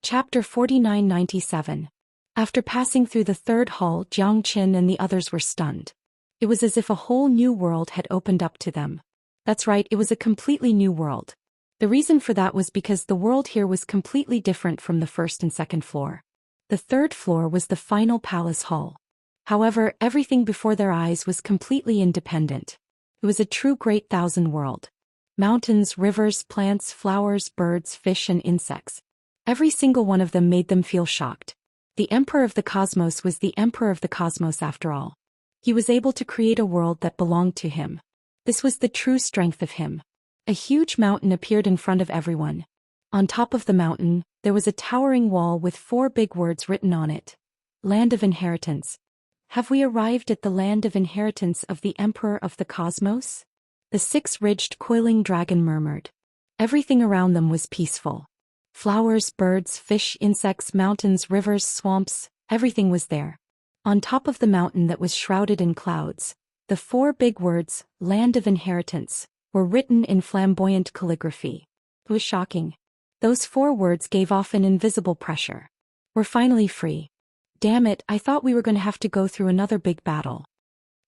Chapter 4997. After passing through the third hall, Zhang Qin and the others were stunned. It was as if a whole new world had opened up to them. That's right, it was a completely new world. The reason for that was because the world here was completely different from the first and second floor. The third floor was the final palace hall. However, everything before their eyes was completely independent. It was a true great thousand world. Mountains, rivers, plants, flowers, birds, fish and insects. Every single one of them made them feel shocked. The Emperor of the Cosmos was the Emperor of the Cosmos after all. He was able to create a world that belonged to him. This was the true strength of him. A huge mountain appeared in front of everyone. On top of the mountain, there was a towering wall with 4 big words written on it. Land of Inheritance. Have we arrived at the land of inheritance of the Emperor of the Cosmos? The 6-ridged coiling dragon murmured. Everything around them was peaceful. Flowers, birds, fish, insects, mountains, rivers, swamps, everything was there. On top of the mountain that was shrouded in clouds, the 4 big words, Land of Inheritance, were written in flamboyant calligraphy. It was shocking. Those 4 words gave off an invisible pressure. We're finally free. Damn it, I thought we were going to have to go through another big battle.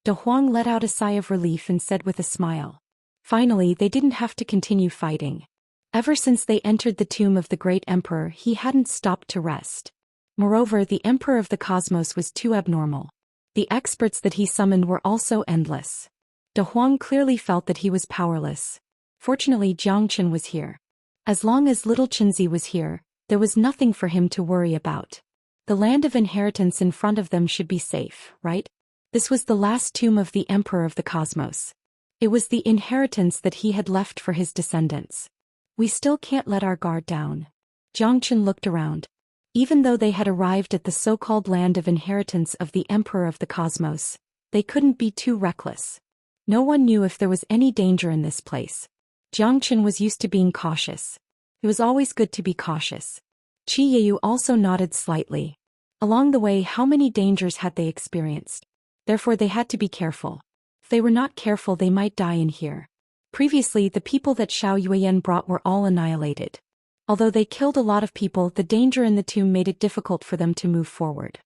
De Huang let out a sigh of relief and said with a smile. Finally, they didn't have to continue fighting. Ever since they entered the tomb of the great emperor, he hadn't stopped to rest. Moreover, the Emperor of the Cosmos was too abnormal. The experts that he summoned were also endless. De Huang clearly felt that he was powerless. Fortunately, Jiang Qin was here. As long as little Qinzi was here, there was nothing for him to worry about. The land of inheritance in front of them should be safe, right? This was the last tomb of the Emperor of the Cosmos. It was the inheritance that he had left for his descendants. We still can't let our guard down. Jiang Qin looked around. Even though they had arrived at the so-called land of inheritance of the Emperor of the Cosmos, they couldn't be too reckless. No one knew if there was any danger in this place. Jiang Qin was used to being cautious. It was always good to be cautious. Qi Yeyu also nodded slightly. Along the way, how many dangers had they experienced? Therefore they had to be careful. If they were not careful, they might die in here. Previously, the people that Xiao Yuan brought were all annihilated. Although they killed a lot of people, the danger in the tomb made it difficult for them to move forward.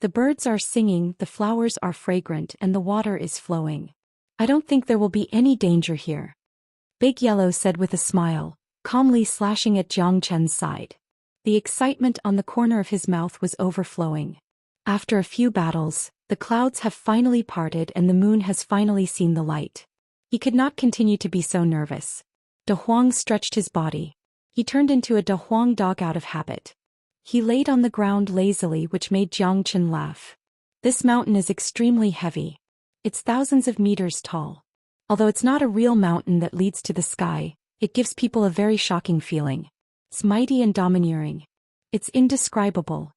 The birds are singing, the flowers are fragrant, and the water is flowing. I don't think there will be any danger here. Big Yellow said with a smile, calmly slashing at Jiang Qin's side. The excitement on the corner of his mouth was overflowing. After a few battles, the clouds have finally parted and the moon has finally seen the light. He could not continue to be so nervous. De Huang stretched his body. He turned into a De Huang dog out of habit. He laid on the ground lazily, which made Jiang Qin laugh. This mountain is extremely heavy. It's thousands of meters tall. Although it's not a real mountain that leads to the sky, it gives people a very shocking feeling. It's mighty and domineering. It's indescribable.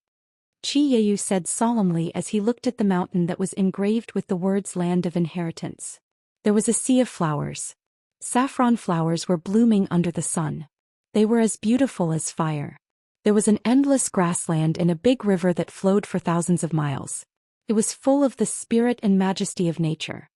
Qi Yeyu said solemnly as he looked at the mountain that was engraved with the words Land of Inheritance. There was a sea of flowers. Saffron flowers were blooming under the sun. They were as beautiful as fire. There was an endless grassland and a big river that flowed for thousands of miles. It was full of the spirit and majesty of nature.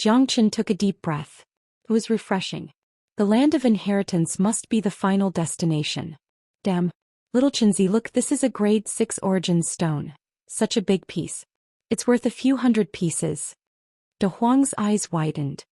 Jiang Qin took a deep breath. It was refreshing. The land of inheritance must be the final destination. Damn. Little Qinzi, look, this is a grade 6 origin stone. Such a big piece. It's worth a few hundred pieces. De Huang's eyes widened.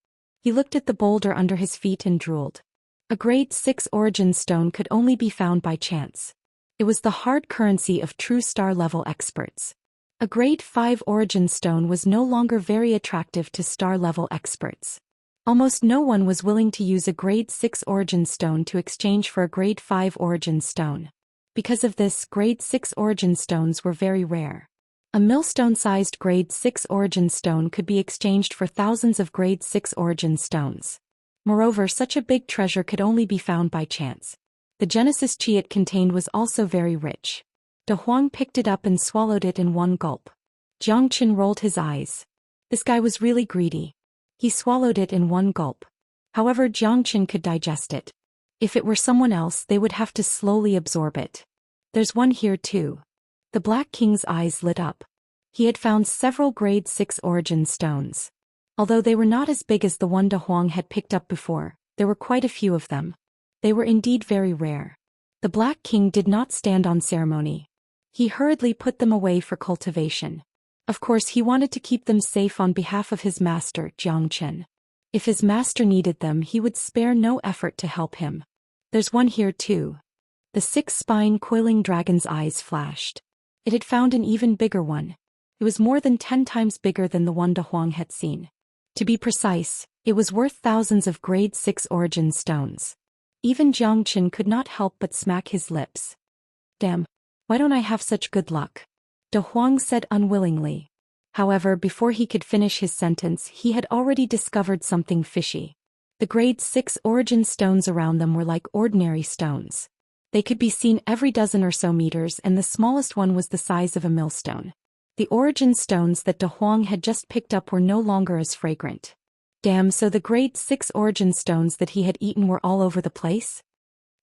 He looked at the boulder under his feet and drooled. A grade 6 origin stone could only be found by chance. It was the hard currency of true star-level experts. A grade 5 origin stone was no longer very attractive to star-level experts. Almost no one was willing to use a grade 6 origin stone to exchange for a grade 5 origin stone. Because of this, grade 6 origin stones were very rare. A millstone-sized grade 6 origin stone could be exchanged for thousands of grade 6 origin stones. Moreover, such a big treasure could only be found by chance. The Genesis chi it contained was also very rich. De Huang picked it up and swallowed it in one gulp. Jiang Qin rolled his eyes. This guy was really greedy. He swallowed it in one gulp. However, Jiang Qin could digest it. If it were someone else, they would have to slowly absorb it. There's one here too. The Black King's eyes lit up. He had found several grade 6 origin stones. Although they were not as big as the one De Huang had picked up before, there were quite a few of them. They were indeed very rare. The Black King did not stand on ceremony. He hurriedly put them away for cultivation. Of course, he wanted to keep them safe on behalf of his master, Zhou Xian. If his master needed them, he would spare no effort to help him. There's one here too. The six-spine coiling dragon's eyes flashed. It had found an even bigger one. It was more than 10 times bigger than the one De Huang had seen. To be precise, it was worth thousands of grade 6 origin stones. Even Zhou Xian could not help but smack his lips. Damn, why don't I have such good luck? De Huang said unwillingly. However, before he could finish his sentence, he had already discovered something fishy. The grade 6 origin stones around them were like ordinary stones. They could be seen every dozen or so meters, and the smallest one was the size of a millstone. The origin stones that De Huang had just picked up were no longer as fragrant. Damn, so the grade 6 origin stones that he had eaten were all over the place?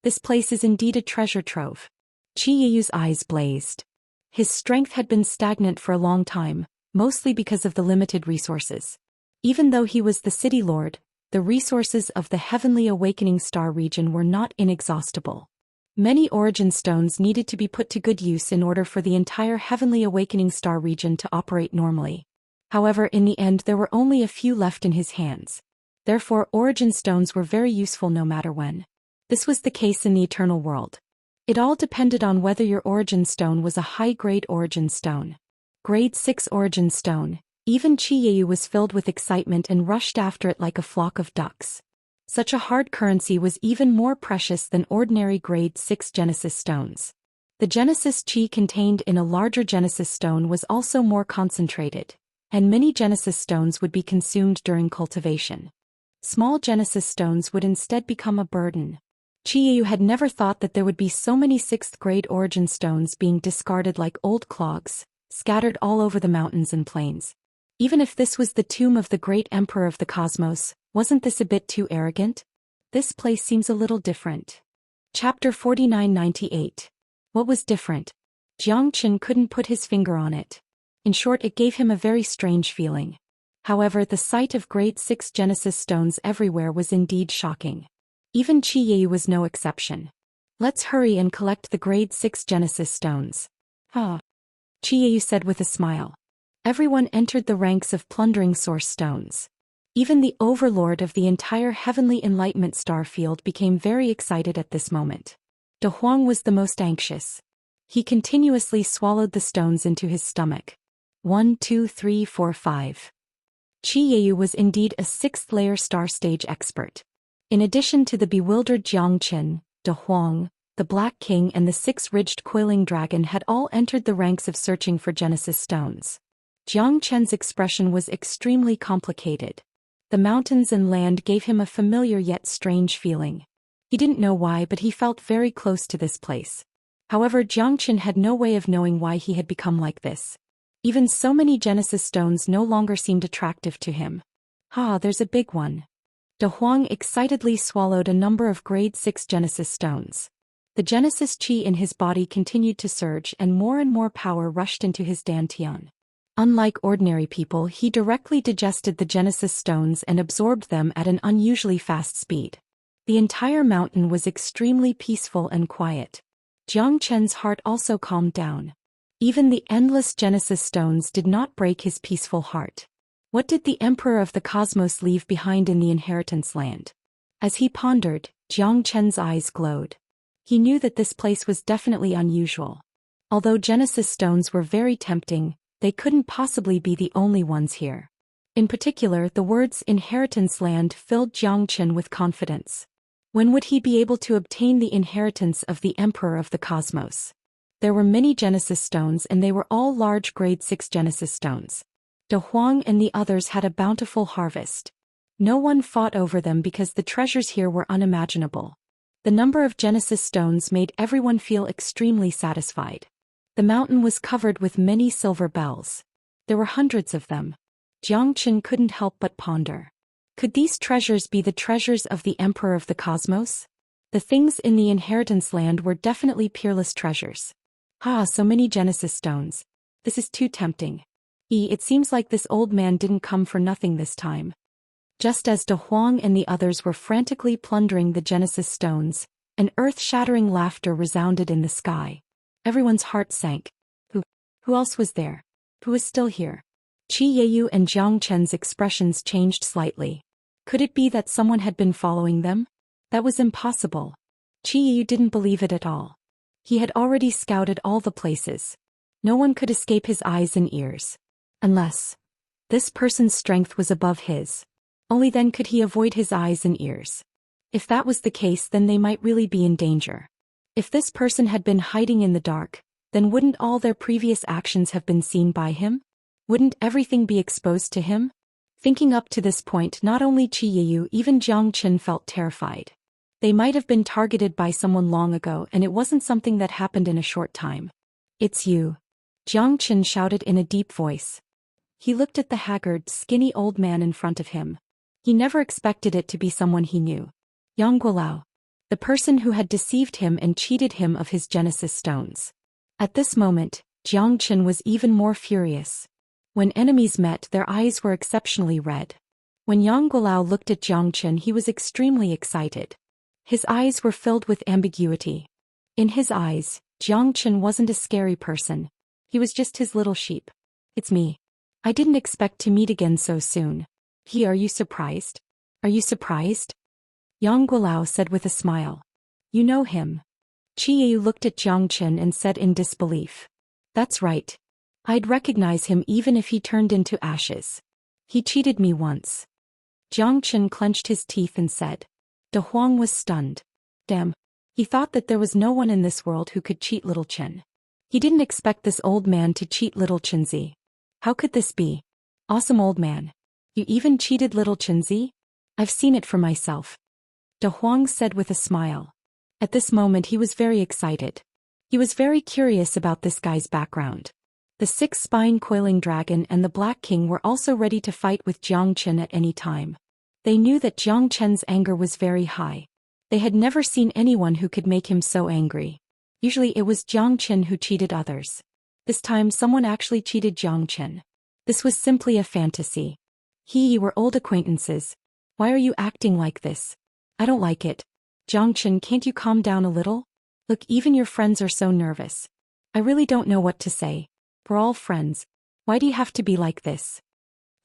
This place is indeed a treasure trove. Qi Yeyu's eyes blazed. His strength had been stagnant for a long time, mostly because of the limited resources. Even though he was the city lord, the resources of the Heavenly Awakening Star region were not inexhaustible. Many origin stones needed to be put to good use in order for the entire Heavenly Awakening Star region to operate normally. However, in the end there were only a few left in his hands. Therefore, origin stones were very useful no matter when. This was the case in the Eternal World. It all depended on whether your origin stone was a high-grade origin stone. Grade 6 origin stone. Even Qi Yeyu was filled with excitement and rushed after it like a flock of ducks. Such a hard currency was even more precious than ordinary grade 6 Genesis stones. The Genesis Qi contained in a larger Genesis stone was also more concentrated, and many Genesis stones would be consumed during cultivation. Small Genesis stones would instead become a burden. Qi Yeyu had never thought that there would be so many 6th grade origin stones being discarded like old clogs, scattered all over the mountains and plains. Even if this was the tomb of the great emperor of the cosmos, wasn't this a bit too arrogant? This place seems a little different. Chapter 4998. What was different? Zhou Xian couldn't put his finger on it. In short, it gave him a very strange feeling. However, the sight of grade 6 Genesis stones everywhere was indeed shocking. Even Qi Yeyu was no exception. Let's hurry and collect the grade 6 Genesis stones. Qi Yeyu said with a smile. Everyone entered the ranks of plundering source stones. Even the overlord of the entire Heavenly Enlightenment star field became very excited at this moment. De Huang was the most anxious. He continuously swallowed the stones into his stomach. 1, 2, 3, 4, 5. Qi Yeyu was indeed a 6th-layer star stage expert. In addition to the bewildered Zhou Xian, De Huang, the Black King and the 6-ridged coiling dragon had all entered the ranks of searching for Genesis stones. Zhou Qian's expression was extremely complicated. The mountains and land gave him a familiar yet strange feeling. He didn't know why, but he felt very close to this place. However, Zhou Qian had no way of knowing why he had become like this. Even so many Genesis stones no longer seemed attractive to him. There's a big one. De Huang excitedly swallowed a number of grade 6 Genesis stones. The Genesis Qi in his body continued to surge and more power rushed into his dantian. Unlike ordinary people, he directly digested the Genesis stones and absorbed them at an unusually fast speed. The entire mountain was extremely peaceful and quiet. Zhou Qian's heart also calmed down. Even the endless Genesis stones did not break his peaceful heart. What did the Emperor of the Cosmos leave behind in the inheritance land? As he pondered, Zhou Qian's eyes glowed. He knew that this place was definitely unusual. Although Genesis stones were very tempting, they couldn't possibly be the only ones here. In particular, the words inheritance land filled Zhou Qian with confidence. When would he be able to obtain the inheritance of the Emperor of the Cosmos? There were many Genesis stones and they were all large grade 6 Genesis stones. De Huang and the others had a bountiful harvest. No one fought over them because the treasures here were unimaginable. The number of Genesis stones made everyone feel extremely satisfied. The mountain was covered with many silver bells. There were hundreds of them. Zhou Qian couldn't help but ponder. Could these treasures be the treasures of the Emperor of the Cosmos? The things in the inheritance land were definitely peerless treasures. So many Genesis stones. This is too tempting. It seems like this old man didn't come for nothing this time. Just as De Huang and the others were frantically plundering the Genesis stones, An earth-shattering laughter resounded in the sky. Everyone's heart sank. Who else was there? Who was still here? Qi Yeyu and Jiang Chen's expressions changed slightly. Could it be that someone had been following them? That was impossible. Qi Yeyu didn't believe it at all. He had already scouted all the places. No one could escape his eyes and ears. Unless this person's strength was above his. Only then could he avoid his eyes and ears. If that was the case, then they might really be in danger. If this person had been hiding in the dark, then wouldn't all their previous actions have been seen by him? Wouldn't everything be exposed to him? Thinking up to this point, not only Qi Yeyu, even Jiang Chen felt terrified. They might have been targeted by someone long ago, and it wasn't something that happened in a short time. It's you. Jiang Chen shouted in a deep voice. He looked at the haggard, skinny old man in front of him. He never expected it to be someone he knew. Yang Guolao. The person who had deceived him and cheated him of his Genesis stones. At this moment, Jiang Chen was even more furious. When enemies met, their eyes were exceptionally red. When Yang Guolao looked at Jiang Chen, he was extremely excited. His eyes were filled with ambiguity. In his eyes, Jiang Chen wasn't a scary person. He was just his little sheep. It's me. I didn't expect to meet again so soon. Are you surprised? Are you surprised? Yang Guolao said with a smile. You know him. Qi Yeyu looked at Jiang Chen and said in disbelief. That's right. I'd recognize him even if he turned into ashes. He cheated me once. Jiang Chen clenched his teeth and said. De Huang was stunned. Damn. He thought that there was no one in this world who could cheat little Chen. He didn't expect this old man to cheat little Chenzi. How could this be? Awesome old man. You even cheated little Chenzi? I've seen it for myself. De Huang said with a smile. At this moment he was very excited. He was very curious about this guy's background. The 6-spine-coiling dragon and the Black King were also ready to fight with Jiang Chen at any time. They knew that Jiang Chen's anger was very high. They had never seen anyone who could make him so angry. Usually it was Jiang Chen who cheated others. This time someone actually cheated Jiang Chen. This was simply a fantasy. You were old acquaintances. Why are you acting like this? I don't like it. Jiang Chen, can't you calm down a little? Look, even your friends are so nervous. I really don't know what to say. We're all friends. Why do you have to be like this?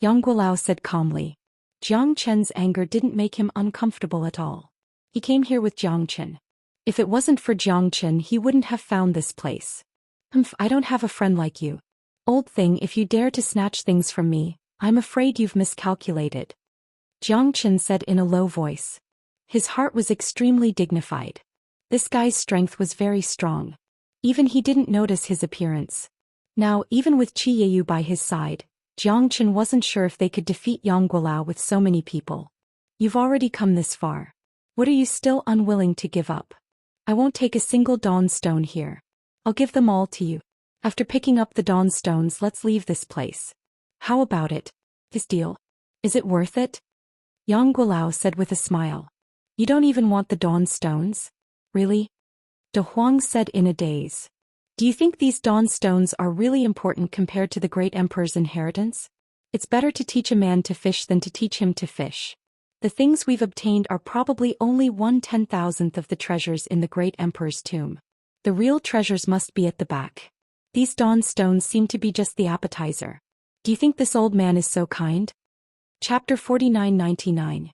Yang Guolao said calmly. Jiang Chen's anger didn't make him uncomfortable at all. He came here with Jiang Chen. If it wasn't for Jiang Chen, he wouldn't have found this place. I don't have a friend like you. Old thing, if you dare to snatch things from me, I'm afraid you've miscalculated. Jiang Chen said in a low voice. His heart was extremely dignified. This guy's strength was very strong. Even he didn't notice his appearance. Now, even with Qi Yeyu by his side, Jiang Chen wasn't sure if they could defeat Yang Guolao with so many people. You've already come this far. What are you still unwilling to give up? I won't take a single dawn stone here. I'll give them all to you. After picking up the dawn stones, let's leave this place. How about it? This deal? Is it worth it? Yang Guolao said with a smile. You don't even want the dawn stones? Really? De Huang said in a daze. Do you think these dawn stones are really important compared to the great emperor's inheritance? It's better to teach a man to fish than to teach him to fish. The things we've obtained are probably only 1/10,000th of the treasures in the great emperor's tomb. The real treasures must be at the back. These dawn stones seem to be just the appetizer. Do you think this old man is so kind? Chapter 4999.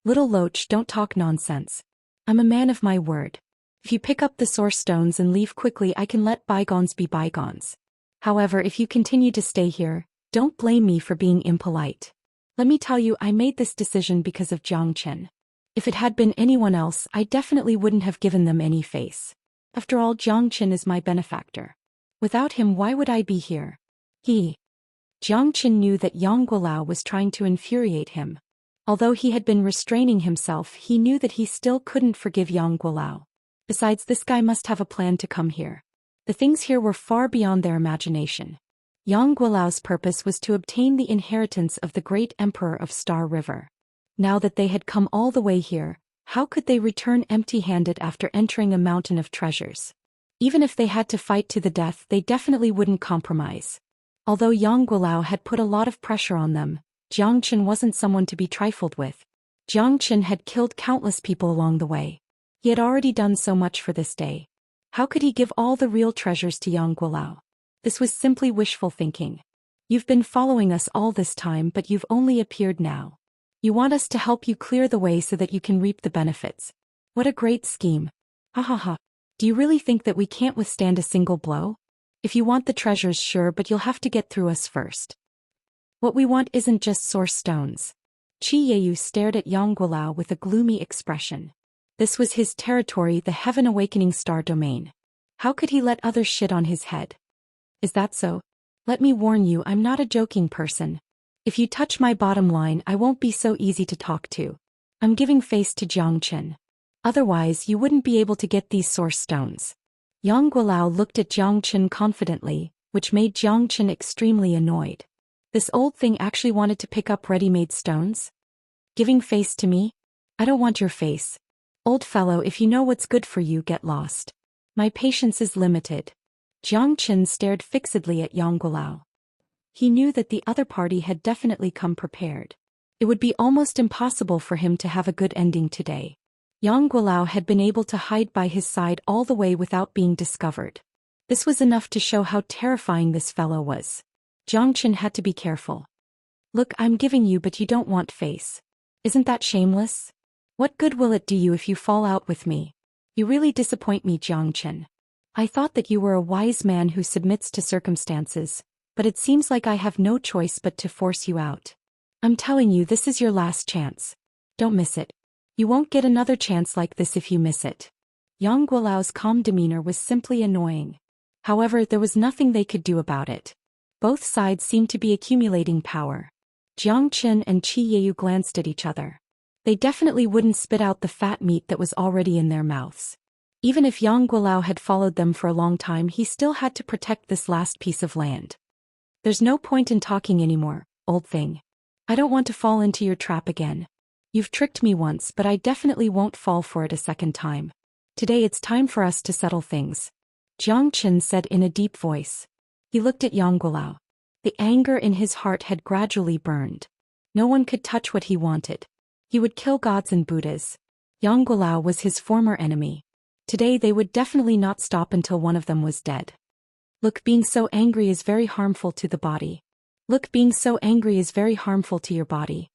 Little Loach, don't talk nonsense. I'm a man of my word. If you pick up the source stones and leave quickly, I can let bygones be bygones. However, if you continue to stay here, don't blame me for being impolite. Let me tell you, I made this decision because of Jiang Chen. If it had been anyone else, I definitely wouldn't have given them any face. After all, Jiang Chen is my benefactor. Without him, why would I be here? Jiang Chen knew that Yang Guolao was trying to infuriate him. Although he had been restraining himself, he knew that he still couldn't forgive Yang Guolao. Besides, this guy must have a plan to come here. The things here were far beyond their imagination. Yang Guolao's purpose was to obtain the inheritance of the great emperor of Star River. Now that they had come all the way here, how could they return empty-handed after entering a mountain of treasures? Even if they had to fight to the death, they definitely wouldn't compromise. Although Yang Guolao had put a lot of pressure on them, Jiang Chen wasn't someone to be trifled with. Jiang Chen had killed countless people along the way. He had already done so much for this day. How could he give all the real treasures to Yang Guolao? This was simply wishful thinking. You've been following us all this time, but you've only appeared now. You want us to help you clear the way so that you can reap the benefits. What a great scheme. Ha ha ha. Do you really think that we can't withstand a single blow? If you want the treasures, sure, but you'll have to get through us first. What we want isn't just source stones. Qi Yeyu stared at Yang Guolao with a gloomy expression. This was his territory, the Heaven Awakening Star Domain. How could he let others shit on his head? Is that so? Let me warn you, I'm not a joking person. If you touch my bottom line, I won't be so easy to talk to. I'm giving face to Jiang Qin. Otherwise, you wouldn't be able to get these source stones. Yang Guolao looked at Jiang Qin confidently, which made Jiang Qin extremely annoyed. This old thing actually wanted to pick up ready-made stones? Giving face to me? I don't want your face. Old fellow, if you know what's good for you, get lost. My patience is limited. Jiang Qin stared fixedly at Yang Guolao. He knew that the other party had definitely come prepared. It would be almost impossible for him to have a good ending today. Yang Guolao had been able to hide by his side all the way without being discovered. This was enough to show how terrifying this fellow was. Jiang Qin had to be careful. Look, I'm giving you, but you don't want face. Isn't that shameless? What good will it do you if you fall out with me? You really disappoint me, Jiang Qin. I thought that you were a wise man who submits to circumstances, but it seems like I have no choice but to force you out. I'm telling you, this is your last chance. Don't miss it. You won't get another chance like this if you miss it. Yang Guolao's calm demeanor was simply annoying. However, there was nothing they could do about it. Both sides seemed to be accumulating power. Jiang Qin and Qi Yeyu glanced at each other. They definitely wouldn't spit out the fat meat that was already in their mouths. Even if Yang Guolao had followed them for a long time, he still had to protect this last piece of land. There's no point in talking anymore, old thing. I don't want to fall into your trap again. You've tricked me once, but I definitely won't fall for it a second time. Today it's time for us to settle things. Jiang Qin said in a deep voice. He looked at Yang Guolao. The anger in his heart had gradually burned. No one could touch what he wanted. He would kill gods and Buddhas. Yang Guolao was his former enemy. Today they would definitely not stop until one of them was dead. Look, being so angry is very harmful to the body. Look, being so angry is very harmful to your body.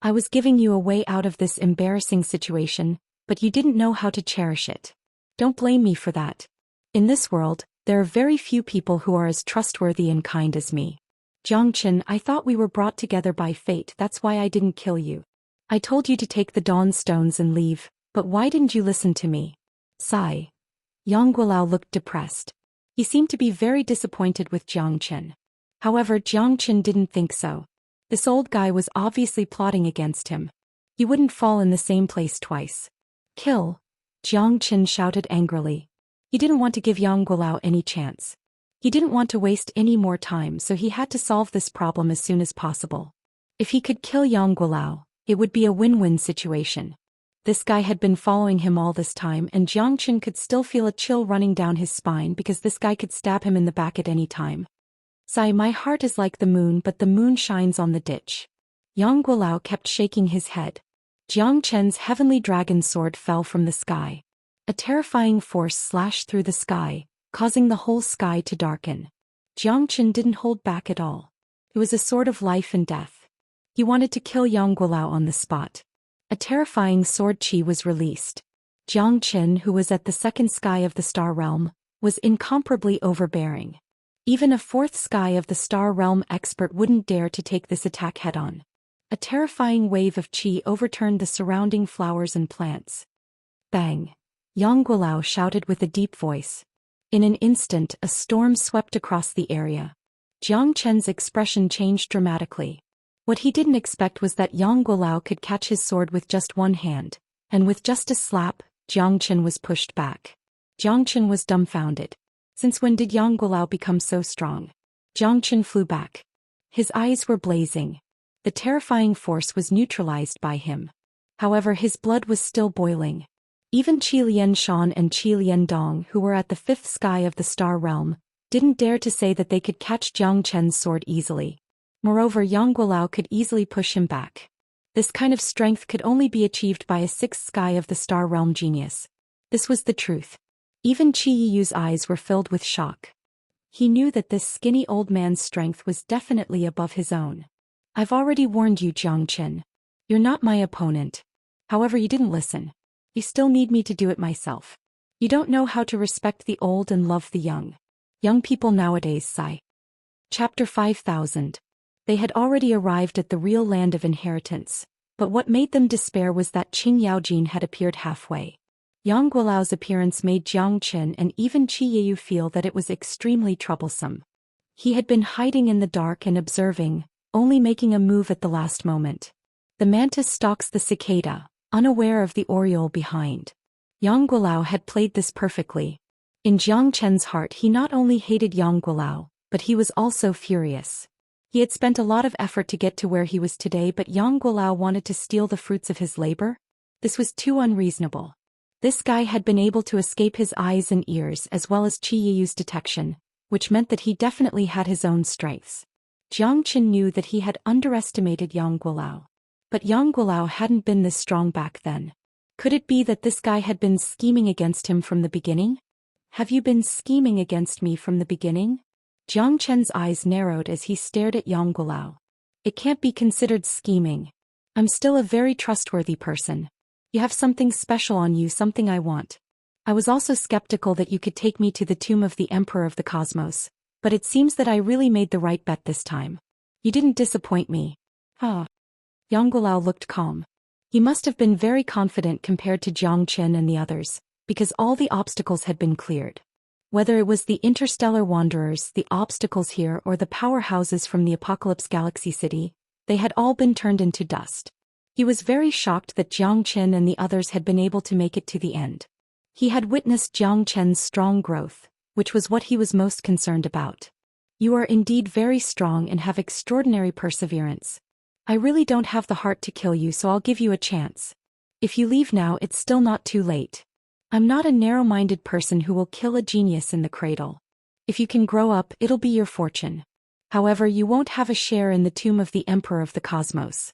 I was giving you a way out of this embarrassing situation, but you didn't know how to cherish it. Don't blame me for that. In this world, there are very few people who are as trustworthy and kind as me. Jiang Qin, I thought we were brought together by fate, that's why I didn't kill you. I told you to take the dawn stones and leave, but why didn't you listen to me? Sigh. Yang Guolao looked depressed. He seemed to be very disappointed with Jiang Qin. However, Jiang Qin didn't think so. This old guy was obviously plotting against him. He wouldn't fall in the same place twice. Kill! Jiang Qin shouted angrily. He didn't want to give Yang Guolao any chance. He didn't want to waste any more time, so he had to solve this problem as soon as possible. If he could kill Yang Guolao, it would be a win-win situation. This guy had been following him all this time, and Jiang Qin could still feel a chill running down his spine because this guy could stab him in the back at any time. Sigh, my heart is like the moon, but the moon shines on the ditch. Yang Guolao kept shaking his head. Jiang Chen's heavenly dragon sword fell from the sky. A terrifying force slashed through the sky, causing the whole sky to darken. Jiang Qin didn't hold back at all. It was a sword of life and death. He wanted to kill Yang Guolao on the spot. A terrifying sword chi was released. Jiang Qin, who was at the second sky of the star realm, was incomparably overbearing. Even a fourth sky of the star realm expert wouldn't dare to take this attack head-on. A terrifying wave of chi overturned the surrounding flowers and plants. Bang! Yang Guolao shouted with a deep voice. In an instant, a storm swept across the area. Jiang Chen's expression changed dramatically. What he didn't expect was that Yang Guolao could catch his sword with just one hand, and with just a slap, Jiang Qin was pushed back. Jiang Qin was dumbfounded. Since when did Yang Guolao become so strong? Jiang Qin flew back. His eyes were blazing. The terrifying force was neutralized by him. However, his blood was still boiling. Even Qi Lianshan and Qi Liandong, who were at the fifth sky of the star realm, didn't dare to say that they could catch Jiang Chen's sword easily. Moreover, Yang Guolao could easily push him back. This kind of strength could only be achieved by a sixth sky of the star realm genius. This was the truth. Even Qi Yiyu's eyes were filled with shock. He knew that this skinny old man's strength was definitely above his own. I've already warned you, Jiang Qin. You're not my opponent. However, you didn't listen. You still need me to do it myself. You don't know how to respect the old and love the young. Young people nowadays sigh. Chapter 5000. They had already arrived at the real land of inheritance, but what made them despair was that Qing Yaojin had appeared halfway. Yang Guolao's appearance made Jiang Qin and even Qi Yiyu feel that it was extremely troublesome. He had been hiding in the dark and observing, only making a move at the last moment. The mantis stalks the cicada, unaware of the oriole behind. Yang Guolao had played this perfectly. In Jiang Chen's heart he not only hated Yang Guolao, but he was also furious. He had spent a lot of effort to get to where he was today, but Yang Guolao wanted to steal the fruits of his labor? This was too unreasonable. This guy had been able to escape his eyes and ears as well as Qi Yiyu's detection, which meant that he definitely had his own strengths. Jiang Qin knew that he had underestimated Yang Guolao. But Yang Guolao hadn't been this strong back then. Could it be that this guy had been scheming against him from the beginning? Have you been scheming against me from the beginning? Jiang Chen's eyes narrowed as he stared at Yang Guolao. It can't be considered scheming. I'm still a very trustworthy person. You have something special on you, something I want. I was also skeptical that you could take me to the tomb of the Emperor of the Cosmos, but it seems that I really made the right bet this time. You didn't disappoint me. Ah. Yang Guolao looked calm. He must have been very confident compared to Jiang Qin and the others, because all the obstacles had been cleared. Whether it was the interstellar wanderers, the obstacles here, or the powerhouses from the Apocalypse Galaxy City, they had all been turned into dust. He was very shocked that Jiang Qin and the others had been able to make it to the end. He had witnessed Jiang Chen's strong growth, which was what he was most concerned about. You are indeed very strong and have extraordinary perseverance. I really don't have the heart to kill you, so I'll give you a chance. If you leave now, it's still not too late. I'm not a narrow-minded person who will kill a genius in the cradle. If you can grow up, it'll be your fortune. However, you won't have a share in the tomb of the Emperor of the Cosmos.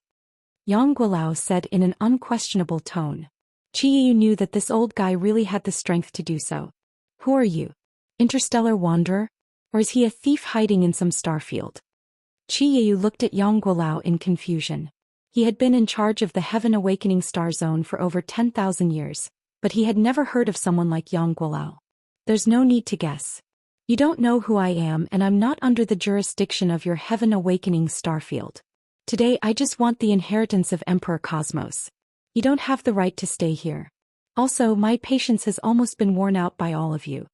Yang Guolao said in an unquestionable tone. Qi Yiyu knew that this old guy really had the strength to do so. Who are you? Interstellar wanderer? Or is he a thief hiding in some starfield? Qi Yiyu looked at Yang Guolao in confusion. He had been in charge of the Heaven Awakening Star Zone for over 10,000 years, but he had never heard of someone like Yang Guolao. There's no need to guess. You don't know who I am, and I'm not under the jurisdiction of your Heaven Awakening starfield. Today I just want the inheritance of Emperor Cosmos. You don't have the right to stay here. Also, my patience has almost been worn out by all of you.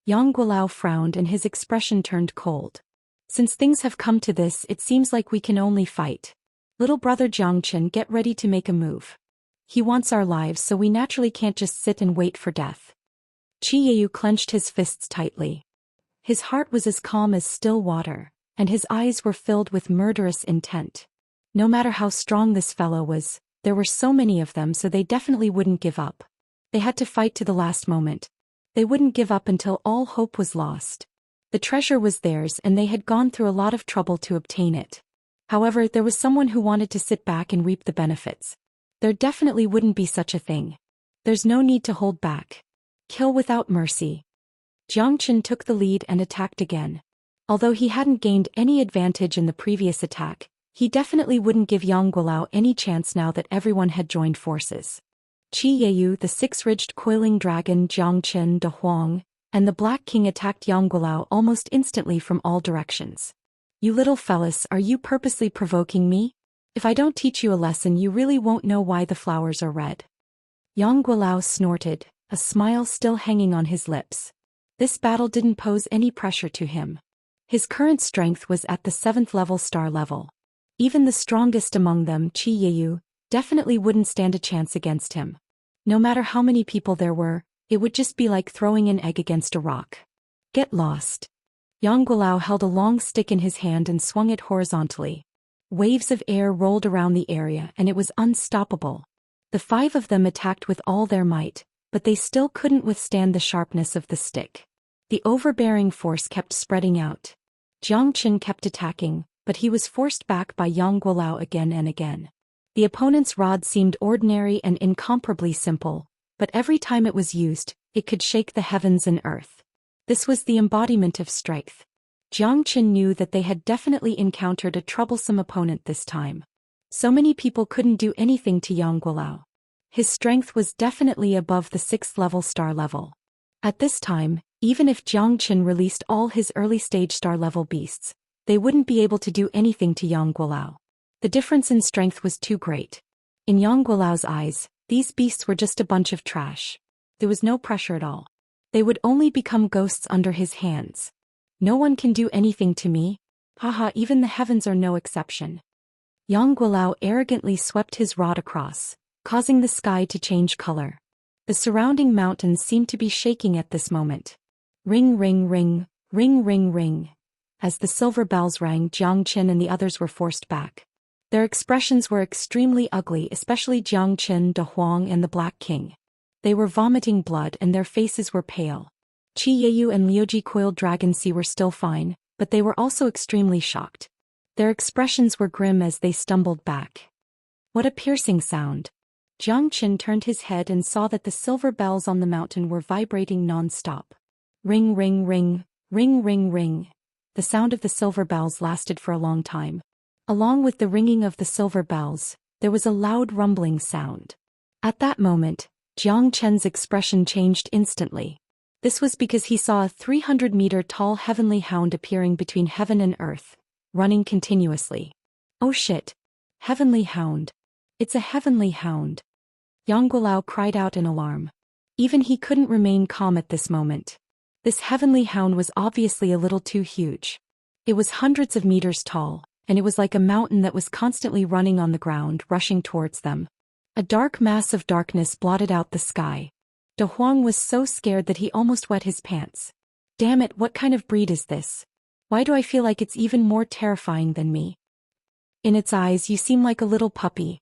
Yang Guolao frowned and his expression turned cold. Since things have come to this, it seems like we can only fight. Little brother Jiang Qin, get ready to make a move. He wants our lives, so we naturally can't just sit and wait for death. Qi Yiyu clenched his fists tightly. His heart was as calm as still water, and his eyes were filled with murderous intent. No matter how strong this fellow was, there were so many of them, so they definitely wouldn't give up. They had to fight to the last moment. They wouldn't give up until all hope was lost. The treasure was theirs and they had gone through a lot of trouble to obtain it. However, there was someone who wanted to sit back and reap the benefits. There definitely wouldn't be such a thing. There's no need to hold back. Kill without mercy. Jiang Qin took the lead and attacked again. Although he hadn't gained any advantage in the previous attack, he definitely wouldn't give Yang Guolao any chance now that everyone had joined forces. Qi Yiyu, the six-ridged coiling dragon, Jiang Qin, De Huang, and the Black King attacked Yang Guolao almost instantly from all directions. You little fellas, are you purposely provoking me? If I don't teach you a lesson, you really won't know why the flowers are red. Yang Guolao snorted, a smile still hanging on his lips. This battle didn't pose any pressure to him. His current strength was at the 7th level star level. Even the strongest among them, Qi Yiyu, definitely wouldn't stand a chance against him. No matter how many people there were, it would just be like throwing an egg against a rock. Get lost. Yang Guolao held a long stick in his hand and swung it horizontally. Waves of air rolled around the area and it was unstoppable. The 5 of them attacked with all their might, but they still couldn't withstand the sharpness of the stick. The overbearing force kept spreading out. Jiang Qin kept attacking, but he was forced back by Yang Guolao again and again. The opponent's rod seemed ordinary and incomparably simple, but every time it was used, it could shake the heavens and earth. This was the embodiment of strength. Jiang Qin knew that they had definitely encountered a troublesome opponent this time. So many people couldn't do anything to Yang Guolao. His strength was definitely above the 6th level star level. At this time, even if Jiang Qin released all his early-stage star-level beasts, they wouldn't be able to do anything to Yang Guolao. The difference in strength was too great. In Yang Guolao's eyes, these beasts were just a bunch of trash. There was no pressure at all. They would only become ghosts under his hands. No one can do anything to me. Haha, even the heavens are no exception. Yang Guolao arrogantly swept his rod across, causing the sky to change color. The surrounding mountains seemed to be shaking at this moment. Ring ring ring, ring ring ring. As the silver bells rang, Jiang Qin and the others were forced back. Their expressions were extremely ugly, especially Jiang Qin, De Huang and the Black King. They were vomiting blood and their faces were pale. Qi Yeyu and Liuji Coiled Dragon Sea were still fine, but they were also extremely shocked. Their expressions were grim as they stumbled back. What a piercing sound. Jiang Qin turned his head and saw that the silver bells on the mountain were vibrating non-stop. Ring ring ring, ring ring ring. The sound of the silver bells lasted for a long time. Along with the ringing of the silver bells, there was a loud rumbling sound. At that moment, Jiang Qin's expression changed instantly. This was because he saw a 300-meter-tall heavenly hound appearing between heaven and earth, running continuously. Oh shit! Heavenly hound! It's a heavenly hound! Yang Guolao cried out in alarm. Even he couldn't remain calm at this moment. This heavenly hound was obviously a little too huge. It was hundreds of meters tall, and it was like a mountain that was constantly running on the ground, rushing towards them. A dark mass of darkness blotted out the sky. De Huang was so scared that he almost wet his pants. Damn it, what kind of breed is this? Why do I feel like it's even more terrifying than me? In its eyes you seem like a little puppy.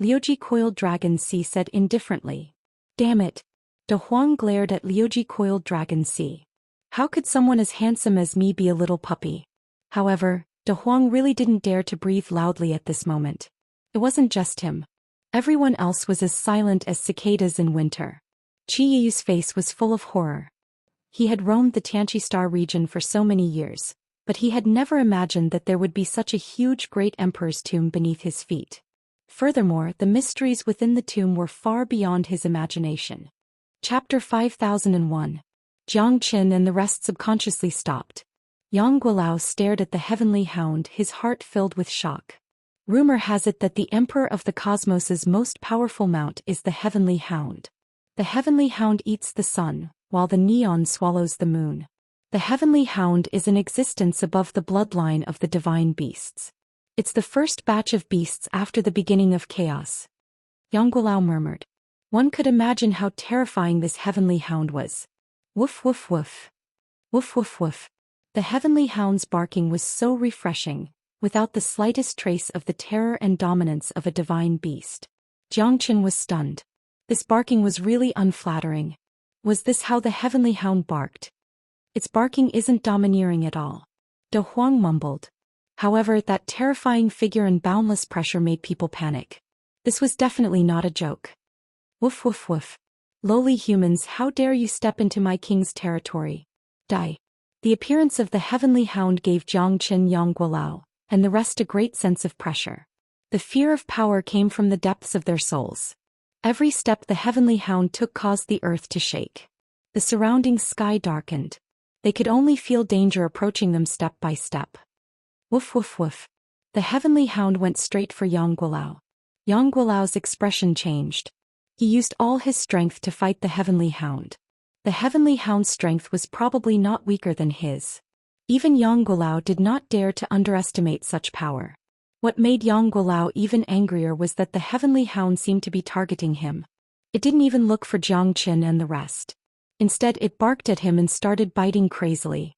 Liuji Coiled Dragon Sea said indifferently. Damn it. De Huang glared at Liuji Coiled Dragon Sea. How could someone as handsome as me be a little puppy? However, De Huang really didn't dare to breathe loudly at this moment. It wasn't just him. Everyone else was as silent as cicadas in winter. Qi Yiyu's face was full of horror. He had roamed the Tianqi Star region for so many years, but he had never imagined that there would be such a huge great emperor's tomb beneath his feet. Furthermore, the mysteries within the tomb were far beyond his imagination. Chapter 5001. Jiang Qin and the rest subconsciously stopped. Yang Guolao stared at the heavenly hound, his heart filled with shock. Rumor has it that the Emperor of the Cosmos's most powerful mount is the heavenly hound. The heavenly hound eats the sun, while the neon swallows the moon. The heavenly hound is in existence above the bloodline of the divine beasts. It's the first batch of beasts after the beginning of chaos. Yang Guolao murmured. One could imagine how terrifying this heavenly hound was. Woof woof woof. Woof woof woof. The heavenly hound's barking was so refreshing, without the slightest trace of the terror and dominance of a divine beast. Jiang Qin was stunned. This barking was really unflattering. Was this how the heavenly hound barked? Its barking isn't domineering at all. De Huang mumbled. However, that terrifying figure and boundless pressure made people panic. This was definitely not a joke. Woof woof woof. Lowly humans, how dare you step into my king's territory? Die. The appearance of the heavenly hound gave Jiang Qin, Yang Guolao, and the rest a great sense of pressure. The fear of power came from the depths of their souls. Every step the heavenly hound took caused the earth to shake. The surrounding sky darkened. They could only feel danger approaching them step by step. Woof woof woof. The heavenly hound went straight for Yang Guolao. Yang Guolao's expression changed. He used all his strength to fight the heavenly hound. The heavenly hound's strength was probably not weaker than his. Even Yang Guolao did not dare to underestimate such power. What made Yang Guolao even angrier was that the heavenly hound seemed to be targeting him. It didn't even look for Jiang Qin and the rest. Instead, it barked at him and started biting crazily.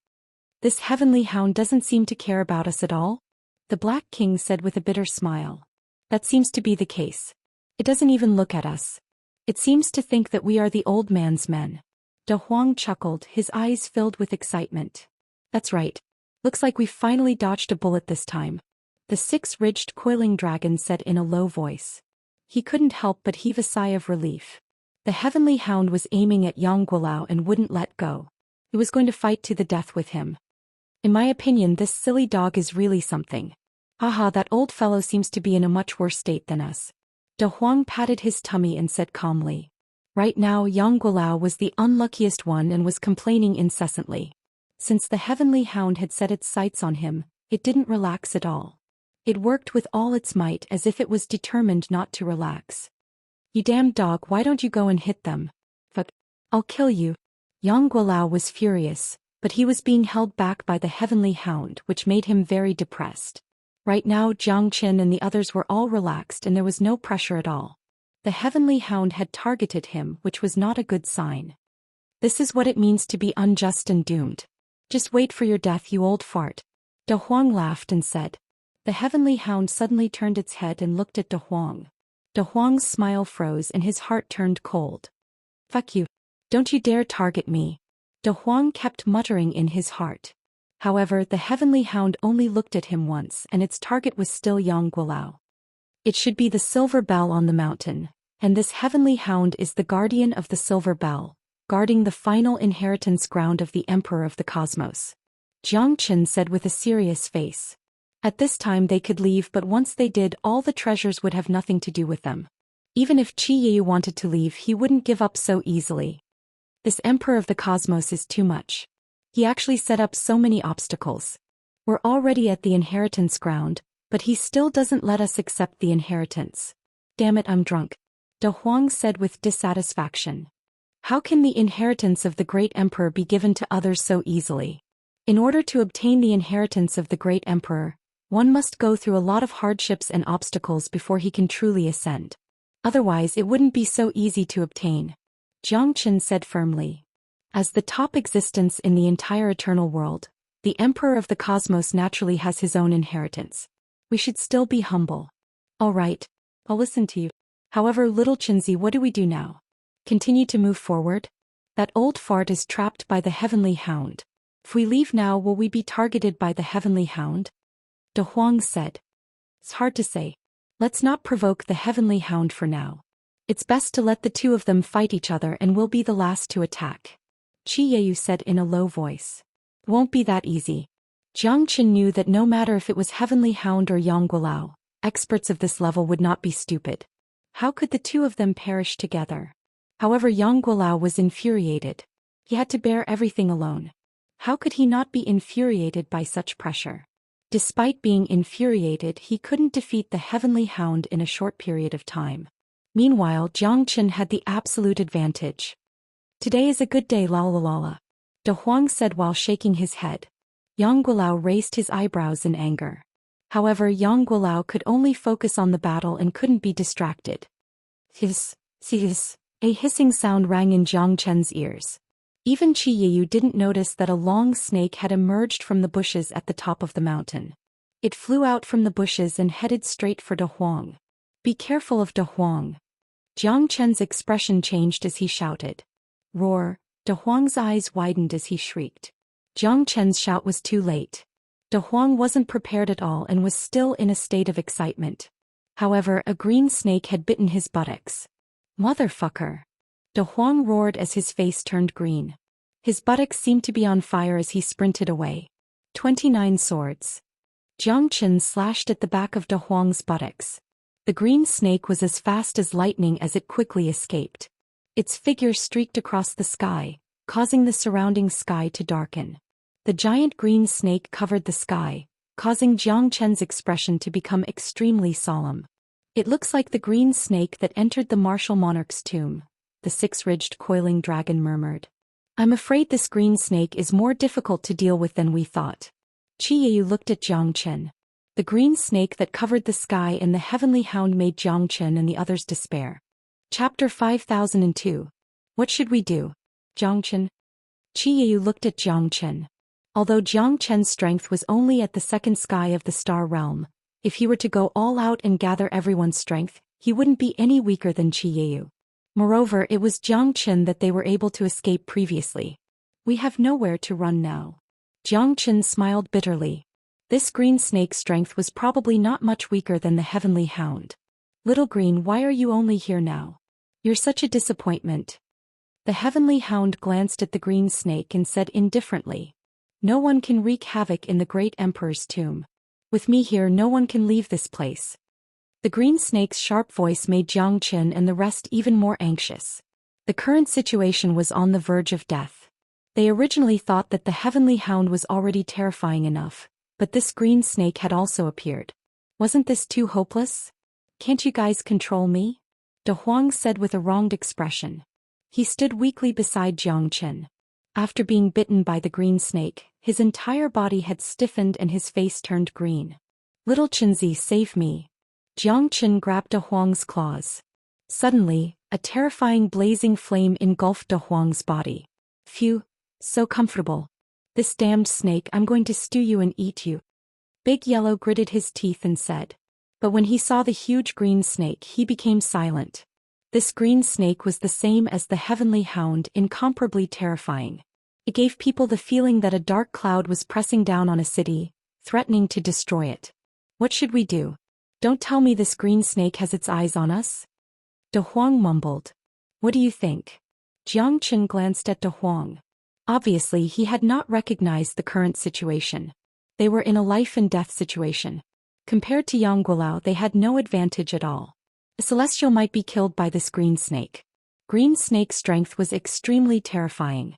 This heavenly hound doesn't seem to care about us at all? The Black King said with a bitter smile. That seems to be the case. It doesn't even look at us. It seems to think that we are the old man's men. De Huang chuckled, his eyes filled with excitement. That's right. Looks like we finally dodged a bullet this time. The six-ridged coiling dragon said in a low voice. He couldn't help but heave a sigh of relief. The heavenly hound was aiming at Yang Guolao and wouldn't let go. It was going to fight to the death with him. In my opinion, this silly dog is really something. Haha, that old fellow seems to be in a much worse state than us. De Huang patted his tummy and said calmly. Right now Yang Guolao was the unluckiest one and was complaining incessantly. Since the heavenly hound had set its sights on him, it didn't relax at all. It worked with all its might as if it was determined not to relax. You damn dog, why don't you go and hit them? Fuck. I'll kill you. Yang Guolao was furious, but he was being held back by the heavenly hound, which made him very depressed. Right now Jiang Qin and the others were all relaxed and there was no pressure at all. The heavenly hound had targeted him, which was not a good sign. This is what it means to be unjust and doomed. Just wait for your death, you old fart. De Huang laughed and said. The heavenly hound suddenly turned its head and looked at De Huang. De Huang's smile froze and his heart turned cold. Fuck you. Don't you dare target me. De Huang kept muttering in his heart. However, the heavenly hound only looked at him once and its target was still Yang Guolao. It should be the silver bell on the mountain, and this heavenly hound is the guardian of the silver bell, guarding the final inheritance ground of the Emperor of the Cosmos. Jiang Qin said with a serious face. At this time they could leave, but once they did, all the treasures would have nothing to do with them. Even if Qi Yeyu wanted to leave, he wouldn't give up so easily. This Emperor of the Cosmos is too much. He actually set up so many obstacles. We're already at the inheritance ground, but he still doesn't let us accept the inheritance. Damn it, I'm drunk. De Huang said with dissatisfaction. How can the inheritance of the great emperor be given to others so easily? In order to obtain the inheritance of the great emperor, one must go through a lot of hardships and obstacles before he can truly ascend. Otherwise it wouldn't be so easy to obtain. Jiang Qin said firmly. As the top existence in the entire eternal world, the Emperor of the Cosmos naturally has his own inheritance. We should still be humble. All right, I'll listen to you. However, little Qinzi, what do we do now? Continue to move forward? That old fart is trapped by the heavenly hound. If we leave now, will we be targeted by the heavenly hound? De Huang said. It's hard to say. Let's not provoke the heavenly hound for now. It's best to let the two of them fight each other and we'll be the last to attack. Qi Yeyu said in a low voice. Won't be that easy. Jiang Qin knew that no matter if it was Heavenly Hound or Yang Guolao, experts of this level would not be stupid. How could the two of them perish together? However, Yang Guolao was infuriated. He had to bear everything alone. How could he not be infuriated by such pressure? Despite being infuriated, he couldn't defeat the Heavenly Hound in a short period of time. Meanwhile, Jiang Qin had the absolute advantage. Today is a good day, la la la la. De Huang said while shaking his head. Yang Guolao raised his eyebrows in anger. However, Yang Guolao could only focus on the battle and couldn't be distracted. Hiss, hiss, a hissing sound rang in Jiang Chen's ears. Even Qi Yeyu didn't notice that a long snake had emerged from the bushes at the top of the mountain. It flew out from the bushes and headed straight for De Huang. Be careful of De Huang. Jiang Chen's expression changed as he shouted. Roar. De Huang's eyes widened as he shrieked. Jiang Chen's shout was too late. De Huang wasn't prepared at all and was still in a state of excitement. However, a green snake had bitten his buttocks. Motherfucker. De Huang roared as his face turned green. His buttocks seemed to be on fire as he sprinted away. 29 swords. Jiang Qin slashed at the back of De Huang's buttocks. The green snake was as fast as lightning as it quickly escaped. Its figure streaked across the sky, causing the surrounding sky to darken. The giant green snake covered the sky, causing Jiang Chen's expression to become extremely solemn. It looks like the green snake that entered the martial monarch's tomb, the six-ridged coiling dragon murmured. I'm afraid this green snake is more difficult to deal with than we thought. Qi Yeyu looked at Jiang Chen. The green snake that covered the sky and the heavenly hound made Jiang Chen and the others despair. Chapter 5002. What should we do? Jiang Chen. Qi Yeyu looked at Jiang Chen. Although Jiang Chen's strength was only at the second sky of the star realm, if he were to go all out and gather everyone's strength, he wouldn't be any weaker than Qi Yeyu. Moreover, it was Jiang Chen that they were able to escape previously. We have nowhere to run now. Jiang Chen smiled bitterly. This green snake's strength was probably not much weaker than the heavenly hound. Little Green, why are you only here now? You're such a disappointment. The heavenly hound glanced at the green snake and said indifferently. No one can wreak havoc in the great emperor's tomb. With me here no one can leave this place. The green snake's sharp voice made Jiang Qin and the rest even more anxious. The current situation was on the verge of death. They originally thought that the heavenly hound was already terrifying enough, but this green snake had also appeared. Wasn't this too hopeless? Can't you guys control me? De Huang said with a wronged expression. He stood weakly beside Jiang Qin. After being bitten by the green snake, his entire body had stiffened and his face turned green. Little Qinzi, save me. Jiang Qin grabbed De Huang's claws. Suddenly, a terrifying blazing flame engulfed De Huang's body. Phew, so comfortable. This damned snake, I'm going to stew you and eat you. Big Yellow gritted his teeth and said. But when he saw the huge green snake he became silent. This green snake was the same as the heavenly hound, incomparably terrifying. It gave people the feeling that a dark cloud was pressing down on a city, threatening to destroy it. What should we do? Don't tell me this green snake has its eyes on us? De Huang mumbled. What do you think? Jiang Qin glanced at De Huang. Obviously he had not recognized the current situation. They were in a life-and-death situation. Compared to Yang Guolao they had no advantage at all. A celestial might be killed by this green snake. Green snake's strength was extremely terrifying.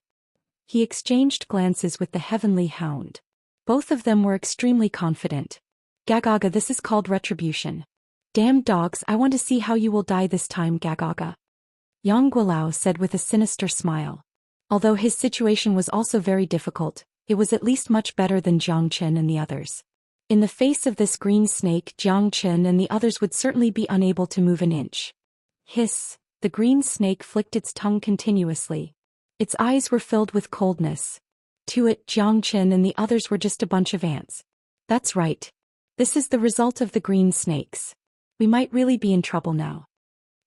He exchanged glances with the heavenly hound. Both of them were extremely confident. Gagaga, this is called retribution. Damn dogs, I want to see how you will die this time, Gagaga. Yang Guolao said with a sinister smile. Although his situation was also very difficult, it was at least much better than Jiang Qin and the others. In the face of this green snake, Jiang Qin and the others would certainly be unable to move an inch. Hiss, the green snake flicked its tongue continuously. Its eyes were filled with coldness. To it, Jiang Qin and the others were just a bunch of ants. That's right. This is the result of the green snakes. We might really be in trouble now.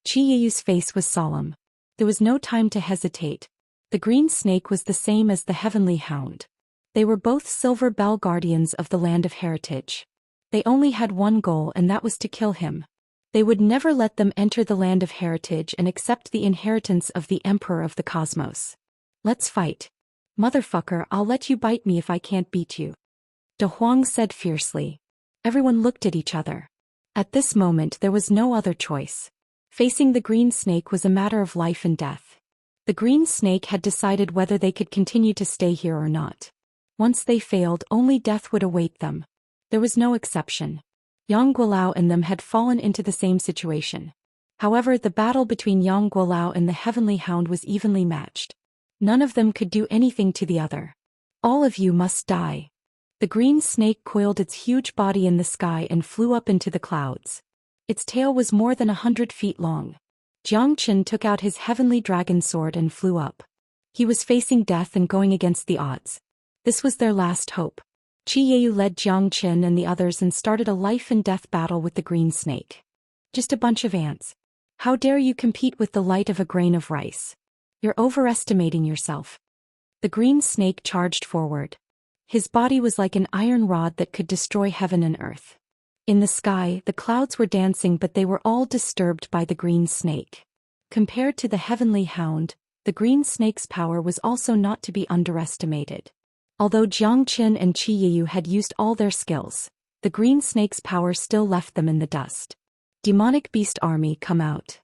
Qi Yiyu's face was solemn. There was no time to hesitate. The green snake was the same as the heavenly hound. They were both silver bell guardians of the land of heritage. They only had one goal, and that was to kill him. They would never let them enter the land of heritage and accept the inheritance of the emperor of the cosmos. Let's fight. Motherfucker, I'll let you bite me if I can't beat you. De Huang said fiercely. Everyone looked at each other. At this moment there was no other choice. Facing the green snake was a matter of life and death. The green snake had decided whether they could continue to stay here or not. Once they failed, only death would await them. There was no exception. Yang Guolao and them had fallen into the same situation. However, the battle between Yang Guolao and the heavenly hound was evenly matched. None of them could do anything to the other. All of you must die. The green snake coiled its huge body in the sky and flew up into the clouds. Its tail was more than 100 feet long. Jiang Qin took out his heavenly dragon sword and flew up. He was facing death and going against the odds. This was their last hope. Qi Yiyu led Jiang Qin and the others and started a life-and-death battle with the green snake. Just a bunch of ants. How dare you compete with the light of a grain of rice? You're overestimating yourself. The green snake charged forward. His body was like an iron rod that could destroy heaven and earth. In the sky, the clouds were dancing, but they were all disturbed by the green snake. Compared to the heavenly hound, the green snake's power was also not to be underestimated. Although Jiang Qin and Qi Yiyu had used all their skills, the green snake's power still left them in the dust. Demonic beast army, come out.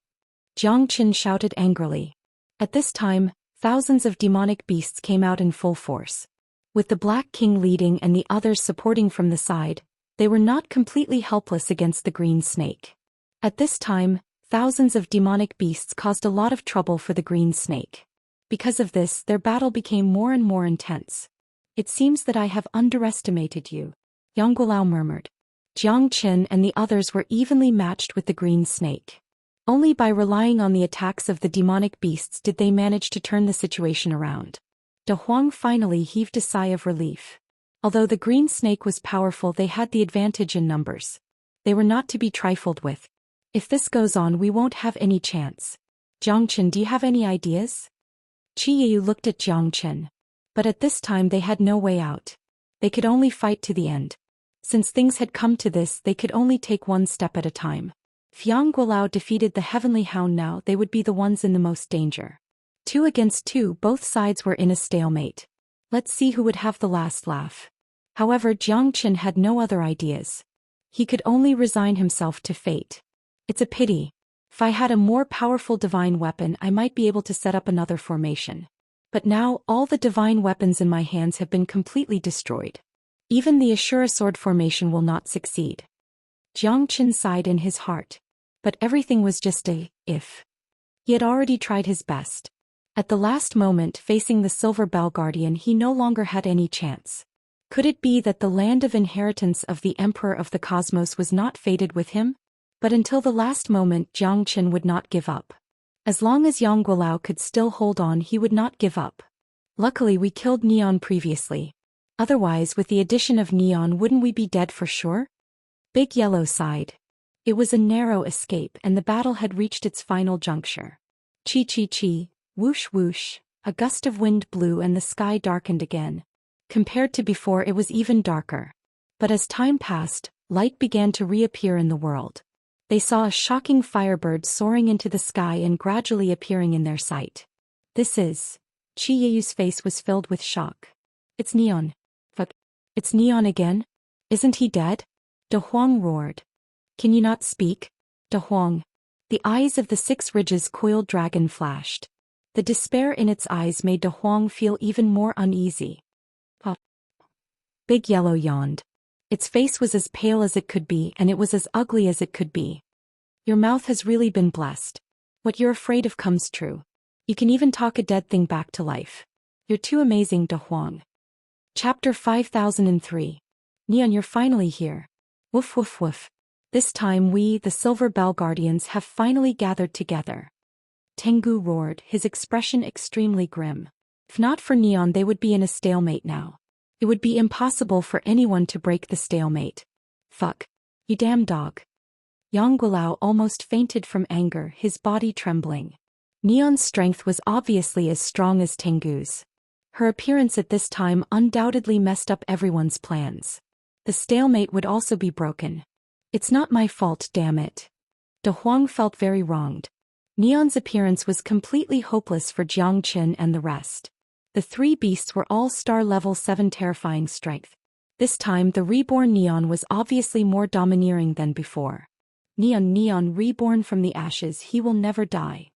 Jiang Qin shouted angrily. At this time, thousands of demonic beasts came out in full force. With the Black King leading and the others supporting from the side, they were not completely helpless against the green snake. At this time, thousands of demonic beasts caused a lot of trouble for the green snake. Because of this, their battle became more and more intense. It seems that I have underestimated you, Yang Guolao murmured. Jiang Qin and the others were evenly matched with the green snake. Only by relying on the attacks of the demonic beasts did they manage to turn the situation around. De Huang finally heaved a sigh of relief. Although the green snake was powerful, they had the advantage in numbers. They were not to be trifled with. If this goes on, we won't have any chance. Jiang Qin, do you have any ideas? Qi Yiyu looked at Jiang Qin. But at this time they had no way out. They could only fight to the end. Since things had come to this, they could only take one step at a time. If Yang Guolao defeated the Heavenly Hound now, they would be the ones in the most danger. 2 against 2, both sides were in a stalemate. Let's see who would have the last laugh. However, Jiang Qin had no other ideas. He could only resign himself to fate. It's a pity. If I had a more powerful divine weapon, I might be able to set up another formation. But now, all the divine weapons in my hands have been completely destroyed. Even the Ashura sword formation will not succeed. Jiang Qin sighed in his heart. But everything was just a if. He had already tried his best. At the last moment, facing the Silver Bell Guardian, he no longer had any chance. Could it be that the land of inheritance of the Emperor of the Cosmos was not fated with him? But until the last moment, Jiang Qin would not give up. As long as Yang Guolao could still hold on, he would not give up. Luckily, we killed Neon previously. Otherwise, with the addition of Neon, wouldn't we be dead for sure? Big Yellow sighed. It was a narrow escape, and the battle had reached its final juncture. Chi, whoosh whoosh, a gust of wind blew and the sky darkened again. Compared to before, it was even darker. But as time passed, light began to reappear in the world. They saw a shocking firebird soaring into the sky and gradually appearing in their sight. This is... Qi Yeyu's face was filled with shock. It's Neon. Fuck. It's Neon again? Isn't he dead? De Huang roared. Can you not speak? De Huang. The eyes of the 6 Ridges coiled dragon flashed. The despair in its eyes made De Huang feel even more uneasy. Big Yellow yawned. Its face was as pale as it could be, and it was as ugly as it could be. Your mouth has really been blessed. What you're afraid of comes true. You can even talk a dead thing back to life. You're too amazing, De Huang. Chapter 5003. Neon, you're finally here. Woof woof woof. This time we, the Silver Bell Guardians, have finally gathered together. Tengu roared, his expression extremely grim. If not for Neon, they would be in a stalemate now. It would be impossible for anyone to break the stalemate. Fuck. You damn dog. Yang Guolao almost fainted from anger, his body trembling. Neon's strength was obviously as strong as Tengu's. Her appearance at this time undoubtedly messed up everyone's plans. The stalemate would also be broken. It's not my fault, damn it. De Huang felt very wronged. Neon's appearance was completely hopeless for Jiang Qin and the rest. The 3 beasts were all star level 7 terrifying strength. This time the reborn Neon was obviously more domineering than before. Neon reborn from the ashes, he will never die.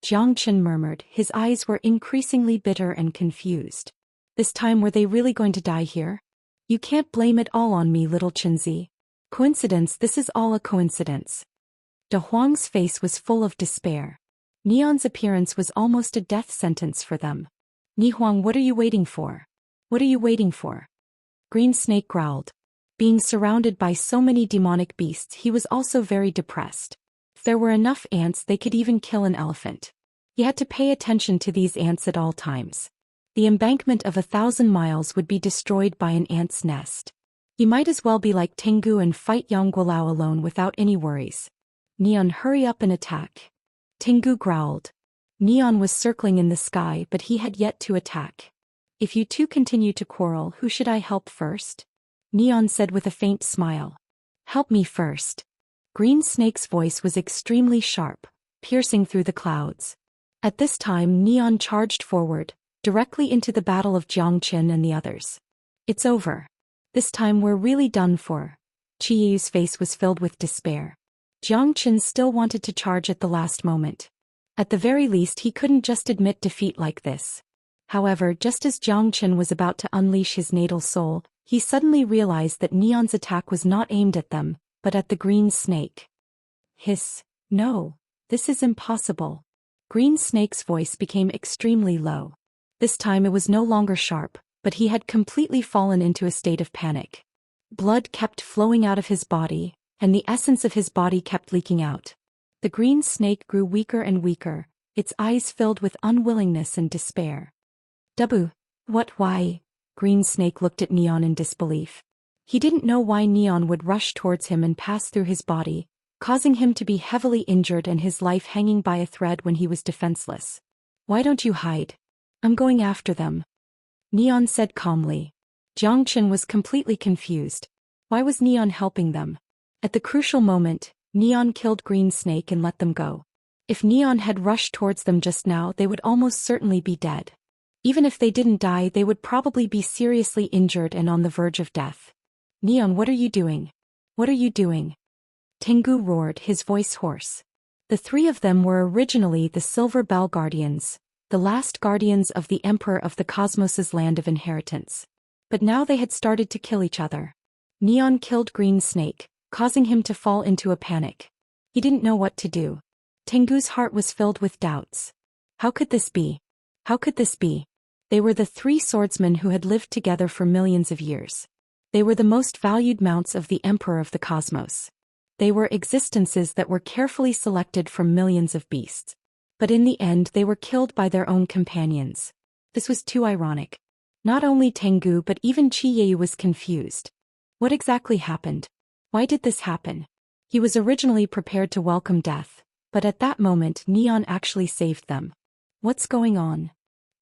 Jiang Qin murmured, his eyes were increasingly bitter and confused. This time were they really going to die here? You can't blame it all on me, little Qinzi. Coincidence, this is all a coincidence. De Huang's face was full of despair. Neon's appearance was almost a death sentence for them. Ni Huang, what are you waiting for? What are you waiting for? Green Snake growled. Being surrounded by so many demonic beasts, he was also very depressed. If there were enough ants, they could even kill an elephant. He had to pay attention to these ants at all times. The embankment of 1,000 miles would be destroyed by an ant's nest. He might as well be like Tengu and fight Yang Guolao alone without any worries. Neon, hurry up and attack. Tengu growled. Neon was circling in the sky, but he had yet to attack. If you two continue to quarrel, who should I help first? Neon said with a faint smile. Help me first. Green Snake's voice was extremely sharp, piercing through the clouds. At this time, Neon charged forward, directly into the battle of Jiang Qin and the others. It's over. This time we're really done for. Qi Yu's face was filled with despair. Jiang Qin still wanted to charge at the last moment. At the very least, he couldn't just admit defeat like this. However, just as Jiang Qin was about to unleash his natal soul, he suddenly realized that Neon's attack was not aimed at them, but at the Green Snake. Hiss. No. This is impossible. Green Snake's voice became extremely low. This time it was no longer sharp, but he had completely fallen into a state of panic. Blood kept flowing out of his body, and the essence of his body kept leaking out. The Green Snake grew weaker and weaker, its eyes filled with unwillingness and despair. Dabu. What? Why? Green Snake looked at Neon in disbelief. He didn't know why Neon would rush towards him and pass through his body, causing him to be heavily injured and his life hanging by a thread when he was defenseless. Why don't you hide? I'm going after them. Neon said calmly. Jiang Qin was completely confused. Why was Neon helping them? At the crucial moment, Neon killed Green Snake and let them go. If Neon had rushed towards them just now, they would almost certainly be dead. Even if they didn't die, they would probably be seriously injured and on the verge of death. Neon, what are you doing? What are you doing? Tengu roared, his voice hoarse. The three of them were originally the Silver Bell Guardians, the last guardians of the Emperor of the Cosmos's land of inheritance. But now they had started to kill each other. Neon killed Green Snake, causing him to fall into a panic. He didn't know what to do. Tengu's heart was filled with doubts. How could this be? How could this be? They were the three swordsmen who had lived together for millions of years. They were the most valued mounts of the Emperor of the Cosmos. They were existences that were carefully selected from millions of beasts. But in the end they were killed by their own companions. This was too ironic. Not only Tengu but even Qiyu was confused. What exactly happened? Why did this happen? He was originally prepared to welcome death, but at that moment Neon actually saved them. What's going on?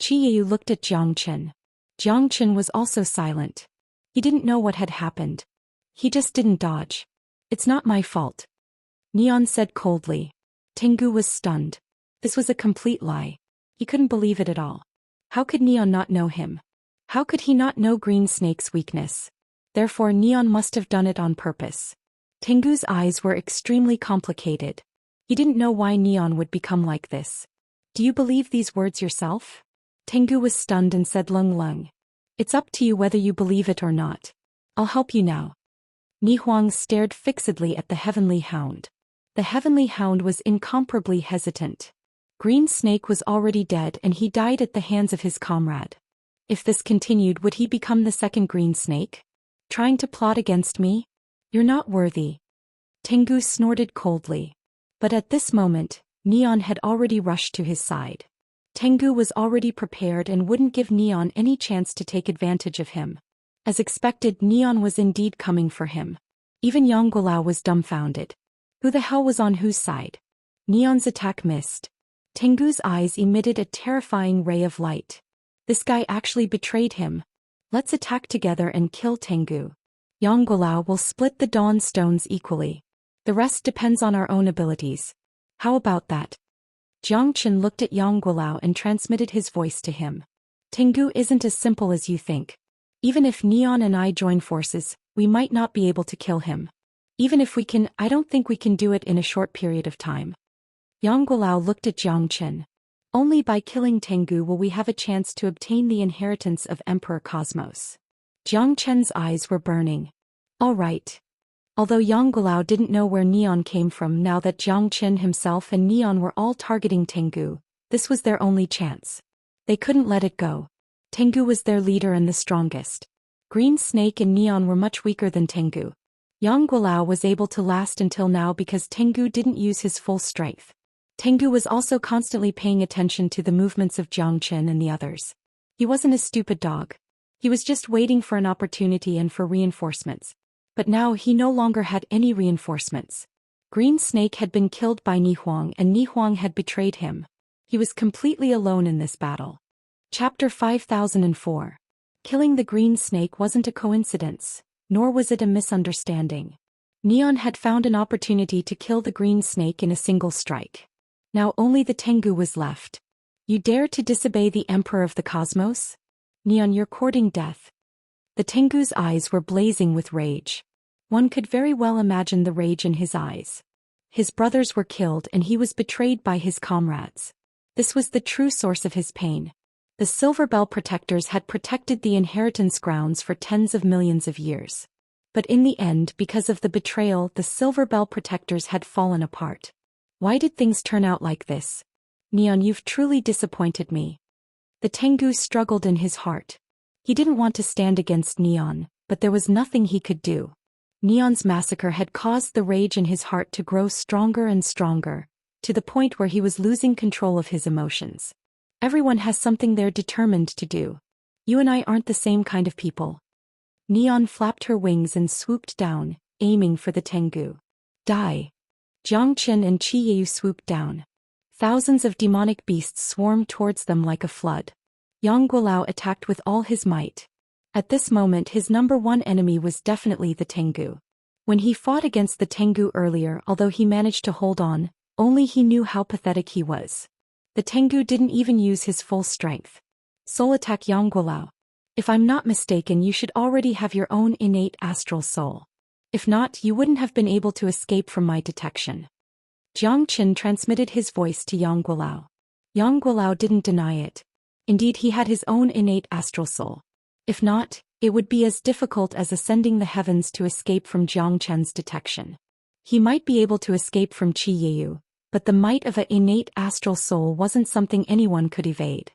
Qiyu looked at Xianxia. Xianxia was also silent. He didn't know what had happened. He just didn't dodge. It's not my fault. Neon said coldly. Tengu was stunned. This was a complete lie. He couldn't believe it at all. How could Neon not know him? How could he not know Green Snake's weakness? Therefore Neon must have done it on purpose. Tengu's eyes were extremely complicated. He didn't know why Neon would become like this. Do you believe these words yourself? Tengu was stunned and said, Lung Lung. It's up to you whether you believe it or not. I'll help you now. Nihuang stared fixedly at the Heavenly Hound. The Heavenly Hound was incomparably hesitant. Green Snake was already dead and he died at the hands of his comrade. If this continued, would he become the second Green Snake? Trying to plot against me? You're not worthy. Tengu snorted coldly. But at this moment, Neon had already rushed to his side. Tengu was already prepared and wouldn't give Neon any chance to take advantage of him. As expected, Neon was indeed coming for him. Even Yonggulao was dumbfounded. Who the hell was on whose side? Neon's attack missed. Tengu's eyes emitted a terrifying ray of light. This guy actually betrayed him. Let's attack together and kill Tengu. Yonggulao will split the Dawn Stones equally. The rest depends on our own abilities. How about that? Jiangchen looked at Yonggulao and transmitted his voice to him. Tengu isn't as simple as you think. Even if Neon and I join forces, we might not be able to kill him. Even if we can, I don't think we can do it in a short period of time. Yonggulao looked at Jiangchen. Only by killing Tengu will we have a chance to obtain the inheritance of Emperor Cosmos. Jiangchen's eyes were burning. All right. Although Yonggulao didn't know where Neon came from, now that Jiangchen himself and Neon were all targeting Tengu, this was their only chance. They couldn't let it go. Tengu was their leader and the strongest. Green Snake and Neon were much weaker than Tengu. Yonggulao was able to last until now because Tengu didn't use his full strength. Tengu was also constantly paying attention to the movements of Jiangchen and the others. He wasn't a stupid dog. He was just waiting for an opportunity and for reinforcements. But now he no longer had any reinforcements. Green Snake had been killed by Nihuang and Nihuang had betrayed him. He was completely alone in this battle. Chapter 5004. Killing the Green Snake wasn't a coincidence, nor was it a misunderstanding. Neon had found an opportunity to kill the Green Snake in a single strike. Now only the Tengu was left. You dare to disobey the Emperor of the Cosmos? Neon, you're courting death. The Tengu's eyes were blazing with rage. One could very well imagine the rage in his eyes. His brothers were killed and he was betrayed by his comrades. This was the true source of his pain. The Silver Bell Protectors had protected the inheritance grounds for tens of millions of years. But in the end, because of the betrayal, the Silver Bell Protectors had fallen apart. Why did things turn out like this? Neon, you've truly disappointed me. The Tengu struggled in his heart. He didn't want to stand against Neon, but there was nothing he could do. Neon's massacre had caused the rage in his heart to grow stronger and stronger, to the point where he was losing control of his emotions. Everyone has something they're determined to do. You and I aren't the same kind of people. Neon flapped her wings and swooped down, aiming for the Tengu. Die. Jiangchen and Qiyu swooped down. Thousands of demonic beasts swarmed towards them like a flood. Yonggulao attacked with all his might. At this moment his number one enemy was definitely the Tengu. When he fought against the Tengu earlier, although he managed to hold on, only he knew how pathetic he was. The Tengu didn't even use his full strength. Soul attack Yangguolao. If I'm not mistaken, you should already have your own innate astral soul. If not, you wouldn't have been able to escape from my detection. Jiang Qin transmitted his voice to Yangguolao. Yangguolao didn't deny it. Indeed, he had his own innate astral soul. If not, it would be as difficult as ascending the heavens to escape from Jiang Chen's detection. He might be able to escape from Qi Yeyu, but the might of an innate astral soul wasn't something anyone could evade.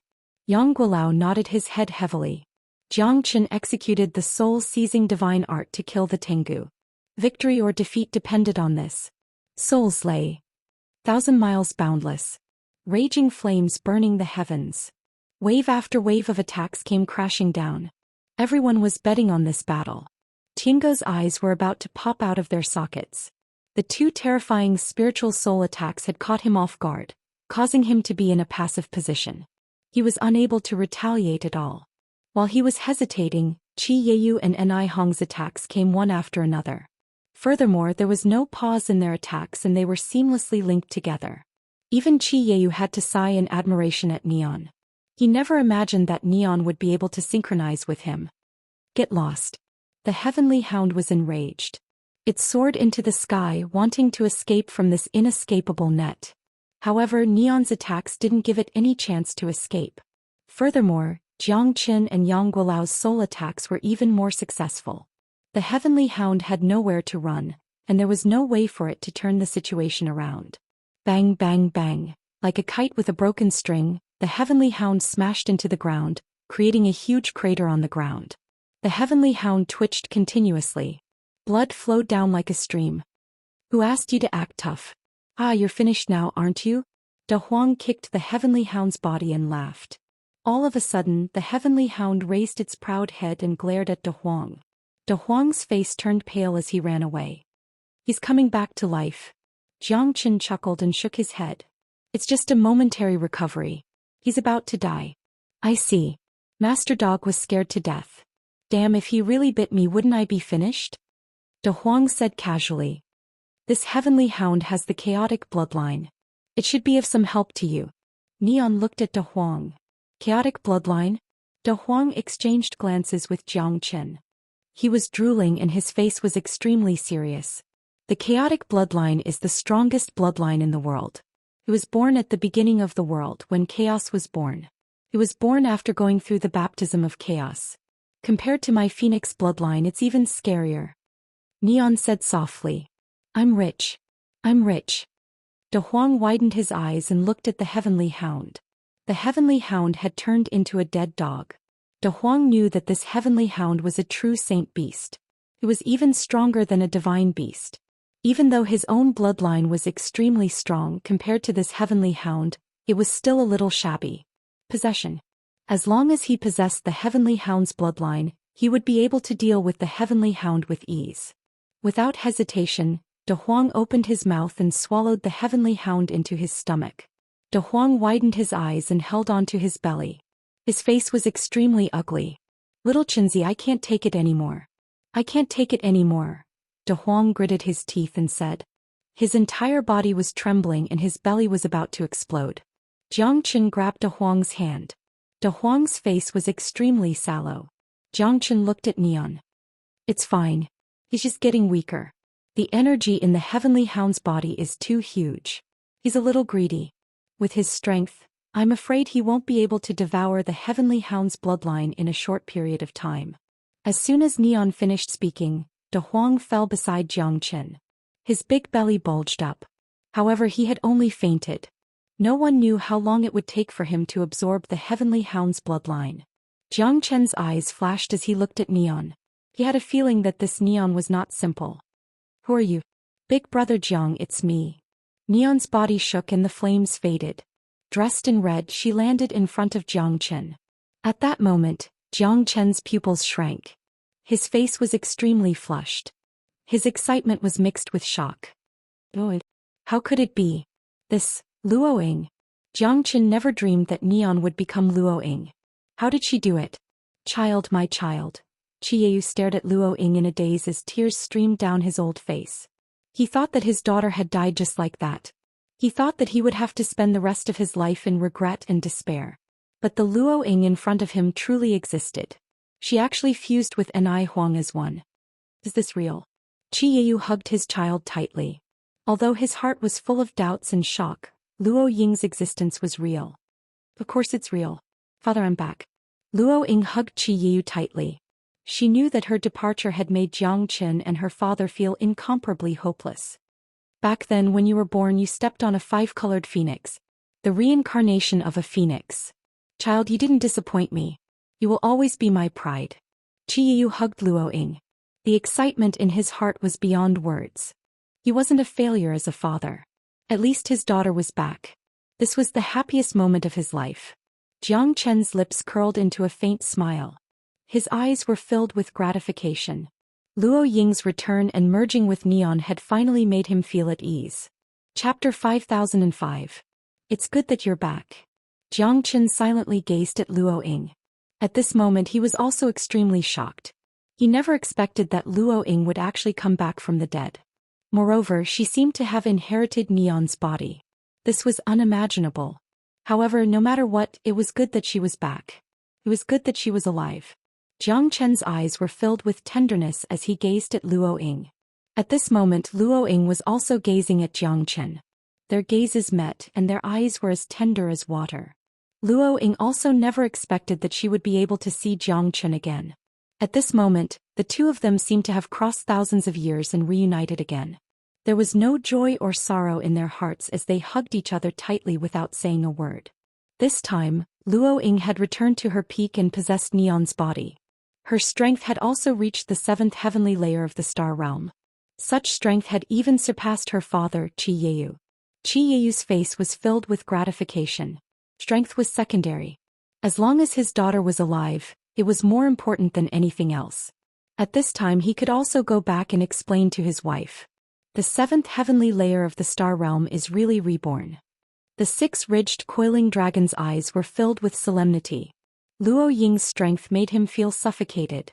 Yangguolao nodded his head heavily. Jiang Qin executed the soul-seizing divine art to kill the Tengu. Victory or defeat depended on this. Souls lay 1,000 miles boundless. Raging flames burning the heavens. Wave after wave of attacks came crashing down. Everyone was betting on this battle. Tiango's eyes were about to pop out of their sockets. The two terrifying spiritual soul attacks had caught him off guard, causing him to be in a passive position. He was unable to retaliate at all. While he was hesitating, Qi Yeyu and Ni Hong's attacks came one after another. Furthermore, there was no pause in their attacks and they were seamlessly linked together. Even Qi Yeyu had to sigh in admiration at Neon. He never imagined that Neon would be able to synchronize with him. Get lost. The heavenly hound was enraged. It soared into the sky, wanting to escape from this inescapable net. However, Neon's attacks didn't give it any chance to escape. Furthermore, Jiang Qin and Yangguolao's soul attacks were even more successful. The heavenly hound had nowhere to run, and there was no way for it to turn the situation around. Bang bang bang. Like a kite with a broken string, the heavenly hound smashed into the ground, creating a huge crater on the ground. The heavenly hound twitched continuously. Blood flowed down like a stream. Who asked you to act tough? Ah, you're finished now, aren't you? De Huang kicked the heavenly hound's body and laughed. All of a sudden, the heavenly hound raised its proud head and glared at De Huang. De Huang's face turned pale as he ran away. He's coming back to life. Jiang Qin chuckled and shook his head. It's just a momentary recovery. He's about to die. I see. Master Dog was scared to death. Damn, if he really bit me, wouldn't I be finished? De Huang said casually. This heavenly hound has the chaotic bloodline. It should be of some help to you. Neon looked at De Huang. Chaotic bloodline? De Huang exchanged glances with Jiang Qin. He was drooling and his face was extremely serious. The chaotic bloodline is the strongest bloodline in the world. It was born at the beginning of the world when chaos was born. It was born after going through the baptism of chaos. Compared to my phoenix bloodline, it's even scarier. Neon said softly. I'm rich. I'm rich. De Huang widened his eyes and looked at the heavenly hound. The heavenly hound had turned into a dead dog. De Huang knew that this heavenly hound was a true saint beast. It was even stronger than a divine beast. Even though his own bloodline was extremely strong compared to this heavenly hound, it was still a little shabby. Possession. As long as he possessed the heavenly hound's bloodline, he would be able to deal with the heavenly hound with ease. Without hesitation, De Huang opened his mouth and swallowed the heavenly hound into his stomach. De Huang widened his eyes and held onto his belly. His face was extremely ugly. Little Chinzi, I can't take it anymore. I can't take it anymore. De Huang gritted his teeth and said. His entire body was trembling and his belly was about to explode. Jiang Qin grabbed De Huang's hand. De Huang's face was extremely sallow. Jiang Qin looked at Neon. It's fine. He's just getting weaker. The energy in the heavenly hound's body is too huge. He's a little greedy. With his strength, I'm afraid he won't be able to devour the heavenly hound's bloodline in a short period of time. As soon as Neon finished speaking, De Huang fell beside Jiang Qin. His big belly bulged up. However, he had only fainted. No one knew how long it would take for him to absorb the heavenly hound's bloodline. Jiang Qin's eyes flashed as he looked at Neon. He had a feeling that this Neon was not simple. Who are you? Big brother Jiang, it's me. Neon's body shook and the flames faded. Dressed in red, she landed in front of Jiang Qin. At that moment, Jiang Qin's pupils shrank. His face was extremely flushed. His excitement was mixed with shock. Oh, how could it be? This, Luo Ying. Jiang Qin never dreamed that Neon would become Luo Ying. How did she do it? Child, my child. Qiyu stared at Luo Ying in a daze as tears streamed down his old face. He thought that his daughter had died just like that. He thought that he would have to spend the rest of his life in regret and despair. But the Luo Ying in front of him truly existed. She actually fused with Ni Huang as one. Is this real? Qiyu hugged his child tightly. Although his heart was full of doubts and shock, Luo Ying's existence was real. Of course it's real. Father, I'm back. Luo Ying hugged Qiyu tightly. She knew that her departure had made Jiang Qin and her father feel incomparably hopeless. Back then when you were born you stepped on a 5-colored phoenix. The reincarnation of a phoenix. Child, you didn't disappoint me. You will always be my pride. Qiyu hugged Luo Ying. The excitement in his heart was beyond words. He wasn't a failure as a father. At least his daughter was back. This was the happiest moment of his life. Jiang Chen's lips curled into a faint smile. His eyes were filled with gratification. Luo Ying's return and merging with Neon had finally made him feel at ease. Chapter 5005. It's good that you're back. Jiang Chen silently gazed at Luo Ying. At this moment he was also extremely shocked. He never expected that Luo Ying would actually come back from the dead. Moreover, she seemed to have inherited Neon's body. This was unimaginable. However, no matter what, it was good that she was back. It was good that she was alive. Jiang Chen's eyes were filled with tenderness as he gazed at Luo Ying. At this moment Luo Ying was also gazing at Jiang Chen. Their gazes met and their eyes were as tender as water. Luo Ying also never expected that she would be able to see Jiang Chen again. At this moment, the two of them seemed to have crossed thousands of years and reunited again. There was no joy or sorrow in their hearts as they hugged each other tightly without saying a word. This time, Luo Ying had returned to her peak and possessed Neon's body. Her strength had also reached the 7th heavenly layer of the star realm. Such strength had even surpassed her father, Qiyu. Qiyu's face was filled with gratification. Strength was secondary. As long as his daughter was alive, it was more important than anything else. At this time he could also go back and explain to his wife. The 7th heavenly layer of the star realm is really reborn. The 6-ridged coiling dragon's eyes were filled with solemnity. Luo Ying's strength made him feel suffocated.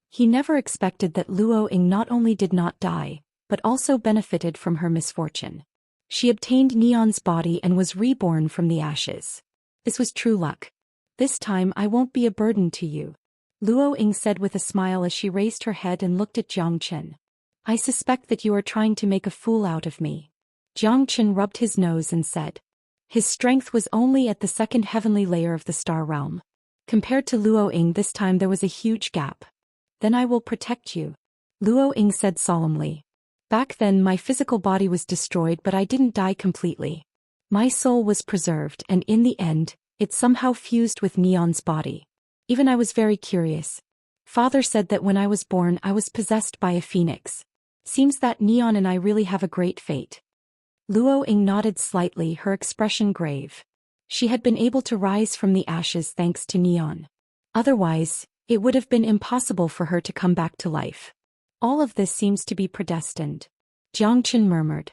He never expected that Luo Ying not only did not die, but also benefited from her misfortune. She obtained Neon's body and was reborn from the ashes. This was true luck. This time I won't be a burden to you, Luo Ying said with a smile as she raised her head and looked at Jiang Chen. I suspect that you are trying to make a fool out of me. Jiang Chen rubbed his nose and said. His strength was only at the 2nd heavenly layer of the star realm. Compared to Luo Ying, this time there was a huge gap. Then I will protect you, Luo Ying said solemnly. Back then my physical body was destroyed but I didn't die completely. My soul was preserved and in the end, it somehow fused with Neon's body. Even I was very curious. Father said that when I was born I was possessed by a phoenix. Seems that Neon and I really have a great fate. Luo Ying nodded slightly, her expression grave. She had been able to rise from the ashes thanks to Neon. Otherwise, it would have been impossible for her to come back to life. All of this seems to be predestined. Jiang Chen murmured.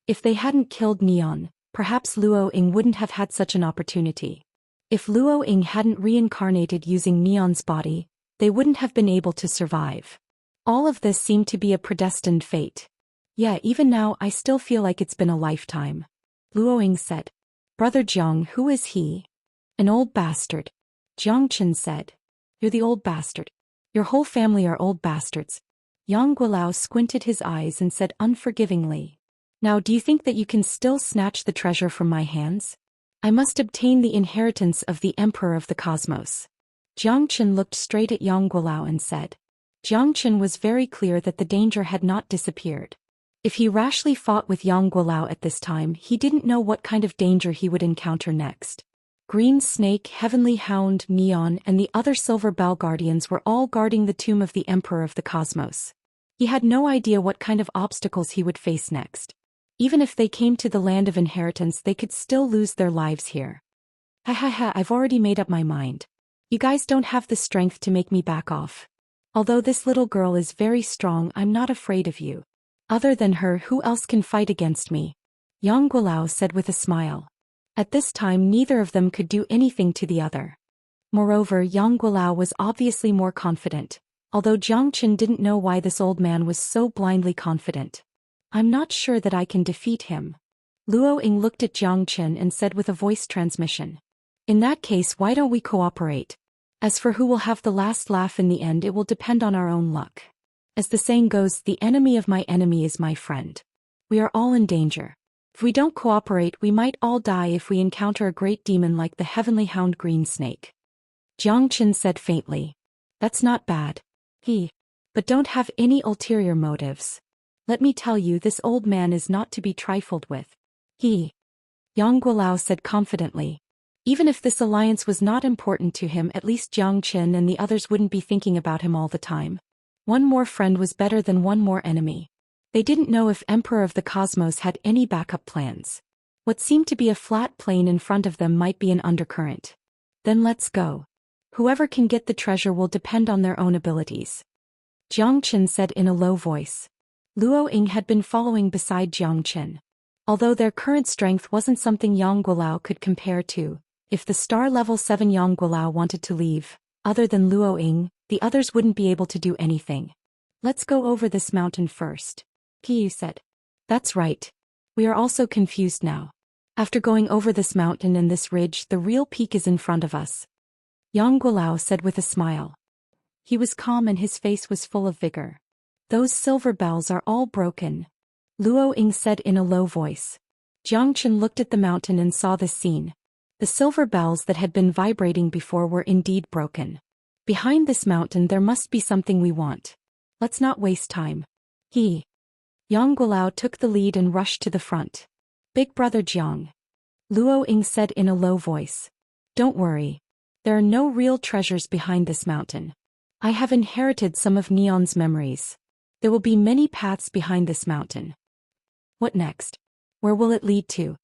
If they hadn't killed Neon, perhaps Luo Ying wouldn't have had such an opportunity. If Luo Ying hadn't reincarnated using Neon's body, they wouldn't have been able to survive. All of this seemed to be a predestined fate. Yeah, even now I still feel like it's been a lifetime. Luo Ying said. Brother Jiang, who is he? An old bastard. Jiang Chen said. You're the old bastard. Your whole family are old bastards. Yang Guilao squinted his eyes and said unforgivingly. Now do you think that you can still snatch the treasure from my hands? I must obtain the inheritance of the Emperor of the Cosmos. Jiang Chen looked straight at Yang Guilao and said. Jiang Chen was very clear that the danger had not disappeared. If he rashly fought with Yang Guilao at this time, he didn't know what kind of danger he would encounter next. Green Snake, Heavenly Hound, Neon, and the other Silver Bell Guardians were all guarding the tomb of the Emperor of the Cosmos. He had no idea what kind of obstacles he would face next. Even if they came to the land of inheritance, they could still lose their lives here. I've already made up my mind. You guys don't have the strength to make me back off. Although this little girl is very strong, I'm not afraid of you. Other than her, who else can fight against me? Yang Guilao said with a smile. At this time neither of them could do anything to the other. Moreover, Yang Guilao was obviously more confident. although Jiang Qin didn't know why this old man was so blindly confident. I'm not sure that I can defeat him. Luo Ying looked at Jiang Qin and said with a voice transmission. In that case, why don't we cooperate? As for who will have the last laugh in the end, it will depend on our own luck. As the saying goes, the enemy of my enemy is my friend. We are all in danger. If we don't cooperate, we might all die if we encounter a great demon like the heavenly hound green snake. Jiang Qin said faintly. That's not bad. But don't have any ulterior motives. Let me tell you, this old man is not to be trifled with. Yang Guilao said confidently. Even if this alliance was not important to him, at least Jiang Qin and the others wouldn't be thinking about him all the time. One more friend was better than one more enemy. They didn't know if Emperor of the Cosmos had any backup plans. What seemed to be a flat plane in front of them might be an undercurrent. Then let's go. Whoever can get the treasure will depend on their own abilities. Jiang Qin said in a low voice. Luo Ying had been following beside Jiang Qin. Although their current strength wasn't something Yang Guilao could compare to, if the star level 7 Yang Guilao wanted to leave, other than Luo Ying, the others wouldn't be able to do anything. Let's go over this mountain first. Qiyu said. That's right. We are also confused now. After going over this mountain and this ridge, the real peak is in front of us. Yang Guilao said with a smile. He was calm and his face was full of vigor. Those silver bells are all broken. Luo Ying said in a low voice. Jiang Qin looked at the mountain and saw this scene. The silver bells that had been vibrating before were indeed broken. Behind this mountain there must be something we want. Let's not waste time. Yang Guilao took the lead and rushed to the front. Big brother Jiang. Luo Ying said in a low voice. Don't worry. There are no real treasures behind this mountain. I have inherited some of Neon's memories. There will be many paths behind this mountain. What next? Where will it lead to?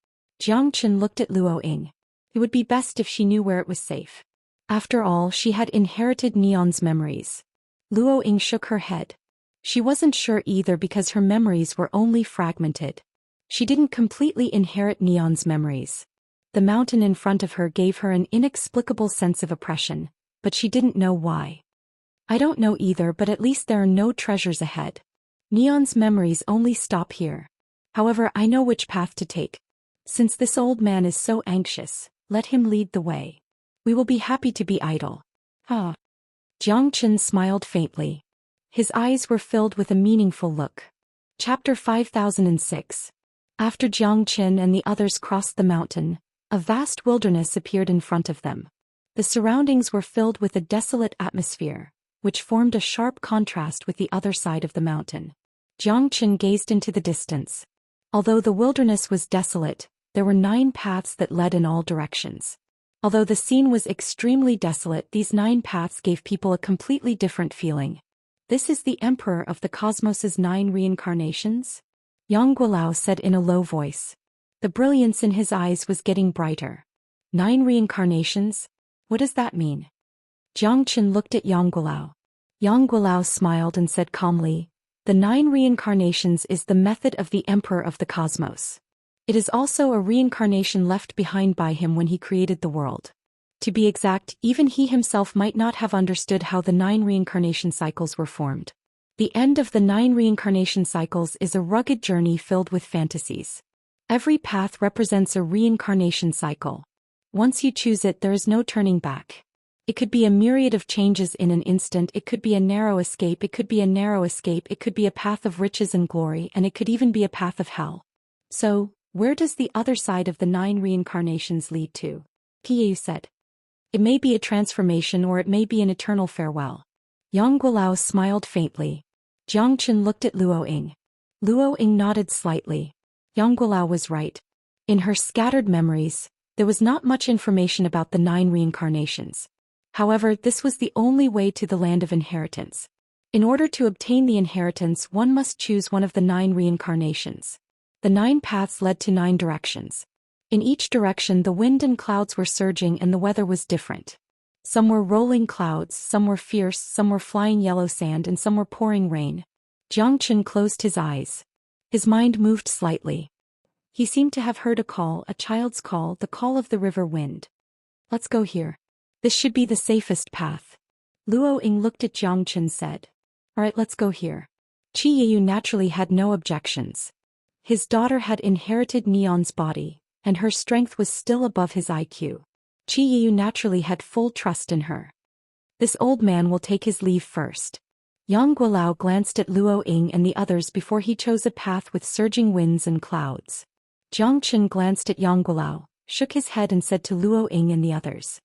Jiang Qin looked at Luo Ying. It would be best if she knew where it was safe. After all, she had inherited Neon's memories. Luo Ying shook her head. She wasn't sure either because her memories were only fragmented. She didn't completely inherit Neon's memories. The mountain in front of her gave her an inexplicable sense of oppression, but she didn't know why. I don't know either, but at least there are no treasures ahead. Neon's memories only stop here. However, I know which path to take. Since this old man is so anxious, let him lead the way. We will be happy to be idle. Jiang Qin smiled faintly. His eyes were filled with a meaningful look. Chapter 5006. After Jiang Qin and the others crossed the mountain, a vast wilderness appeared in front of them. The surroundings were filled with a desolate atmosphere, which formed a sharp contrast with the other side of the mountain. Jiang Qin gazed into the distance. Although the wilderness was desolate, there were 9 paths that led in all directions. Although the scene was extremely desolate, these 9 paths gave people a completely different feeling. This is the Emperor of the Cosmos's 9 reincarnations? Yang Guilao said in a low voice. The brilliance in his eyes was getting brighter. 9 reincarnations? What does that mean? Jiang Qin looked at Yang Guilao. Yang Guilao smiled and said calmly, the 9 reincarnations is the method of the Emperor of the Cosmos. It is also a reincarnation left behind by him when he created the world. To be exact, even he himself might not have understood how the 9 reincarnation cycles were formed. The end of the 9 reincarnation cycles is a rugged journey filled with fantasies. Every path represents a reincarnation cycle. Once you choose it, there is no turning back. It could be a myriad of changes in an instant, it could be a narrow escape, it could be a narrow escape, it could be a path of riches and glory, and it could even be a path of hell. So, where does the other side of the 9 reincarnations lead to? Qiyu said. It may be a transformation or it may be an eternal farewell. Yang Guilao smiled faintly. Jiang Qin looked at Luo Ying. Luo Ying nodded slightly. Yang Guilao was right. In her scattered memories, there was not much information about the 9 reincarnations. However, this was the only way to the land of inheritance. In order to obtain the inheritance, one must choose one of the 9 reincarnations. The 9 paths led to 9 directions. In each direction the wind and clouds were surging and the weather was different. Some were rolling clouds, some were fierce, some were flying yellow sand, and some were pouring rain. Jiang Qin closed his eyes. His mind moved slightly. He seemed to have heard a call, a child's call, the call of the river wind. Let's go here. This should be the safest path. Luo Ying looked at Jiang Chen and said. Alright, let's go here. Qi Yiyu naturally had no objections. His daughter had inherited Neon's body, and her strength was still above his IQ. Qi Yiyu naturally had full trust in her. This old man will take his leave first. Yang Guolao glanced at Luo Ying and the others before he chose a path with surging winds and clouds. Jiang Chen glanced at Yang Guolao, shook his head and said to Luo Ying and the others.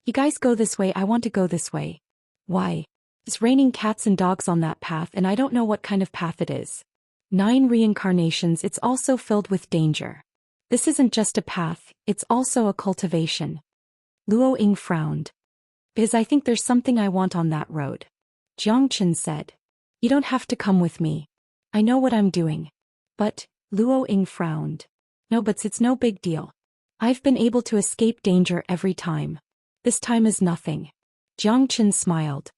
You guys go this way, I want to go this way. Why? It's raining cats and dogs on that path and I don't know what kind of path it is. 9 reincarnations, it's also filled with danger. This isn't just a path, it's also a cultivation. Luo Ying frowned. Because I think there's something I want on that road. Jiang Chen said. You don't have to come with me. I know what I'm doing. But, Luo Ying frowned. No, but it's no big deal. I've been able to escape danger every time. This time is nothing. Jiang Chen smiled.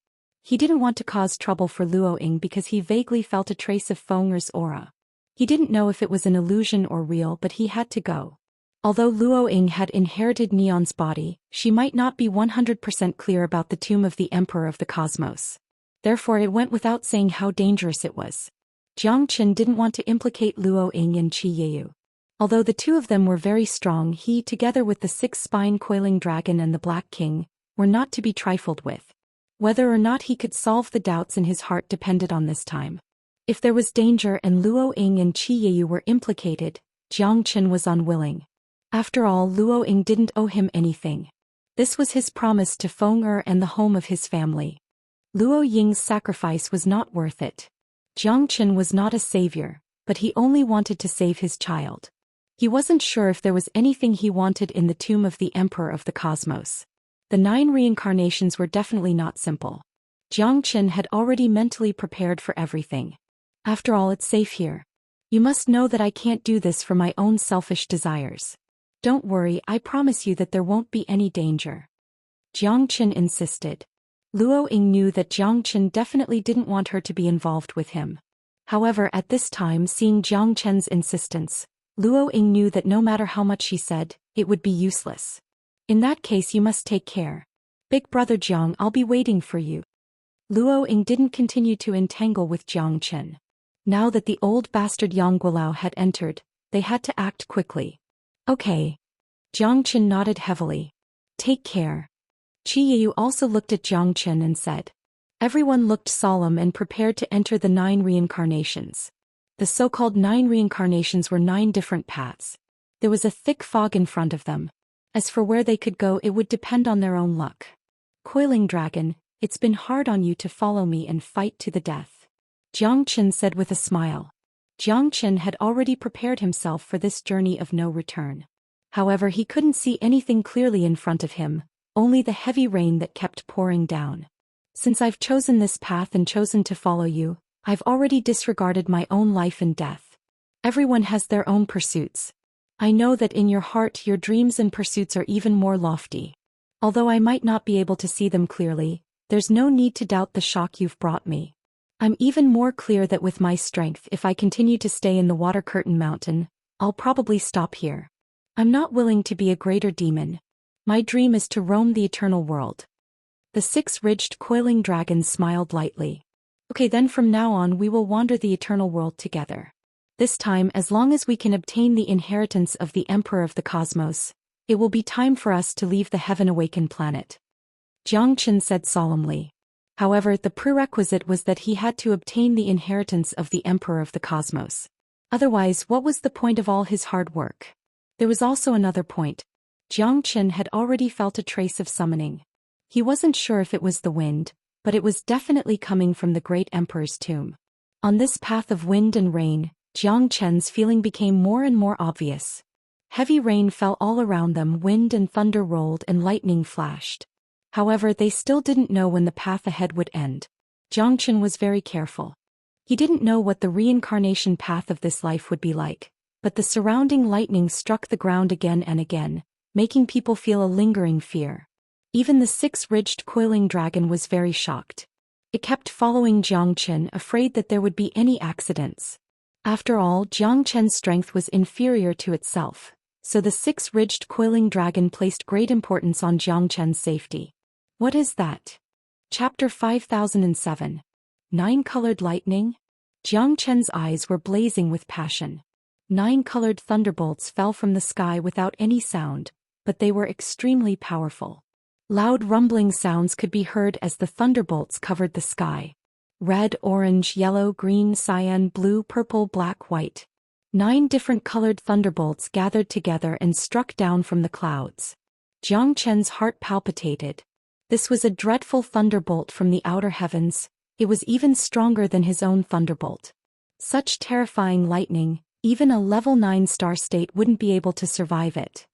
He didn't want to cause trouble for Luo Ying because he vaguely felt a trace of Feng'er's aura. He didn't know if it was an illusion or real, but he had to go. Although Luo Ying had inherited Neon's body, she might not be 100% clear about the tomb of the Emperor of the Cosmos. Therefore it went without saying how dangerous it was. Jiang Chen didn't want to implicate Luo Ying and Qi Yiyu. Although the two of them were very strong, he, together with the 6-spine coiling dragon and the Black King, were not to be trifled with. Whether or not he could solve the doubts in his heart depended on this time. If there was danger and Luo Ying and Qi Yiyu were implicated, Jiang Chen was unwilling. After all, Luo Ying didn't owe him anything. This was his promise to Feng'er and the home of his family. Luo Ying's sacrifice was not worth it. Jiang Chen was not a savior, but he only wanted to save his child. He wasn't sure if there was anything he wanted in the tomb of the Emperor of the Cosmos. The 9 reincarnations were definitely not simple. Jiang Chen had already mentally prepared for everything. After all, it's safe here. You must know that I can't do this for my own selfish desires. Don't worry, I promise you that there won't be any danger. Jiang Chen insisted. Luo Ying knew that Jiang Chen definitely didn't want her to be involved with him. However, at this time, seeing Jiang Chen's insistence, Luo Ying knew that no matter how much she said, it would be useless. In that case, you must take care. Big brother Jiang, I'll be waiting for you. Luo Ying didn't continue to entangle with Jiang Chen. Now that the old bastard Yang Guolao had entered, they had to act quickly. Okay. Jiang Chen nodded heavily. Take care. Qi Yiyu also looked at Jiang Chen and said. Everyone looked solemn and prepared to enter the 9 reincarnations. The so-called 9 reincarnations were 9 different paths. There was a thick fog in front of them. As for where they could go, it would depend on their own luck. Coiling Dragon, it's been hard on you to follow me and fight to the death. Jiang Chen said with a smile. Jiang Chen had already prepared himself for this journey of no return. However, he couldn't see anything clearly in front of him, only the heavy rain that kept pouring down. Since I've chosen this path and chosen to follow you, I've already disregarded my own life and death. Everyone has their own pursuits. I know that in your heart your dreams and pursuits are even more lofty. Although I might not be able to see them clearly, there's no need to doubt the shock you've brought me. I'm even more clear that with my strength, if I continue to stay in the Water Curtain Mountain, I'll probably stop here. I'm not willing to be a greater demon. My dream is to roam the eternal world. The 6-ridged coiling dragon smiled lightly. Okay, then from now on we will wander the eternal world together. This time, as long as we can obtain the inheritance of the Emperor of the Cosmos, it will be time for us to leave the heaven-awakened planet. Jiang Chen said solemnly. However, the prerequisite was that he had to obtain the inheritance of the Emperor of the Cosmos. Otherwise, what was the point of all his hard work? There was also another point. Jiang Chen had already felt a trace of summoning. He wasn't sure if it was the wind, but it was definitely coming from the great Emperor's tomb. On this path of wind and rain, Jiang Chen's feeling became more and more obvious. Heavy rain fell all around them, wind and thunder rolled and lightning flashed. However, they still didn't know when the path ahead would end. Jiang Chen was very careful. He didn't know what the reincarnation path of this life would be like, but the surrounding lightning struck the ground again and again, making people feel a lingering fear. Even the 6-ridged coiling dragon was very shocked. It kept following Jiang Chen, afraid that there would be any accidents. After all, Jiang Chen's strength was inferior to itself, so the 6-ridged coiling dragon placed great importance on Jiang Chen's safety. What is that? Chapter 5007. Nine-colored lightning? Jiang Chen's eyes were blazing with passion. 9 colored thunderbolts fell from the sky without any sound, but they were extremely powerful. Loud rumbling sounds could be heard as the thunderbolts covered the sky. Red, orange, yellow, green, cyan, blue, purple, black, white. 9 different colored thunderbolts gathered together and struck down from the clouds. Jiang Chen's heart palpitated. This was a dreadful thunderbolt from the outer heavens. It was even stronger than his own thunderbolt. Such terrifying lightning, even a level 9 star state wouldn't be able to survive it.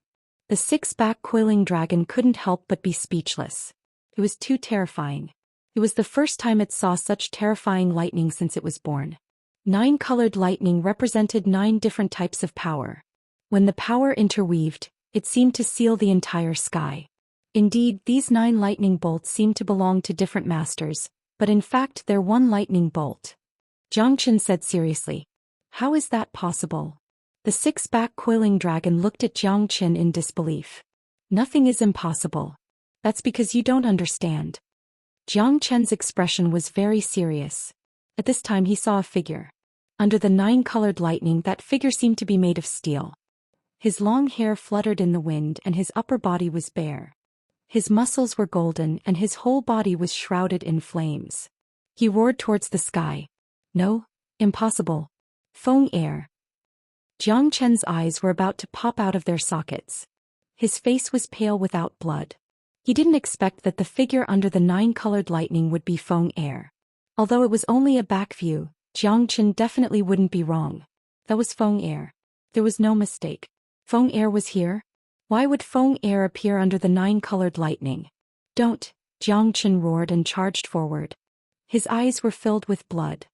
The six-back coiling dragon couldn't help but be speechless. It was too terrifying. It was the first time it saw such terrifying lightning since it was born. 9 colored lightning represented 9 different types of power. When the power interweaved, it seemed to seal the entire sky. Indeed, these 9 lightning bolts seemed to belong to different masters, but in fact they're one lightning bolt. Jiang Chen said seriously. How is that possible? The six-back coiling dragon looked at Jiang Chen in disbelief. Nothing is impossible. That's because you don't understand. Jiang Chen's expression was very serious. At this time he saw a figure. Under the 9 colored lightning, that figure seemed to be made of steel. His long hair fluttered in the wind and his upper body was bare. His muscles were golden and his whole body was shrouded in flames. He roared towards the sky. No, impossible. Feng air. Jiang Chen's eyes were about to pop out of their sockets. His face was pale without blood. He didn't expect that the figure under the 9 colored lightning would be Feng air. Although it was only a back view, Jiang Chen definitely wouldn't be wrong. That was Feng air. There was no mistake. Feng air was here? Why would Feng air appear under the 9 colored lightning? Don't, Jiang Chen roared and charged forward. His eyes were filled with blood.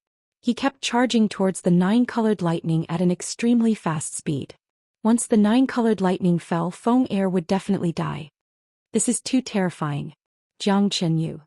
He kept charging towards the 9 colored lightning at an extremely fast speed. Once the 9 colored lightning fell, Feng air would definitely die. This is too terrifying. Jiang Chen knew.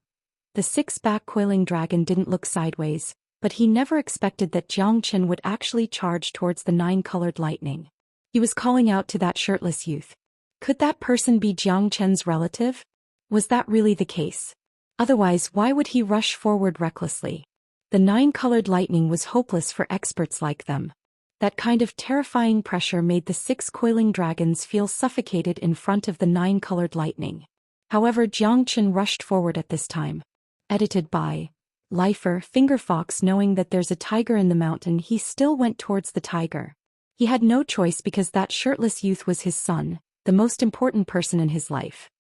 The six-back coiling dragon didn't look sideways, but he never expected that Jiang Chen would actually charge towards the 9 colored lightning. He was calling out to that shirtless youth. Could that person be Jiang Chen's relative? Was that really the case? Otherwise, why would he rush forward recklessly? The 9 colored lightning was hopeless for experts like them. That kind of terrifying pressure made the 6 coiling dragons feel suffocated in front of the 9 colored lightning. However, Jiang Chen rushed forward at this time. Edited by Lifer Fingerfox. Knowing that there's a tiger in the mountain, he still went towards the tiger. He had no choice because that shirtless youth was his son, the most important person in his life.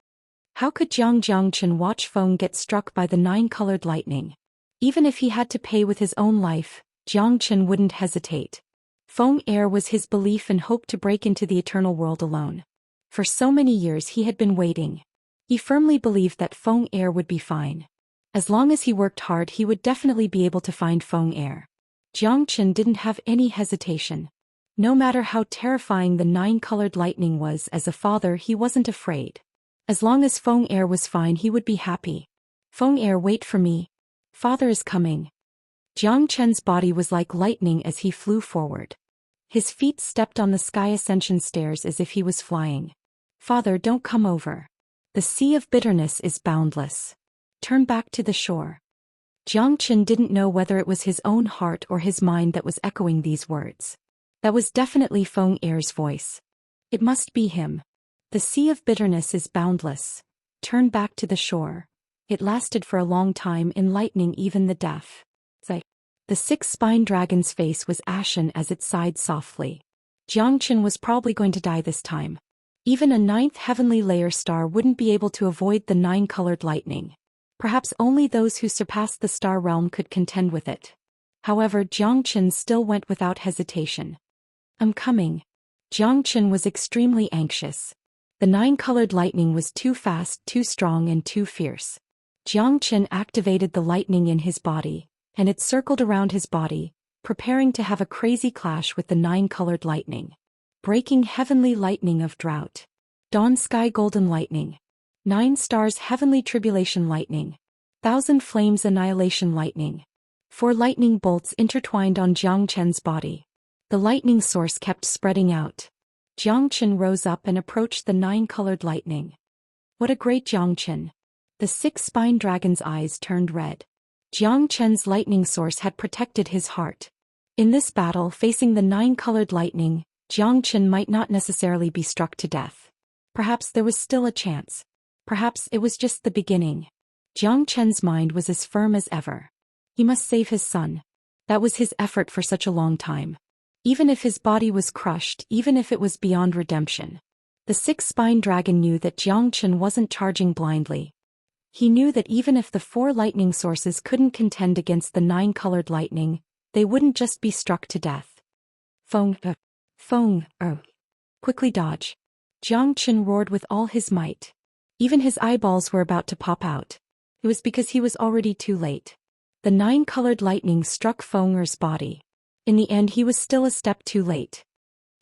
How could Jiang Chen watch Feng get struck by the 9 colored lightning? Even if he had to pay with his own life, Jiang Chen wouldn't hesitate. Feng air was his belief and hope to break into the eternal world alone. For so many years he had been waiting. He firmly believed that Feng air would be fine. As long as he worked hard, he would definitely be able to find Feng air. Jiang Chen didn't have any hesitation. No matter how terrifying the 9 colored lightning was, as a father he wasn't afraid. As long as Feng air was fine, he would be happy. Feng air, wait for me. Father is coming. Jiang Chen's body was like lightning as he flew forward. His feet stepped on the sky ascension stairs as if he was flying. Father, don't come over. The sea of bitterness is boundless. Turn back to the shore. Jiang Chen didn't know whether it was his own heart or his mind that was echoing these words. That was definitely Feng air's voice. It must be him. The sea of bitterness is boundless. Turn back to the shore. It lasted for a long time, enlightening even the deaf. The 6-spined dragon's face was ashen as it sighed softly. Jiang Chen was probably going to die this time. Even a 9th heavenly layer star wouldn't be able to avoid the 9 colored lightning. Perhaps only those who surpassed the star realm could contend with it. However, Jiang Chen still went without hesitation. I'm coming. Jiang Chen was extremely anxious. The 9 colored lightning was too fast, too strong, and too fierce. Jiang Chen activated the lightning in his body, and it circled around his body, preparing to have a crazy clash with the 9 colored lightning. Breaking heavenly lightning of drought. Dawn sky golden lightning. 9 stars heavenly tribulation lightning. 1,000 flames annihilation lightning. 4 lightning bolts intertwined on Jiang Chen's body. The lightning source kept spreading out. Jiang Chen rose up and approached the 9 colored lightning. What a great Jiang Chen. The six-spined dragon's eyes turned red. Jiang Chen's lightning source had protected his heart. In this battle facing the nine-colored lightning, Jiang Chen might not necessarily be struck to death. Perhaps there was still a chance. Perhaps it was just the beginning. Jiang Chen's mind was as firm as ever. He must save his son. That was his effort for such a long time. Even if his body was crushed, even if it was beyond redemption. The six-spined dragon knew that Jiang Chen wasn't charging blindly. He knew that even if the four lightning sources couldn't contend against the nine-colored lightning, they wouldn't just be struck to death. Feng. Quickly dodge. Jiang Chen roared with all his might. Even his eyeballs were about to pop out. It was because he was already too late. The nine-colored lightning struck Feng's body. In the end he was still a step too late.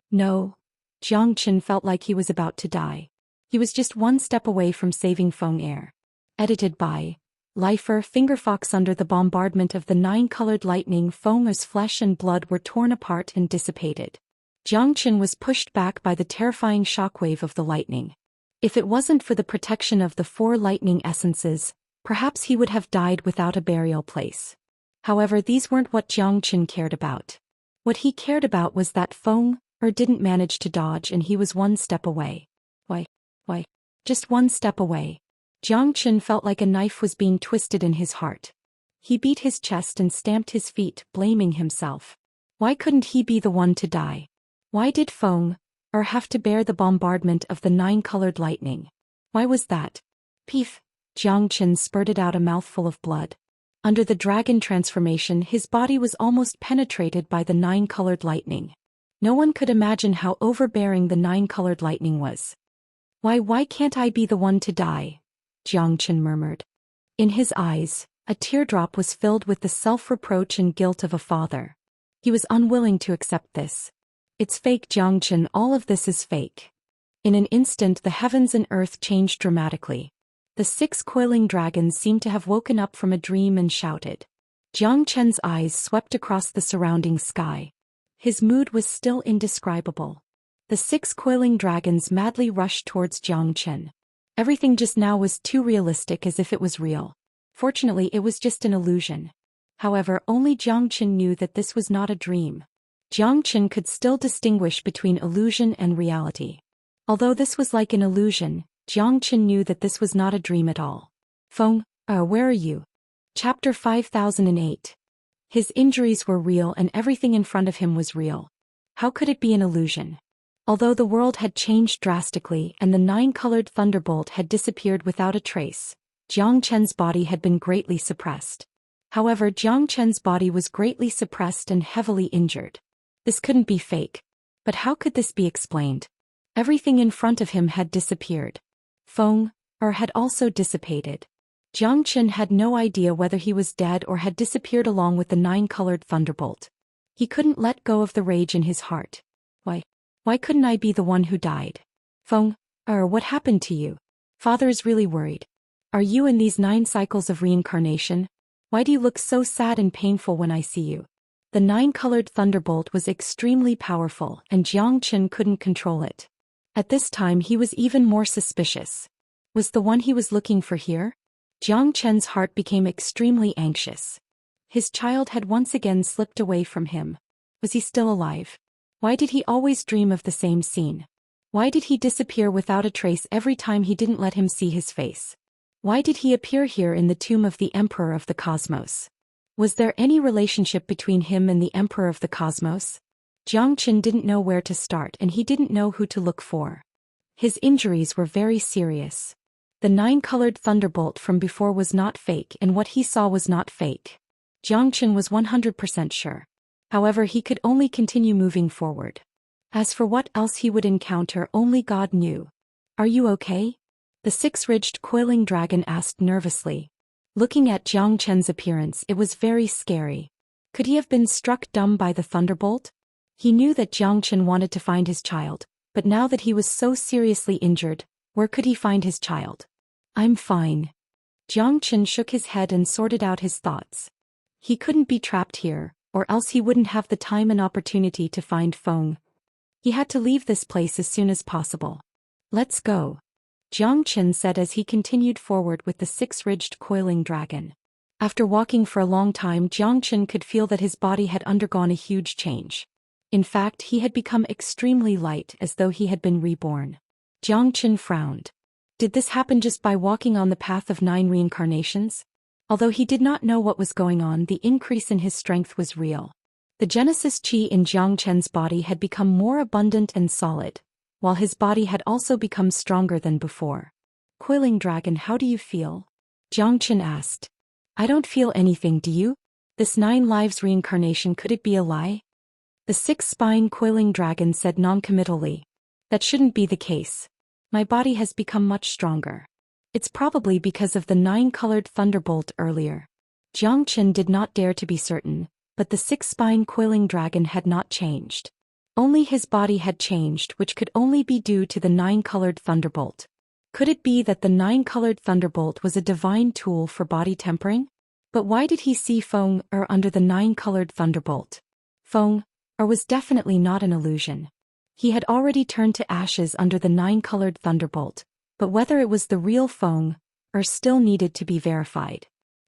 No. Jiang Chen felt like he was about to die. He was just one step away from saving Feng. Edited by Lifer Fingerfox. Under the bombardment of the nine-colored lightning, Feng's flesh and blood were torn apart and dissipated. Jiang Chen was pushed back by the terrifying shockwave of the lightning. If it wasn't for the protection of the four lightning essences, perhaps he would have died without a burial place. However, these weren't what Jiang Chen cared about. What he cared about was that Feng didn't manage to dodge and he was one step away. Why? Just one step away. Jiang Chen felt like a knife was being twisted in his heart. He beat his chest and stamped his feet, blaming himself. Why couldn't he be the one to die? Why did Feng have to bear the bombardment of the nine-colored lightning? Why was that? Peef! Jiang Chen spurted out a mouthful of blood. Under the dragon transformation, his body was almost penetrated by the nine-colored lightning. No one could imagine how overbearing the nine-colored lightning was. Why can't I be the one to die? Jiang Chen murmured. In his eyes, a teardrop was filled with the self-reproach and guilt of a father. He was unwilling to accept this. It's fake, Jiang Chen, all of this is fake. In an instant the heavens and earth changed dramatically. The six coiling dragons seemed to have woken up from a dream and shouted. Jiang Chen's eyes swept across the surrounding sky. His mood was still indescribable. The six coiling dragons madly rushed towards Jiang Chen. Everything just now was too realistic, as if it was real. Fortunately, it was just an illusion. However, only Jiang Chen knew that this was not a dream. Jiang Chen could still distinguish between illusion and reality. Although this was like an illusion, Jiang Chen knew that this was not a dream at all. Feng, where are you? Chapter 5008. His injuries were real and everything in front of him was real. How could it be an illusion? Although the world had changed drastically and the nine-colored thunderbolt had disappeared without a trace, Jiang Chen's body had been greatly suppressed. However, Jiang Chen's body was greatly suppressed and heavily injured. This couldn't be fake. But how could this be explained? Everything in front of him had disappeared. Feng had also dissipated. Jiang Chen had no idea whether he was dead or had disappeared along with the nine-colored thunderbolt. He couldn't let go of the rage in his heart. Why couldn't I be the one who died? Feng, what happened to you? Father is really worried. Are you in these 9 cycles of reincarnation? Why do you look so sad and painful when I see you? The nine-colored thunderbolt was extremely powerful and Jiang Chen couldn't control it. At this time he was even more suspicious. Was the one he was looking for here? Jiang Chen's heart became extremely anxious. His child had once again slipped away from him. Was he still alive? Why did he always dream of the same scene? Why did he disappear without a trace every time he didn't let him see his face? Why did he appear here in the tomb of the Emperor of the Cosmos? Was there any relationship between him and the Emperor of the Cosmos? Jiang Chen didn't know where to start and he didn't know who to look for. His injuries were very serious. The nine-colored thunderbolt from before was not fake and what he saw was not fake. Jiang Chen was 100% sure. However, he could only continue moving forward. As for what else he would encounter, only God knew. Are you okay? The six-ridged coiling dragon asked nervously. Looking at Jiang Chen's appearance, it was very scary. Could he have been struck dumb by the thunderbolt? He knew that Jiang Chen wanted to find his child, but now that he was so seriously injured, where could he find his child? I'm fine. Jiang Chen shook his head and sorted out his thoughts. He couldn't be trapped here, or else he wouldn't have the time and opportunity to find Feng. He had to leave this place as soon as possible. Let's go. Jiang Qin said as he continued forward with the six-ridged coiling dragon. After walking for a long time, Jiang Qin could feel that his body had undergone a huge change. In fact, he had become extremely light, as though he had been reborn. Jiang Qin frowned. Did this happen just by walking on the path of 9 reincarnations? Although he did not know what was going on, the increase in his strength was real. The Genesis Qi in Jiang Qin's body had become more abundant and solid, while his body had also become stronger than before. Coiling dragon, how do you feel? Jiang Qin asked. I don't feel anything, do you? This 9 lives reincarnation, could it be a lie? The 6-spine coiling dragon said noncommittally. That shouldn't be the case. My body has become much stronger. It's probably because of the 9-colored thunderbolt earlier. Jiang Qin did not dare to be certain, but the 6-spine coiling dragon had not changed. Only his body had changed, which could only be due to the 9-colored thunderbolt. Could it be that the 9-colored thunderbolt was a divine tool for body tempering? But why did he see Feng Er under the 9-colored thunderbolt? Feng Er was definitely not an illusion. He had already turned to ashes under the 9-colored thunderbolt, but whether it was the real Feng Er still needed to be verified.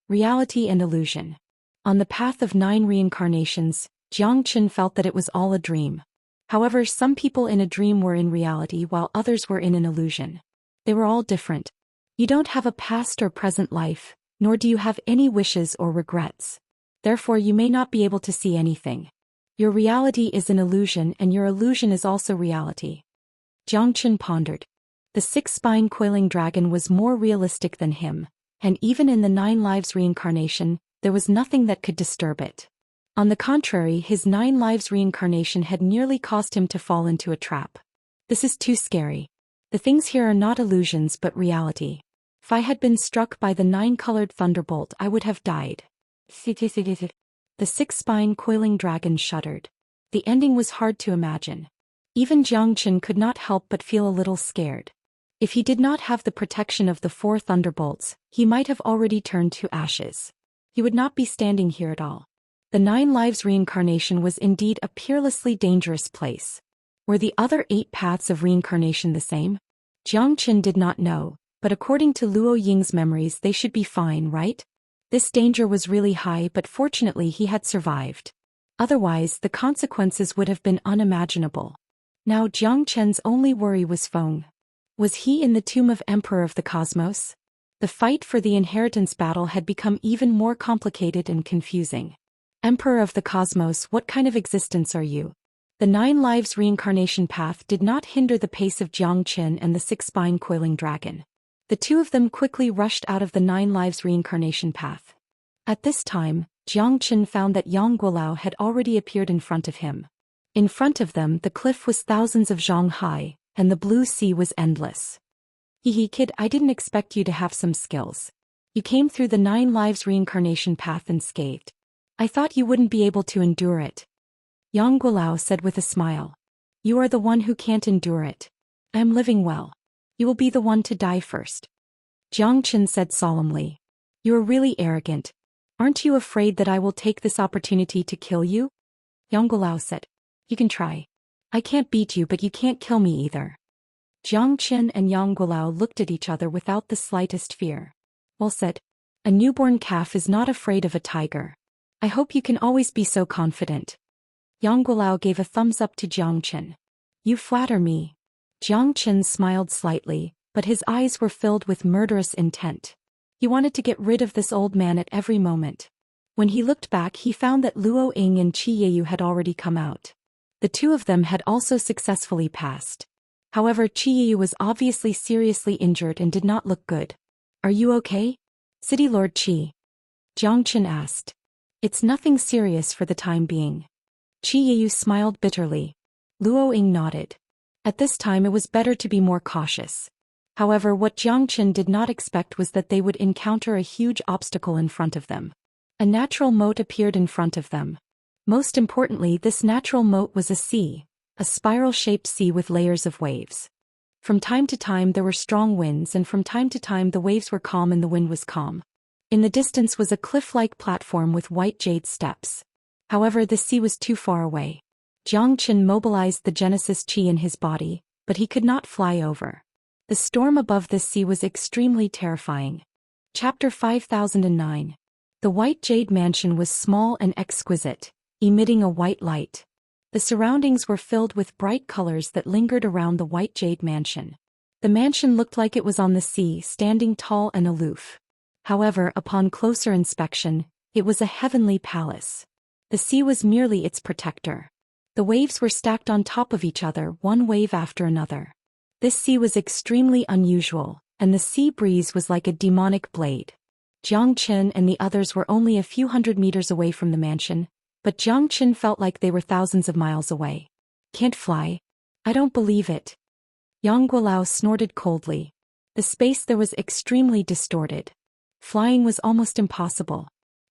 Reality and illusion. On the path of 9 reincarnations, Jiang Qin felt that it was all a dream. However, some people in a dream were in reality while others were in an illusion. They were all different. You don't have a past or present life, nor do you have any wishes or regrets. Therefore, you may not be able to see anything. Your reality is an illusion, and your illusion is also reality. Jiang Qin pondered. The 6-spine coiling dragon was more realistic than him, and even in the 9 lives reincarnation, there was nothing that could disturb it. On the contrary, his 9 lives reincarnation had nearly caused him to fall into a trap. This is too scary. The things here are not illusions but reality. If I had been struck by the 9-colored thunderbolt, I would have died. The 6-spine coiling dragon shuddered. The ending was hard to imagine. Even Jiang Qin could not help but feel a little scared. If he did not have the protection of the 4 thunderbolts, he might have already turned to ashes. He would not be standing here at all. The 9 lives reincarnation was indeed a peerlessly dangerous place. Were the other 8 paths of reincarnation the same? Jiang Qin did not know, but according to Luo Ying's memories they should be fine, right? This danger was really high, but fortunately he had survived. Otherwise, the consequences would have been unimaginable. Now Jiang Qin's only worry was Feng. Was he in the tomb of Emperor of the Cosmos? The fight for the inheritance battle had become even more complicated and confusing. Emperor of the Cosmos, what kind of existence are you? The 9 lives reincarnation path did not hinder the pace of Jiang Qin and the 6-spine coiling dragon. The two of them quickly rushed out of the 9 lives reincarnation path. At this time, Jiang Qin found that Yang Guolao had already appeared in front of him. In front of them, the cliff was thousands of zhang high, and the blue sea was endless. Hehe kid, I didn't expect you to have some skills. You came through the 9 lives reincarnation path unscathed. I thought you wouldn't be able to endure it. Yang Guolao said with a smile. You are the one who can't endure it. I am living well. You will be the one to die first. Jiang Qin said solemnly. You are really arrogant. Aren't you afraid that I will take this opportunity to kill you? Yang Guolao said. You can try. I can't beat you, but you can't kill me either. Jiang Qin and Yang Guolao looked at each other without the slightest fear. Well said. A newborn calf is not afraid of a tiger. I hope you can always be so confident. Yang Guolao gave a thumbs up to Jiang Qin. You flatter me. Jiang Qin smiled slightly, but his eyes were filled with murderous intent. He wanted to get rid of this old man at every moment. When he looked back, he found that Luo Ying and Qi Yeyu had already come out. The two of them had also successfully passed. However, Qi Yeyu was obviously seriously injured and did not look good. Are you okay? City Lord Qi. Jiang Qin asked. It's nothing serious for the time being. Qi Yeyu smiled bitterly. Luo Ying nodded. At this time it was better to be more cautious. However, what Jiang Qin did not expect was that they would encounter a huge obstacle in front of them. A natural moat appeared in front of them. Most importantly, this natural moat was a sea, a spiral-shaped sea with layers of waves. From time to time there were strong winds, and from time to time the waves were calm and the wind was calm. In the distance was a cliff-like platform with white jade steps. However, the sea was too far away. Jiang Qin mobilized the Genesis Qi in his body, but he could not fly over. The storm above this sea was extremely terrifying. Chapter 5009. The white jade mansion was small and exquisite, emitting a white light. The surroundings were filled with bright colors that lingered around the white jade mansion. The mansion looked like it was on the sea, standing tall and aloof. However, upon closer inspection, it was a heavenly palace. The sea was merely its protector. The waves were stacked on top of each other, one wave after another. This sea was extremely unusual, and the sea breeze was like a demonic blade. Zhou Xian and the others were only a few hundred meters away from the mansion, but Zhou Xian felt like they were thousands of miles away. Can't fly? I don't believe it. Yang Guilao snorted coldly. The space there was extremely distorted. Flying was almost impossible.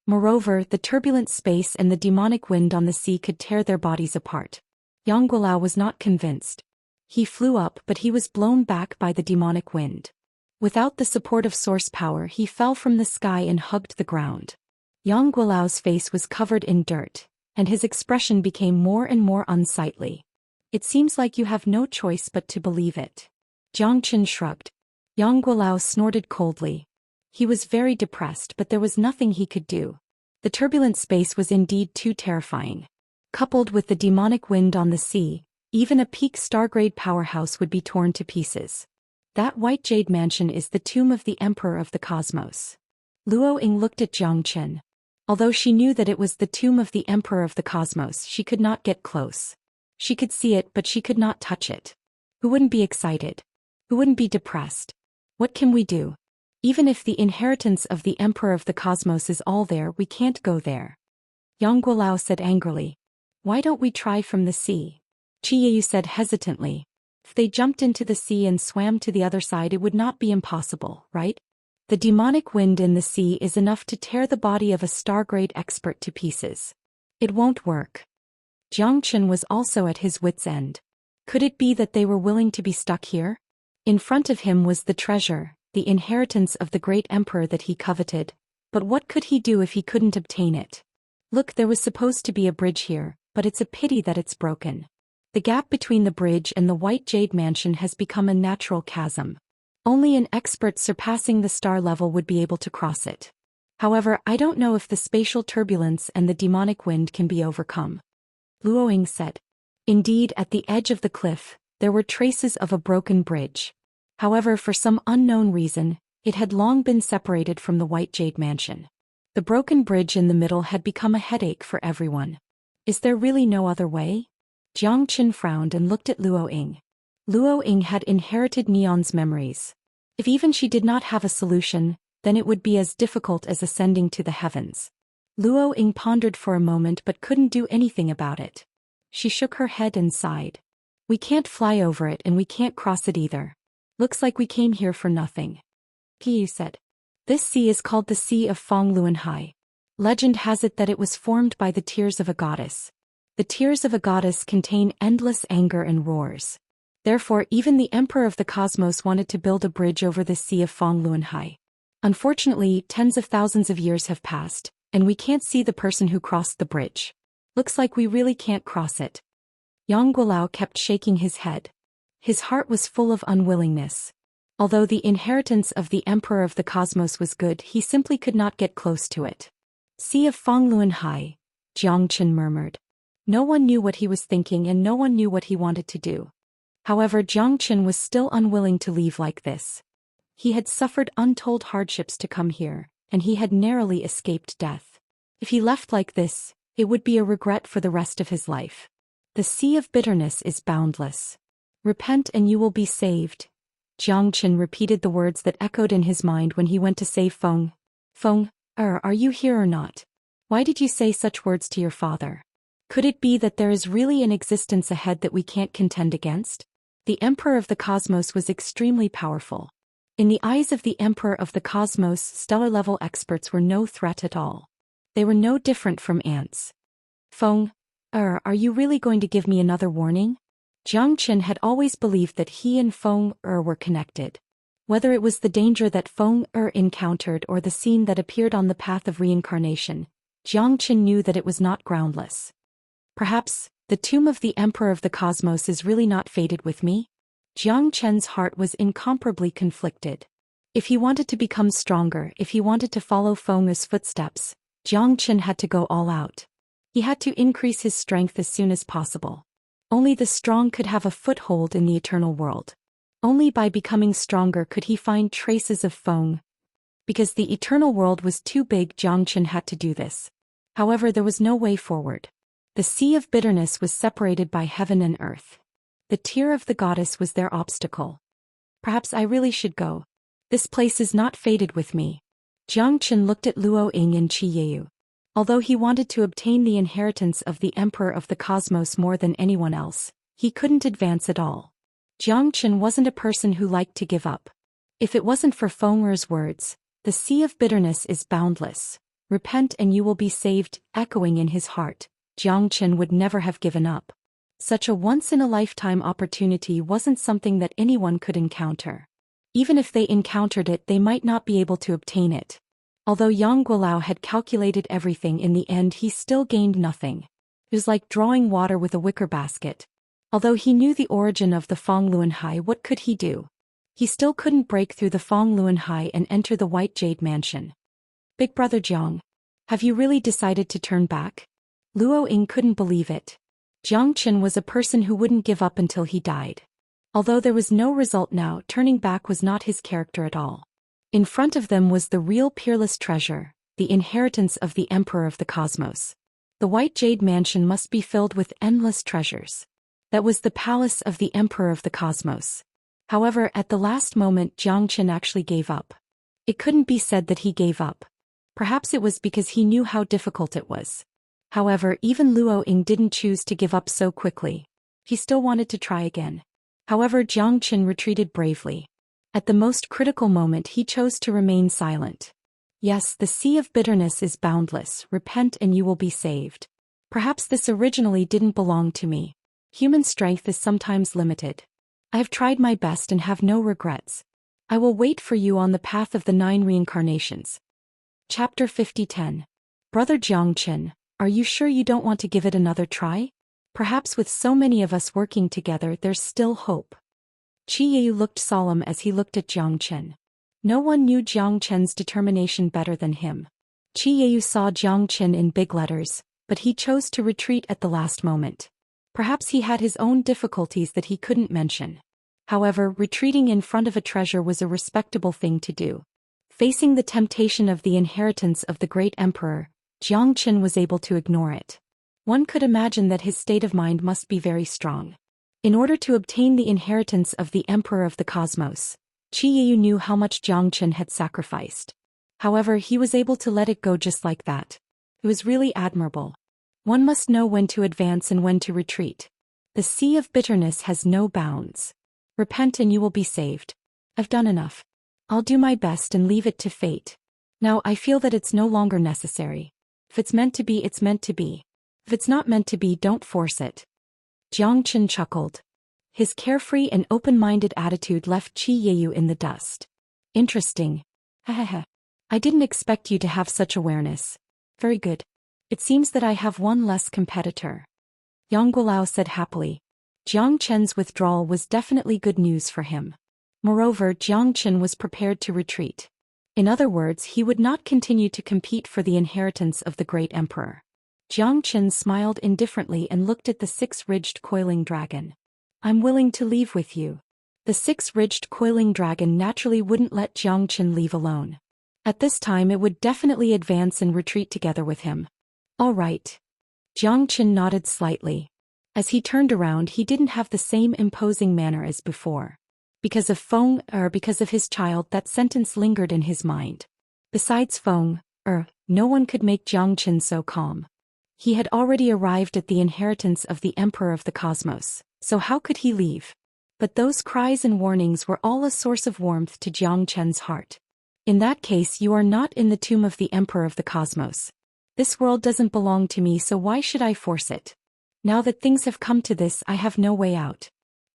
Moreover, the turbulent space and the demonic wind on the sea could tear their bodies apart. Yang Guilao was not convinced. He flew up, but he was blown back by the demonic wind. Without the support of source power, he fell from the sky and hugged the ground. Yang Guilao's face was covered in dirt, and his expression became more and more unsightly. It seems like you have no choice but to believe it. Zhang Chen shrugged. Yang Guilao snorted coldly. He was very depressed, but there was nothing he could do. The turbulent space was indeed too terrifying. Coupled with the demonic wind on the sea, even a peak star-grade powerhouse would be torn to pieces. That white jade mansion is the tomb of the Emperor of the Cosmos. Luo Ying looked at Zhang Chen. Although she knew that it was the tomb of the Emperor of the Cosmos, she could not get close. She could see it, but she could not touch it. Who wouldn't be excited? Who wouldn't be depressed? What can we do? Even if the inheritance of the Emperor of the Cosmos is all there, we can't go there. Yang Guilao said angrily. Why don't we try from the sea? Qiyu said hesitantly. If they jumped into the sea and swam to the other side, it would not be impossible, right? The demonic wind in the sea is enough to tear the body of a star-grade expert to pieces. It won't work. Zhang Chen was also at his wits' end. Could it be that they were willing to be stuck here? In front of him was the treasure, the inheritance of the great emperor that he coveted, but what could he do if he couldn't obtain it? Look, there was supposed to be a bridge here, but it's a pity that it's broken. The gap between the bridge and the white jade mansion has become a natural chasm. Only an expert surpassing the star level would be able to cross it. However, I don't know if the spatial turbulence and the demonic wind can be overcome. Luo Ying said. Indeed, at the edge of the cliff, there were traces of a broken bridge. However, for some unknown reason, it had long been separated from the white jade mansion. The broken bridge in the middle had become a headache for everyone. Is there really no other way? Zhang Chen frowned and looked at Luo Ying. Luo Ying had inherited Neon's memories. If even she did not have a solution, then it would be as difficult as ascending to the heavens. Luo Ying pondered for a moment but couldn't do anything about it. She shook her head and sighed. We can't fly over it and we can't cross it either. Looks like we came here for nothing. Qiyu said. This sea is called the Sea of Feng Luanhai. Legend has it that it was formed by the tears of a goddess. The tears of a goddess contain endless anger and roars. Therefore, even the Emperor of the Cosmos wanted to build a bridge over the Sea of Feng Luanhai. Unfortunately, tens of thousands of years have passed, and we can't see the person who crossed the bridge. Looks like we really can't cross it. Yang Guilao kept shaking his head. His heart was full of unwillingness. Although the inheritance of the Emperor of the Cosmos was good, he simply could not get close to it. Sea of Feng Luanhai, Zhang Chen murmured. No one knew what he was thinking and no one knew what he wanted to do. However, Zhang Chen was still unwilling to leave like this. He had suffered untold hardships to come here, and he had narrowly escaped death. If he left like this, it would be a regret for the rest of his life. The sea of bitterness is boundless. Repent and you will be saved. Zhang Chen repeated the words that echoed in his mind when he went to save Feng. Feng, are you here or not? Why did you say such words to your father? Could it be that there is really an existence ahead that we can't contend against? The Emperor of the Cosmos was extremely powerful. In the eyes of the Emperor of the Cosmos, stellar-level experts were no threat at all. They were no different from ants. Feng, are you really going to give me another warning? Zhang Chen had always believed that he and Feng were connected. Whether it was the danger that Feng encountered or the scene that appeared on the path of reincarnation, Zhang Chen knew that it was not groundless. Perhaps, the tomb of the Emperor of the Cosmos is really not fated with me? Jiang Chen's heart was incomparably conflicted. If he wanted to become stronger, if he wanted to follow Feng's footsteps, Jiang Chen had to go all out. He had to increase his strength as soon as possible. Only the strong could have a foothold in the eternal world. Only by becoming stronger could he find traces of Feng. Because the eternal world was too big, Jiang Chen had to do this. However, there was no way forward. The sea of bitterness was separated by heaven and earth. The tear of the goddess was their obstacle. Perhaps I really should go. This place is not fated with me. Jiang Chen looked at Luo Ying and Qi Yeyu. Although he wanted to obtain the inheritance of the Emperor of the Cosmos more than anyone else, he couldn't advance at all. Jiang Chen wasn't a person who liked to give up. If it wasn't for Feng's words, the sea of bitterness is boundless. Repent and you will be saved, echoing in his heart, Jiang Chen would never have given up. Such a once-in-a-lifetime opportunity wasn't something that anyone could encounter. Even if they encountered it, they might not be able to obtain it. Although Yang Guolao had calculated everything, in the end he still gained nothing. It was like drawing water with a wicker basket. Although he knew the origin of the Fangluanhai, what could he do? He still couldn't break through the Fangluanhai and enter the White Jade Mansion. Big brother Jiang, have you really decided to turn back? Luo Ying couldn't believe it. Jiang Chen was a person who wouldn't give up until he died. Although there was no result now, turning back was not his character at all. In front of them was the real peerless treasure, the inheritance of the Emperor of the Cosmos. The White Jade Mansion must be filled with endless treasures. That was the palace of the Emperor of the Cosmos. However, at the last moment Jiang Chen actually gave up. It couldn't be said that he gave up. Perhaps it was because he knew how difficult it was. However, even Luo Ying didn't choose to give up so quickly. He still wanted to try again. However, Jiang Chen retreated bravely. At the most critical moment he chose to remain silent. Yes, the sea of bitterness is boundless. Repent and you will be saved. Perhaps this originally didn't belong to me. Human strength is sometimes limited. I have tried my best and have no regrets. I will wait for you on the path of the 9 reincarnations. Chapter 50:10. Brother Jiang Chen, are you sure you don't want to give it another try? Perhaps with so many of us working together there's still hope. Qi Yeyu looked solemn as he looked at Jiang Chen. No one knew Jiang Chen's determination better than him. Qi Yeyu saw Jiang Chen in big letters, but he chose to retreat at the last moment. Perhaps he had his own difficulties that he couldn't mention. However, retreating in front of a treasure was a respectable thing to do. Facing the temptation of the inheritance of the great emperor, Jiang Chen was able to ignore it. One could imagine that his state of mind must be very strong. In order to obtain the inheritance of the Emperor of the Cosmos, Qi Yeyu knew how much Jiang Chen had sacrificed. However, he was able to let it go just like that. It was really admirable. One must know when to advance and when to retreat. The sea of bitterness has no bounds. Repent and you will be saved. I've done enough. I'll do my best and leave it to fate. Now I feel that it's no longer necessary. If it's meant to be, it's meant to be. If it's not meant to be, don't force it. Jiang Chen chuckled. His carefree and open-minded attitude left Qi Yeyu in the dust. Interesting. Hahaha. I didn't expect you to have such awareness. Very good. It seems that I have one less competitor. Yang Guolao said happily. Jiang Chen's withdrawal was definitely good news for him. Moreover, Jiang Chen was prepared to retreat. In other words, he would not continue to compete for the inheritance of the great emperor. Jiang Chen smiled indifferently and looked at the 6-ridged coiling dragon. I'm willing to leave with you. The 6-ridged coiling dragon naturally wouldn't let Jiang Chen leave alone. At this time it would definitely advance and retreat together with him. All right. Jiang Chen nodded slightly. As he turned around he didn't have the same imposing manner as before. Because of Feng, because of his child, that sentence lingered in his mind. Besides Feng, no one could make Jiang Chen so calm. He had already arrived at the inheritance of the Emperor of the Cosmos, so how could he leave? But those cries and warnings were all a source of warmth to Jiang Chen's heart. In that case, you are not in the tomb of the Emperor of the Cosmos. This world doesn't belong to me, so why should I force it? Now that things have come to this, I have no way out.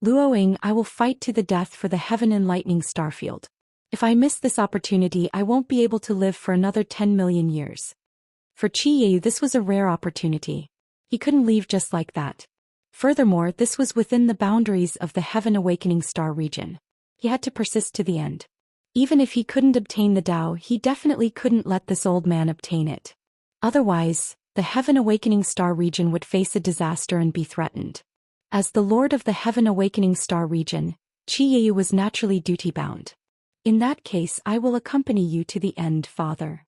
Luo Ying, I will fight to the death for the Heaven Enlightening Starfield. If I miss this opportunity, I won't be able to live for another 10 million years. For Qi Yeyu, this was a rare opportunity. He couldn't leave just like that. Furthermore, this was within the boundaries of the Heaven Awakening Star region. He had to persist to the end. Even if he couldn't obtain the Tao, he definitely couldn't let this old man obtain it. Otherwise, the Heaven Awakening Star region would face a disaster and be threatened. As the Lord of the Heaven Awakening Star region, Qiyu was naturally duty-bound. In that case, I will accompany you to the end, father.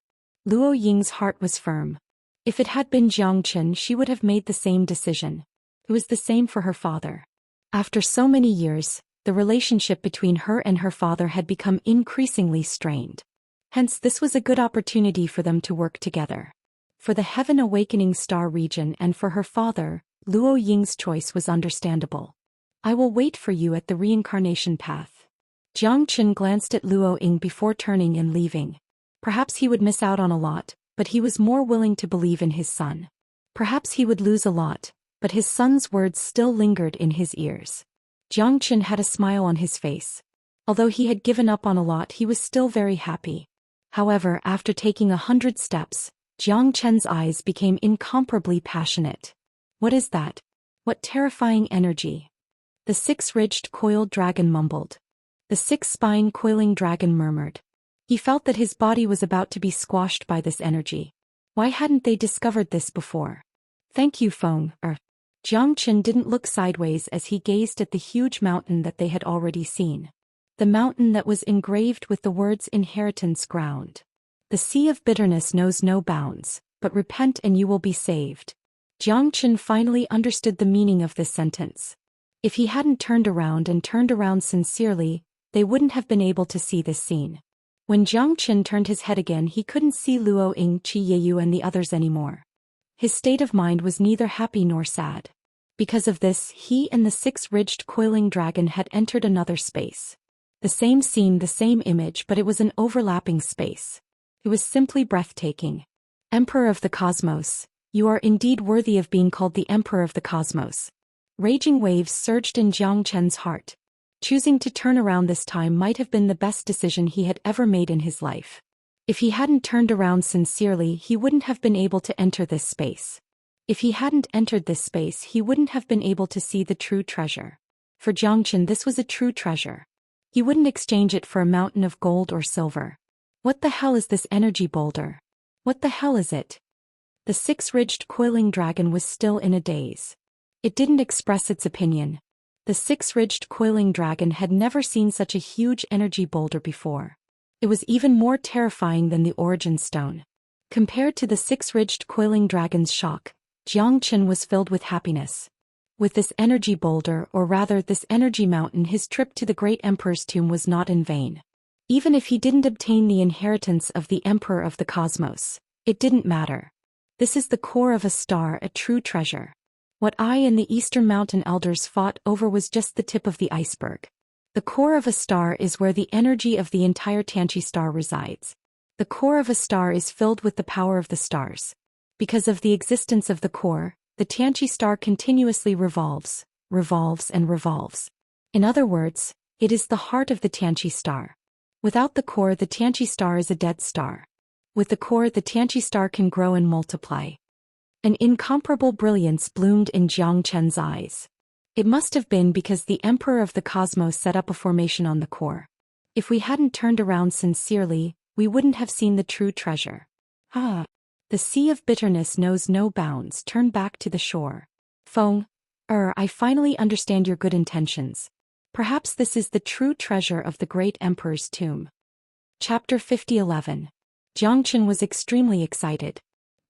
Luo Ying's heart was firm. If it had been Jiangchen, she would have made the same decision. It was the same for her father. After so many years, the relationship between her and her father had become increasingly strained. Hence, this was a good opportunity for them to work together. For the Heaven Awakening Star region and for her father, Luo Ying's choice was understandable. I will wait for you at the reincarnation path. Jiang Qin glanced at Luo Ying before turning and leaving. Perhaps he would miss out on a lot, but he was more willing to believe in his son. Perhaps he would lose a lot, but his son's words still lingered in his ears. Jiang Qin had a smile on his face. Although he had given up on a lot, he was still very happy. However, after taking 100 steps, Jiang Qin's eyes became incomparably passionate. What is that? What terrifying energy? The six-ridged coiled dragon mumbled. The six-spine coiling dragon murmured. He felt that his body was about to be squashed by this energy. Why hadn't they discovered this before? Thank you, Feng. Jiang Qin didn't look sideways as he gazed at the huge mountain that they had already seen. The mountain that was engraved with the words inheritance ground. The sea of bitterness knows no bounds, but repent and you will be saved. Jiang Qin finally understood the meaning of this sentence. If he hadn't turned around sincerely, they wouldn't have been able to see this scene. When Jiang Qin turned his head again, he couldn't see Luo Ying, Qi Yeyu and the others anymore. His state of mind was neither happy nor sad. Because of this, he and the six-ridged coiling dragon had entered another space. The same scene, the same image, but it was an overlapping space. It was simply breathtaking. Emperor of the Cosmos, you are indeed worthy of being called the Emperor of the Cosmos. Raging waves surged in Jiang Qin's heart. Choosing to turn around this time might have been the best decision he had ever made in his life. If he hadn't turned around sincerely, he wouldn't have been able to enter this space. If he hadn't entered this space, he wouldn't have been able to see the true treasure. For Jiang Qin, this was a true treasure. He wouldn't exchange it for a mountain of gold or silver. What the hell is this energy boulder? What the hell is it? The six-ridged coiling dragon was still in a daze. It didn't express its opinion. The six-ridged coiling dragon had never seen such a huge energy boulder before. It was even more terrifying than the origin stone. Compared to the six-ridged coiling dragon's shock, Jiang Qin was filled with happiness. With this energy boulder, or rather this energy mountain, his trip to the great emperor's tomb was not in vain. Even if he didn't obtain the inheritance of the Emperor of the Cosmos, it didn't matter. This is the core of a star, a true treasure. What I and the Eastern Mountain Elders fought over was just the tip of the iceberg. The core of a star is where the energy of the entire Tianqi star resides. The core of a star is filled with the power of the stars. Because of the existence of the core, the Tianqi star continuously revolves, and revolves. In other words, it is the heart of the Tianqi star. Without the core, the Tianqi star is a dead star. With the core, the Tianqi star can grow and multiply. An incomparable brilliance bloomed in Jiang Qin's eyes. It must have been because the Emperor of the Cosmos set up a formation on the core. If we hadn't turned around sincerely, we wouldn't have seen the true treasure. Ah! The sea of bitterness knows no bounds. Turn back to the shore. Feng, I finally understand your good intentions. Perhaps this is the true treasure of the great emperor's tomb. Chapter 50:11. Jiang Qin was extremely excited.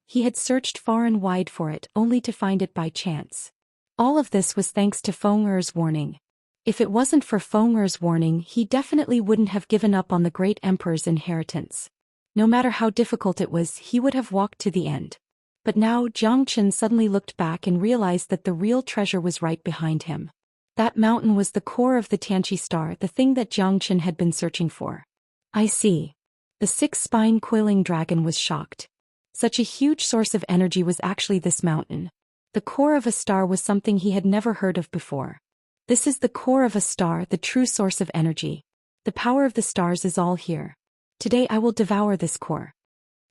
He had searched far and wide for it, only to find it by chance. All of this was thanks to Feng Er's warning. If it wasn't for Feng Er's warning, he definitely wouldn't have given up on the great emperor's inheritance. No matter how difficult it was, he would have walked to the end. But now Jiang Qin suddenly looked back and realized that the real treasure was right behind him. That mountain was the core of the Tianqi star, the thing that Jiang Qin had been searching for. I see. The six-spine coiling dragon was shocked. Such a huge source of energy was actually this mountain. The core of a star was something he had never heard of before. This is the core of a star, the true source of energy. The power of the stars is all here. Today I will devour this core.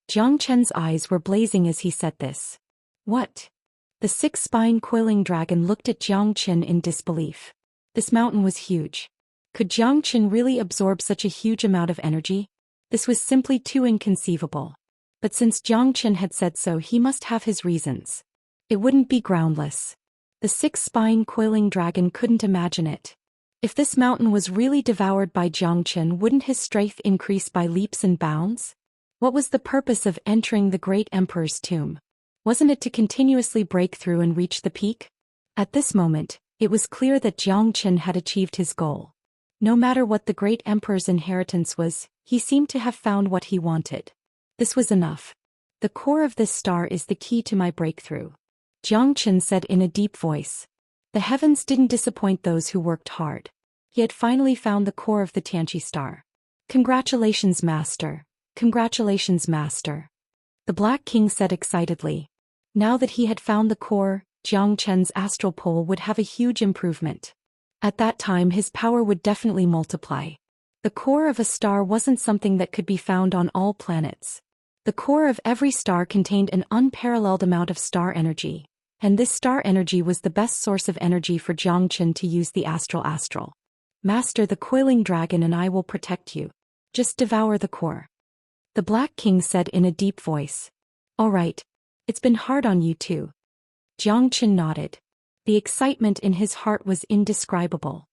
Jiang Qin's eyes were blazing as he said this. What? The six-spine coiling dragon looked at Zhou Xian in disbelief. This mountain was huge. Could Zhou Xian really absorb such a huge amount of energy? This was simply too inconceivable. But since Zhou Xian had said so, he must have his reasons. It wouldn't be groundless. The six-spine coiling dragon couldn't imagine it. If this mountain was really devoured by Zhou Xian, wouldn't his strength increase by leaps and bounds? What was the purpose of entering the great emperor's tomb? Wasn't it to continuously break through and reach the peak? At this moment, it was clear that Zhou Xian had achieved his goal. No matter what the great emperor's inheritance was, he seemed to have found what he wanted. This was enough. The core of this star is the key to my breakthrough, Zhou Xian said in a deep voice. The heavens didn't disappoint those who worked hard. He had finally found the core of the Tianqi star. Congratulations, Master. Congratulations, Master. The Black King said excitedly. Now that he had found the core, Zhou Qian's astral pole would have a huge improvement. At that time his power would definitely multiply. The core of a star wasn't something that could be found on all planets. The core of every star contained an unparalleled amount of star energy, and this star energy was the best source of energy for Zhou Qian to use the astral. Master, the coiling dragon and I will protect you. Just devour the core. The Black King said in a deep voice. All right. It's been hard on you too. Zhou Qian nodded. The excitement in his heart was indescribable.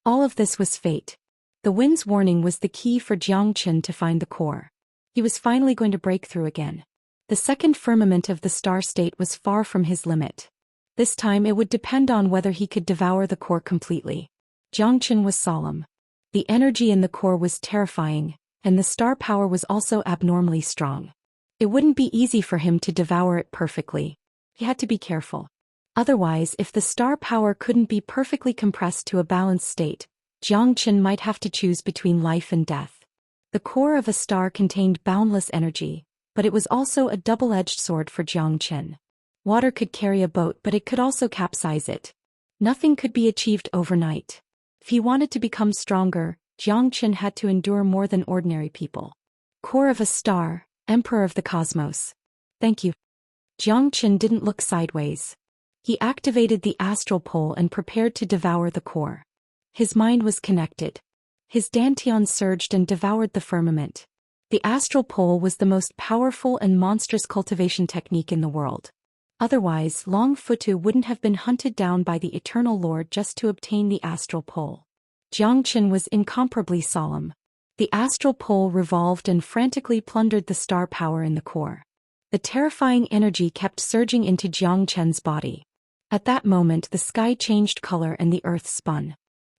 All of this was fate. The wind's warning was the key for Zhou Qian to find the core. He was finally going to break through again. The second firmament of the star state was far from his limit. This time it would depend on whether he could devour the core completely. Zhou Qian was solemn. The energy in the core was terrifying, and the star power was also abnormally strong. It wouldn't be easy for him to devour it perfectly. He had to be careful. Otherwise, if the star power couldn't be perfectly compressed to a balanced state, Zhou Qian might have to choose between life and death. The core of a star contained boundless energy, but it was also a double-edged sword for Zhou Qian. Water could carry a boat, but it could also capsize it. Nothing could be achieved overnight. If he wanted to become stronger, Zhou Qian had to endure more than ordinary people. Core of a star, Emperor of the Cosmos. Thank you. Zhou Qian didn't look sideways. He activated the astral pole and prepared to devour the core. His mind was connected. His dantian surged and devoured the firmament. The astral pole was the most powerful and monstrous cultivation technique in the world. Otherwise, Long Futu wouldn't have been hunted down by the Eternal Lord just to obtain the astral pole. Zhou Qian was incomparably solemn. The astral pole revolved and frantically plundered the star power in the core. The terrifying energy kept surging into Zhou Qian's body. At that moment the sky changed color and the earth spun.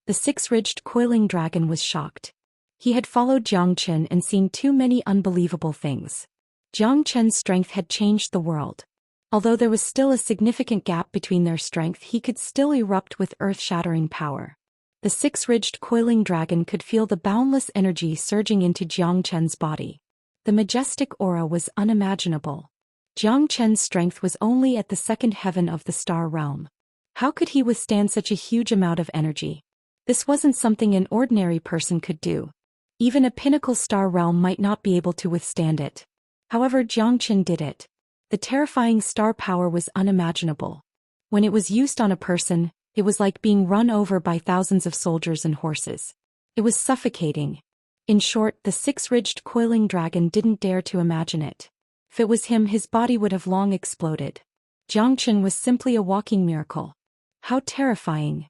The six-ridged coiling dragon was shocked. He had followed Zhou Qian and seen too many unbelievable things. Zhou Qian's strength had changed the world. Although there was still a significant gap between their strength, he could still erupt with earth-shattering power. The six-ridged coiling dragon could feel the boundless energy surging into Zhou Qian's body. The majestic aura was unimaginable. Zhou Qian's strength was only at the second heaven of the star realm. How could he withstand such a huge amount of energy? This wasn't something an ordinary person could do. Even a pinnacle star realm might not be able to withstand it. However, Zhou Qian did it. The terrifying star power was unimaginable. When it was used on a person, it was like being run over by thousands of soldiers and horses. It was suffocating. In short, the six-ridged coiling dragon didn't dare to imagine it. If it was him, his body would have long exploded. Zhou Qian was simply a walking miracle. How terrifying!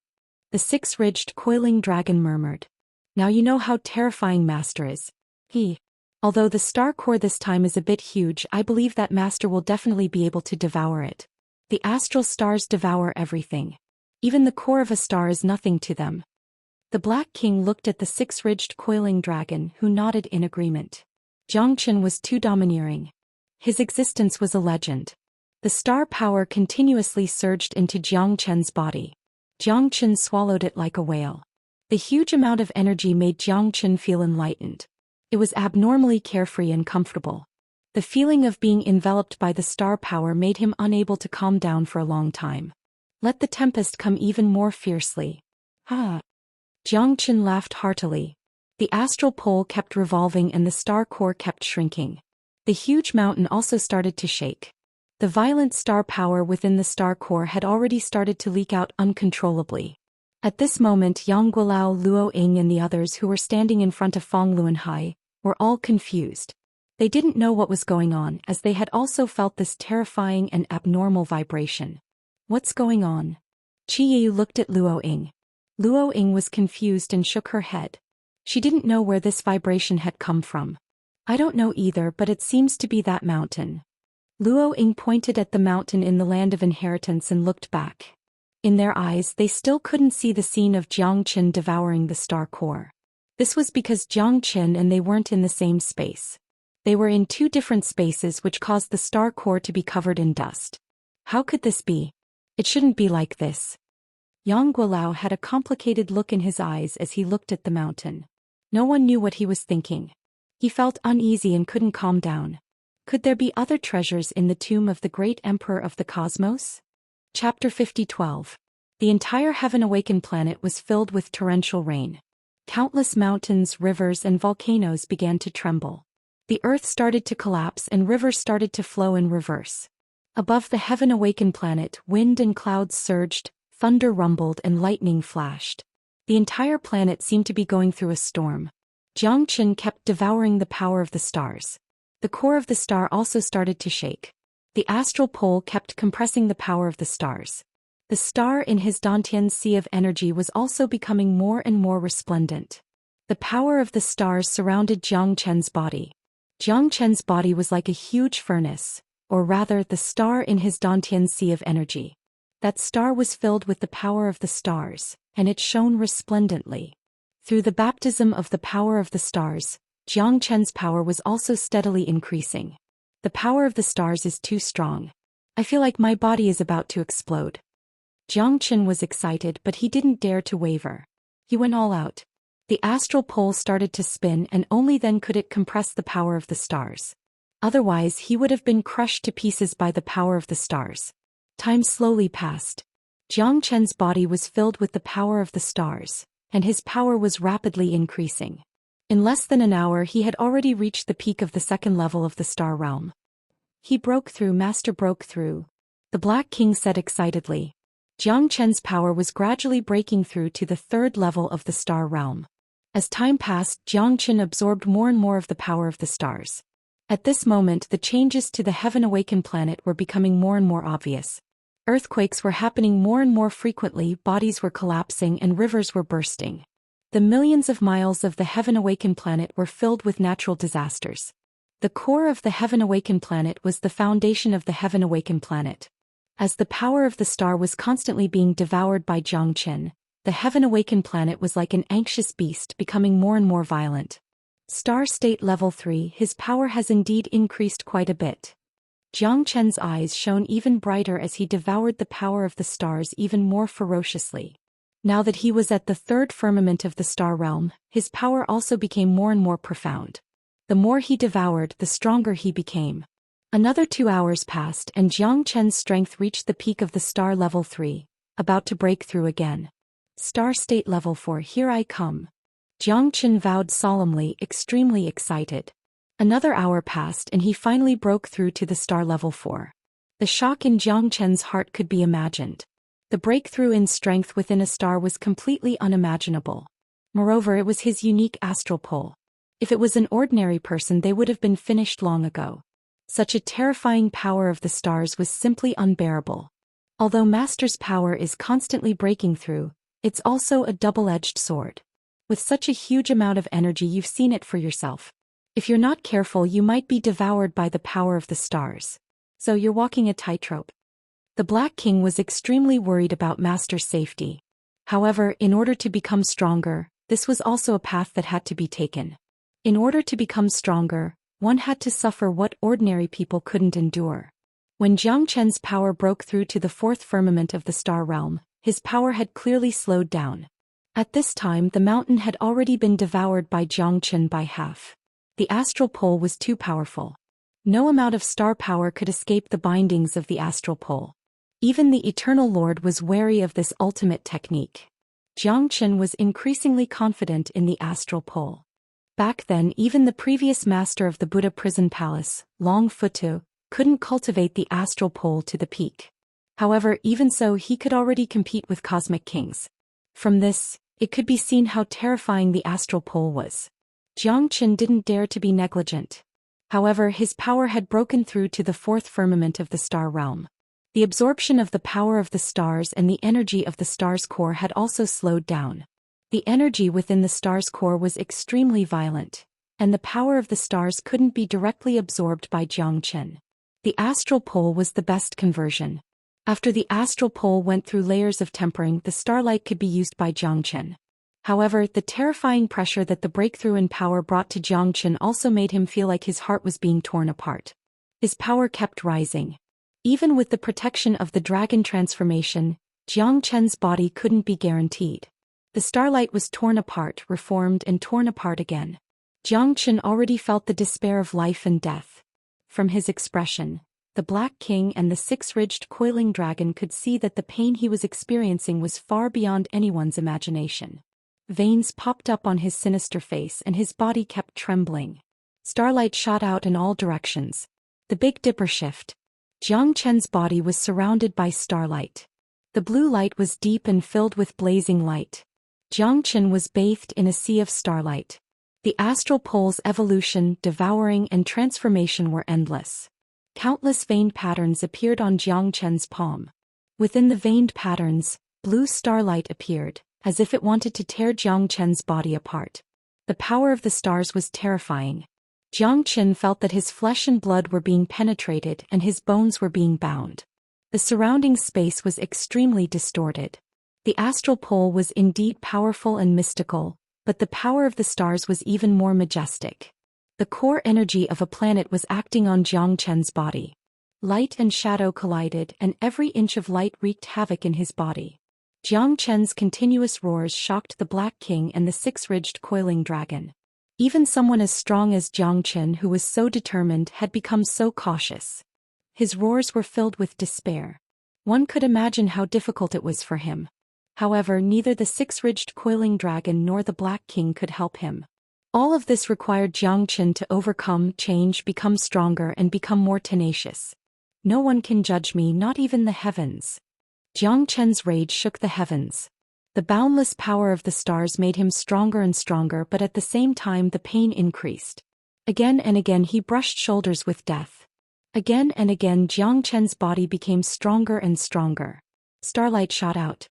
The six-ridged coiling dragon murmured. Now you know how terrifying Master is. Although the star core this time is a bit huge, I believe that Master will definitely be able to devour it. The astral stars devour everything. Even the core of a star is nothing to them. The Black King looked at the six-ridged coiling dragon, who nodded in agreement. Zhou Qian was too domineering. His existence was a legend. The star power continuously surged into Zhou Qian's body. Zhou Qian swallowed it like a whale. The huge amount of energy made Zhou Qian feel enlightened. It was abnormally carefree and comfortable. The feeling of being enveloped by the star power made him unable to calm down for a long time. Let the tempest come even more fiercely. Zhou Qian laughed heartily. The astral pole kept revolving and the star core kept shrinking. The huge mountain also started to shake. The violent star power within the star core had already started to leak out uncontrollably. At this moment Yang Guilao, Luo Ying and the others who were standing in front of Feng Luanhai were all confused. They didn't know what was going on as they had also felt this terrifying and abnormal vibration. What's going on? Qi Yu looked at Luo Ying. Luo Ying was confused and shook her head. She didn't know where this vibration had come from. I don't know either, but it seems to be that mountain. Luo Ying pointed at the mountain in the land of inheritance and looked back. In their eyes they still couldn't see the scene of Jiang Qin devouring the star core. This was because Jiang Qin and they weren't in the same space. They were in two different spaces which caused the star core to be covered in dust. How could this be? It shouldn't be like this. Yang Guilao had a complicated look in his eyes as he looked at the mountain. No one knew what he was thinking. He felt uneasy and couldn't calm down. Could there be other treasures in the tomb of the great emperor of the cosmos? Chapter 50:12. The entire heaven-awakened planet was filled with torrential rain. Countless mountains, rivers and volcanoes began to tremble. The earth started to collapse and rivers started to flow in reverse. Above the heaven-awakened planet, wind and clouds surged, thunder rumbled and lightning flashed. The entire planet seemed to be going through a storm. Jiang Qin kept devouring the power of the stars. The core of the star also started to shake. The astral pole kept compressing the power of the stars. The star in his Dantian sea of energy was also becoming more and more resplendent. The power of the stars surrounded Jiang Chen's body. Jiang Chen's body was like a huge furnace, or rather the star in his Dantian sea of energy. That star was filled with the power of the stars, and it shone resplendently. Through the baptism of the power of the stars, Jiang Chen's power was also steadily increasing. The power of the stars is too strong. I feel like my body is about to explode. Jiang Chen was excited, but he didn't dare to waver. He went all out. The astral pole started to spin and only then could it compress the power of the stars. Otherwise he would have been crushed to pieces by the power of the stars. Time slowly passed. Jiang Chen's body was filled with the power of the stars, and his power was rapidly increasing. In less than an hour he had already reached the peak of the second level of the star realm. He broke through, Master broke through. The Black King said excitedly. Jiang Chen's power was gradually breaking through to the third level of the star realm. As time passed, Jiang Chen absorbed more and more of the power of the stars. At this moment the changes to the heaven-awakened planet were becoming more and more obvious. Earthquakes were happening more and more frequently, bodies were collapsing and rivers were bursting. The millions of miles of the heaven-awakened planet were filled with natural disasters. The core of the heaven-awakened planet was the foundation of the heaven-awakened planet. As the power of the star was constantly being devoured by Jiang Chen, the heaven-awakened planet was like an anxious beast becoming more and more violent. Star State Level 3, his power has indeed increased quite a bit. Jiang Chen's eyes shone even brighter as he devoured the power of the stars even more ferociously. Now that he was at the third firmament of the star realm, his power also became more and more profound. The more he devoured, the stronger he became. Another 2 hours passed and Jiang Chen's strength reached the peak of the star level 3, about to break through again. Star State Level 4, here I come. Jiang Chen vowed solemnly, extremely excited. Another hour passed and he finally broke through to the star level 4. The shock in Jiang Chen's heart could be imagined. The breakthrough in strength within a star was completely unimaginable. Moreover, it was his unique astral pole. If it was an ordinary person, they would have been finished long ago. Such a terrifying power of the stars was simply unbearable. Although Master's power is constantly breaking through, it's also a double-edged sword. With such a huge amount of energy, you've seen it for yourself. If you're not careful, you might be devoured by the power of the stars. So you're walking a tightrope. The Black King was extremely worried about Master's safety. However, in order to become stronger, this was also a path that had to be taken. In order to become stronger, one had to suffer what ordinary people couldn't endure. When Jiang Chen's power broke through to the fourth firmament of the star realm, his power had clearly slowed down. At this time, the mountain had already been devoured by Jiang Chen by half. The astral pole was too powerful. No amount of star power could escape the bindings of the astral pole. Even the Eternal Lord was wary of this ultimate technique. Jiang Chen was increasingly confident in the astral pole. Back then, even the previous master of the Buddha prison palace, Long Futu, couldn't cultivate the astral pole to the peak. However, even so, he could already compete with cosmic kings. From this, it could be seen how terrifying the astral pole was. Jiang Qin didn't dare to be negligent. However, his power had broken through to the fourth firmament of the star realm. The absorption of the power of the stars and the energy of the star's core had also slowed down. The energy within the star's core was extremely violent, and the power of the stars couldn't be directly absorbed by Jiang Qin. The astral pole was the best conversion. After the astral pole went through layers of tempering, the starlight could be used by Jiang Qin. However, the terrifying pressure that the breakthrough in power brought to Jiang Qin also made him feel like his heart was being torn apart. His power kept rising. Even with the protection of the dragon transformation, Jiang Qin's body couldn't be guaranteed. The starlight was torn apart, reformed, and torn apart again. Jiang Qin already felt the despair of life and death. From his expression, the Black King and the six-ridged coiling dragon could see that the pain he was experiencing was far beyond anyone's imagination. Veins popped up on his sinister face and his body kept trembling. Starlight shot out in all directions. The Big Dipper shift. Jiang Qin's body was surrounded by starlight. The blue light was deep and filled with blazing light. Jiang Qin was bathed in a sea of starlight. The astral pole's evolution, devouring, and transformation were endless. Countless veined patterns appeared on Jiang Qin's palm. Within the veined patterns, blue starlight appeared, as if it wanted to tear Jiang Qin's body apart. The power of the stars was terrifying. Jiang Qin felt that his flesh and blood were being penetrated and his bones were being bound. The surrounding space was extremely distorted. The astral pole was indeed powerful and mystical, but the power of the stars was even more majestic. The core energy of a planet was acting on Jiang Qin's body. Light and shadow collided, and every inch of light wreaked havoc in his body. Jiang Qin's continuous roars shocked the Black King and the six-ridged coiling dragon. Even someone as strong as Jiang Qin, who was so determined, had become so cautious. His roars were filled with despair. One could imagine how difficult it was for him. However, neither the six-ridged coiling dragon nor the Black King could help him. All of this required Jiang Qin to overcome, change, become stronger, and become more tenacious. No one can judge me, not even the heavens. Jiang Qin's rage shook the heavens. The boundless power of the stars made him stronger and stronger, but at the same time the pain increased. Again and again he brushed shoulders with death. Again and again Jiang Qin's body became stronger and stronger. Starlight shot out.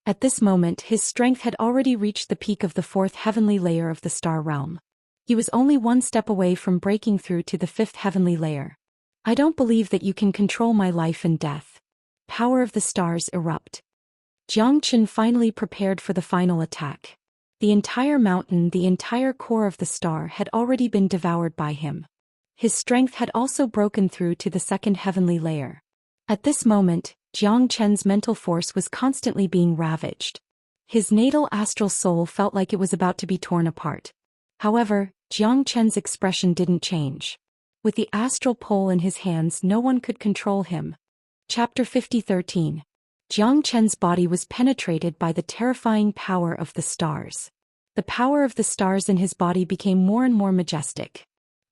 At this moment his strength had already reached the peak of the fourth heavenly layer of the star realm. He was only one step away from breaking through to the fifth heavenly layer. I don't believe that you can control my life and death. Power of the stars erupt. Jiang Qin finally prepared for the final attack. The entire mountain, the entire core of the star had already been devoured by him. His strength had also broken through to the second heavenly layer. At this moment, Jiang Qin's mental force was constantly being ravaged. His natal astral soul felt like it was about to be torn apart. However, Jiang Qin's expression didn't change. With the astral pole in his hands, no one could control him. Chapter 50:13. Jiang Qin's body was penetrated by the terrifying power of the stars. The power of the stars in his body became more and more majestic.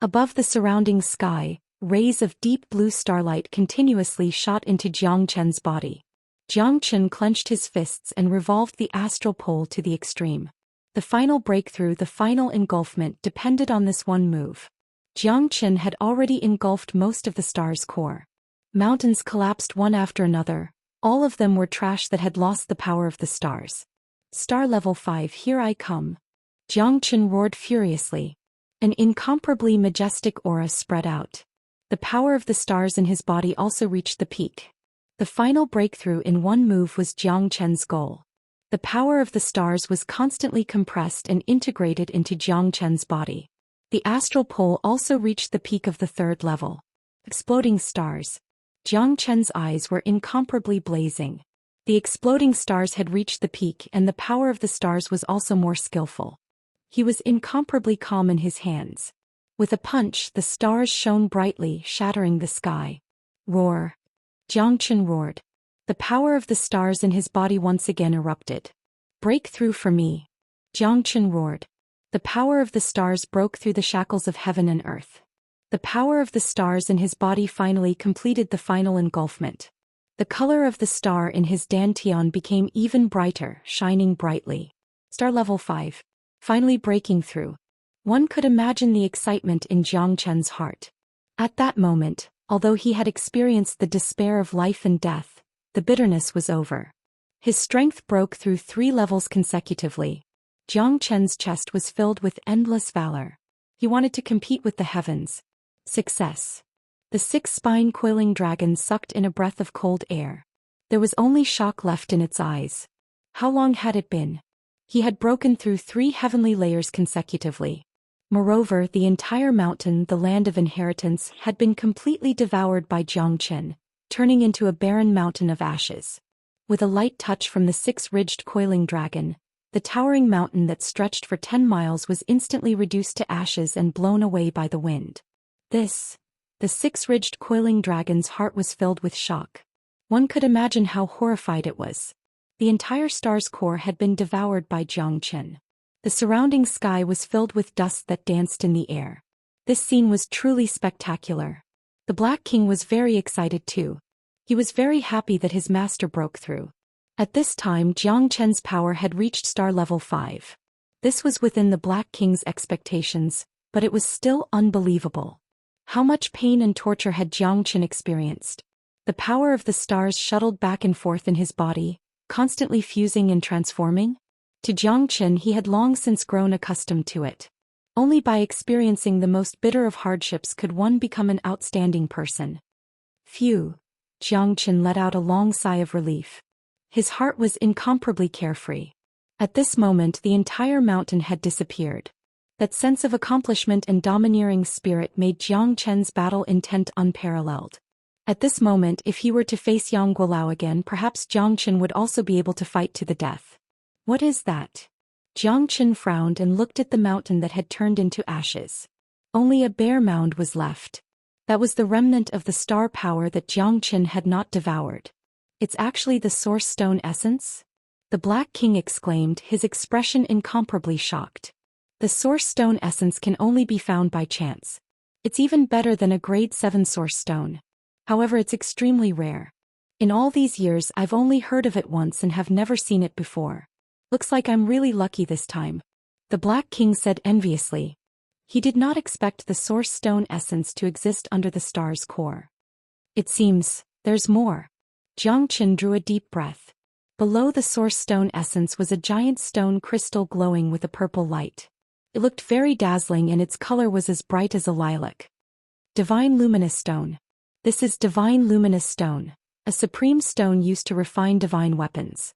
Above the surrounding sky, rays of deep blue starlight continuously shot into Jiang Qin's body. Jiang Qin clenched his fists and revolved the astral pole to the extreme. The final breakthrough, the final engulfment, depended on this one move. Jiang Qin had already engulfed most of the star's core. Mountains collapsed one after another. All of them were trash that had lost the power of the stars. Star level 5, here I come. Jiang Qin roared furiously. An incomparably majestic aura spread out. The power of the stars in his body also reached the peak. The final breakthrough in one move was Jiang Qin's goal. The power of the stars was constantly compressed and integrated into Jiang Qin's body. The astral pole also reached the peak of the third level. Exploding stars. Jiang Qin's eyes were incomparably blazing. The exploding stars had reached the peak, and the power of the stars was also more skillful. He was incomparably calm in his hands. With a punch, the stars shone brightly, shattering the sky. Roar. Jiang Qin roared. The power of the stars in his body once again erupted. Break through for me. Jiang Qin roared. The power of the stars broke through the shackles of heaven and earth. The power of the stars in his body finally completed the final engulfment. The color of the star in his dantian became even brighter, shining brightly. Star level 5. Finally breaking through. One could imagine the excitement in Zhang Chen's heart. At that moment, although he had experienced the despair of life and death, the bitterness was over. His strength broke through 3 levels consecutively. Zhang Chen's chest was filled with endless valor. He wanted to compete with the heavens. Success. The 6-spine coiling dragon sucked in a breath of cold air. There was only shock left in its eyes. How long had it been? He had broken through 3 heavenly layers consecutively. Moreover, the entire mountain, the land of inheritance, had been completely devoured by Zhang Chen, turning into a barren mountain of ashes. With a light touch from the 6-ridged coiling dragon, the towering mountain that stretched for 10 miles was instantly reduced to ashes and blown away by the wind. The 6-ridged coiling dragon's heart was filled with shock. One could imagine how horrified it was. The entire star's core had been devoured by Zhang Chen. The surrounding sky was filled with dust that danced in the air. This scene was truly spectacular. The Black King was very excited too. He was very happy that his master broke through. At this time, Zhang Chen's power had reached star level 5. This was within the Black King's expectations, but it was still unbelievable. How much pain and torture had Zhang Chen experienced? The power of the stars shuttled back and forth in his body, constantly fusing and transforming. To Zhang Chen, he had long since grown accustomed to it. Only by experiencing the most bitter of hardships could one become an outstanding person. Phew! Zhang Chen let out a long sigh of relief. His heart was incomparably carefree. At this moment, the entire mountain had disappeared. That sense of accomplishment and domineering spirit made Zhang Chen's battle intent unparalleled. At this moment, if he were to face Yang Guolao again, perhaps Zhang Chen would also be able to fight to the death. What is that? Zhang Chen frowned and looked at the mountain that had turned into ashes. Only a bare mound was left. That was the remnant of the star power that Zhang Chen had not devoured. It's actually the source stone essence? The Black King exclaimed, his expression incomparably shocked. The source stone essence can only be found by chance. It's even better than a grade 7 source stone. However, it's extremely rare. In all these years, I've only heard of it once and have never seen it before. Looks like I'm really lucky this time. The Black King said enviously. He did not expect the source stone essence to exist under the star's core. It seems, there's more. Zhang Chen drew a deep breath. Below the source stone essence was a giant stone crystal glowing with a purple light. It looked very dazzling and its color was as bright as a lilac. Divine Luminous Stone. This is Divine Luminous Stone, a supreme stone used to refine divine weapons.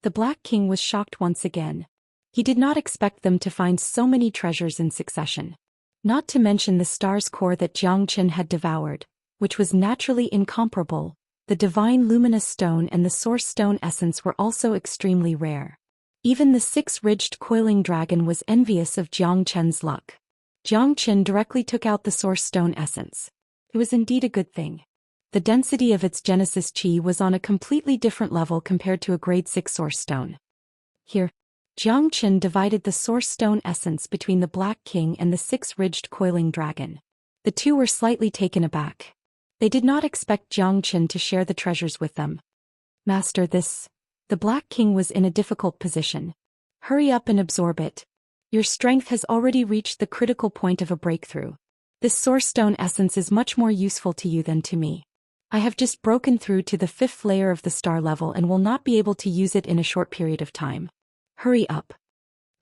The Black King was shocked once again. He did not expect them to find so many treasures in succession. Not to mention the star's core that Zhang Chen had devoured, which was naturally incomparable. The Divine Luminous Stone and the Source Stone essence were also extremely rare. Even the 6-ridged coiling dragon was envious of Zhang Chen's luck. Zhang Chen directly took out the Source Stone essence. It was indeed a good thing. The density of its Genesis Chi was on a completely different level compared to a grade 6 Source Stone. Here, Zhang Chen divided the Source Stone essence between the Black King and the 6-ridged coiling dragon. The two were slightly taken aback. They did not expect Zhang Chen to share the treasures with them. Master, the Black King was in a difficult position. Hurry up and absorb it. Your strength has already reached the critical point of a breakthrough. This Source Stone essence is much more useful to you than to me. I have just broken through to the 5th layer of the star level and will not be able to use it in a short period of time. Hurry up.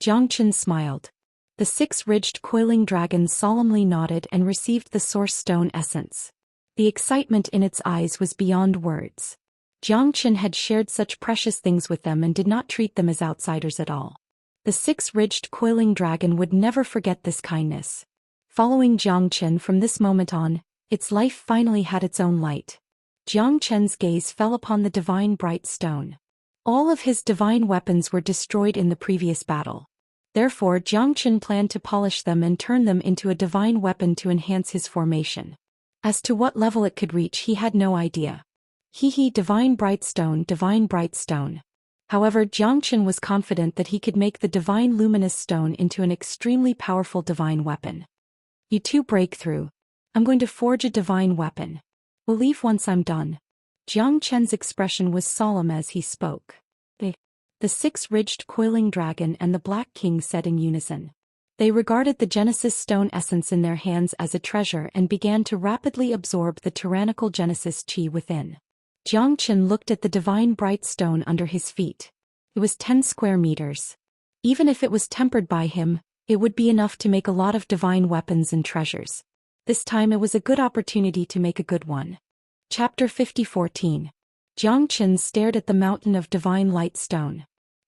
Zhang Chen smiled. The 6-ridged coiling dragon solemnly nodded and received the Source Stone essence. The excitement in its eyes was beyond words. Zhang Chen had shared such precious things with them and did not treat them as outsiders at all. The 6-ridged coiling dragon would never forget this kindness. Following Zhang Chen from this moment on, its life finally had its own light. Zhang Chen's gaze fell upon the divine bright stone. All of his divine weapons were destroyed in the previous battle. Therefore, Zhang Chen planned to polish them and turn them into a divine weapon to enhance his formation. As to what level it could reach, he had no idea. Divine bright stone, divine bright stone. However, Zhang Chen was confident that he could make the divine luminous stone into an extremely powerful divine weapon. You two break through. I'm going to forge a divine weapon. We'll leave once I'm done. Jiang Chen's expression was solemn as he spoke. The six-ridged coiling dragon and the Black King said in unison. They regarded the Genesis stone essence in their hands as a treasure and began to rapidly absorb the tyrannical Genesis chi within. Jiang Chen looked at the divine bright stone under his feet. It was 10 square meters. Even if it was tempered by him, it would be enough to make a lot of divine weapons and treasures. This time it was a good opportunity to make a good one. Chapter 50:14. Jiang Chen stared at the mountain of divine light stone.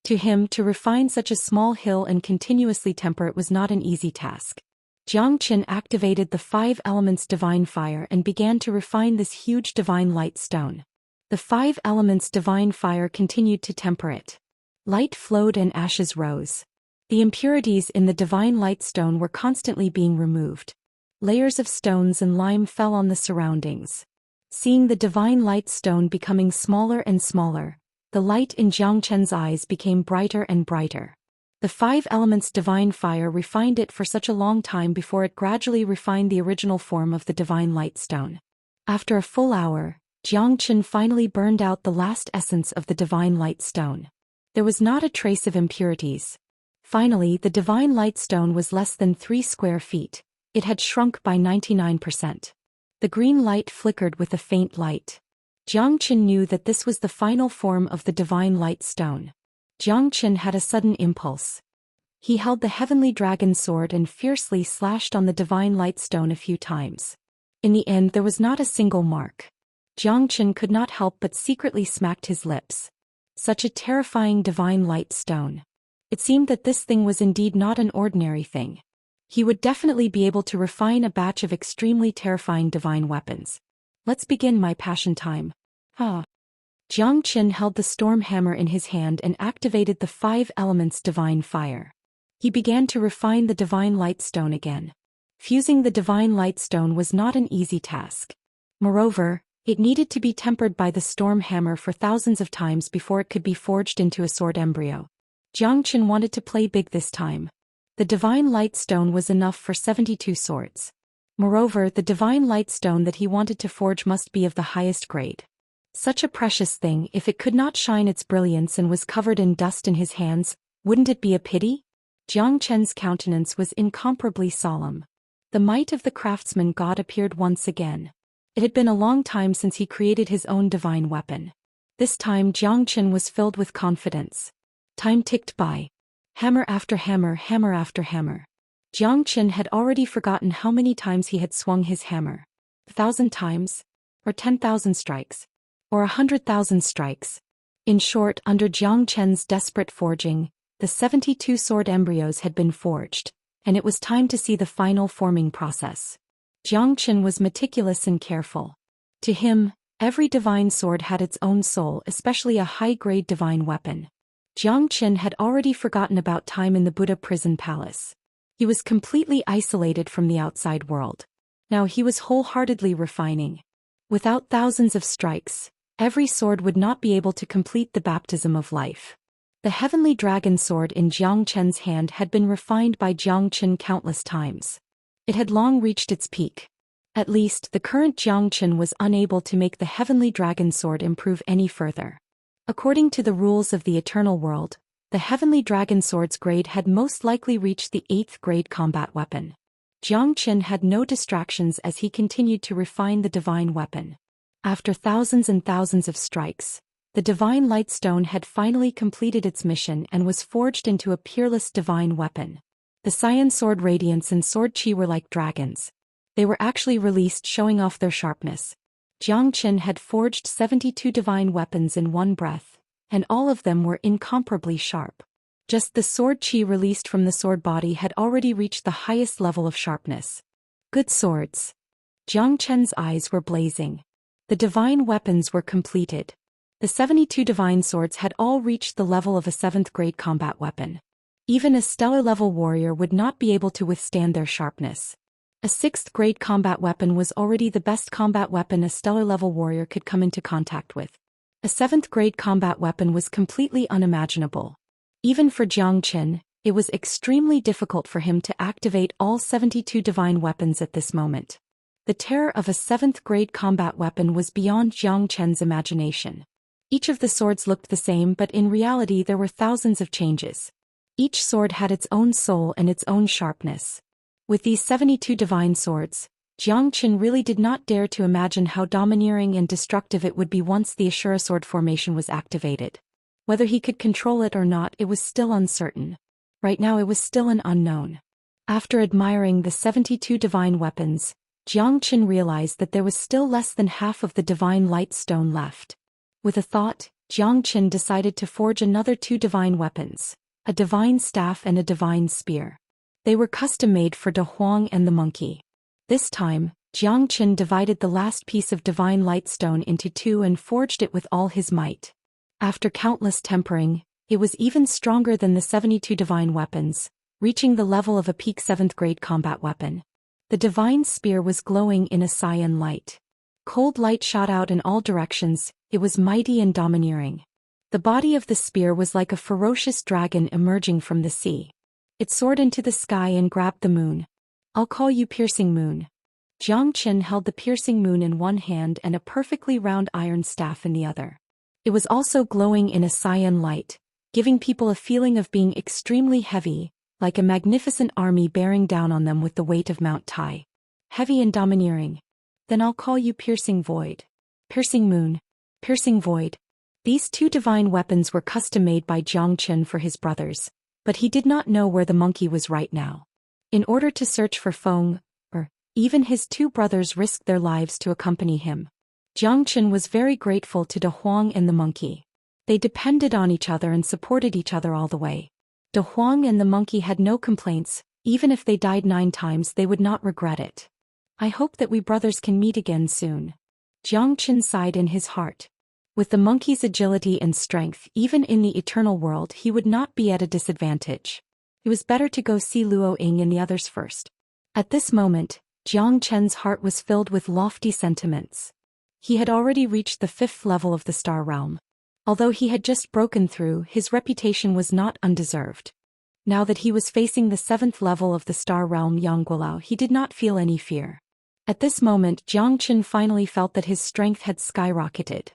To him, to refine such a small hill and continuously temper it was not an easy task. Jiang Chen activated the 5 elements divine fire and began to refine this huge divine light stone. The 5 elements divine fire continued to temper it. Light flowed and ashes rose. The impurities in the divine light stone were constantly being removed. Layers of stones and lime fell on the surroundings. Seeing the divine light stone becoming smaller and smaller, the light in Jiang Chen's eyes became brighter and brighter. The 5 elements divine fire refined it for such a long time before it gradually refined the original form of the divine light stone. After a full hour, Jiang Chen finally burned out the last essence of the divine light stone. There was not a trace of impurities. Finally, the divine light stone was less than 3 square feet. It had shrunk by 99%. The green light flickered with a faint light. Jiang Chen knew that this was the final form of the divine light stone. Jiang Chen had a sudden impulse. He held the heavenly dragon sword and fiercely slashed on the divine light stone a few times. In the end there was not a single mark. Jiang Chen could not help but secretly smacked his lips. Such a terrifying divine light stone. It seemed that this thing was indeed not an ordinary thing. He would definitely be able to refine a batch of extremely terrifying divine weapons. Let's begin my passion time. Jiang Chen held the storm hammer in his hand and activated the 5 elements divine fire. He began to refine the divine light stone again. Fusing the divine light stone was not an easy task. Moreover, it needed to be tempered by the storm hammer for thousands of times before it could be forged into a sword embryo. Jiang Chen wanted to play big this time. The divine light stone was enough for 72 swords. Moreover, the divine light stone that he wanted to forge must be of the highest grade. Such a precious thing, if it could not shine its brilliance and was covered in dust in his hands, wouldn't it be a pity? Jiang Chen's countenance was incomparably solemn. The might of the craftsman god appeared once again. It had been a long time since he created his own divine weapon. This time Jiang Chen was filled with confidence. Time ticked by. Hammer after hammer, hammer after hammer. Jiang Chen had already forgotten how many times he had swung his hammer. 1,000 times? Or 10,000 strikes? Or 100,000 strikes? In short, under Jiang Chen's desperate forging, the 72 sword embryos had been forged, and it was time to see the final forming process. Jiang Chen was meticulous and careful. To him, every divine sword had its own soul, especially a high-grade divine weapon. Jiang Chen had already forgotten about time in the Buddha prison palace. He was completely isolated from the outside world. Now he was wholeheartedly refining. Without thousands of strikes, every sword would not be able to complete the baptism of life. The heavenly dragon sword in Jiang Chen's hand had been refined by Jiang Chen countless times. It had long reached its peak. At least, the current Jiang Chen was unable to make the heavenly dragon sword improve any further. According to the rules of the eternal world, the heavenly dragon sword's grade had most likely reached the 8th grade combat weapon. Jiang Chen had no distractions as he continued to refine the divine weapon. After thousands and thousands of strikes, the divine light stone had finally completed its mission and was forged into a peerless divine weapon. The cyan sword radiance and sword chi were like dragons. They were actually released, showing off their sharpness. Jiang Chen had forged 72 divine weapons in one breath, and all of them were incomparably sharp. Just the sword chi released from the sword body had already reached the highest level of sharpness. Good swords. Jiang Chen's eyes were blazing. The divine weapons were completed. The 72 divine swords had all reached the level of a 7th grade combat weapon. Even a stellar-level warrior would not be able to withstand their sharpness. A 6th grade combat weapon was already the best combat weapon a stellar-level warrior could come into contact with. A 7th grade combat weapon was completely unimaginable. Even for Jiang Chen, it was extremely difficult for him to activate all 72 divine weapons at this moment. The terror of a 7th-grade combat weapon was beyond Jiang Chen's imagination. Each of the swords looked the same, but in reality there were thousands of changes. Each sword had its own soul and its own sharpness. With these 72 divine swords, Jiang Chen really did not dare to imagine how domineering and destructive it would be once the Ashura sword formation was activated. Whether he could control it or not, it was still uncertain. Right now it was still an unknown. After admiring the 72 divine weapons, Jiang Chen realized that there was still less than half of the divine light stone left. With a thought, Jiang Chen decided to forge another 2 divine weapons, a divine staff and a divine spear. They were custom-made for De Huang and the monkey. This time, Jiang Chen divided the last piece of divine light stone into 2 and forged it with all his might. After countless tempering, it was even stronger than the 72 divine weapons, reaching the level of a peak 7th-grade combat weapon. The divine spear was glowing in a cyan light. Cold light shot out in all directions, it was mighty and domineering. The body of the spear was like a ferocious dragon emerging from the sea. It soared into the sky and grabbed the moon. "I'll call you Piercing Moon." Jiang Chen held the piercing moon in one hand and a perfectly round iron staff in the other. It was also glowing in a cyan light, giving people a feeling of being extremely heavy, like a magnificent army bearing down on them with the weight of Mount Tai. Heavy and domineering. "Then I'll call you Piercing Void." Piercing Moon. Piercing Void. These 2 divine weapons were custom-made by Jiang Chen for his brothers, but he did not know where the monkey was right now. In order to search for Feng, even his 2 brothers risked their lives to accompany him. Jiang Chen was very grateful to De Huang and the monkey. They depended on each other and supported each other all the way. De Huang and the monkey had no complaints. Even if they died 9 times they would not regret it. "I hope that we brothers can meet again soon." Jiang Chen sighed in his heart. With the monkey's agility and strength, even in the eternal world he would not be at a disadvantage. It was better to go see Luo Ying and the others first. At this moment, Jiang Chen's heart was filled with lofty sentiments. He had already reached the 5th level of the Star Realm. Although he had just broken through, his reputation was not undeserved. Now that he was facing the 7th level of the Star Realm Yangguolao, he did not feel any fear. At this moment, Jiang Chen finally felt that his strength had skyrocketed.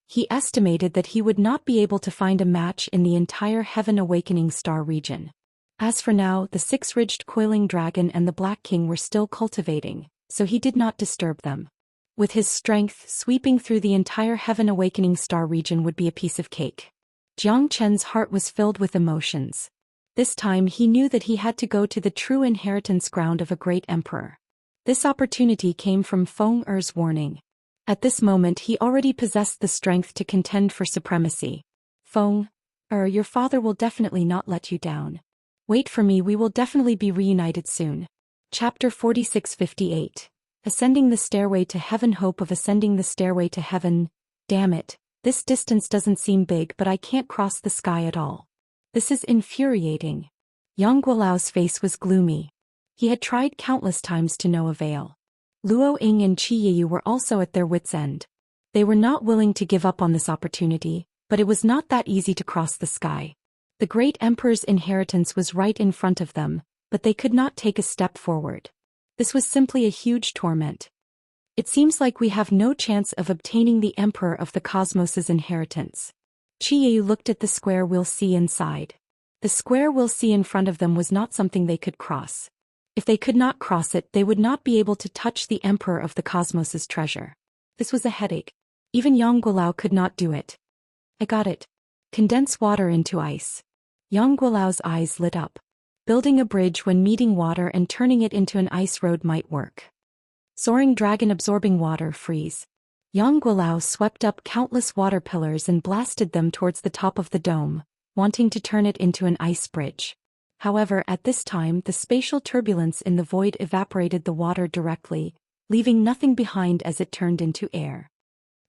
He estimated that he would not be able to find a match in the entire Heaven Awakening Star region. As for now, the 6-ridged coiling dragon and the Black King were still cultivating, so he did not disturb them. With his strength, sweeping through the entire Heaven Awakening Star region would be a piece of cake. Jiang Chen's heart was filled with emotions. This time he knew that he had to go to the true inheritance ground of a great emperor. This opportunity came from Feng Er's warning. At this moment he already possessed the strength to contend for supremacy. "Feng Er, your father will definitely not let you down. Wait for me, we will definitely be reunited soon." Chapter 4658. Ascending the Stairway to Heaven. Hope of ascending the stairway to heaven. Damn it, this distance doesn't seem big, but I can't cross the sky at all. This is infuriating. Yang Guolao's face was gloomy. He had tried countless times to no avail. Luo Ying and Qi Yiyu were also at their wits' end. They were not willing to give up on this opportunity, but it was not that easy to cross the sky. The great emperor's inheritance was right in front of them, but they could not take a step forward. This was simply a huge torment. "It seems like we have no chance of obtaining the Emperor of the Cosmos's inheritance." Qi Yiyu looked at the square we'll see inside. The square we'll see in front of them was not something they could cross. If they could not cross it, they would not be able to touch the Emperor of the Cosmos's treasure. This was a headache. Even Yang Guolao could not do it. "I got it. Condense water into ice." Yang Guolao's eyes lit up. Building a bridge when meeting water and turning it into an ice road might work. Soaring dragon absorbing water freeze. Yang Guolao swept up countless water pillars and blasted them towards the top of the dome, wanting to turn it into an ice bridge. However, at this time the spatial turbulence in the void evaporated the water directly, leaving nothing behind as it turned into air.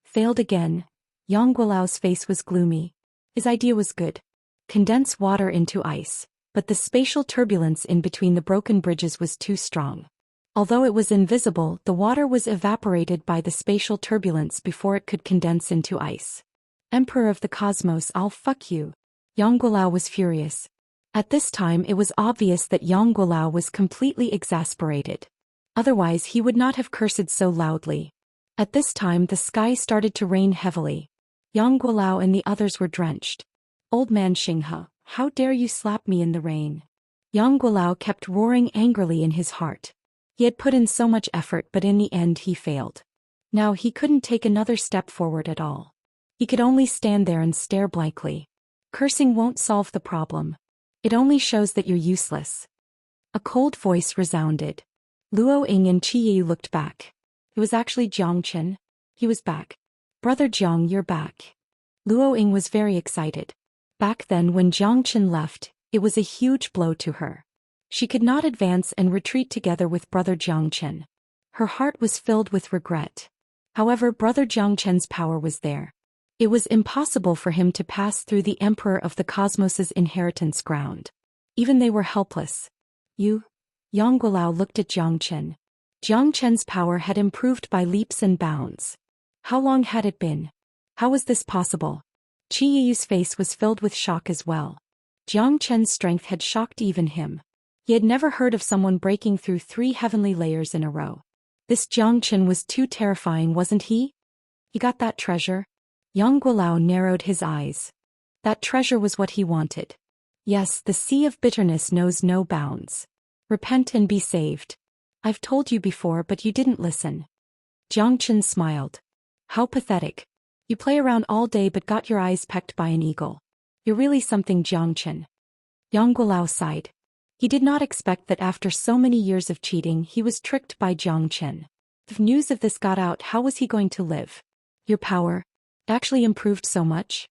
Failed again. Yang Guolao's face was gloomy. His idea was good. Condense water into ice. But the spatial turbulence in between the broken bridges was too strong. Although it was invisible, the water was evaporated by the spatial turbulence before it could condense into ice. "Emperor of the Cosmos, I'll fuck you." Yang Guolao was furious. At this time it was obvious that Yang Guolao was completely exasperated. Otherwise he would not have cursed so loudly. At this time the sky started to rain heavily. Yang Guolao and the others were drenched. Old man Xinghe, how dare you slap me in the rain? Yang Guolao kept roaring angrily in his heart. He had put in so much effort but in the end he failed. Now he couldn't take another step forward at all. He could only stand there and stare blankly. Cursing won't solve the problem. It only shows that you're useless. A cold voice resounded. Luo Ying and Qi Yu looked back. It was actually Jiang Chen. He was back. Brother Jiang, you're back. Luo Ying was very excited. Back then when Jiang Chen left, it was a huge blow to her. She could not advance and retreat together with brother Jiang Chen. Her heart was filled with regret. However, brother Jiang Chen's power was there. It was impossible for him to pass through the Emperor of the Cosmos's inheritance ground. Even they were helpless. Yang Guolao looked at Jiang Chen. Jiang Chen's power had improved by leaps and bounds. How long had it been? How was this possible? Qi Yiyu's face was filled with shock as well. Jiang Chen's strength had shocked even him. He had never heard of someone breaking through 3 heavenly layers in a row. This Jiang Chen was too terrifying, wasn't he? He got that treasure? Yang Guolao narrowed his eyes. That treasure was what he wanted. Yes, the sea of bitterness knows no bounds. Repent and be saved. I've told you before but you didn't listen. Jiang Chen smiled. How pathetic. You play around all day but got your eyes pecked by an eagle. You're really something, Jiang Chen. Yang Guolao sighed. He did not expect that after so many years of cheating he was tricked by Jiang Chen. If news of this got out, how was he going to live? Your power actually improved so much?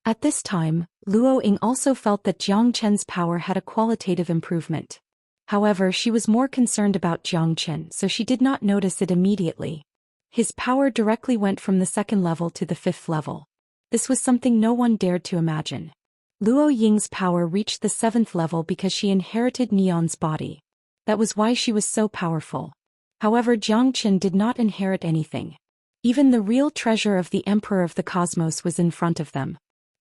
At this time, Luo Ying also felt that Jiang Chen's power had a qualitative improvement. However, she was more concerned about Jiang Chen, so she did not notice it immediately. His power directly went from the 2nd level to the 5th level. This was something no one dared to imagine. Luo Ying's power reached the 7th level because she inherited Neon's body. That was why she was so powerful. However, Jiang Chen did not inherit anything. Even the real treasure of the Emperor of the Cosmos was in front of them.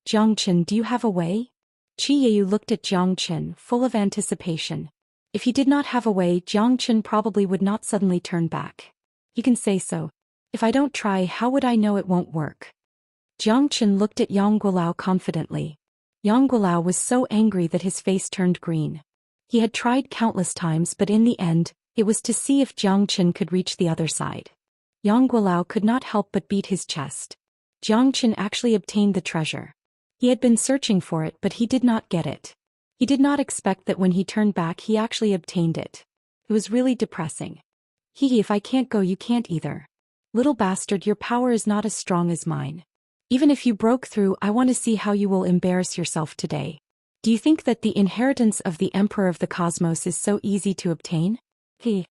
Jiang Chen, do you have a way? Qi Yu looked at Jiang Chen, full of anticipation. If he did not have a way, Jiang Chen probably would not suddenly turn back. You can say so. If I don't try, how would I know it won't work? Jiang Chen looked at Yang Guolao confidently. Yang Guolao was so angry that his face turned green. He had tried countless times but in the end, it was to see if Jiang Chen could reach the other side. Yang Guolao could not help but beat his chest. Jiang Chen actually obtained the treasure. He had been searching for it but he did not get it. He did not expect that when he turned back he actually obtained it. It was really depressing. Hee, if I can't go you can't either. Little bastard, your power is not as strong as mine. Even if you broke through, I want to see how you will embarrass yourself today. Do you think that the inheritance of the Emperor of the Cosmos is so easy to obtain? He.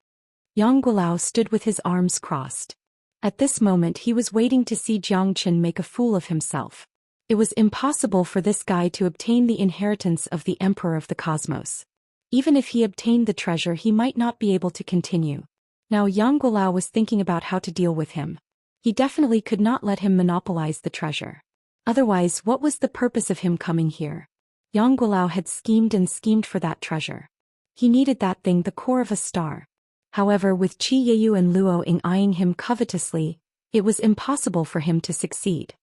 Yang Guolao stood with his arms crossed. At this moment he was waiting to see Jiang Chen make a fool of himself. It was impossible for this guy to obtain the inheritance of the Emperor of the Cosmos. Even if he obtained the treasure he might not be able to continue. Now Yang Guolao was thinking about how to deal with him. He definitely could not let him monopolize the treasure. Otherwise, what was the purpose of him coming here? Yang Guolao had schemed and schemed for that treasure. He needed that thing, the core of a star. However, with Qi Yu and Luo Ying eyeing him covetously, it was impossible for him to succeed.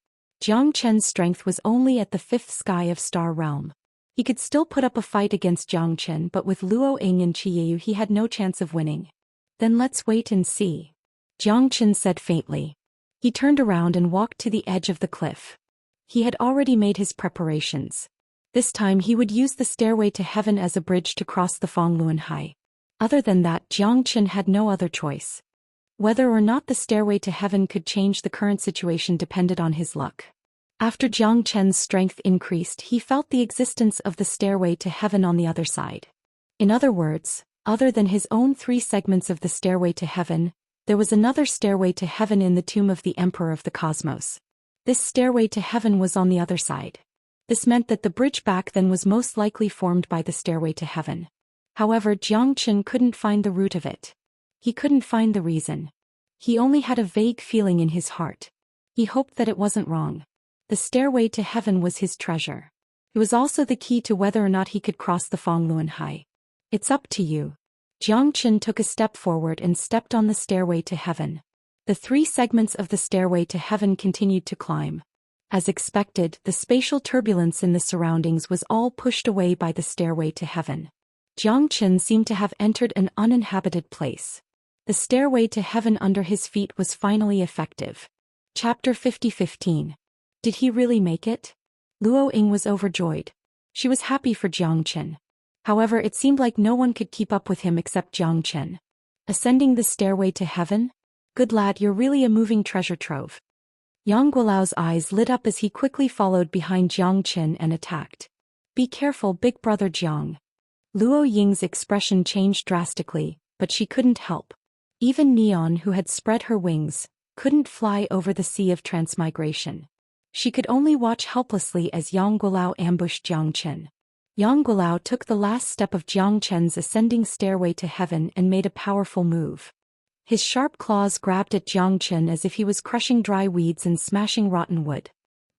Jiang Chen's strength was only at the 5th sky of Star Realm. He could still put up a fight against Jiang Chen, but with Luo Ying and Qi Yu he had no chance of winning. Then let's wait and see. Jiang Chen said faintly. He turned around and walked to the edge of the cliff. He had already made his preparations. This time he would use the stairway to heaven as a bridge to cross the Fangluanhai. Other than that, Jiang Chen had no other choice. Whether or not the stairway to heaven could change the current situation depended on his luck. After Jiang Chen's strength increased, he felt the existence of the stairway to heaven on the other side. In other words, other than his own 3 segments of the stairway to heaven, there was another stairway to heaven in the tomb of the Emperor of the Cosmos. This stairway to heaven was on the other side. This meant that the bridge back then was most likely formed by the stairway to heaven. However, Jiang Chen couldn't find the root of it. He couldn't find the reason. He only had a vague feeling in his heart. He hoped that it wasn't wrong. The stairway to heaven was his treasure. It was also the key to whether or not he could cross the Fangluanhai. It's up to you. Jiang Qin took a step forward and stepped on the stairway to heaven. The 3 segments of the stairway to heaven continued to climb. As expected, the spatial turbulence in the surroundings was all pushed away by the stairway to heaven. Jiang Qin seemed to have entered an uninhabited place. The stairway to heaven under his feet was finally effective. Chapter 50-15. Did he really make it? Luo Ying was overjoyed. She was happy for Jiang Qin. However, it seemed like no one could keep up with him except Jiang Qin. Ascending the stairway to heaven? Good lad, you're really a moving treasure trove. Yang Guolao's eyes lit up as he quickly followed behind Jiang Qin and attacked. Be careful, big brother Jiang. Luo Ying's expression changed drastically, but she couldn't help. Even Neon, who had spread her wings, couldn't fly over the sea of transmigration. She could only watch helplessly as Yang Guolao ambushed Jiang Qin. Yang Guolao took the last step of Jiang Qin's ascending stairway to heaven and made a powerful move. His sharp claws grabbed at Jiang Qin as if he was crushing dry weeds and smashing rotten wood.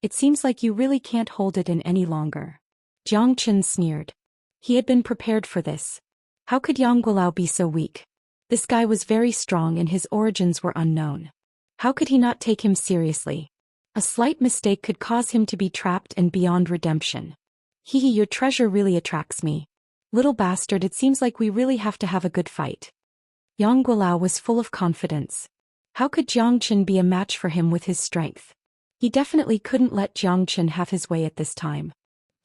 It seems like you really can't hold it in any longer. Jiang Qin sneered. He had been prepared for this. How could Yang Guolao be so weak? This guy was very strong and his origins were unknown. How could he not take him seriously? A slight mistake could cause him to be trapped and beyond redemption. Hee, your treasure really attracts me. Little bastard, it seems like we really have to have a good fight. Yang Guolao was full of confidence. How could Jiang Qin be a match for him with his strength? He definitely couldn't let Jiang Qin have his way at this time.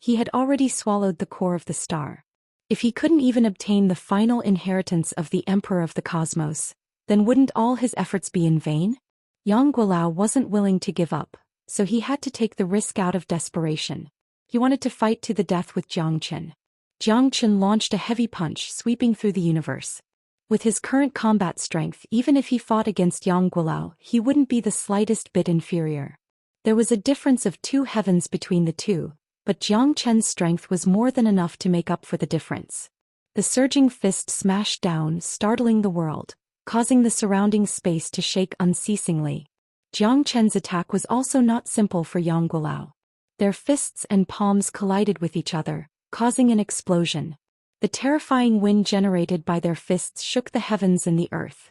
He had already swallowed the core of the star. If he couldn't even obtain the final inheritance of the Emperor of the Cosmos, then wouldn't all his efforts be in vain? Yang Guolao wasn't willing to give up, so he had to take the risk out of desperation. He wanted to fight to the death with Jiang Qin. Jiang Qin launched a heavy punch sweeping through the universe. With his current combat strength, even if he fought against Yang Guolao, he wouldn't be the slightest bit inferior. There was a difference of 2 heavens between the two, but Jiang Qin's strength was more than enough to make up for the difference. The surging fist smashed down, startling the world, causing the surrounding space to shake unceasingly. Jiang Qin's attack was also not simple for Yang Guolao. Their fists and palms collided with each other, causing an explosion. The terrifying wind generated by their fists shook the heavens and the earth.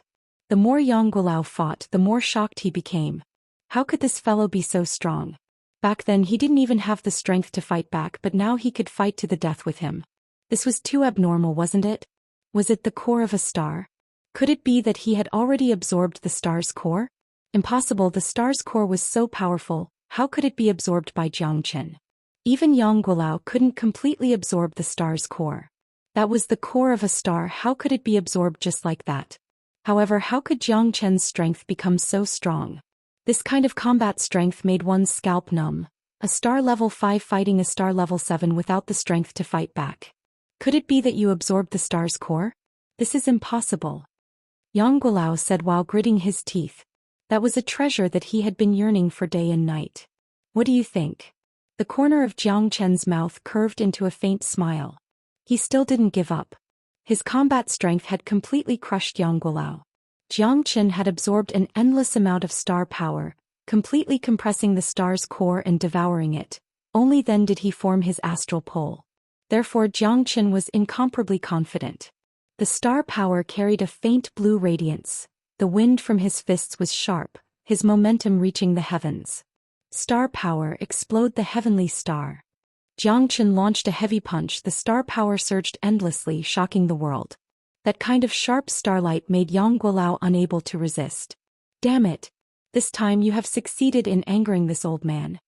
The more Yang Guolao fought, the more shocked he became. How could this fellow be so strong? Back then he didn't even have the strength to fight back, but now he could fight to the death with him. This was too abnormal, wasn't it? Was it the core of a star? Could it be that he had already absorbed the star's core? Impossible, the star's core was so powerful, how could it be absorbed by Jiang Qin? Even Yang Guolao couldn't completely absorb the star's core. That was the core of a star, how could it be absorbed just like that? However, how could Jiang Qin's strength become so strong? This kind of combat strength made one's scalp numb. A star level 5 fighting a star level 7 without the strength to fight back. Could it be that you absorbed the star's core? This is impossible. Yang Guolao said while gritting his teeth. That was a treasure that he had been yearning for day and night. What do you think? The corner of Jiang Qin's mouth curved into a faint smile. He still didn't give up. His combat strength had completely crushed Yang Guolao. Jiang Qin had absorbed an endless amount of star power, completely compressing the star's core and devouring it. Only then did he form his astral pole. Therefore Jiang Qin was incomparably confident. The star power carried a faint blue radiance. The wind from his fists was sharp, his momentum reaching the heavens. Star power, explode the heavenly star. Jiang Qin launched a heavy punch. The star power surged endlessly, shocking the world. That kind of sharp starlight made Yang Guolao unable to resist. Damn it! This time you have succeeded in angering this old man.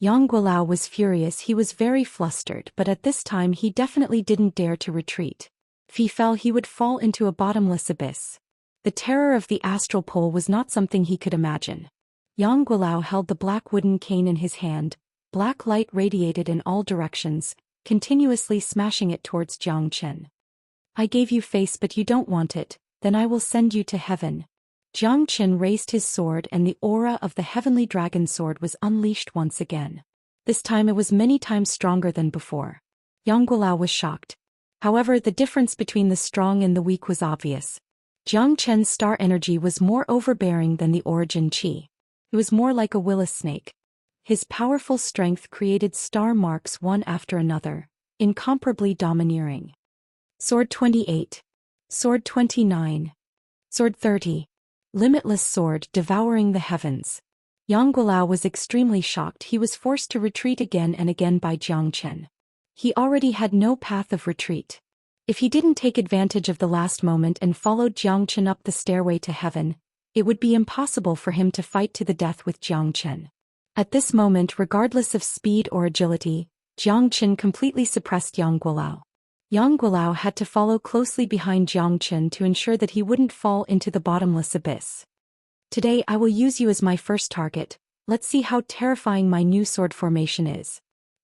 Yang Guolao was furious. He was very flustered, but at this time he definitely didn't dare to retreat. If he fell, he would fall into a bottomless abyss. The terror of the astral pole was not something he could imagine. Yang Guolao held the black wooden cane in his hand. Black light radiated in all directions, continuously smashing it towards Jiang Qin. I gave you face but you don't want it, then I will send you to heaven. Jiang Qin raised his sword and the aura of the heavenly dragon sword was unleashed once again. This time it was many times stronger than before. Yang Guolao was shocked. However, the difference between the strong and the weak was obvious. Jiang Qin's star energy was more overbearing than the origin qi. It was more like a Willis snake. His powerful strength created star marks one after another, incomparably domineering. Sword 28. Sword 29. Sword 30. Limitless sword devouring the heavens. Yang Guilao was extremely shocked. He was forced to retreat again and again by Jiang Chen. He already had no path of retreat. If he didn't take advantage of the last moment and followed Jiang Chen up the stairway to heaven, it would be impossible for him to fight to the death with Jiang Chen. At this moment, regardless of speed or agility, Jiang Chen completely suppressed Yang Guilao. Yang Guilao had to follow closely behind Jiang Chen to ensure that he wouldn't fall into the bottomless abyss. Today I will use you as my first target. Let's see how terrifying my new sword formation is.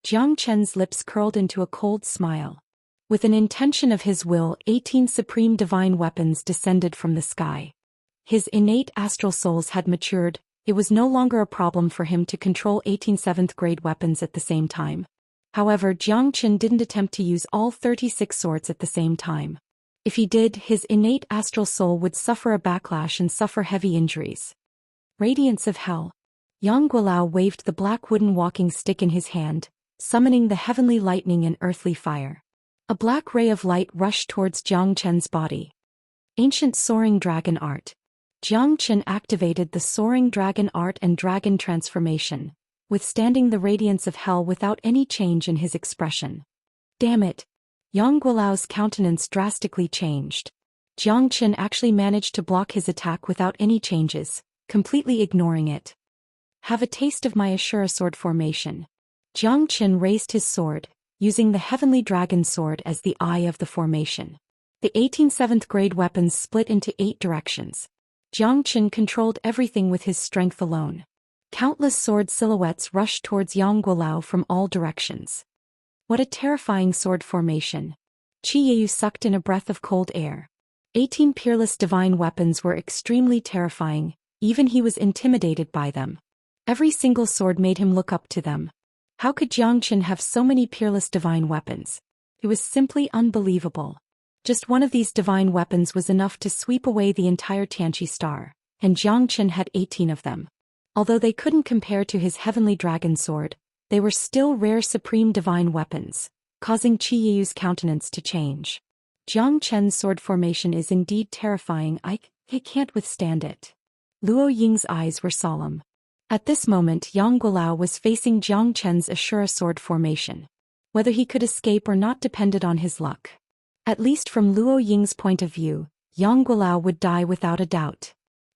Jiang Chen's lips curled into a cold smile. With an intention of his will, 18 supreme divine weapons descended from the sky. His innate astral souls had matured. It was no longer a problem for him to control 18 7th-grade weapons at the same time. However, Jiang Chen didn't attempt to use all 36 swords at the same time. If he did, his innate astral soul would suffer a backlash and suffer heavy injuries. Radiance of Hell. Yang Guilao waved the black wooden walking stick in his hand, summoning the heavenly lightning and earthly fire. A black ray of light rushed towards Jiang Chen's body. Ancient Soaring Dragon Art. Jiang Chen activated the Soaring Dragon Art and Dragon Transformation, withstanding the radiance of hell without any change in his expression. Damn it! Yang Guilao's countenance drastically changed. Jiang Chen actually managed to block his attack without any changes, completely ignoring it. Have a taste of my Ashura sword formation. Jiang Chen raised his sword, using the Heavenly Dragon Sword as the eye of the formation. The 18 7th-grade weapons split into 8 directions. Jiang Chen controlled everything with his strength alone. Countless sword silhouettes rushed towards Yang Guilao from all directions. What a terrifying sword formation. Qi Yeyu sucked in a breath of cold air. 18 peerless divine weapons were extremely terrifying, even he was intimidated by them. Every single sword made him look up to them. How could Jiang Chen have so many peerless divine weapons? It was simply unbelievable. Just one of these divine weapons was enough to sweep away the entire Tianqi star, and Jiang Chen had 18 of them. Although they couldn't compare to his heavenly dragon sword, they were still rare supreme divine weapons, causing Qi Yeyu's countenance to change. Jiang Chen's sword formation is indeed terrifying. I can't withstand it. Luo Ying's eyes were solemn. At this moment, Yang Guilao was facing Jiang Chen's Ashura sword formation. Whether he could escape or not depended on his luck. At least from Luo Ying's point of view, Yang Guilao would die without a doubt.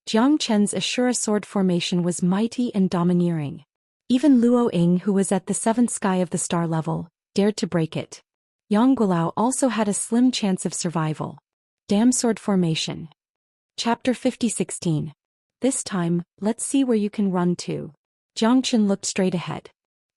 Jiang Chen's Ashura sword formation was mighty and domineering. Even Luo Ying, who was at the 7th sky of the star level, dared to break it. Yang Guilao also had a slim chance of survival. Damn sword formation. Chapter 50:16. This time, let's see where you can run to. Jiang Chen looked straight ahead.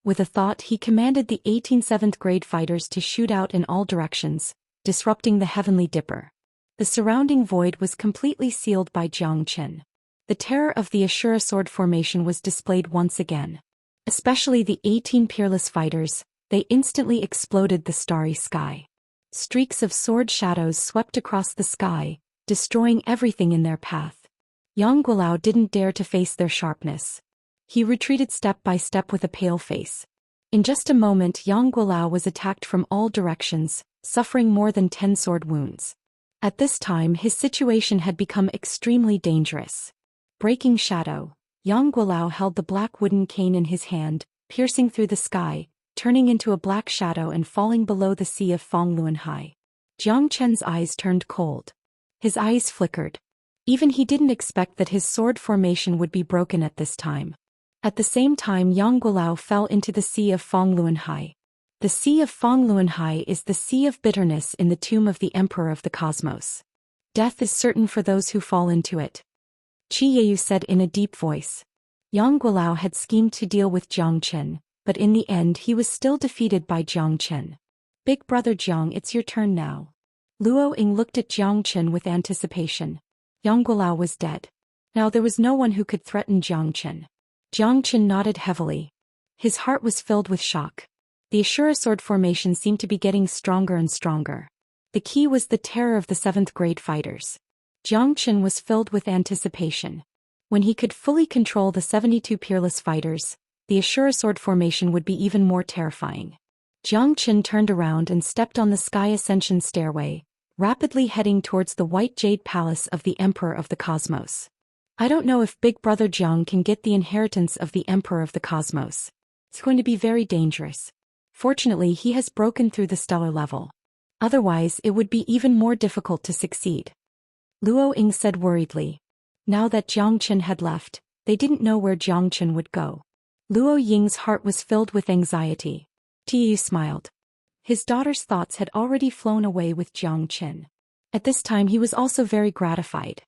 With a thought, he commanded the 18 7th-grade fighters to shoot out in all directions, disrupting the heavenly dipper. The surrounding void was completely sealed by Jiang Chen. The terror of the Ashura sword formation was displayed once again. Especially the 18 peerless fighters, they instantly exploded the starry sky. Streaks of sword shadows swept across the sky, destroying everything in their path. Yang Guilao didn't dare to face their sharpness. He retreated step by step with a pale face. In just a moment, Yang Guilao was attacked from all directions, suffering more than 10 sword wounds. At this time, his situation had become extremely dangerous. Breaking shadow, Yang Guilao held the black wooden cane in his hand, piercing through the sky, turning into a black shadow and falling below the sea of Fangluanhai. Jiang Chen's eyes turned cold. His eyes flickered. Even he didn't expect that his sword formation would be broken at this time. At the same time, Yang Guilao fell into the sea of Fangluanhai. The Sea of Fangluanhai is the sea of bitterness in the tomb of the Emperor of the Cosmos. Death is certain for those who fall into it. Qi Yeyu said in a deep voice. Yang Guilao had schemed to deal with Jiang Chen, but in the end he was still defeated by Jiang Chen. Big brother Jiang, it's your turn now. Luo Ying looked at Jiang Chen with anticipation. Yang Guilao was dead. Now there was no one who could threaten Jiang Chen. Jiang Chen nodded heavily. His heart was filled with shock. The Ashura sword formation seemed to be getting stronger and stronger. The key was the terror of the 7th-grade fighters. Jiang Chen was filled with anticipation. When he could fully control the 72 peerless fighters, the Ashura sword formation would be even more terrifying. Jiang Chen turned around and stepped on the sky ascension stairway, rapidly heading towards the white jade palace of the Emperor of the Cosmos. I don't know if Big Brother Jiang can get the inheritance of the Emperor of the Cosmos. It's going to be very dangerous. Fortunately, he has broken through the stellar level. Otherwise, it would be even more difficult to succeed. Luo Ying said worriedly. Now that Jiang Chen had left, they didn't know where Jiang Chen would go. Luo Ying's heart was filled with anxiety. Tiyu smiled. His daughter's thoughts had already flown away with Jiang Chen. At this time he was also very gratified.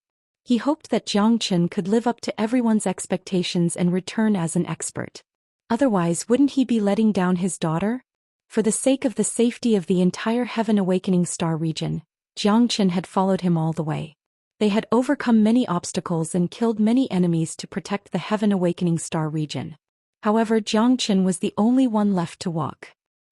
He hoped that Jiang Chen could live up to everyone's expectations and return as an expert. Otherwise, wouldn't he be letting down his daughter? For the sake of the safety of the entire Heaven Awakening Star region, Jiang Chen had followed him all the way. They had overcome many obstacles and killed many enemies to protect the Heaven Awakening Star region. However, Jiang Chen was the only one left to walk.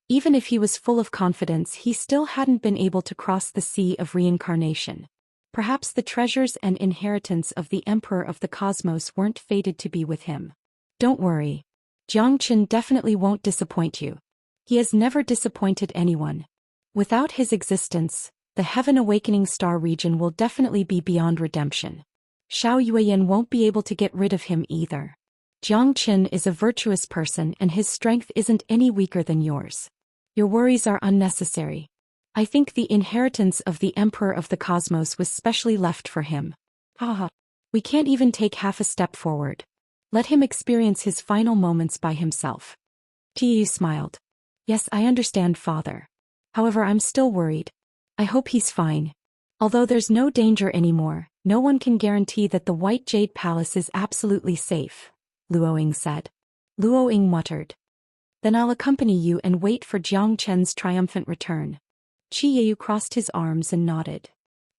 Even if he was full of confidence, he still hadn't been able to cross the sea of reincarnation. Perhaps the treasures and inheritance of the Emperor of the Cosmos weren't fated to be with him. Don't worry. Jiang Chen definitely won't disappoint you. He has never disappointed anyone. Without his existence, the Heaven Awakening Star region will definitely be beyond redemption. Xiao Yueyan won't be able to get rid of him either. Jiang Chen is a virtuous person and his strength isn't any weaker than yours. Your worries are unnecessary. I think the inheritance of the Emperor of the Cosmos was specially left for him. Haha. We can't even take half a step forward. Let him experience his final moments by himself. Tiyu smiled. Yes, I understand, father. However, I'm still worried. I hope he's fine. Although there's no danger anymore, no one can guarantee that the White Jade Palace is absolutely safe, Luo Ying said. Luo Ying muttered. Then I'll accompany you and wait for Jiang Chen's triumphant return. Qi Yeyu crossed his arms and nodded.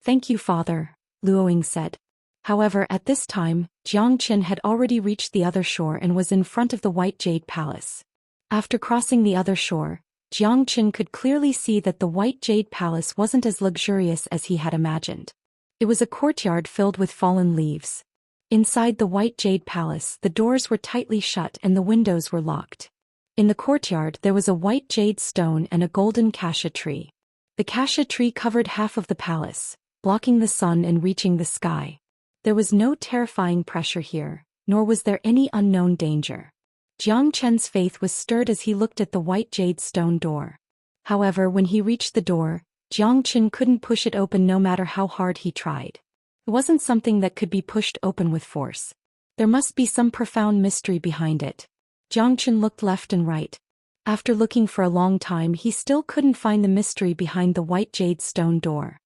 Thank you, father, Luo Ying said. However, at this time, Jiang Chen had already reached the other shore and was in front of the White Jade Palace. After crossing the other shore, Jiang Chen could clearly see that the White Jade Palace wasn't as luxurious as he had imagined. It was a courtyard filled with fallen leaves. Inside the White Jade Palace, the doors were tightly shut and the windows were locked. In the courtyard there was a white jade stone and a golden cassia tree. The cassia tree covered half of the palace, blocking the sun and reaching the sky. There was no terrifying pressure here, nor was there any unknown danger. Jiang Chen's faith was stirred as he looked at the white jade stone door. However, when he reached the door, Jiang Chen couldn't push it open no matter how hard he tried. It wasn't something that could be pushed open with force. There must be some profound mystery behind it. Jiang Chen looked left and right. After looking for a long time, he still couldn't find the mystery behind the white jade stone door.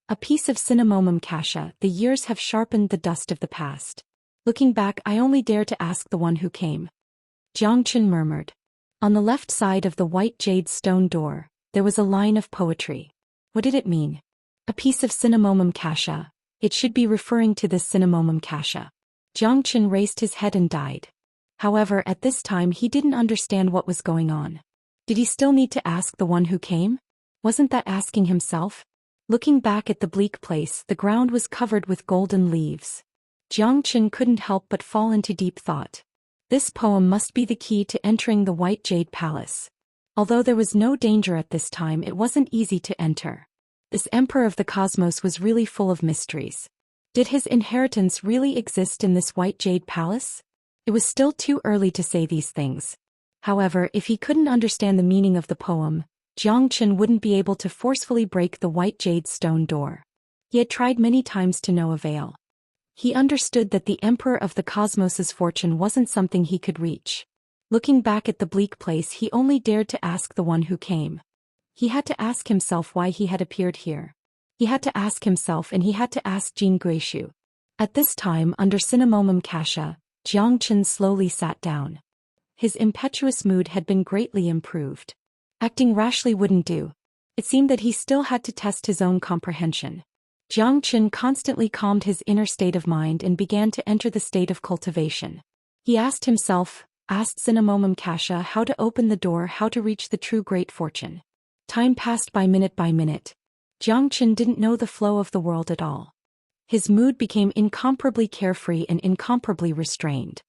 A piece of cinnamomum cassia, the years have sharpened the dust of the past. Looking back, I only dare to ask the one who came. Jiang Chen murmured. On the left side of the white jade stone door, there was a line of poetry. What did it mean? A piece of cinnamomum cassia. It should be referring to this cinnamomum cassia. Jiang Chen raised his head and died. However, at this time he didn't understand what was going on. Did he still need to ask the one who came? Wasn't that asking himself? Looking back at the bleak place, the ground was covered with golden leaves. Jiang Chen couldn't help but fall into deep thought. This poem must be the key to entering the White Jade Palace. Although there was no danger at this time, it wasn't easy to enter. This Emperor of the Cosmos was really full of mysteries. Did his inheritance really exist in this White Jade Palace? It was still too early to say these things. However, if he couldn't understand the meaning of the poem, Jiang Chen wouldn't be able to forcefully break the white jade stone door. He had tried many times to no avail. He understood that the Emperor of the Cosmos's fortune wasn't something he could reach. Looking back at the bleak place, he only dared to ask the one who came. He had to ask himself why he had appeared here. He had to ask himself, and he had to ask Jin Guishu. At this time, under cinnamomum cassia, Jiang Chen slowly sat down. His impetuous mood had been greatly improved. Acting rashly wouldn't do. It seemed that he still had to test his own comprehension. Jiang Chen constantly calmed his inner state of mind and began to enter the state of cultivation. He asked cinnamomum cassia how to open the door, how to reach the true great fortune. Time passed by minute by minute. Jiang Chen didn't know the flow of the world at all. His mood became incomparably carefree and incomparably restrained.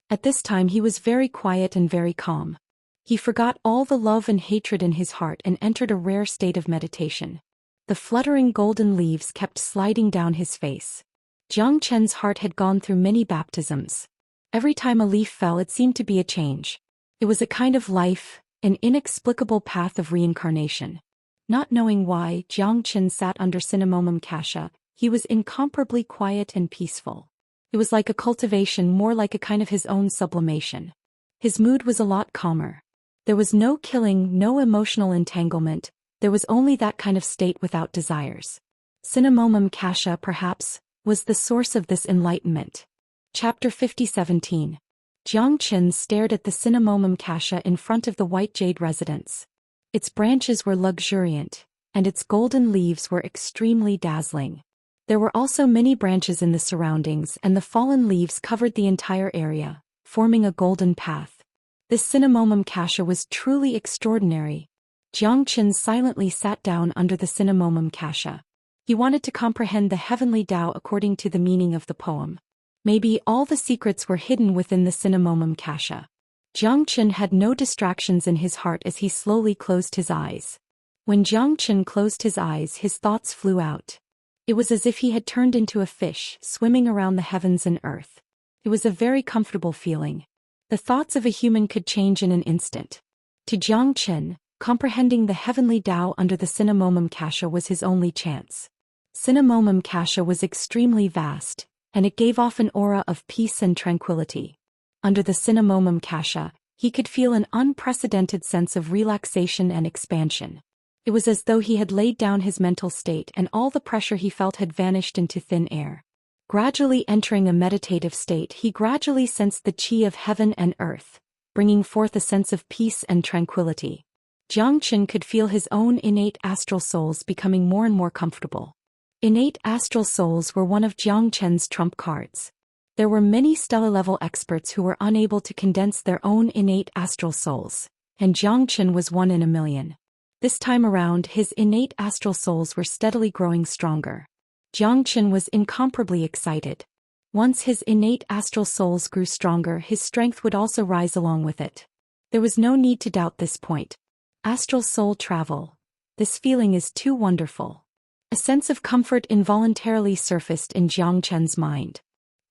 At this time he was very quiet and very calm. He forgot all the love and hatred in his heart and entered a rare state of meditation. The fluttering golden leaves kept sliding down his face. Jiang Chen's heart had gone through many baptisms. Every time a leaf fell, it seemed to be a change. It was a kind of life, an inexplicable path of reincarnation. Not knowing why, Jiang Chen sat under Cinnamomum cassia. He was incomparably quiet and peaceful. It was like a cultivation, more like a kind of his own sublimation. His mood was a lot calmer. There was no killing, no emotional entanglement. There was only that kind of state without desires. Cinnamomum cassia, perhaps, was the source of this enlightenment. Chapter 50-17. Jiang Chen stared at the Cinnamomum cassia in front of the white jade residence. Its branches were luxuriant, and its golden leaves were extremely dazzling. There were also many branches in the surroundings, and the fallen leaves covered the entire area, forming a golden path. This Cinnamomum cassia was truly extraordinary. Jiang Chen silently sat down under the Cinnamomum cassia. He wanted to comprehend the heavenly Tao according to the meaning of the poem. Maybe all the secrets were hidden within the Cinnamomum cassia. Jiang Chen had no distractions in his heart as he slowly closed his eyes. When Jiang Chen closed his eyes, his thoughts flew out. It was as if he had turned into a fish, swimming around the heavens and earth. It was a very comfortable feeling. The thoughts of a human could change in an instant. To Jiang Chen, comprehending the heavenly Tao under the Cinnamomum cassia was his only chance. Cinnamomum cassia was extremely vast, and it gave off an aura of peace and tranquility. Under the Cinnamomum cassia, he could feel an unprecedented sense of relaxation and expansion. It was as though he had laid down his mental state and all the pressure he felt had vanished into thin air. Gradually entering a meditative state, he gradually sensed the qi of heaven and earth, bringing forth a sense of peace and tranquility. Jiang Chen could feel his own innate astral souls becoming more and more comfortable. Innate astral souls were one of Jiang Chen's trump cards. There were many stellar-level experts who were unable to condense their own innate astral souls, and Jiang Chen was one in a million. This time around, his innate astral souls were steadily growing stronger. Jiang Chen was incomparably excited. Once his innate astral souls grew stronger, his strength would also rise along with it. There was no need to doubt this point. Astral soul travel. This feeling is too wonderful. A sense of comfort involuntarily surfaced in Jiang Chen's mind.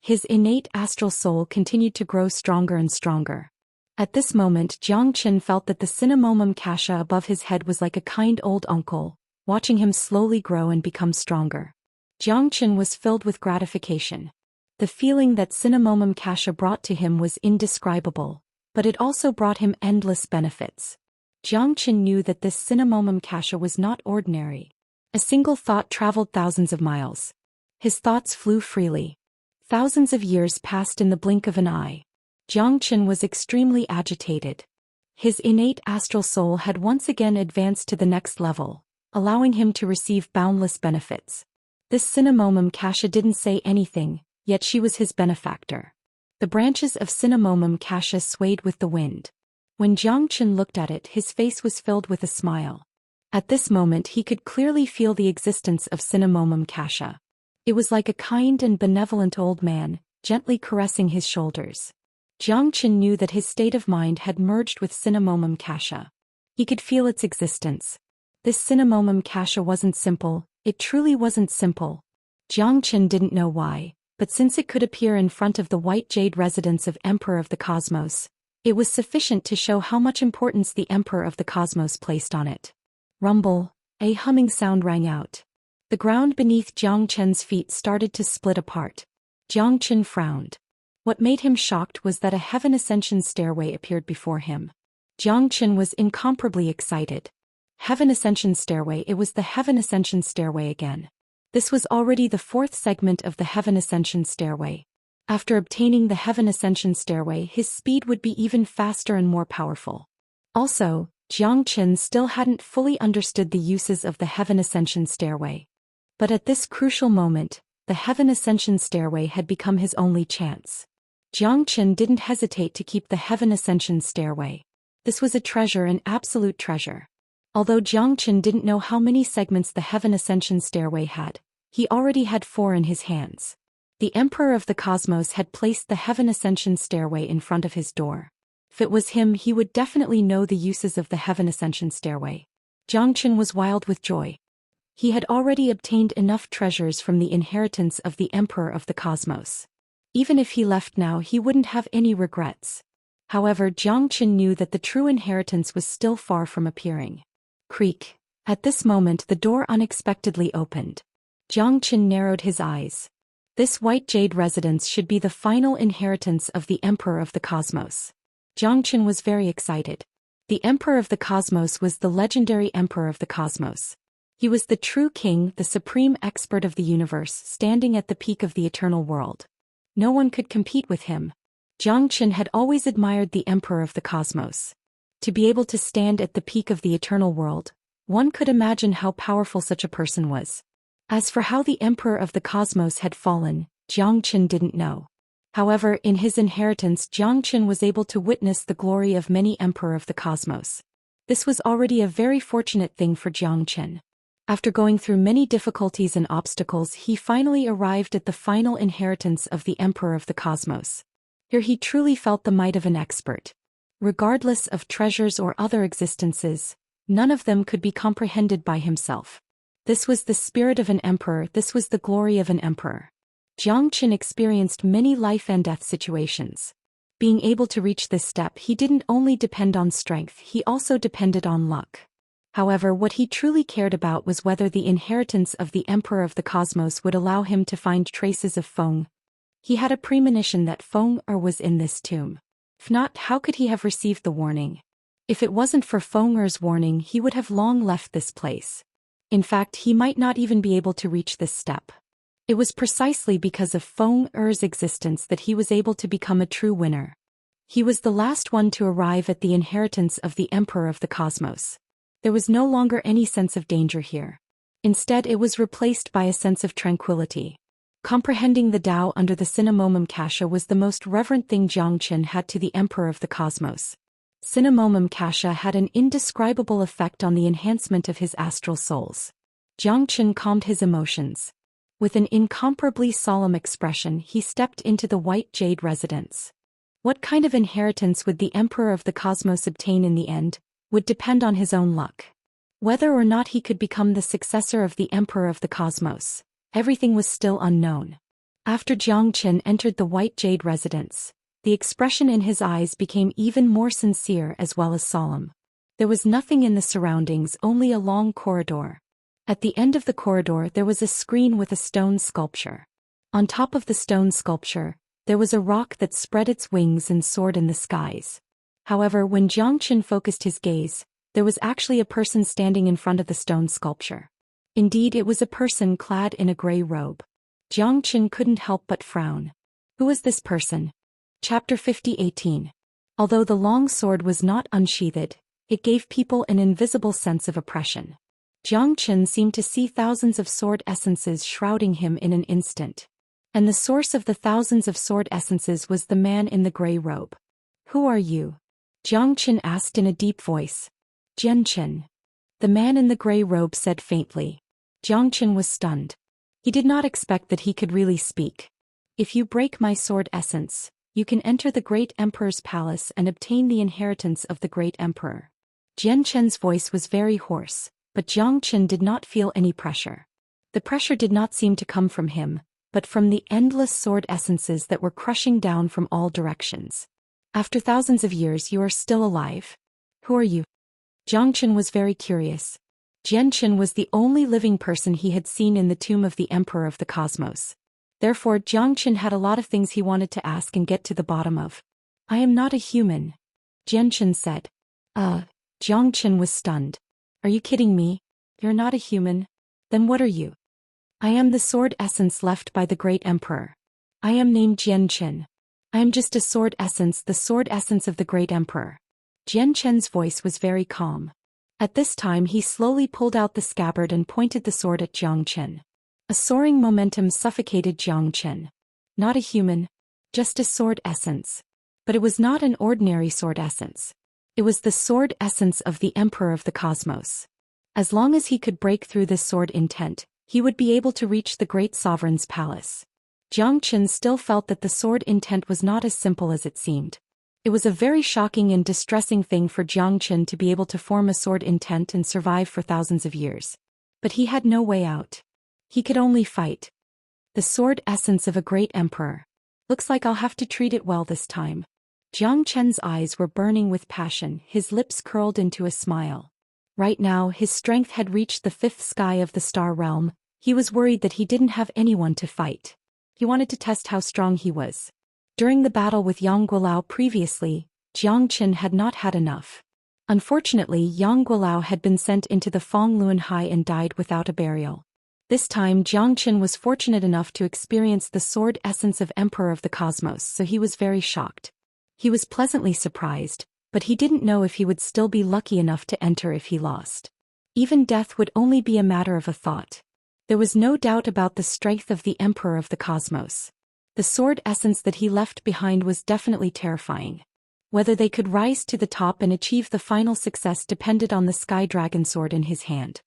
His innate astral soul continued to grow stronger and stronger. At this moment, Jiang Chen felt that the Cinnamomum cassia above his head was like a kind old uncle, watching him slowly grow and become stronger. Jiang Chen was filled with gratification. The feeling that Cinnamomum cassia brought to him was indescribable, but it also brought him endless benefits. Jiang Chen knew that this Cinnamomum cassia was not ordinary. A single thought traveled thousands of miles. His thoughts flew freely. Thousands of years passed in the blink of an eye. Jiang Chen was extremely agitated. His innate astral soul had once again advanced to the next level, allowing him to receive boundless benefits. This Cinnamomum cassia didn't say anything, yet she was his benefactor. The branches of Cinnamomum cassia swayed with the wind. When Jiang Chen looked at it, his face was filled with a smile. At this moment he could clearly feel the existence of Cinnamomum cassia. It was like a kind and benevolent old man, gently caressing his shoulders. Jiang Chen knew that his state of mind had merged with Cinnamomum cassia. He could feel its existence. This Cinnamomum cassia wasn't simple, it truly wasn't simple. Jiang Chen didn't know why, but since it could appear in front of the white jade residence of Emperor of the Cosmos, it was sufficient to show how much importance the Emperor of the Cosmos placed on it. Rumble, a humming sound rang out. The ground beneath Jiang Chen's feet started to split apart. Jiang Chen frowned. What made him shocked was that a heaven ascension stairway appeared before him. Jiang Chen was incomparably excited. Heaven ascension stairway, it was the heaven ascension stairway again. This was already the fourth segment of the heaven ascension stairway. After obtaining the heaven ascension stairway, his speed would be even faster and more powerful. Also, Jiang Chen still hadn't fully understood the uses of the heaven ascension stairway. But at this crucial moment, the heaven ascension stairway had become his only chance. Jiang Chen didn't hesitate to keep the heaven ascension stairway. This was a treasure, an absolute treasure. Although Jiang Chen didn't know how many segments the heaven ascension stairway had, he already had 4 in his hands. The Emperor of the Cosmos had placed the heaven ascension stairway in front of his door. If it was him, he would definitely know the uses of the heaven ascension stairway. Jiang Chen was wild with joy. He had already obtained enough treasures from the inheritance of the Emperor of the Cosmos. Even if he left now, he wouldn't have any regrets. However, Jiang Qin knew that the true inheritance was still far from appearing. Creak. At this moment the door unexpectedly opened. Jiang Qin narrowed his eyes. This white jade residence should be the final inheritance of the Emperor of the Cosmos. Jiang Qin was very excited. The Emperor of the Cosmos was the legendary Emperor of the Cosmos. He was the true king, the supreme expert of the universe, standing at the peak of the eternal world. No one could compete with him. Jiang Qin had always admired the Emperor of the Cosmos. To be able to stand at the peak of the eternal world, one could imagine how powerful such a person was. As for how the Emperor of the Cosmos had fallen, Jiang Qin didn't know. However, in his inheritance, Jiang Qin was able to witness the glory of many Emperor of the Cosmos. This was already a very fortunate thing for Jiang Qin. After going through many difficulties and obstacles, he finally arrived at the final inheritance of the Emperor of the Cosmos. Here he truly felt the might of an expert. Regardless of treasures or other existences, none of them could be comprehended by himself. This was the spirit of an emperor, this was the glory of an emperor. Jiang Qin experienced many life and death situations. Being able to reach this step, he didn't only depend on strength, he also depended on luck. However, what he truly cared about was whether the inheritance of the Emperor of the Cosmos would allow him to find traces of Feng. He had a premonition that Feng was in this tomb. If not, how could he have received the warning? If it wasn't for Feng warning, he would have long left this place. In fact, he might not even be able to reach this step. It was precisely because of Feng existence that he was able to become a true winner. He was the last one to arrive at the inheritance of the Emperor of the Cosmos. There was no longer any sense of danger here. Instead, it was replaced by a sense of tranquility. Comprehending the Tao under the Cinnamomum Kasha was the most reverent thing Jiang Qin had to the Emperor of the Cosmos. Cinnamomum Kasha had an indescribable effect on the enhancement of his astral souls. Jiang Qin calmed his emotions. With an incomparably solemn expression, he stepped into the white jade residence. What kind of inheritance would the Emperor of the Cosmos obtain in the end would depend on his own luck. Whether or not he could become the successor of the Emperor of the Cosmos, everything was still unknown. After Jiang Qin entered the white jade residence, the expression in his eyes became even more sincere as well as solemn. There was nothing in the surroundings, only a long corridor. At the end of the corridor there was a screen with a stone sculpture. On top of the stone sculpture, there was a rock that spread its wings and soared in the skies. However, when Jiang Qin focused his gaze, there was actually a person standing in front of the stone sculpture. Indeed, it was a person clad in a gray robe. Jiang Qin couldn't help but frown. Who was this person? Chapter 50:18. Although the long sword was not unsheathed, it gave people an invisible sense of oppression. Jiang Qin seemed to see thousands of sword essences shrouding him in an instant. And the source of the thousands of sword essences was the man in the gray robe. Who are you? Jiang Qin asked in a deep voice. Jian Qin. The man in the gray robe said faintly. Jiang Qin was stunned. He did not expect that he could really speak. If you break my sword essence, you can enter the great emperor's palace and obtain the inheritance of the great emperor. Jian Qin's voice was very hoarse, but Jiang Qin did not feel any pressure. The pressure did not seem to come from him, but from the endless sword essences that were crushing down from all directions. After thousands of years, you are still alive. Who are you? Jiang Qin was very curious. Jian Qin was the only living person he had seen in the tomb of the Emperor of the Cosmos. Therefore, Jiang Qin had a lot of things he wanted to ask and get to the bottom of. I am not a human, Jian Qin said. Jiang Qin was stunned. Are you kidding me? You're not a human? Then what are you? I am the sword essence left by the great emperor. I am named Jian Qin. I am just a sword essence, the sword essence of the great emperor. Jian Qin's voice was very calm. At this time he slowly pulled out the scabbard and pointed the sword at Jiang Qin. A soaring momentum suffocated Jiang Qin. Not a human, just a sword essence. But it was not an ordinary sword essence. It was the sword essence of the Emperor of the Cosmos. As long as he could break through this sword intent, he would be able to reach the great sovereign's palace. Jiang Qin still felt that the sword intent was not as simple as it seemed. It was a very shocking and distressing thing for Jiang Qin to be able to form a sword intent and survive for thousands of years. But he had no way out. He could only fight. The sword essence of a great emperor. Looks like I'll have to treat it well this time. Jiang Chen's eyes were burning with passion, his lips curled into a smile. Right now, his strength had reached the fifth sky of the star realm. He was worried that he didn't have anyone to fight. He wanted to test how strong he was. During the battle with Yang Guolao previously, Jiang Chen had not had enough. Unfortunately, Yang Guolao had been sent into the Fangluan Hai and died without a burial. This time Jiang Chen was fortunate enough to experience the sword essence of Emperor of the Cosmos, so he was very shocked. He was pleasantly surprised, but he didn't know if he would still be lucky enough to enter if he lost. Even death would only be a matter of a thought. There was no doubt about the strength of the Emperor of the Cosmos. The sword essence that he left behind was definitely terrifying. Whether they could rise to the top and achieve the final success depended on the Sky Dragon sword in his hand.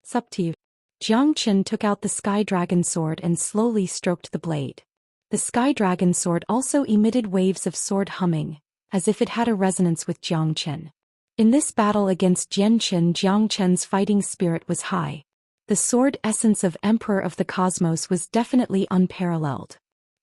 "It's up to you." Jiang Chen took out the Sky Dragon sword and slowly stroked the blade. The Sky Dragon sword also emitted waves of sword humming, as if it had a resonance with Jiang Chen. In this battle against Jian Chen, Jiang Chen's fighting spirit was high. The sword essence of Emperor of the Cosmos was definitely unparalleled.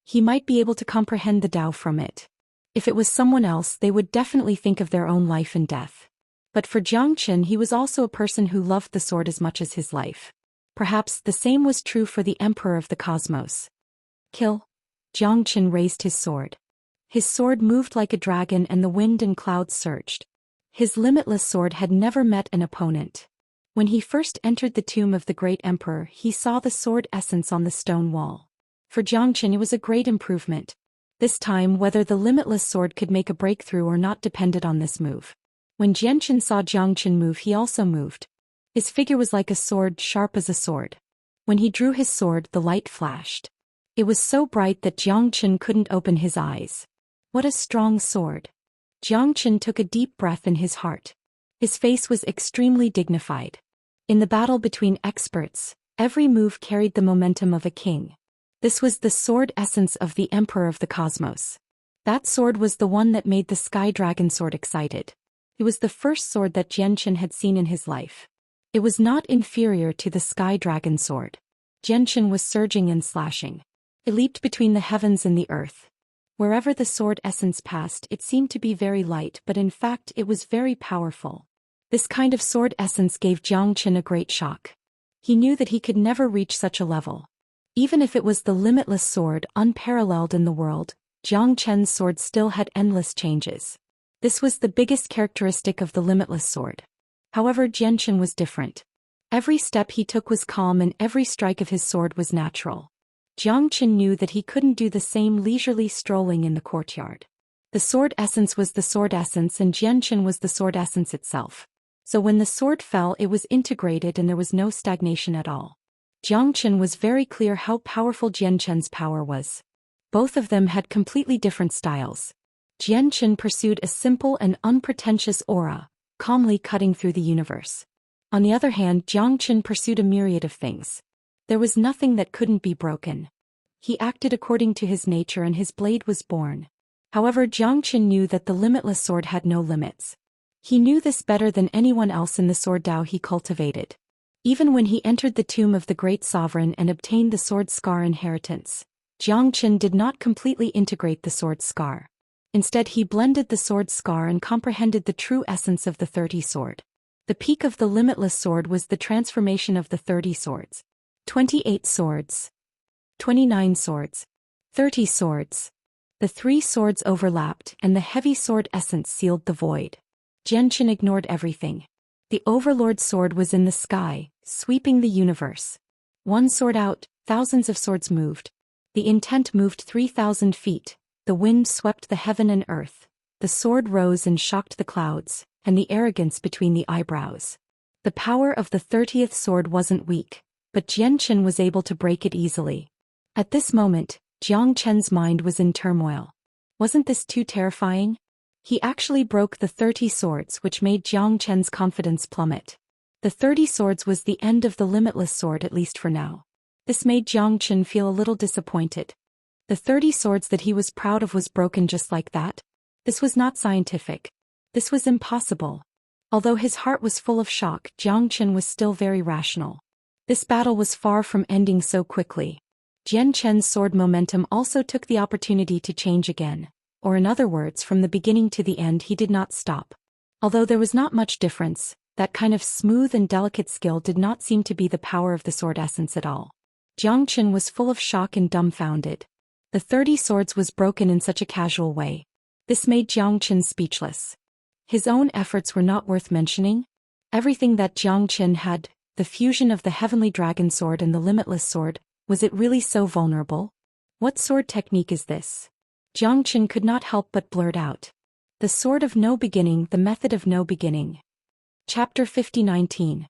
He might be able to comprehend the Tao from it. If it was someone else, they would definitely think of their own life and death. But for Jiang Chen, he was also a person who loved the sword as much as his life. Perhaps the same was true for the Emperor of the Cosmos. "Kill." Jiang Chen raised his sword. His sword moved like a dragon and the wind and clouds surged. His limitless sword had never met an opponent. When he first entered the tomb of the great emperor, he saw the sword essence on the stone wall. For Jiang Chen, it was a great improvement. This time, whether the limitless sword could make a breakthrough or not depended on this move. When Jian Chen saw Jiang Chen move, he also moved. His figure was like a sword, sharp as a sword. When he drew his sword, the light flashed. It was so bright that Jiang Chen couldn't open his eyes. What a strong sword. Jiang Chen took a deep breath in his heart. His face was extremely dignified. In the battle between experts, every move carried the momentum of a king. This was the sword essence of the Emperor of the Cosmos. That sword was the one that made the Sky Dragon sword excited. It was the first sword that Jian Chen had seen in his life. It was not inferior to the Sky Dragon sword. Jian Chen was surging and slashing. It leaped between the heavens and the earth. Wherever the sword essence passed, it seemed to be very light, but in fact it was very powerful. This kind of sword essence gave Jiang Chen a great shock. He knew that he could never reach such a level. Even if it was the limitless sword, unparalleled in the world, Jiang Chen's sword still had endless changes. This was the biggest characteristic of the limitless sword. However, Jian Chen was different. Every step he took was calm and every strike of his sword was natural. Jiang Chen knew that he couldn't do the same leisurely strolling in the courtyard. The sword essence was the sword essence and Jian Chen was the sword essence itself. So when the sword fell, it was integrated and there was no stagnation at all. Jiang Chen was very clear how powerful Jian Chen's power was. Both of them had completely different styles. Jian Chen pursued a simple and unpretentious aura, calmly cutting through the universe. On the other hand, Jiang Chen pursued a myriad of things. There was nothing that couldn't be broken. He acted according to his nature and his blade was born. However, Jiang Chen knew that the limitless sword had no limits. He knew this better than anyone else in the sword Dao he cultivated. Even when he entered the tomb of the great sovereign and obtained the sword scar inheritance, Jiang Chen did not completely integrate the sword scar. Instead, he blended the sword scar and comprehended the true essence of the 30 sword. The peak of the limitless sword was the transformation of the 30 swords. 28 swords. 29 swords. 30 swords. The 3 swords overlapped and the heavy sword essence sealed the void. Jian Chen ignored everything. The Overlord sword was in the sky, sweeping the universe. One sword out, thousands of swords moved. The intent moved 3,000 feet. The wind swept the heaven and earth. The sword rose and shocked the clouds, and the arrogance between the eyebrows. The power of the 30th sword wasn't weak, but Jian Chen was able to break it easily. At this moment, Jiang Chen's mind was in turmoil. Wasn't this too terrifying? He actually broke the 30 swords, which made Jiang Chen's confidence plummet. The 30 swords was the end of the limitless sword, at least for now. This made Jiang Chen feel a little disappointed. The 30 swords that he was proud of was broken just like that. This was not scientific. This was impossible. Although his heart was full of shock, Jiang Chen was still very rational. This battle was far from ending so quickly. Jian Chen's sword momentum also took the opportunity to change again, or in other words, from the beginning to the end he did not stop. Although there was not much difference, that kind of smooth and delicate skill did not seem to be the power of the sword essence at all. Jiang Chen was full of shock and dumbfounded. The 30 swords was broken in such a casual way. This made Jiang Chen speechless. His own efforts were not worth mentioning. Everything that Jiang Chen had, the fusion of the heavenly dragon sword and the limitless sword, was it really so vulnerable? What sword technique is this? Jiang Chen could not help but blurt out. The sword of no beginning, the method of no beginning. Chapter 50-19.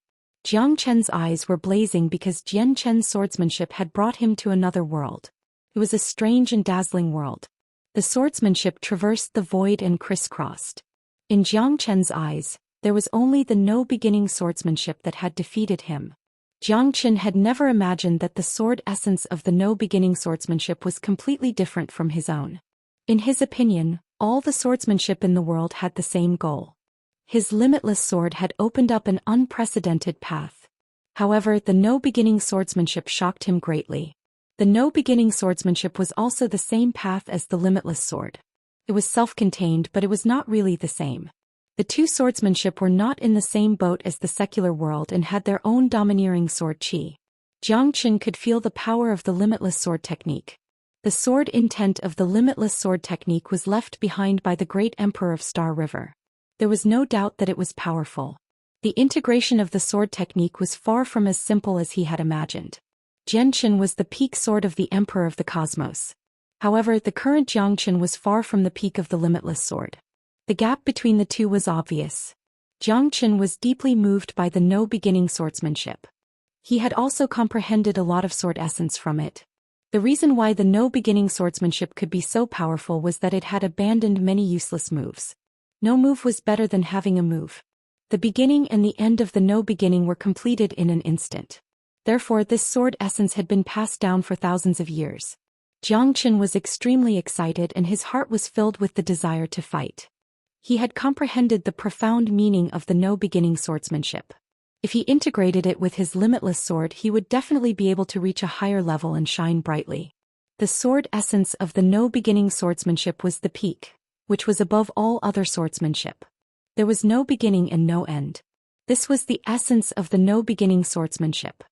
Jiang Chen's eyes were blazing because Jian Chen's swordsmanship had brought him to another world. It was a strange and dazzling world. The swordsmanship traversed the void and crisscrossed. In Jiang Chen's eyes, there was only the no-beginning swordsmanship that had defeated him. Jiang Chen had never imagined that the sword essence of the no-beginning swordsmanship was completely different from his own. In his opinion, all the swordsmanship in the world had the same goal. His limitless sword had opened up an unprecedented path. However, the no-beginning swordsmanship shocked him greatly. The no-beginning swordsmanship was also the same path as the limitless sword. It was self-contained, but it was not really the same. The two swordsmanship were not in the same boat as the secular world and had their own domineering sword qi. Jiang Chen could feel the power of the limitless sword technique. The sword intent of the limitless sword technique was left behind by the great emperor of Star River. There was no doubt that it was powerful. The integration of the sword technique was far from as simple as he had imagined. Jian Chen was the peak sword of the emperor of the cosmos. However, the current Jiang Chen was far from the peak of the limitless sword. The gap between the two was obvious. Jiang Chen was deeply moved by the no-beginning swordsmanship. He had also comprehended a lot of sword essence from it. The reason why the no-beginning swordsmanship could be so powerful was that it had abandoned many useless moves. No move was better than having a move. The beginning and the end of the no-beginning were completed in an instant. Therefore, this sword essence had been passed down for thousands of years. Jiang Chen was extremely excited and his heart was filled with the desire to fight. He had comprehended the profound meaning of the no-beginning swordsmanship. If he integrated it with his limitless sword, he would definitely be able to reach a higher level and shine brightly. The sword essence of the no-beginning swordsmanship was the peak, which was above all other swordsmanship. There was no beginning and no end. This was the essence of the no-beginning swordsmanship.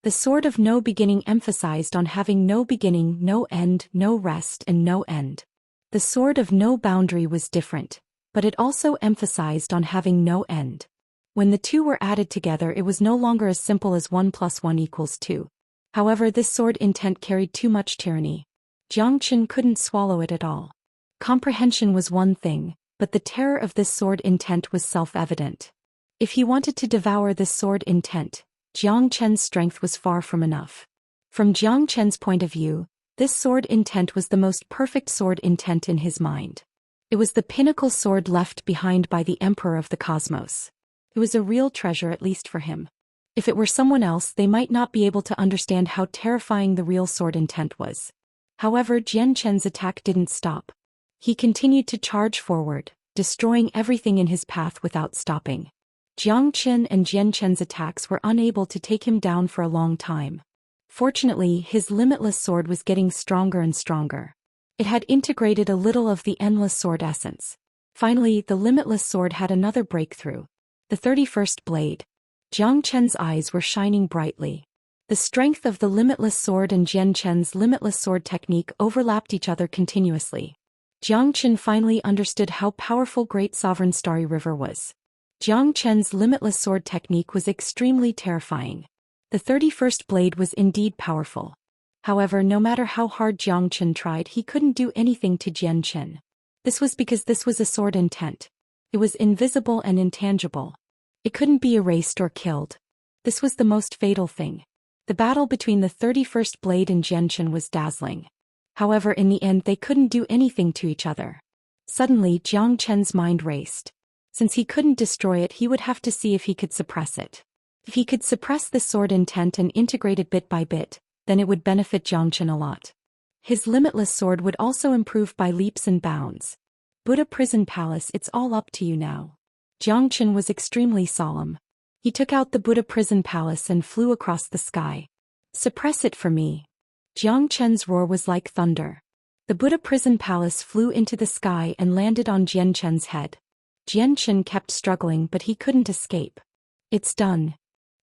The sword of no beginning emphasized on having no beginning, no end, no rest, and no end. The sword of no boundary was different, but it also emphasized on having no end. When the two were added together, it was no longer as simple as 1 + 1 = 2. However, this sword intent carried too much tyranny. Jiang Chen couldn't swallow it at all. Comprehension was one thing, but the terror of this sword intent was self-evident. If he wanted to devour this sword intent, Jiang Chen's strength was far from enough. From Jiang Chen's point of view, this sword intent was the most perfect sword intent in his mind. It was the pinnacle sword left behind by the Emperor of the Cosmos. It was a real treasure, at least for him. If it were someone else, they might not be able to understand how terrifying the real sword intent was. However, Jian Chen's attack didn't stop. He continued to charge forward, destroying everything in his path without stopping. Jiang Chen and Jian Chen's attacks were unable to take him down for a long time. Fortunately, his limitless sword was getting stronger and stronger. It had integrated a little of the endless sword essence. Finally, the limitless sword had another breakthrough. The 31st blade. Jiang Chen's eyes were shining brightly. The strength of the limitless sword and Jian Chen's limitless sword technique overlapped each other continuously. Jiang Chen finally understood how powerful Great Sovereign Starry River was. Jiang Chen's limitless sword technique was extremely terrifying. The 31st blade was indeed powerful. However, no matter how hard Jiang Chen tried, he couldn't do anything to Jian Chen. This was because this was a sword intent. It was invisible and intangible. It couldn't be erased or killed. This was the most fatal thing. The battle between the 31st blade and Jian Chen was dazzling. However, in the end they couldn't do anything to each other. Suddenly, Jiang Chen's mind raced. Since he couldn't destroy it, he would have to see if he could suppress it. If he could suppress the sword intent and integrate it bit by bit, then it would benefit Jiang Chen a lot. His limitless sword would also improve by leaps and bounds. Buddha Prison Palace, it's all up to you now. Jiang Chen was extremely solemn. He took out the Buddha prison palace and flew across the sky. Suppress it for me. Jiang Chen's roar was like thunder. The Buddha prison palace flew into the sky and landed on Jian Chen's head. Jian Chen kept struggling but he couldn't escape. It's done.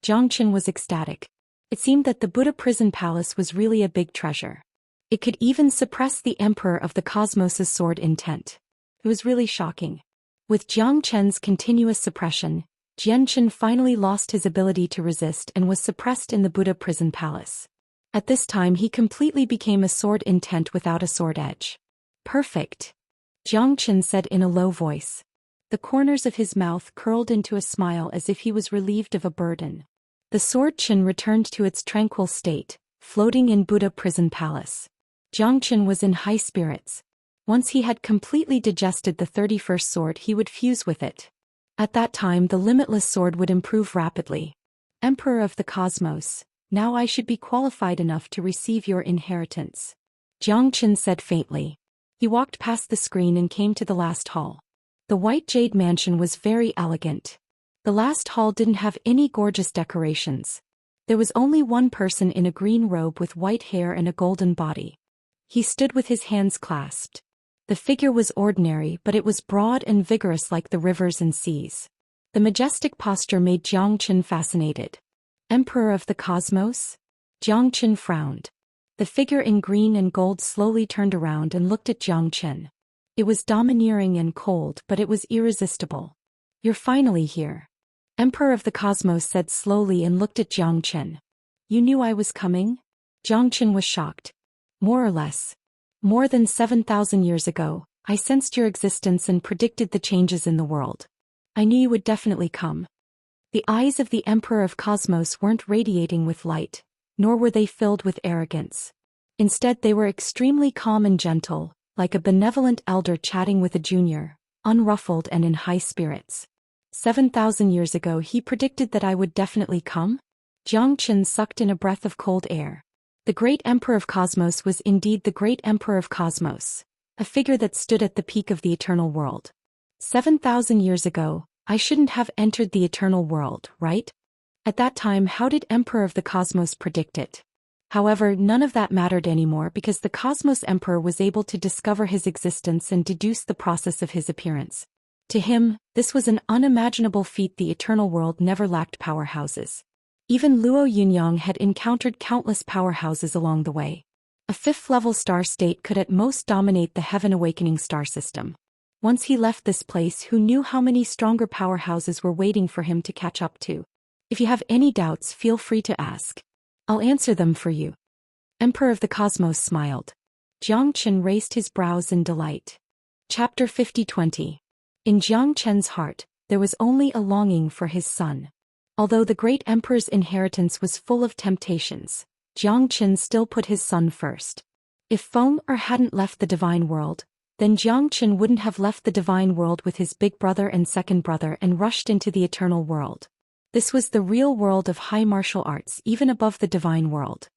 Jiang Chen was ecstatic. It seemed that the Buddha prison palace was really a big treasure. It could even suppress the Emperor of the Cosmos' sword intent. It was really shocking. With Jiang Chen's continuous suppression, Jian Chen finally lost his ability to resist and was suppressed in the Buddha prison palace. At this time he completely became a sword intent without a sword edge. Perfect. Jiang Chen said in a low voice. The corners of his mouth curled into a smile as if he was relieved of a burden. The sword Chen returned to its tranquil state, floating in Buddha prison palace. Jiang Chen was in high spirits. Once he had completely digested the 31st sword he would fuse with it. At that time the limitless sword would improve rapidly. Emperor of the Cosmos, now I should be qualified enough to receive your inheritance. Jiang Chen said faintly. He walked past the screen and came to the last hall. The white jade mansion was very elegant. The last hall didn't have any gorgeous decorations. There was only one person in a green robe with white hair and a golden body. He stood with his hands clasped. The figure was ordinary but it was broad and vigorous like the rivers and seas. The majestic posture made Jiang Chen fascinated. Emperor of the Cosmos? Jiang Chen frowned. The figure in green and gold slowly turned around and looked at Jiang Chen. It was domineering and cold but it was irresistible. You're finally here. Emperor of the Cosmos said slowly and looked at Jiang Chen. You knew I was coming? Jiang Chen was shocked. More or less. More than 7,000 years ago, I sensed your existence and predicted the changes in the world. I knew you would definitely come. The eyes of the Emperor of Cosmos weren't radiating with light, nor were they filled with arrogance. Instead they were extremely calm and gentle, like a benevolent elder chatting with a junior, unruffled and in high spirits. 7,000 years ago he predicted that I would definitely come? Jiang Chen sucked in a breath of cold air. The great Emperor of Cosmos was indeed the great Emperor of Cosmos, a figure that stood at the peak of the eternal world. 7,000 years ago, I shouldn't have entered the eternal world, right? At that time how did Emperor of the Cosmos predict it? However, none of that mattered anymore because the Cosmos Emperor was able to discover his existence and deduce the process of his appearance. To him, this was an unimaginable feat. The eternal world never lacked powerhouses. Even Luo Yunyang had encountered countless powerhouses along the way. A fifth-level star state could at most dominate the Heaven Awakening star system. Once he left this place, who knew how many stronger powerhouses were waiting for him to catch up to? If you have any doubts, feel free to ask. I'll answer them for you. Emperor of the Cosmos smiled. Jiang Chen raised his brows in delight. Chapter 50-20. In Jiang Chen's heart, there was only a longing for his son. Although the great emperor's inheritance was full of temptations, Jiang Chen still put his son first. If Feng Er hadn't left the divine world, then Jiang Chen wouldn't have left the divine world with his big brother and second brother and rushed into the eternal world. This was the real world of high martial arts, even above the divine world.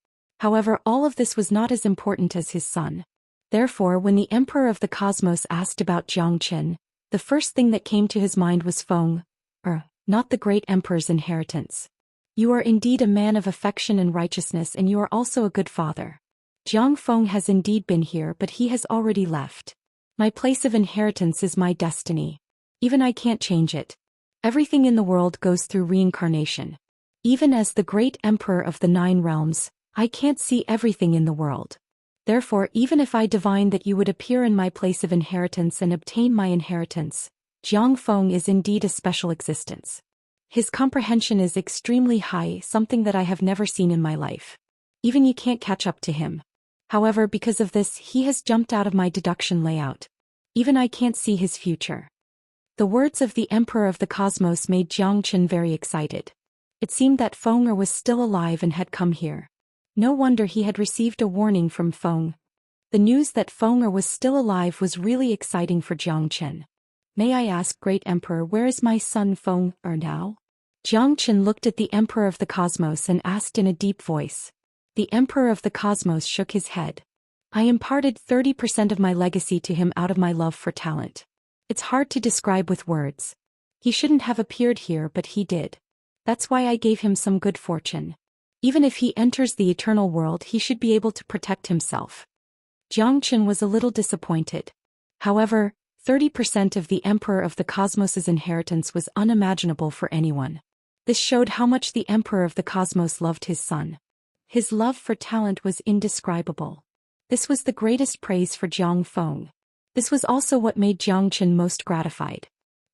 However, all of this was not as important as his son. Therefore, when the Emperor of the Cosmos asked about Jiang Chen, the first thing that came to his mind was Feng Er, not the great emperor's inheritance. You are indeed a man of affection and righteousness, and you are also a good father. Jiang Feng has indeed been here, but he has already left. My place of inheritance is my destiny. Even I can't change it. Everything in the world goes through reincarnation. Even as the great emperor of the 9 realms, I can't see everything in the world. Therefore, even if I divine that you would appear in my place of inheritance and obtain my inheritance, Jiang Feng is indeed a special existence. His comprehension is extremely high, something that I have never seen in my life. Even you can't catch up to him. However, because of this, he has jumped out of my deduction layout. Even I can't see his future. The words of the Emperor of the Cosmos made Jiang Chen very excited. It seemed that Feng Er was still alive and had come here. No wonder he had received a warning from Feng. The news that Feng Er was still alive was really exciting for Jiang Chen. May I ask, Great Emperor, where is my son Feng Er now? Jiang Chen looked at the Emperor of the Cosmos and asked in a deep voice. The Emperor of the Cosmos shook his head. I imparted 30% of my legacy to him out of my love for talent. It's hard to describe with words. He shouldn't have appeared here, but he did. That's why I gave him some good fortune. Even if he enters the eternal world, he should be able to protect himself. Jiang Qin was a little disappointed. However, 30% of the Emperor of the Cosmos's inheritance was unimaginable for anyone. This showed how much the Emperor of the Cosmos loved his son. His love for talent was indescribable. This was the greatest praise for Jiang Feng. This was also what made Jiang Qin most gratified.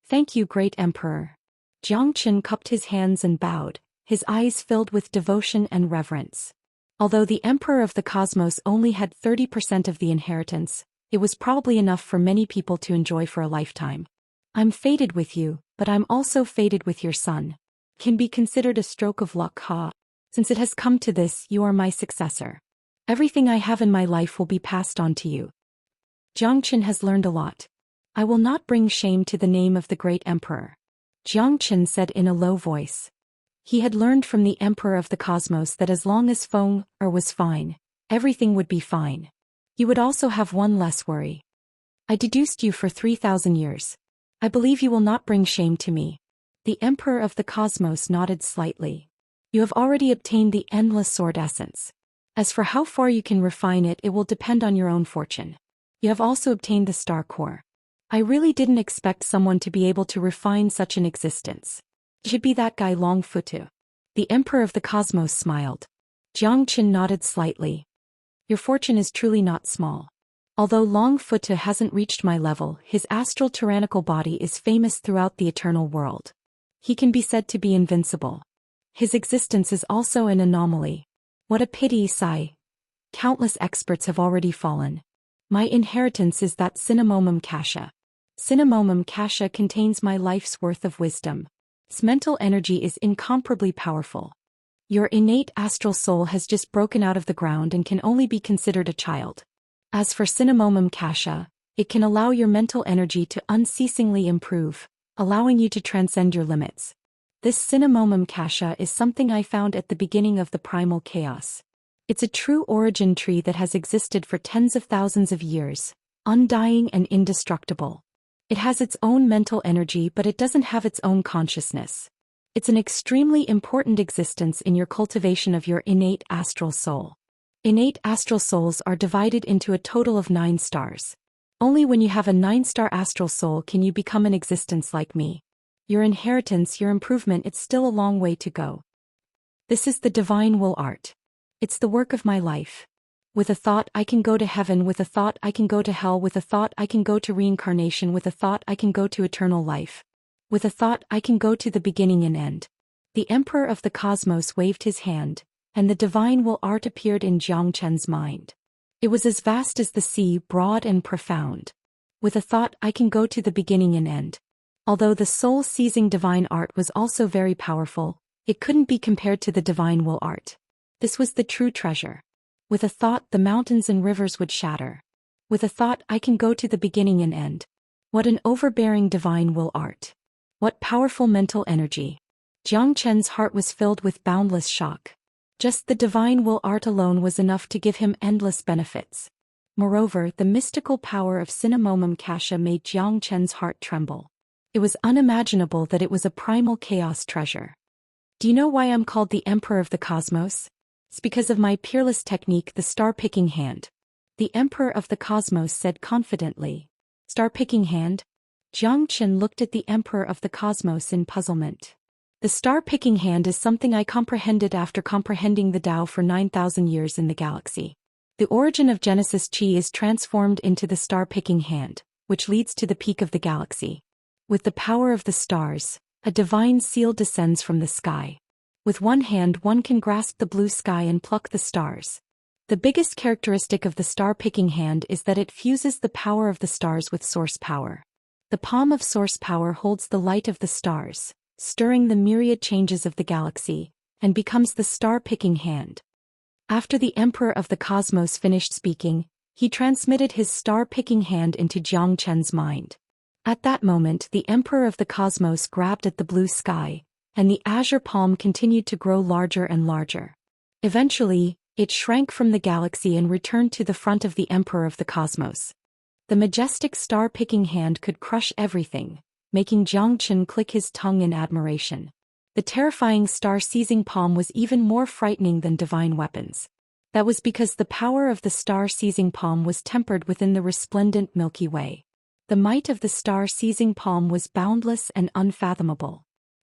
Thank you, great Emperor. Jiang Qin cupped his hands and bowed, his eyes filled with devotion and reverence. Although the Emperor of the Cosmos only had 30% of the inheritance, it was probably enough for many people to enjoy for a lifetime. I'm fated with you, but I'm also fated with your son. Can be considered a stroke of luck, ha? Since it has come to this, you are my successor. Everything I have in my life will be passed on to you. Jiang Qin has learned a lot. I will not bring shame to the name of the great emperor. Jiang Qin said in a low voice. He had learned from the Emperor of the Cosmos that as long as Feng was fine, everything would be fine. You would also have one less worry. I deduced you for 3,000 years. I believe you will not bring shame to me. The Emperor of the Cosmos nodded slightly. You have already obtained the endless sword essence. As for how far you can refine it, it will depend on your own fortune. You have also obtained the star core. I really didn't expect someone to be able to refine such an existence. It should be that guy Long Futu. The Emperor of the Cosmos smiled. Jiang Qin nodded slightly. Your fortune is truly not small. Although Long Futu hasn't reached my level, his astral tyrannical body is famous throughout the eternal world. He can be said to be invincible. His existence is also an anomaly. What a pity, sigh. Countless experts have already fallen. My inheritance is that Cinnamomum Kasha. Cinnamomum Kasha contains my life's worth of wisdom. Its mental energy is incomparably powerful. Your innate astral soul has just broken out of the ground and can only be considered a child. As for Cinnamomum Kasha, it can allow your mental energy to unceasingly improve, allowing you to transcend your limits. This Cinnamomum Kasha is something I found at the beginning of the primal chaos. It's a true origin tree that has existed for tens of thousands of years, undying and indestructible. It has its own mental energy, but it doesn't have its own consciousness. It's an extremely important existence in your cultivation of your innate astral soul. Innate astral souls are divided into a total of 9 stars. Only when you have a 9-star astral soul can you become an existence like me. Your inheritance, your improvement, it's still a long way to go. This is the divine will art. It's the work of my life. With a thought I can go to heaven, with a thought I can go to hell, with a thought I can go to reincarnation, with a thought I can go to eternal life. With a thought I can go to the beginning and end. The Emperor of the Cosmos waved his hand, and the divine will art appeared in Jiang Qin's mind. It was as vast as the sea, broad and profound. With a thought I can go to the beginning and end. Although the soul-seizing divine art was also very powerful, it couldn't be compared to the divine will art. This was the true treasure. With a thought the mountains and rivers would shatter. With a thought I can go to the beginning and end. What an overbearing divine will art. What powerful mental energy. Jiang Qin's heart was filled with boundless shock. Just the divine will art alone was enough to give him endless benefits. Moreover, the mystical power of Cinnamomum Kasha made Jiang Qin's heart tremble. It was unimaginable that it was a primal chaos treasure. Do you know why I'm called the Emperor of the Cosmos? It's because of my peerless technique, the star-picking hand. The Emperor of the Cosmos said confidently. Star-picking hand? Jiang Qin looked at the Emperor of the Cosmos in puzzlement. The star-picking hand is something I comprehended after comprehending the Tao for 9,000 years in the galaxy. The origin of Genesis Chi is transformed into the star-picking hand, which leads to the peak of the galaxy. With the power of the stars, a divine seal descends from the sky. With one hand one can grasp the blue sky and pluck the stars. The biggest characteristic of the star-picking hand is that it fuses the power of the stars with source power. The palm of source power holds the light of the stars, stirring the myriad changes of the galaxy, and becomes the star-picking hand. After the Emperor of the Cosmos finished speaking, he transmitted his star-picking hand into Jiang Qin's mind. At that moment the Emperor of the Cosmos grabbed at the blue sky, and the azure palm continued to grow larger and larger. Eventually, it shrank from the galaxy and returned to the front of the Emperor of the Cosmos. The majestic star-picking hand could crush everything, making Jiang Qin click his tongue in admiration. The terrifying star-seizing palm was even more frightening than divine weapons. That was because the power of the star-seizing palm was tempered within the resplendent Milky Way. The might of the star-seizing palm was boundless and unfathomable.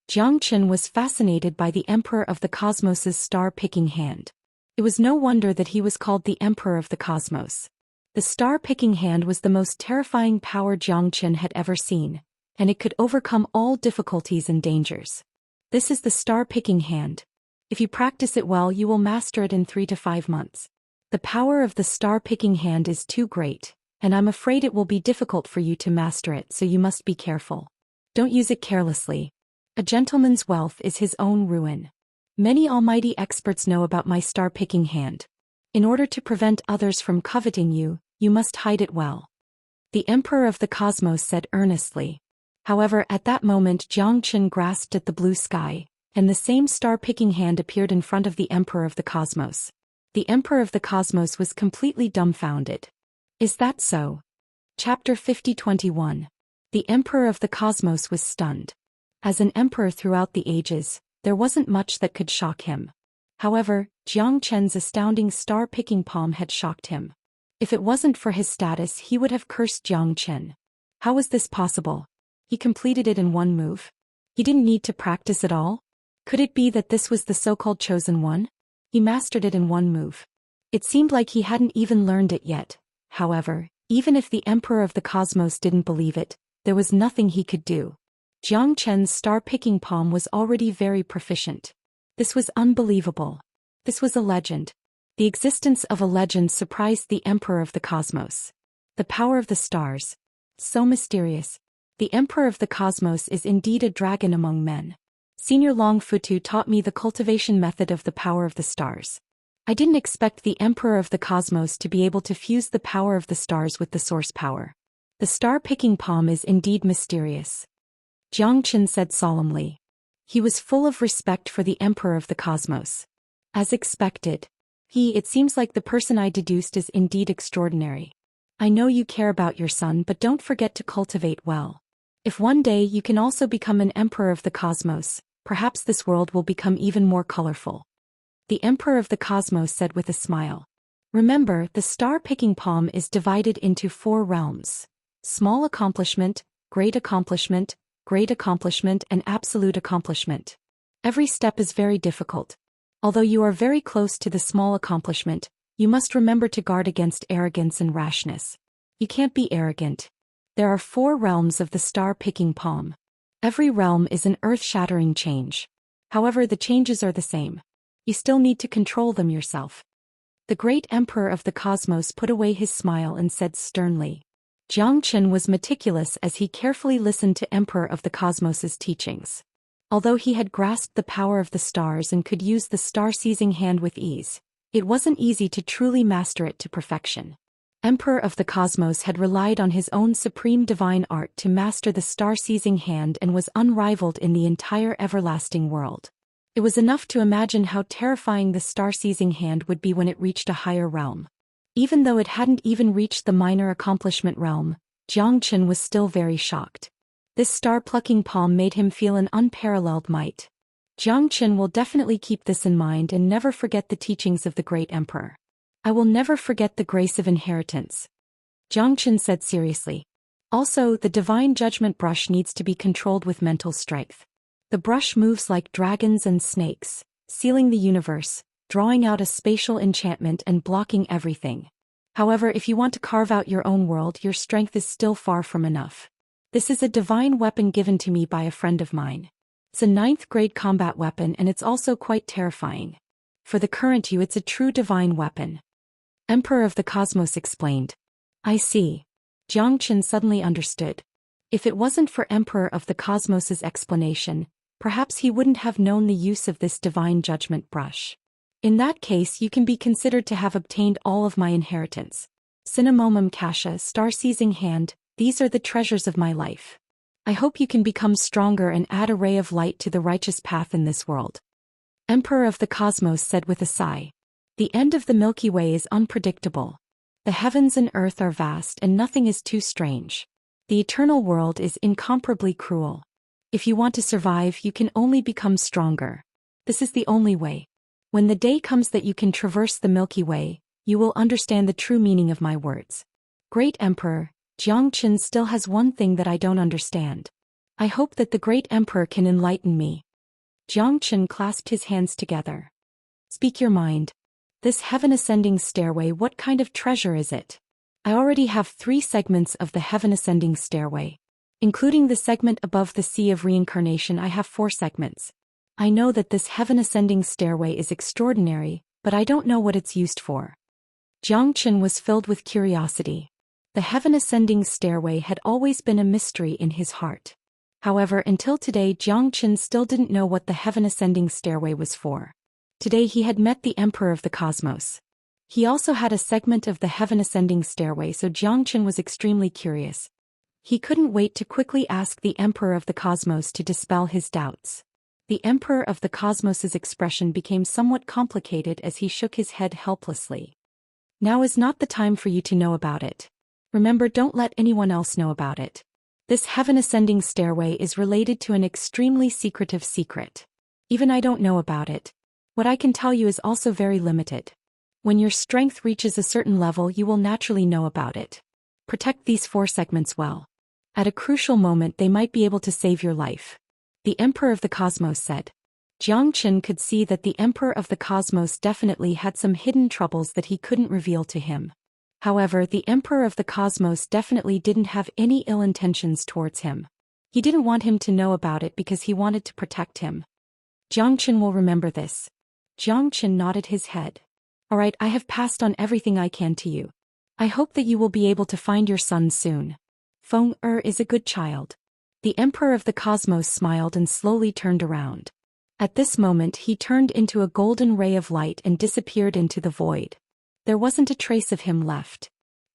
Jiang Qin was fascinated by the Emperor of the Cosmos's star-picking hand. It was no wonder that he was called the Emperor of the Cosmos. The star-picking hand was the most terrifying power Jiang Qin had ever seen, and it could overcome all difficulties and dangers. This is the star-picking hand. If you practice it well, you will master it in 3 to 5 months. The power of the star-picking hand is too great, and I'm afraid it will be difficult for you to master it, so you must be careful. Don't use it carelessly. A gentleman's wealth is his own ruin. Many almighty experts know about my star-picking hand. In order to prevent others from coveting you, you must hide it well. The Emperor of the Cosmos said earnestly. However, at that moment Jiang Qin grasped at the blue sky, and the same star-picking hand appeared in front of the Emperor of the Cosmos. The Emperor of the Cosmos was completely dumbfounded. Is that so? Chapter 50-21. The Emperor of the Cosmos was stunned. As an emperor throughout the ages, there wasn't much that could shock him. However, Jiang Qin's astounding star-picking palm had shocked him. If it wasn't for his status, he would have cursed Jiang Qin. How was this possible? He completed it in one move. He didn't need to practice at all? Could it be that this was the so-called chosen one? He mastered it in one move. It seemed like he hadn't even learned it yet. However, even if the Emperor of the Cosmos didn't believe it, there was nothing he could do. Jiang Qin's star-picking palm was already very proficient. This was unbelievable. This was a legend. The existence of a legend surprised the Emperor of the Cosmos. The power of the stars. So mysterious. The Emperor of the Cosmos is indeed a dragon among men. Senior Long Futu taught me the cultivation method of the power of the stars. I didn't expect the Emperor of the Cosmos to be able to fuse the power of the stars with the source power. The star-picking palm is indeed mysterious. Jiang Qin said solemnly. He was full of respect for the Emperor of the Cosmos. As expected. It seems like the person I deduced is indeed extraordinary. I know you care about your son, but don't forget to cultivate well. If one day you can also become an Emperor of the Cosmos, perhaps this world will become even more colorful. The Emperor of the Cosmos said with a smile. Remember, the star-picking palm is divided into 4 realms. Small accomplishment, great accomplishment, and absolute accomplishment. Every step is very difficult. Although you are very close to the small accomplishment, you must remember to guard against arrogance and rashness. You can't be arrogant. There are 4 realms of the star-picking palm. Every realm is an earth-shattering change. However, the changes are the same. You still need to control them yourself. The great Emperor of the Cosmos put away his smile and said sternly. Jiang Qin was meticulous as he carefully listened to Emperor of the Cosmos's teachings. Although he had grasped the power of the stars and could use the star-seizing hand with ease, it wasn't easy to truly master it to perfection. Emperor of the Cosmos had relied on his own supreme divine art to master the star-seizing hand and was unrivaled in the entire everlasting world. It was enough to imagine how terrifying the star-seizing hand would be when it reached a higher realm. Even though it hadn't even reached the minor accomplishment realm, Jiang Qin was still very shocked. This star-plucking palm made him feel an unparalleled might. Jiang Qin will definitely keep this in mind and never forget the teachings of the great emperor. I will never forget the grace of inheritance. Jiang Qin said seriously. Also, the divine judgment brush needs to be controlled with mental strength. The brush moves like dragons and snakes, sealing the universe, drawing out a spatial enchantment and blocking everything. However, if you want to carve out your own world, your strength is still far from enough. This is a divine weapon given to me by a friend of mine. It's a 9th grade combat weapon and it's also quite terrifying. For the current you, it's a true divine weapon. Emperor of the Cosmos explained. I see. Jiang Qin suddenly understood. If it wasn't for Emperor of the Cosmos's explanation, perhaps he wouldn't have known the use of this divine judgment brush. In that case, you can be considered to have obtained all of my inheritance. Cinnamomum Kasha, star-seizing hand, these are the treasures of my life. I hope you can become stronger and add a ray of light to the righteous path in this world. Emperor of the Cosmos said with a sigh. The end of the Milky Way is unpredictable. The heavens and earth are vast and nothing is too strange. The eternal world is incomparably cruel. If you want to survive, you can only become stronger. This is the only way. When the day comes that you can traverse the Milky Way, you will understand the true meaning of my words. Great Emperor, Xianxia still has one thing that I don't understand. I hope that the Great Emperor can enlighten me. Xianxia clasped his hands together. Speak your mind. This heaven-ascending stairway, what kind of treasure is it? I already have 3 segments of the heaven-ascending stairway. Including the segment above the Sea of Reincarnation, I have 4 segments. I know that this heaven-ascending stairway is extraordinary, but I don't know what it's used for. Xianxia was filled with curiosity. The heaven-ascending stairway had always been a mystery in his heart. However, until today, Xianxia still didn't know what the heaven-ascending stairway was for. Today he had met the Emperor of the Cosmos. He also had a segment of the heaven-ascending stairway, so Xianxia was extremely curious. He couldn't wait to quickly ask the Emperor of the Cosmos to dispel his doubts. The Emperor of the Cosmos's expression became somewhat complicated as he shook his head helplessly. Now is not the time for you to know about it. Remember, don't let anyone else know about it. This heaven-ascending stairway is related to an extremely secretive secret. Even I don't know about it. What I can tell you is also very limited. When your strength reaches a certain level, you will naturally know about it. Protect these 4 segments well. At a crucial moment, they might be able to save your life. The Emperor of the Cosmos said. Xianxia could see that the Emperor of the Cosmos definitely had some hidden troubles that he couldn't reveal to him. However, the Emperor of the Cosmos definitely didn't have any ill intentions towards him. He didn't want him to know about it because he wanted to protect him. Xianxia will remember this. Xianxia nodded his head. Alright, I have passed on everything I can to you. I hope that you will be able to find your son soon. Feng is a good child. The Emperor of the Cosmos smiled and slowly turned around. At this moment he turned into a golden ray of light and disappeared into the void. There wasn't a trace of him left.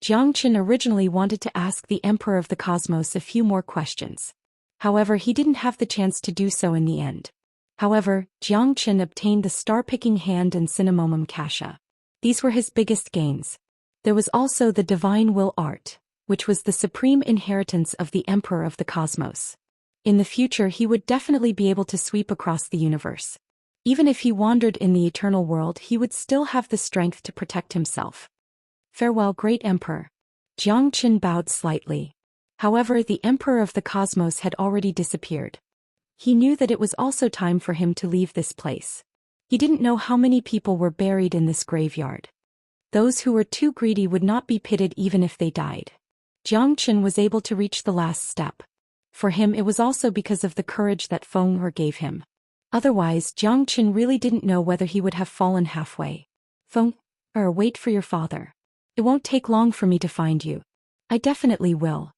Xianxia originally wanted to ask the Emperor of the Cosmos a few more questions. However, he didn't have the chance to do so in the end. However, Xianxia obtained the star-picking hand and cinnamomum kasha. These were his biggest gains. There was also the divine will art, which was the supreme inheritance of the Emperor of the Cosmos. In the future he would definitely be able to sweep across the universe. Even if he wandered in the eternal world, he would still have the strength to protect himself. Farewell, Great Emperor. Xianxia bowed slightly. However, the Emperor of the Cosmos had already disappeared. He knew that it was also time for him to leave this place. He didn't know how many people were buried in this graveyard. Those who were too greedy would not be pitied even if they died. Xianxia was able to reach the last step. For him, it was also because of the courage that Feng gave him. Otherwise, Xianxia really didn't know whether he would have fallen halfway. Feng, wait for your father. It won't take long for me to find you. I definitely will.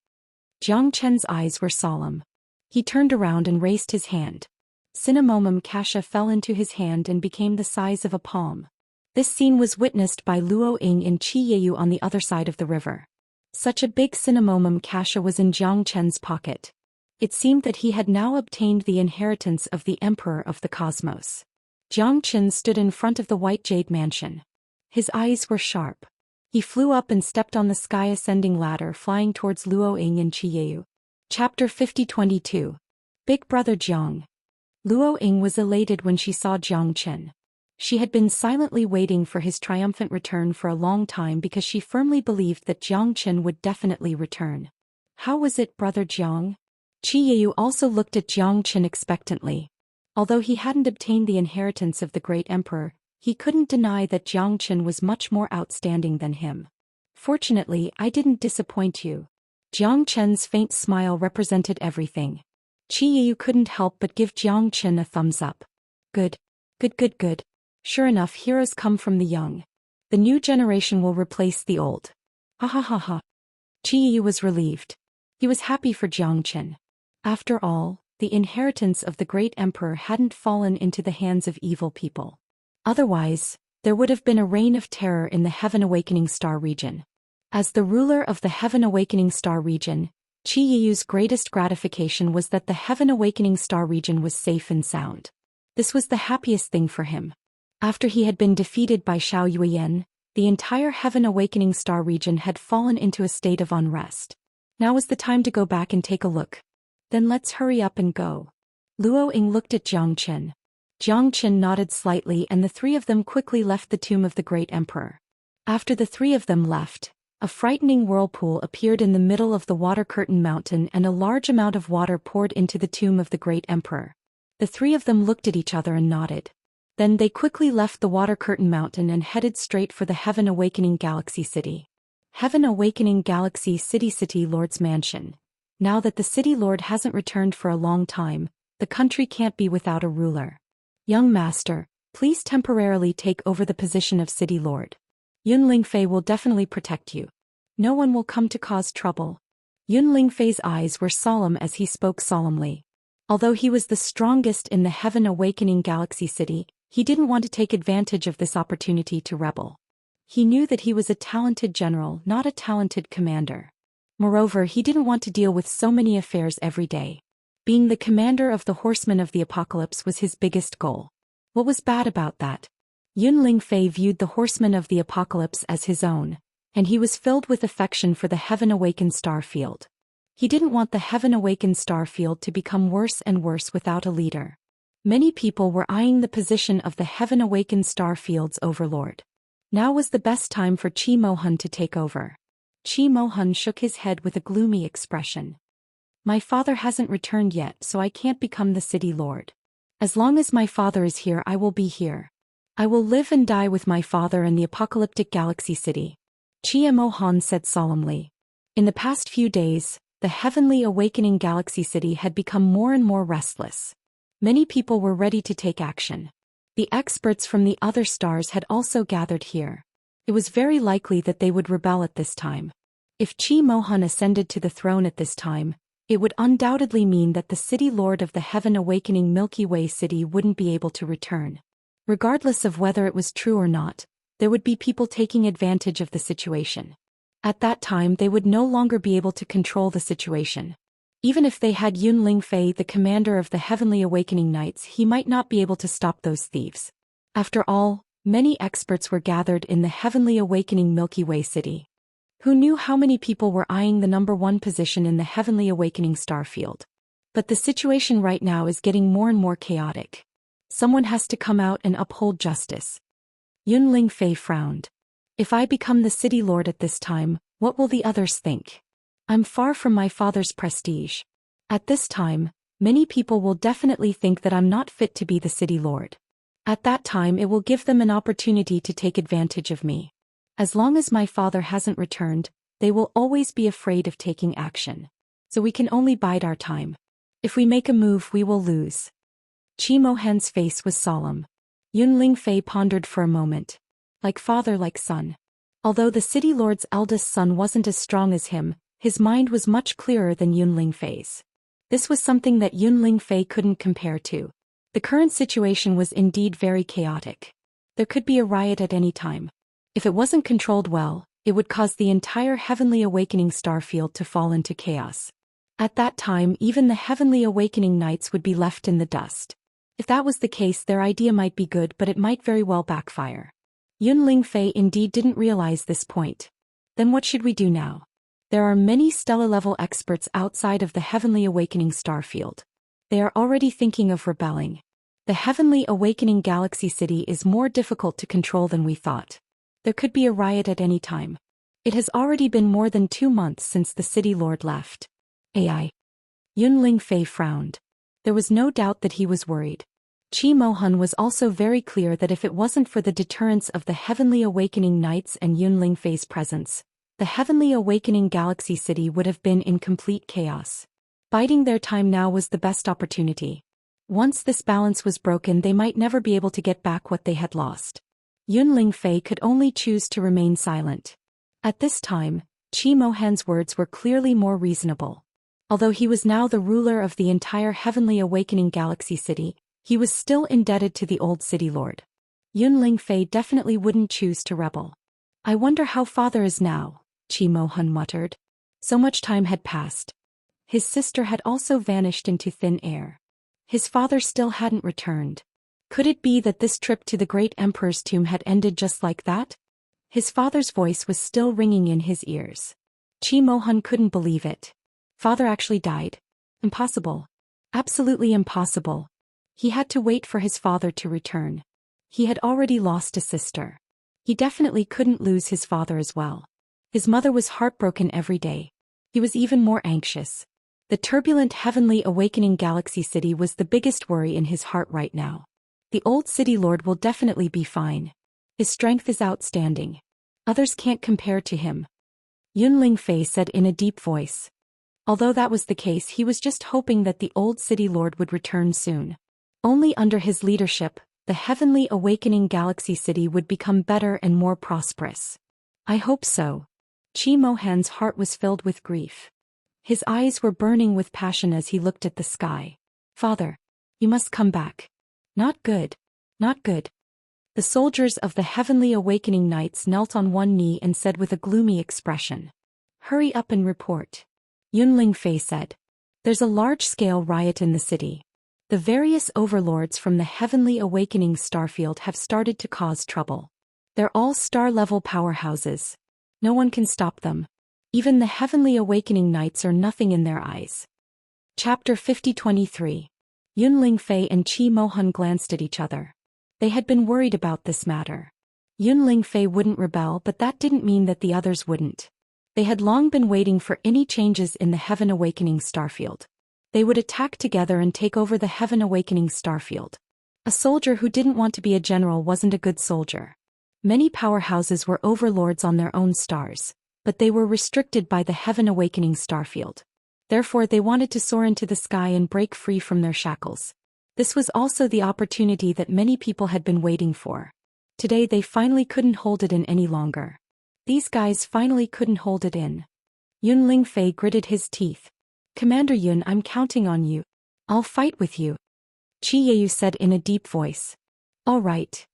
Xianxia's eyes were solemn. He turned around and raised his hand. Cinnamomum kasha fell into his hand and became the size of a palm. This scene was witnessed by Luo Ying in Qiyu on the other side of the river. Such a big cinnamomum kasha was in Xianxia's pocket. It seemed that he had now obtained the inheritance of the Emperor of the Cosmos. Xianxia stood in front of the white jade mansion. His eyes were sharp. He flew up and stepped on the sky-ascending ladder, flying towards Luo Ying in Qiyu. Chapter 50-22. Big Brother Jiang. Luo Ying was elated when she saw Xianxia. She had been silently waiting for his triumphant return for a long time because she firmly believed that Xianxia would definitely return. How was it, Brother Jiang? Qiyu also looked at Xianxia expectantly. Although he hadn't obtained the inheritance of the Great Emperor, he couldn't deny that Xianxia was much more outstanding than him. Fortunately, I didn't disappoint you. Xianxia's faint smile represented everything. Qiyu couldn't help but give Xianxia a thumbs up. Good. Good. Sure enough, heroes come from the young. The new generation will replace the old. Ha ha ha ha. Qiyu was relieved. He was happy for Xianxia. After all, the inheritance of the Great Emperor hadn't fallen into the hands of evil people. Otherwise, there would have been a reign of terror in the Heaven Awakening Star region. As the ruler of the Heaven Awakening Star region, Qiyu's greatest gratification was that the Heaven Awakening Star region was safe and sound. This was the happiest thing for him. After he had been defeated by Xiao Yuyan, the entire Heaven Awakening Star region had fallen into a state of unrest. Now was the time to go back and take a look. Then let's hurry up and go. Luo Ying looked at Jiang Qin. Jiang Qin nodded slightly and the three of them quickly left the tomb of the great emperor. After the three of them left, a frightening whirlpool appeared in the middle of the water curtain mountain and a large amount of water poured into the tomb of the great emperor. The three of them looked at each other and nodded. Then they quickly left the water curtain mountain and headed straight for the Heaven Awakening Galaxy City. Heaven Awakening Galaxy City Lord's Mansion. Now that the City Lord hasn't returned for a long time, the country can't be without a ruler. Young master, please temporarily take over the position of City Lord. Yun Lingfei will definitely protect you. No one will come to cause trouble. Yun Lingfei's eyes were solemn as he spoke solemnly. Although he was the strongest in the Heaven Awakening Galaxy City, he didn't want to take advantage of this opportunity to rebel. He knew that he was a talented general, not a talented commander. Moreover, he didn't want to deal with so many affairs every day. Being the commander of the Horsemen of the Apocalypse was his biggest goal. What was bad about that? Yun Lingfei viewed the Horsemen of the Apocalypse as his own, and he was filled with affection for the Heaven Awakened Star Field. He didn't want the Heaven Awakened Star Field to become worse and worse without a leader. Many people were eyeing the position of the Heaven Awakened Star Field's overlord. Now was the best time for Qi Mohan to take over. Qi Mohan shook his head with a gloomy expression. My father hasn't returned yet, so I can't become the city lord. As long as my father is here, I will be here. I will live and die with my father in the apocalyptic galaxy city. Qi Mohan said solemnly. In the past few days, the Heavenly Awakening Galaxy City had become more and more restless. Many people were ready to take action. The experts from the other stars had also gathered here. It was very likely that they would rebel at this time. If Qi Mohan ascended to the throne at this time, it would undoubtedly mean that the City Lord of the Heaven Awakening Milky Way City wouldn't be able to return. Regardless of whether it was true or not, there would be people taking advantage of the situation. At that time they would no longer be able to control the situation. Even if they had Yun Lingfei, the commander of the Heavenly Awakening Knights, he might not be able to stop those thieves. After all, many experts were gathered in the Heavenly Awakening Milky Way City. Who knew how many people were eyeing the #1 position in the Heavenly Awakening star field? But the situation right now is getting more and more chaotic. Someone has to come out and uphold justice. Yun Lingfei frowned. If I become the city lord at this time, what will the others think? I'm far from my father's prestige. At this time, many people will definitely think that I'm not fit to be the city lord. At that time it will give them an opportunity to take advantage of me. As long as my father hasn't returned, they will always be afraid of taking action. So we can only bide our time. If we make a move, we will lose. Qi Mohan's face was solemn. Yun Lingfei pondered for a moment. Like father, like son. Although the city lord's eldest son wasn't as strong as him, his mind was much clearer than Yun Lingfei's. This was something that Yun Lingfei couldn't compare to. The current situation was indeed very chaotic. There could be a riot at any time. If it wasn't controlled well, it would cause the entire Heavenly Awakening star field to fall into chaos. At that time, even the Heavenly Awakening Knights would be left in the dust. If that was the case, their idea might be good, but it might very well backfire. Yun Lingfei indeed didn't realize this point. Then what should we do now? There are many stellar-level experts outside of the Heavenly Awakening star field. They are already thinking of rebelling. The Heavenly Awakening Galaxy City is more difficult to control than we thought. There could be a riot at any time. It has already been more than 2 months since the City Lord left. AI. Yun Lingfei frowned. There was no doubt that he was worried. Qi Mohan was also very clear that if it wasn't for the deterrence of the Heavenly Awakening Knights and Yun Lingfei's presence, the Heavenly Awakening Galaxy City would have been in complete chaos. Biding their time now was the best opportunity. Once this balance was broken, they might never be able to get back what they had lost. Yun Lingfei could only choose to remain silent. At this time, Qi Mohan's words were clearly more reasonable. Although he was now the ruler of the entire Heavenly Awakening Galaxy City, he was still indebted to the old city lord. Yun Lingfei definitely wouldn't choose to rebel. I wonder how father is now, Qi Mohan muttered. So much time had passed. His sister had also vanished into thin air. His father still hadn't returned. Could it be that this trip to the great emperor's tomb had ended just like that? His father's voice was still ringing in his ears. Qi Mohan couldn't believe it. Father actually died. Impossible. Absolutely impossible. He had to wait for his father to return. He had already lost a sister. He definitely couldn't lose his father as well. His mother was heartbroken every day. He was even more anxious. The turbulent heavenly awakening galaxy city was the biggest worry in his heart right now. The old city lord will definitely be fine. His strength is outstanding. Others can't compare to him. Yunling Fei said in a deep voice. Although that was the case, he was just hoping that the old city lord would return soon. Only under his leadership, the heavenly awakening galaxy city would become better and more prosperous. I hope so. Qi Mohan's heart was filled with grief. His eyes were burning with passion as he looked at the sky. Father, you must come back. Not good. Not good. The soldiers of the heavenly awakening knights knelt on one knee and said with a gloomy expression. Hurry up and report. Yunling Fei said. There's a large-scale riot in the city. The various overlords from the heavenly awakening starfield have started to cause trouble. They're all star-level powerhouses. No one can stop them. Even the heavenly awakening knights are nothing in their eyes. Chapter 50-23. Yunling Fei and Qi Mohan glanced at each other. They had been worried about this matter. Yunling Fei wouldn't rebel, but that didn't mean that the others wouldn't. They had long been waiting for any changes in the Heaven Awakening starfield. They would attack together and take over the Heaven Awakening starfield. A soldier who didn't want to be a general wasn't a good soldier. Many powerhouses were overlords on their own stars, but they were restricted by the Heaven Awakening starfield. Therefore they wanted to soar into the sky and break free from their shackles. This was also the opportunity that many people had been waiting for. Today they finally couldn't hold it in any longer. These guys finally couldn't hold it in. Yunling Fei gritted his teeth. Commander Yun, I'm counting on you. I'll fight with you. Qi Yeyu said in a deep voice. All right.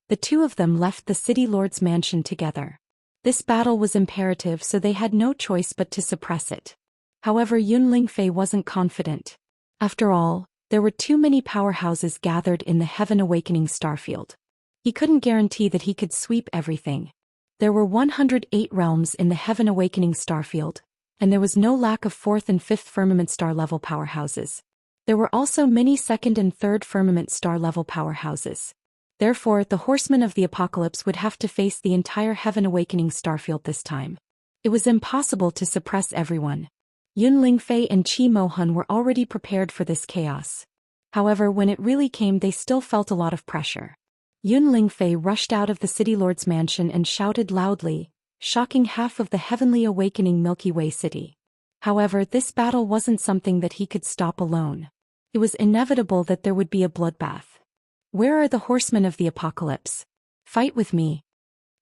The two of them left the city lord's mansion together. This battle was imperative, so they had no choice but to suppress it. However, Yunling Fei wasn't confident. After all, there were too many powerhouses gathered in the Heaven Awakening starfield. He couldn't guarantee that he could sweep everything. There were 108 realms in the Heaven Awakening starfield, and there was no lack of 4th and 5th firmament star level powerhouses. There were also many 2nd and 3rd firmament star level powerhouses. Therefore, the Horsemen of the Apocalypse would have to face the entire Heaven Awakening starfield this time. It was impossible to suppress everyone. Yunling Fei and Qi Mohan were already prepared for this chaos. However, when it really came, they still felt a lot of pressure. Yunling Fei rushed out of the City Lord's mansion and shouted loudly, shocking half of the heavenly awakening Milky Way city. However, this battle wasn't something that he could stop alone. It was inevitable that there would be a bloodbath. Where are the Horsemen of the Apocalypse? Fight with me.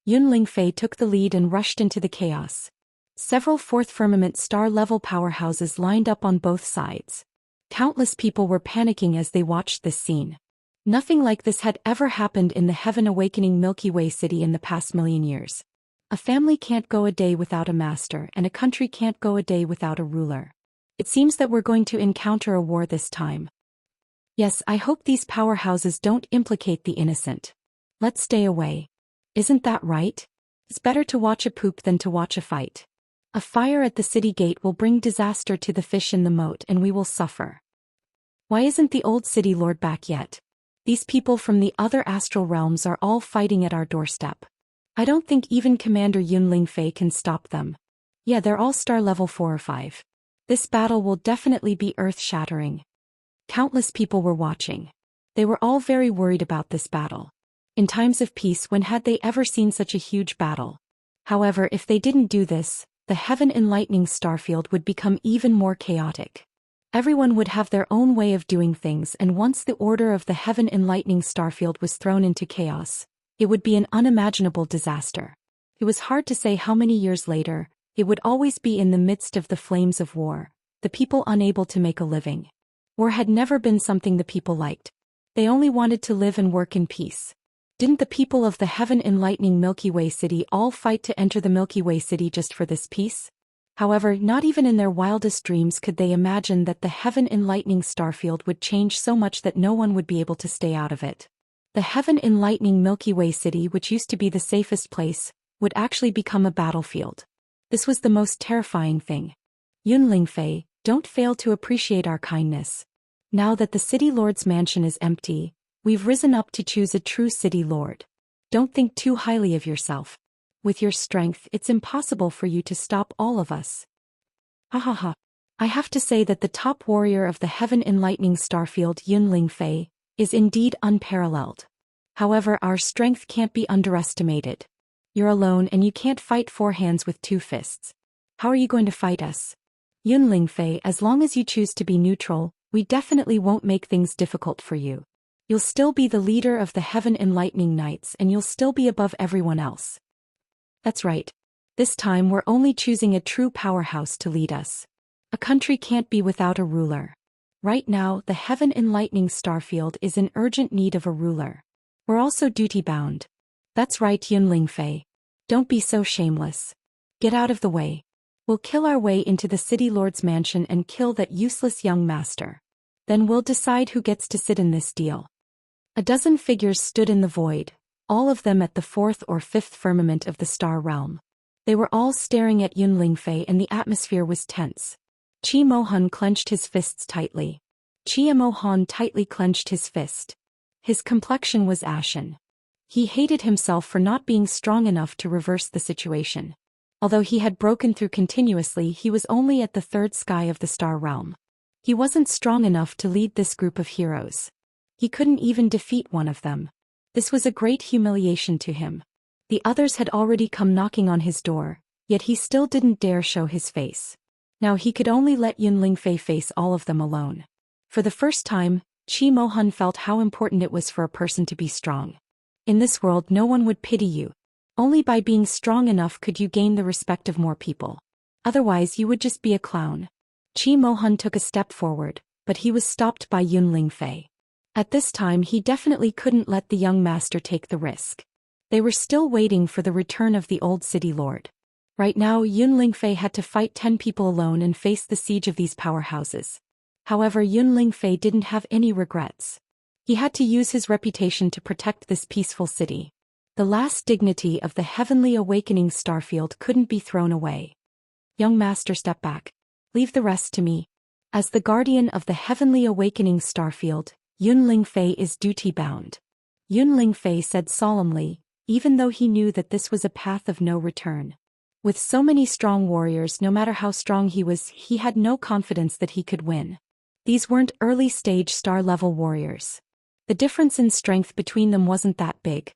Yunling Fei took the lead and rushed into the chaos. Several 4th firmament star-level powerhouses lined up on both sides. Countless people were panicking as they watched this scene. Nothing like this had ever happened in the Heaven Awakening Milky Way city in the past million years. A family can't go a day without a master, and a country can't go a day without a ruler. It seems that we're going to encounter a war this time. Yes, I hope these powerhouses don't implicate the innocent. Let's stay away. Isn't that right? It's better to watch a poop than to watch a fight. A fire at the city gate will bring disaster to the fish in the moat, and we will suffer. Why isn't the old city lord back yet? These people from the other astral realms are all fighting at our doorstep. I don't think even Commander Yunling Fei can stop them. Yeah, they're all star level 4 or 5. This battle will definitely be earth-shattering. Countless people were watching. They were all very worried about this battle. In times of peace, when had they ever seen such a huge battle? However, if they didn't do this, the Heaven Enlightening starfield would become even more chaotic. Everyone would have their own way of doing things, and once the order of the Heaven Enlightening starfield was thrown into chaos, it would be an unimaginable disaster. It was hard to say how many years later, it would always be in the midst of the flames of war, the people unable to make a living. War had never been something the people liked. They only wanted to live and work in peace. Didn't the people of the Heaven Enlightening Milky Way city all fight to enter the Milky Way city just for this peace? However, not even in their wildest dreams could they imagine that the Heaven Enlightening starfield would change so much that no one would be able to stay out of it. The Heaven Enlightening Milky Way city, which used to be the safest place, would actually become a battlefield. This was the most terrifying thing. Yunling Fei, Don't fail to appreciate our kindness. Now that the City Lord's mansion is empty, we've risen up to choose a true City Lord. Don't think too highly of yourself. With your strength, it's impossible for you to stop all of us. Ha ha ha. I have to say that the top warrior of the Heaven Enlightening Starfield, Yunling Fei, is indeed unparalleled. However, our strength can't be underestimated. You're alone and you can't fight four hands with two fists. How are you going to fight us? Yunling Fei, as long as you choose to be neutral, we definitely won't make things difficult for you. You'll still be the leader of the Heaven Enlightening Knights and you'll still be above everyone else. That's right. This time we're only choosing a true powerhouse to lead us. A country can't be without a ruler. Right now, the Heaven Enlightening Starfield is in urgent need of a ruler. We're also duty-bound. That's right, Yunling Fei. Don't be so shameless. Get out of the way. We'll kill our way into the City Lord's mansion and kill that useless young master. Then we'll decide who gets to sit in this deal. A dozen figures stood in the void, all of them at the fourth or fifth firmament of the star realm. They were all staring at Yunling Fei and the atmosphere was tense. Qi Mohan clenched his fists tightly. Qi Mohan tightly clenched his fist. His complexion was ashen. He hated himself for not being strong enough to reverse the situation. Although he had broken through continuously, he was only at the third sky of the star realm. He wasn't strong enough to lead this group of heroes. He couldn't even defeat one of them. This was a great humiliation to him. The others had already come knocking on his door, yet he still didn't dare show his face. Now he could only let Yunling Fei face all of them alone. For the first time, Qi Mohan felt how important it was for a person to be strong. In this world, no one would pity you. Only by being strong enough could you gain the respect of more people. Otherwise, you would just be a clown. Qi Mohan took a step forward, but he was stopped by Yunling Fei. At this time, he definitely couldn't let the young master take the risk. They were still waiting for the return of the old City Lord. Right now, Yunling Fei had to fight 10 people alone and face the siege of these powerhouses. However, Yunling Fei didn't have any regrets. He had to use his reputation to protect this peaceful city. The last dignity of the Heavenly Awakening Starfield couldn't be thrown away. Young master, step back. Leave the rest to me. As the guardian of the Heavenly Awakening Starfield, Yunling Fei is duty-bound. Yunling Fei said solemnly, even though he knew that this was a path of no return. With so many strong warriors, no matter how strong he was, he had no confidence that he could win. These weren't early-stage star-level warriors. The difference in strength between them wasn't that big.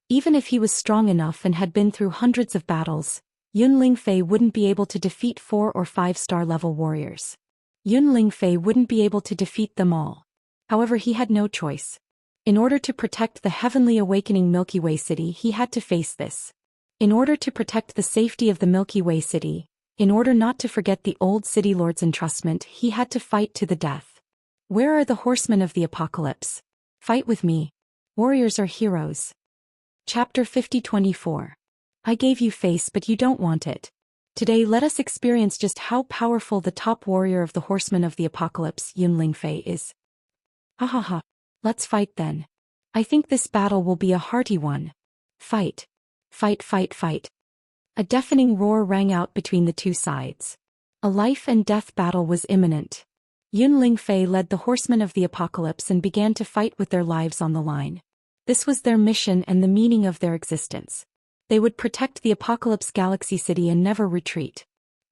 Even if he was strong enough and had been through hundreds of battles, Yunling Fei wouldn't be able to defeat 4 or 5 star-level warriors. Yunling Fei wouldn't be able to defeat them all. However, he had no choice. In order to protect the Heavenly Awakening Milky Way City, he had to face this. In order to protect the safety of the Milky Way City, in order not to forget the old City Lord's entrustment, he had to fight to the death. Where are the horsemen of the apocalypse? Fight with me. Warriors are heroes. Chapter 50-24. I gave you face, but you don't want it. Today let us experience just how powerful the top warrior of the horsemen of the apocalypse, Yunling Fei, is. Ha ha ha. Let's fight then. I think this battle will be a hearty one. Fight. Fight, fight, fight. A deafening roar rang out between the two sides. A life and death battle was imminent. Yunling Fei led the horsemen of the apocalypse and began to fight with their lives on the line. This was their mission and the meaning of their existence. They would protect the Apocalypse Galaxy City and never retreat.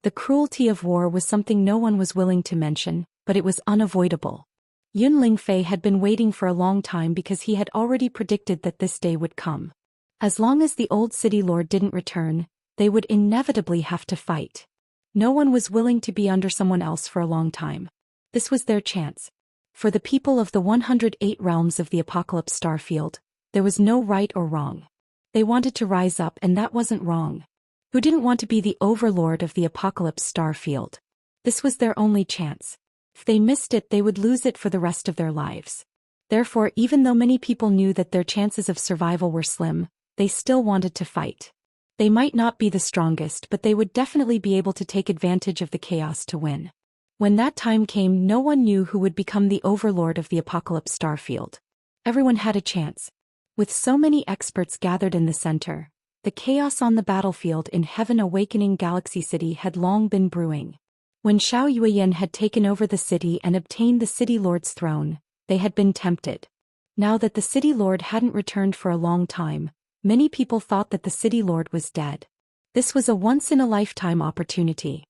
The cruelty of war was something no one was willing to mention, but it was unavoidable. Yunling Fei had been waiting for a long time because he had already predicted that this day would come. As long as the old City Lord didn't return, they would inevitably have to fight. No one was willing to be under someone else for a long time. This was their chance. For the people of the 108 realms of the Apocalypse Starfield, there was no right or wrong. They wanted to rise up, and that wasn't wrong. Who didn't want to be the overlord of the Apocalypse Starfield? This was their only chance. If they missed it, they would lose it for the rest of their lives. Therefore, even though many people knew that their chances of survival were slim, they still wanted to fight. They might not be the strongest, but they would definitely be able to take advantage of the chaos to win. When that time came, no one knew who would become the overlord of the Apocalypse Starfield. Everyone had a chance. With so many experts gathered in the center, the chaos on the battlefield in Heaven Awakening Galaxy City had long been brewing. When Xiao Yuan had taken over the city and obtained the city lord's throne, they had been tempted. Now that the city lord hadn't returned for a long time, many people thought that the city lord was dead. This was a once-in-a-lifetime opportunity.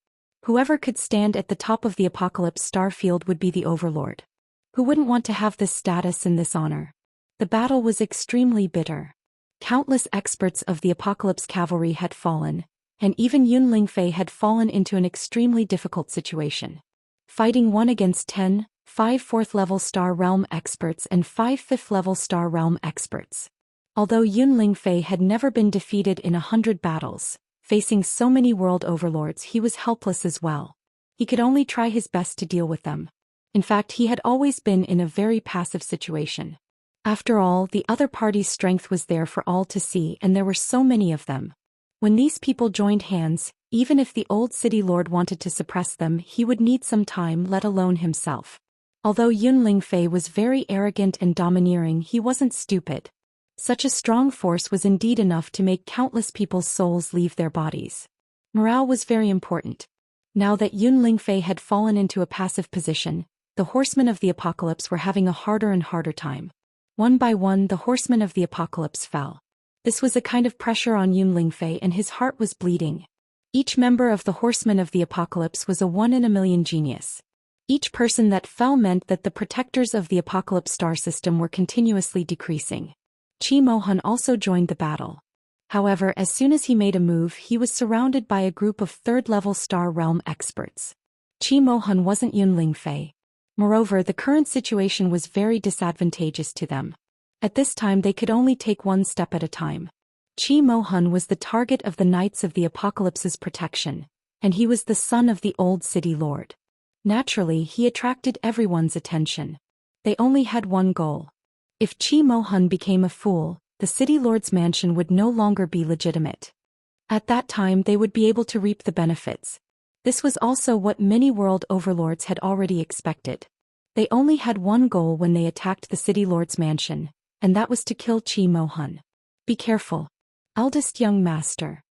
Whoever could stand at the top of the Apocalypse starfield would be the overlord. Who wouldn't want to have this status and this honor? The battle was extremely bitter. Countless experts of the Apocalypse cavalry had fallen, and even Yun Lingfei had fallen into an extremely difficult situation. Fighting 1 against 10, 5 4th-level Star Realm experts and 5 5th-level Star Realm experts. Although Yun Lingfei had never been defeated in 100 battles, facing so many world overlords, he was helpless as well. He could only try his best to deal with them. In fact, he had always been in a very passive situation. After all, the other party's strength was there for all to see, and there were so many of them. When these people joined hands, even if the old city lord wanted to suppress them, he would need some time, let alone himself. Although Yun Lingfei was very arrogant and domineering, he wasn't stupid. Such a strong force was indeed enough to make countless people's souls leave their bodies. Morale was very important. Now that Yun Lingfei had fallen into a passive position, the horsemen of the Apocalypse were having a harder and harder time. One by one, the horsemen of the Apocalypse fell. This was a kind of pressure on Yun Lingfei, and his heart was bleeding. Each member of the horsemen of the Apocalypse was a 1 in a million genius. Each person that fell meant that the protectors of the Apocalypse star system were continuously decreasing. Qi Mohan also joined the battle. However, as soon as he made a move, he was surrounded by a group of 3rd-level Star Realm experts. Qi Mohan wasn't Yun Lingfei. Moreover, the current situation was very disadvantageous to them. At this time they could only take one step at a time. Qi Mohan was the target of the Knights of the Apocalypse's protection, and he was the son of the old city lord. Naturally, he attracted everyone's attention. They only had one goal. If Qi Mohan became a fool, the city lord's mansion would no longer be legitimate. At that time they would be able to reap the benefits. This was also what many world overlords had already expected. They only had one goal when they attacked the city lord's mansion, and that was to kill Qi Mohan. Be careful. Eldest young master.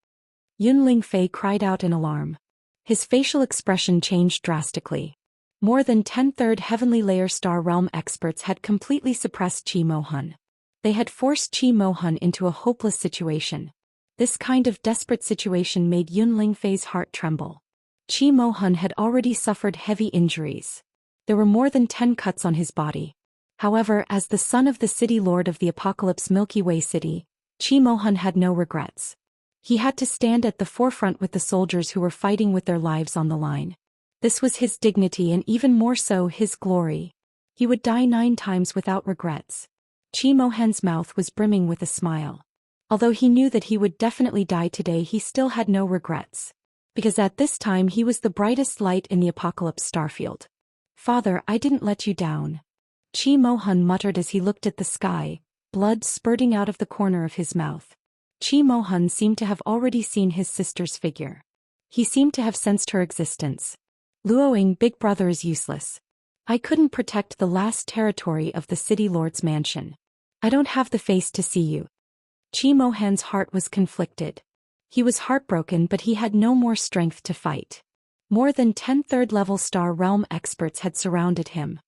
Yun Lingfei cried out in alarm. His facial expression changed drastically. More than 10 third heavenly layer Star Realm experts had completely suppressed Qi Mohan. They had forced Qi Mohan into a hopeless situation. This kind of desperate situation made Yun Lingfei's heart tremble. Qi Mohan had already suffered heavy injuries. There were more than 10 cuts on his body. However, as the son of the city lord of the Apocalypse Milky Way City, Qi Mohan had no regrets. He had to stand at the forefront with the soldiers who were fighting with their lives on the line. This was his dignity and even more so his glory. He would die 9 times without regrets. Qi Mohan's mouth was brimming with a smile. Although he knew that he would definitely die today, he still had no regrets. Because at this time he was the brightest light in the Apocalypse starfield. Father, I didn't let you down. Qi Mohan muttered as he looked at the sky, blood spurting out of the corner of his mouth. Qi Mohan seemed to have already seen his sister's figure. He seemed to have sensed her existence. Luoying, big brother is useless. I couldn't protect the last territory of the city lord's mansion. I don't have the face to see you. Qi Mohan's heart was conflicted. He was heartbroken, but he had no more strength to fight. More than 10 third-level Star Realm experts had surrounded him.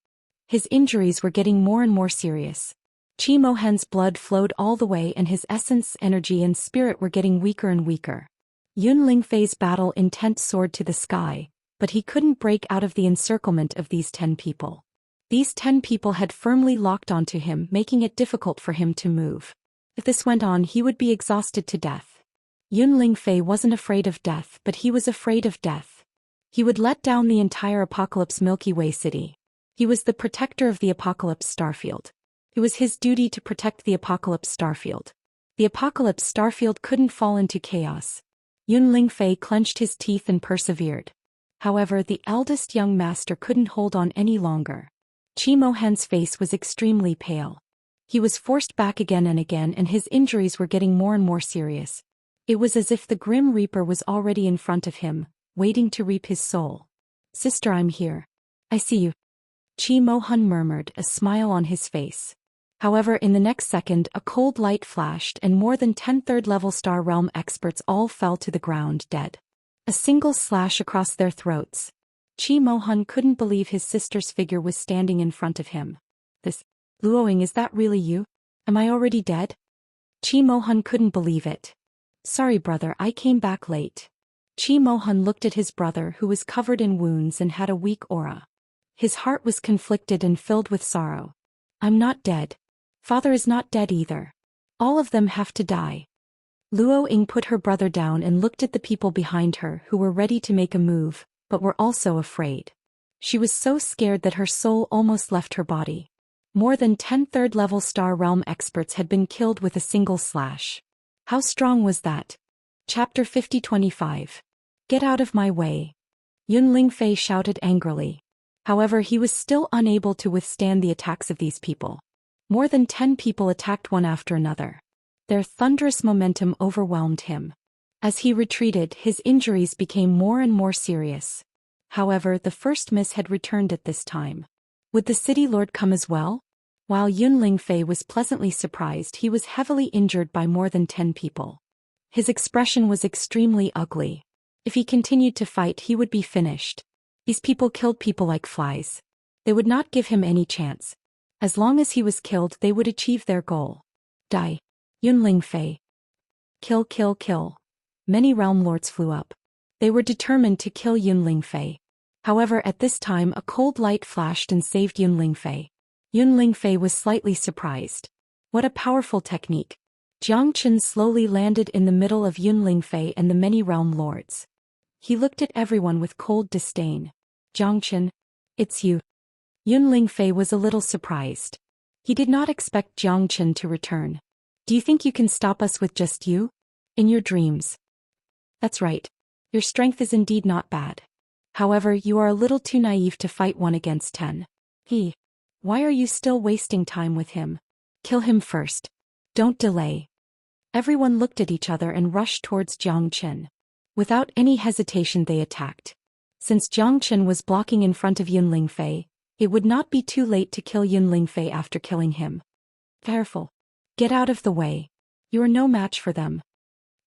His injuries were getting more and more serious. Qi Mohan's blood flowed all the way and his essence, energy and spirit were getting weaker and weaker. Yun Lingfei's battle intent soared to the sky, but he couldn't break out of the encirclement of these 10 people. These 10 people had firmly locked onto him, making it difficult for him to move. If this went on, he would be exhausted to death. Yun Lingfei wasn't afraid of death, but he was afraid of death. He would let down the entire Apocalypse Milky Way City. He was the protector of the Apocalypse starfield. It was his duty to protect the Apocalypse starfield. The Apocalypse starfield couldn't fall into chaos. Yun Lingfei clenched his teeth and persevered. However, the eldest young master couldn't hold on any longer. Qi Mohan's face was extremely pale. He was forced back again and again, and his injuries were getting more and more serious. It was as if the Grim Reaper was already in front of him, waiting to reap his soul. Sister, I'm here. I see you. Qi Mohan murmured, a smile on his face. However, in the next second, a cold light flashed and more than 10 third-level Star Realm experts all fell to the ground dead. A single slash across their throats. Qi Mohan couldn't believe his sister's figure was standing in front of him. This, Luoying, is that really you? Am I already dead? Qi Mohan couldn't believe it. Sorry brother, I came back late. Qi Mohan looked at his brother who was covered in wounds and had a weak aura. His heart was conflicted and filled with sorrow. I'm not dead. Father is not dead either. All of them have to die. Luoying put her brother down and looked at the people behind her who were ready to make a move, but were also afraid. She was so scared that her soul almost left her body. More than 10 third-level Star Realm experts had been killed with a single slash. How strong was that? Chapter 50-25. Get out of my way. Yun Lingfei shouted angrily. However, he was still unable to withstand the attacks of these people. More than 10 people attacked one after another. Their thunderous momentum overwhelmed him. As he retreated, his injuries became more and more serious. However, the first miss had returned at this time. Would the city lord come as well? While Yun Lingfei was pleasantly surprised, he was heavily injured by more than 10 people. His expression was extremely ugly. If he continued to fight, he would be finished. These people killed people like flies. They would not give him any chance. As long as he was killed, they would achieve their goal. Die. Yun Lingfei. Kill, kill, kill. Many realm lords flew up. They were determined to kill Yun Lingfei. However, at this time a cold light flashed and saved Yun Lingfei. Yun Lingfei was slightly surprised. What a powerful technique. Jiang Chen slowly landed in the middle of Yun Lingfei and the many realm lords. He looked at everyone with cold disdain. Jiang Chen, it's you. Yun Lingfei was a little surprised. He did not expect Jiang Chen to return. Do you think you can stop us with just you? In your dreams. That's right. Your strength is indeed not bad. However, you are a little too naive to fight 1 against 10. Why are you still wasting time with him? Kill him first. Don't delay. Everyone looked at each other and rushed towards Jiang Chen. Without any hesitation they attacked. Since Jiang Chen was blocking in front of Yun Lingfei, it would not be too late to kill Yun Lingfei after killing him. Careful. Get out of the way. You are no match for them.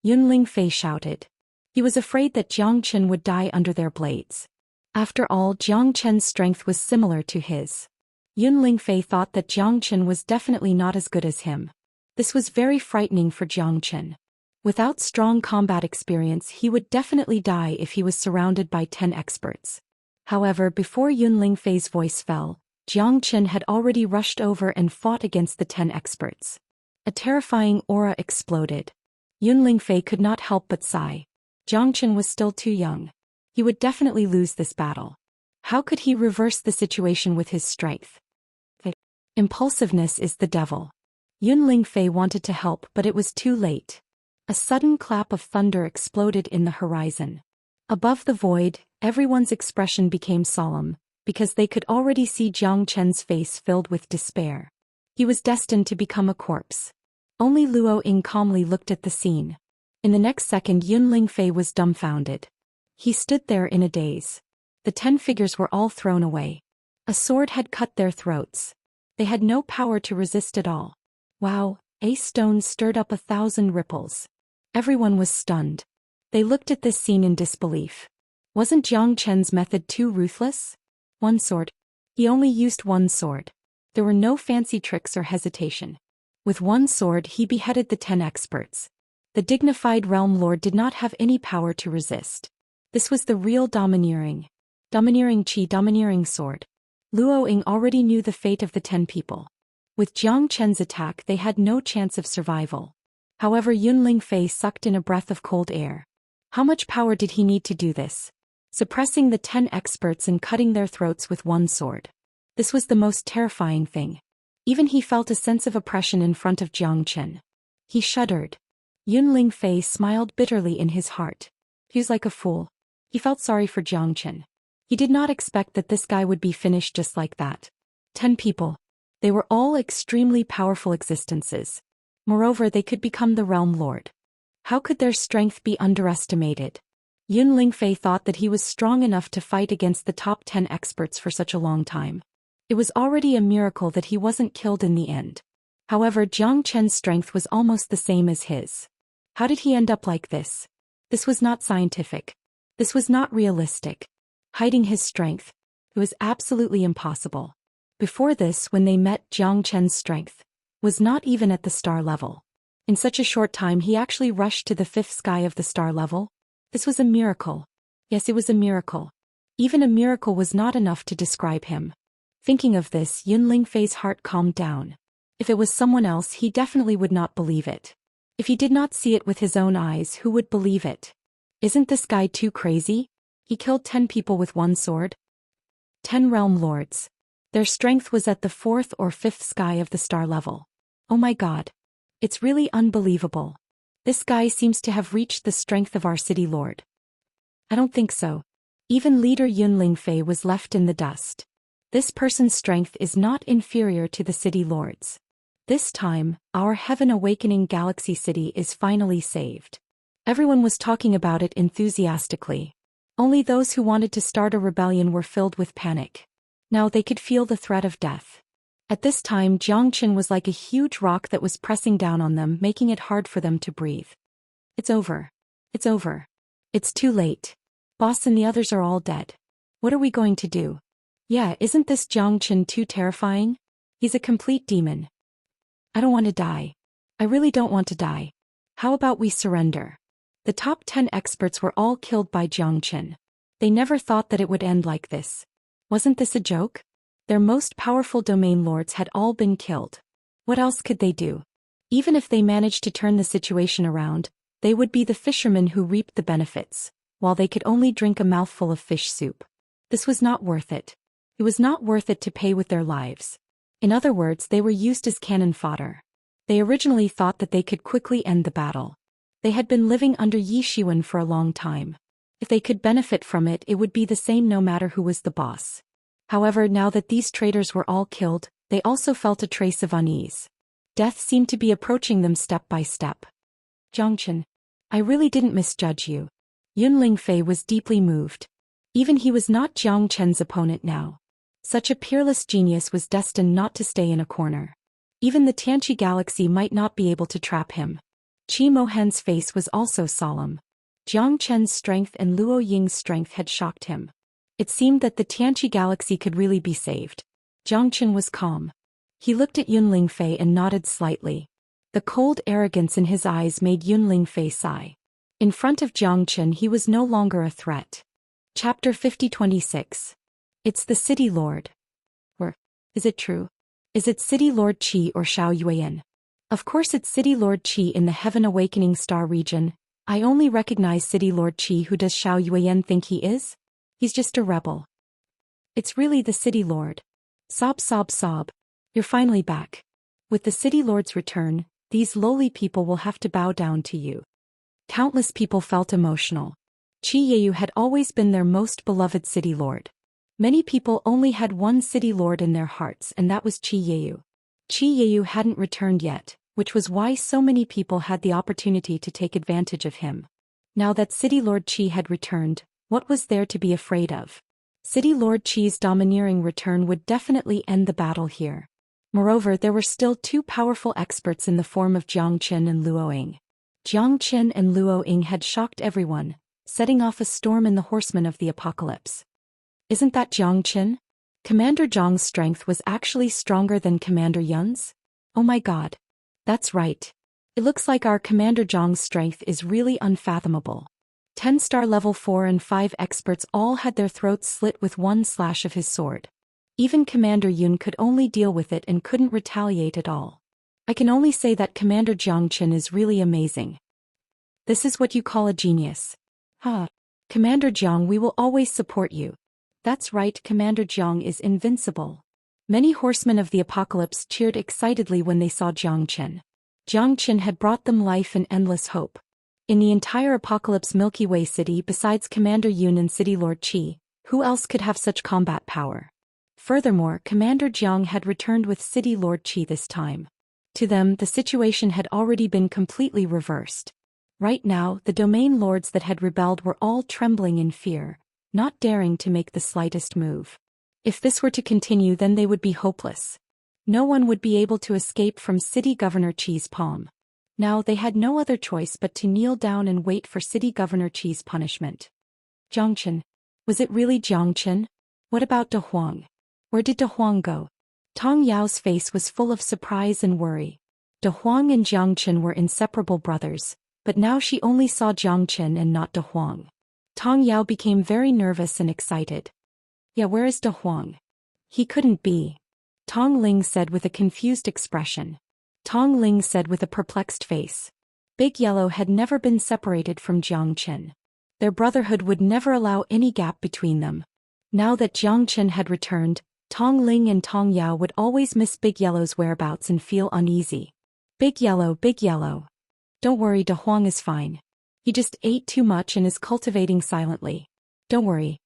Yun Lingfei shouted. He was afraid that Jiang Chen would die under their blades. After all, Jiang Chen's strength was similar to his. Yun Lingfei thought that Jiang Chen was definitely not as good as him. This was very frightening for Jiang Chen. Without strong combat experience, he would definitely die if he was surrounded by 10 experts. However, before Yun Lingfei's voice fell, Jiang Chen had already rushed over and fought against the 10 experts. A terrifying aura exploded. Yun Lingfei could not help but sigh. Jiang Chen was still too young. He would definitely lose this battle. How could he reverse the situation with his strength? Impulsiveness is the devil. Yun Lingfei wanted to help, but it was too late. A sudden clap of thunder exploded in the horizon. Above the void, everyone's expression became solemn, because they could already see Jiang Chen's face filled with despair. He was destined to become a corpse. Only Luoying calmly looked at the scene. In the next second, Yun Lingfei was dumbfounded. He stood there in a daze. The 10 figures were all thrown away. A sword had cut their throats. They had no power to resist at all. Wow, a stone stirred up 1,000 ripples. Everyone was stunned. They looked at this scene in disbelief. Wasn't Jiang Chen's method too ruthless? 1 sword. He only used 1 sword. There were no fancy tricks or hesitation. With 1 sword he beheaded the 10 experts. The dignified realm lord did not have any power to resist. This was the real domineering chi, domineering sword. Luoying already knew the fate of the 10 people. With Jiang Chen's attack they had no chance of survival. However, Yun Lingfei sucked in a breath of cold air. How much power did he need to do this? Suppressing the 10 experts and cutting their throats with 1 sword. This was the most terrifying thing. Even he felt a sense of oppression in front of Jiang Chen. He shuddered. Yun Lingfei smiled bitterly in his heart. He was like a fool. He felt sorry for Jiang Chen. He did not expect that this guy would be finished just like that. 10 people. They were all extremely powerful existences. Moreover, they could become the realm lord. How could their strength be underestimated? Yun Lingfei thought that he was strong enough to fight against the top 10 experts for such a long time. It was already a miracle that he wasn't killed in the end. However, Jiang Chen's strength was almost the same as his. How did he end up like this? This was not scientific. This was not realistic. hiding his strength. It was absolutely impossible. Before this, when they met, Jiang Chen's strength was not even at the star level. In such a short time he actually rushed to the 5th sky of the star level. This was a miracle. Yes, it was a miracle. Even a miracle was not enough to describe him. Thinking of this, Yun Lingfei's heart calmed down. If it was someone else, he definitely would not believe it. If he did not see it with his own eyes, who would believe it? Isn't this guy too crazy? He killed 10 people with one sword? 10 realm lords. Their strength was at the 4th or 5th sky of the star level. Oh my god. It's really unbelievable. This guy seems to have reached the strength of our city lord. I don't think so. Even leader Yun Lingfei was left in the dust. This person's strength is not inferior to the city lords. This time, our Heaven Awakening Galaxy City is finally saved. Everyone was talking about it enthusiastically. Only those who wanted to start a rebellion were filled with panic. Now they could feel the threat of death. At this time, Jiang Chen was like a huge rock that was pressing down on them, making it hard for them to breathe. It's over. It's over. It's too late. Boss and the others are all dead. What are we going to do? Yeah, isn't this Jiang Chen too terrifying? He's a complete demon. I don't want to die. I really don't want to die. How about we surrender? The top 10 experts were all killed by Jiang Chen. They never thought that it would end like this. Wasn't this a joke? Their most powerful domain lords had all been killed. What else could they do? Even if they managed to turn the situation around, they would be the fishermen who reaped the benefits, while they could only drink a mouthful of fish soup. This was not worth it. It was not worth it to pay with their lives. In other words, they were used as cannon fodder. They originally thought that they could quickly end the battle. They had been living under Yi Shiwen for a long time. If they could benefit from it, it would be the same no matter who was the boss. However, now that these traitors were all killed, they also felt a trace of unease. Death seemed to be approaching them step by step. Jiang Chen, I really didn't misjudge you. Yun Lingfei was deeply moved. Even he was not Jiang Chen's opponent now. Such a peerless genius was destined not to stay in a corner. Even the Tianqi galaxy might not be able to trap him. Qi Mohan's face was also solemn. Jiang Chen's strength and Luo Ying's strength had shocked him. It seemed that the Tianqi galaxy could really be saved. Jiang Chen was calm. He looked at Yun Lingfei and nodded slightly. The cold arrogance in his eyes made Yun Lingfei sigh. In front of Jiang Chen he was no longer a threat. Chapter 5026. It's the City Lord. Or, is it true? Is it City Lord Qi or Xiao Yuan? Of course it's City Lord Qi in the Heaven Awakening Star region. I only recognize City Lord Qi. Who does Xiao Yuan think he is? He's just a rebel. It's really the City Lord. Sob sob sob. You're finally back. With the City Lord's return, these lowly people will have to bow down to you. Countless people felt emotional. Qi Yeyu had always been their most beloved City Lord. Many people only had one City Lord in their hearts, and that was Qi Yeyu. Qi Yeyu hadn't returned yet, which was why so many people had the opportunity to take advantage of him. Now that City Lord Qi had returned, what was there to be afraid of? City Lord Qi's domineering return would definitely end the battle here. Moreover, there were still 2 powerful experts in the form of Jiang Chen and Luo Ying. Jiang Chen and Luo Ying had shocked everyone, setting off a storm in the Horsemen of the Apocalypse. Isn't that Jiang Chen? Commander Zhang's strength was actually stronger than Commander Yun's? Oh my god. That's right. It looks like our Commander Zhang's strength is really unfathomable. 10-star level 4 and 5 experts all had their throats slit with one slash of his sword. Even Commander Yun could only deal with it and couldn't retaliate at all. I can only say that Commander Jiang Chen is really amazing. This is what you call a genius. Commander Jiang, we will always support you. That's right, Commander Jiang is invincible. Many horsemen of the apocalypse cheered excitedly when they saw Jiang Chen. Jiang Chen had brought them life and endless hope. In the entire Apocalypse Milky Way City besides Commander Yun and City Lord Qi, who else could have such combat power? Furthermore, Commander Jiang had returned with City Lord Qi this time. To them, the situation had already been completely reversed. Right now, the domain lords that had rebelled were all trembling in fear, not daring to make the slightest move. If this were to continue, then they would be hopeless. No one would be able to escape from City Governor Qi's palm. Now they had no other choice but to kneel down and wait for City Governor Qi's punishment. Jiang Chen, Was it really Jiang Chen? What about De Huang? Where did De Huang go? Tong Yao's face was full of surprise and worry. De Huang and Jiang Chen were inseparable brothers, but now she only saw Jiang Chen and not De Huang. Tong Yao became very nervous and excited. Yeah, where is De Huang? He couldn't be. Tong Ling said with a confused expression. Tong Ling said with a perplexed face. Big Yellow had never been separated from Jiang Chen. Their brotherhood would never allow any gap between them. Now that Jiang Chen had returned, Tong Ling and Tong Yao would always miss Big Yellow's whereabouts and feel uneasy. Big Yellow, Big Yellow. Don't worry, De Huang is fine. He just ate too much and is cultivating silently. Don't worry.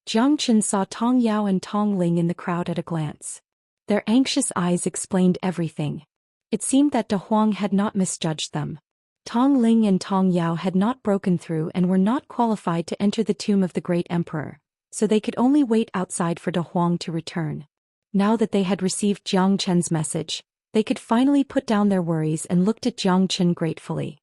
Jiang Chen saw Tong Yao and Tong Ling in the crowd at a glance. Their anxious eyes explained everything. It seemed that De Huang had not misjudged them. Tong Ling and Tong Yao had not broken through and were not qualified to enter the tomb of the great emperor, so they could only wait outside for De Huang to return. Now that they had received Jiang Chen's message, they could finally put down their worries and looked at Jiang Chen gratefully.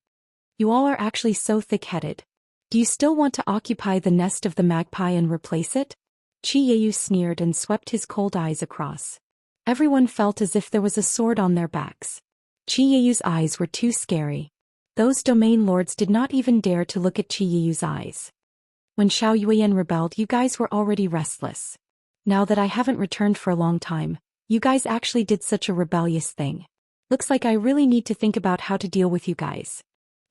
You all are actually so thick-headed. Do you still want to occupy the nest of the magpie and replace it? Qi Yeyu sneered and swept his cold eyes across. Everyone felt as if there was a sword on their backs. Qi Yeyu's eyes were too scary. Those domain lords did not even dare to look at Qi Yeyu's eyes. When Xiao Yuan rebelled, you guys were already restless. Now that I haven't returned for a long time, you guys actually did such a rebellious thing. Looks like I really need to think about how to deal with you guys.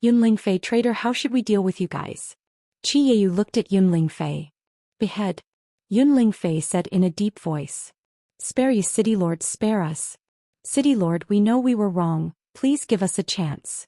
Yunling Fei traitor, how should we deal with you guys? Qi Yeyu looked at Yunling Fei. Behead. Yunling Fei said in a deep voice. Spare you, City Lord, spare us. City Lord, we know we were wrong, please give us a chance.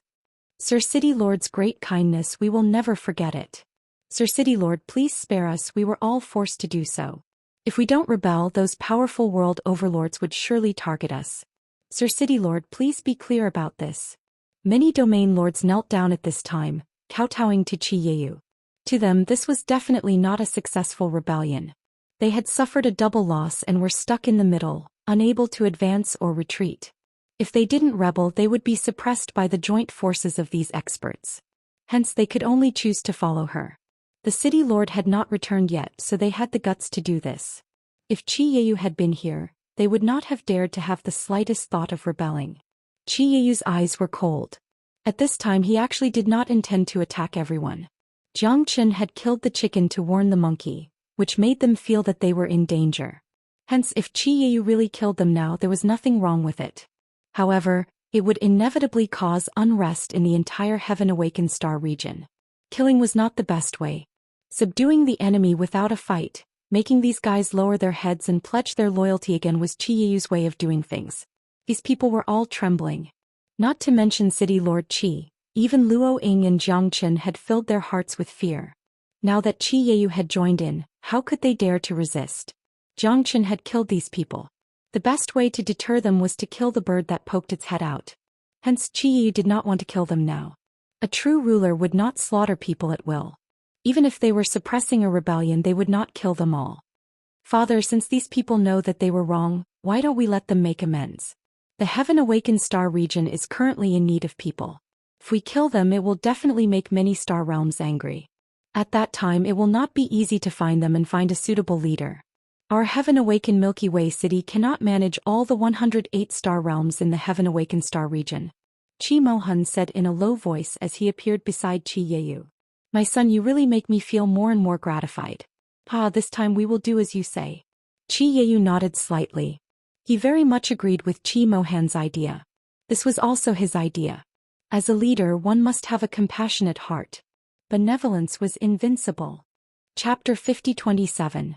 Sir City Lord's great kindness, we will never forget it. Sir City Lord, please spare us, we were all forced to do so. If we don't rebel, those powerful world overlords would surely target us. Sir City Lord, please be clear about this. Many domain lords knelt down at this time, kowtowing to Qi Yeyu. To them, this was definitely not a successful rebellion. They had suffered a double loss and were stuck in the middle, unable to advance or retreat. If they didn't rebel, they would be suppressed by the joint forces of these experts. Hence they could only choose to follow her. The city lord had not returned yet, so they had the guts to do this. If Qi Yeyu had been here, they would not have dared to have the slightest thought of rebelling. Qi Yeyu's eyes were cold. At this time he actually did not intend to attack everyone. Jiang Chen had killed the chicken to warn the monkey, which made them feel that they were in danger. Hence if Qi Yeyu really killed them now, there was nothing wrong with it. However, it would inevitably cause unrest in the entire Heaven Awakened Star region. Killing was not the best way. Subduing the enemy without a fight, making these guys lower their heads and pledge their loyalty again was Qi Yeyu's way of doing things. These people were all trembling. Not to mention City Lord Qi, even Luo Ying and Jiang Chen had filled their hearts with fear. Now that Qi Yeyu had joined in, how could they dare to resist? Jiang Chen had killed these people. The best way to deter them was to kill the bird that poked its head out. Hence Qi Yeyu did not want to kill them now. A true ruler would not slaughter people at will. Even if they were suppressing a rebellion, they would not kill them all. Father, since these people know that they were wrong, why don't we let them make amends? The Heaven Awakened Star region is currently in need of people. If we kill them, it will definitely make many star realms angry. At that time it will not be easy to find them and find a suitable leader. Our Heaven Awakened Milky Way City cannot manage all the 108 star realms in the Heaven Awakened Star region. Qi Mohan said in a low voice as he appeared beside Qi Yeyu. My son, you really make me feel more and more gratified. This time we will do as you say. Qi Yeyu nodded slightly. He very much agreed with Qi Mohan's idea. This was also his idea. As a leader, one must have a compassionate heart. Benevolence was invincible. Chapter 50-27.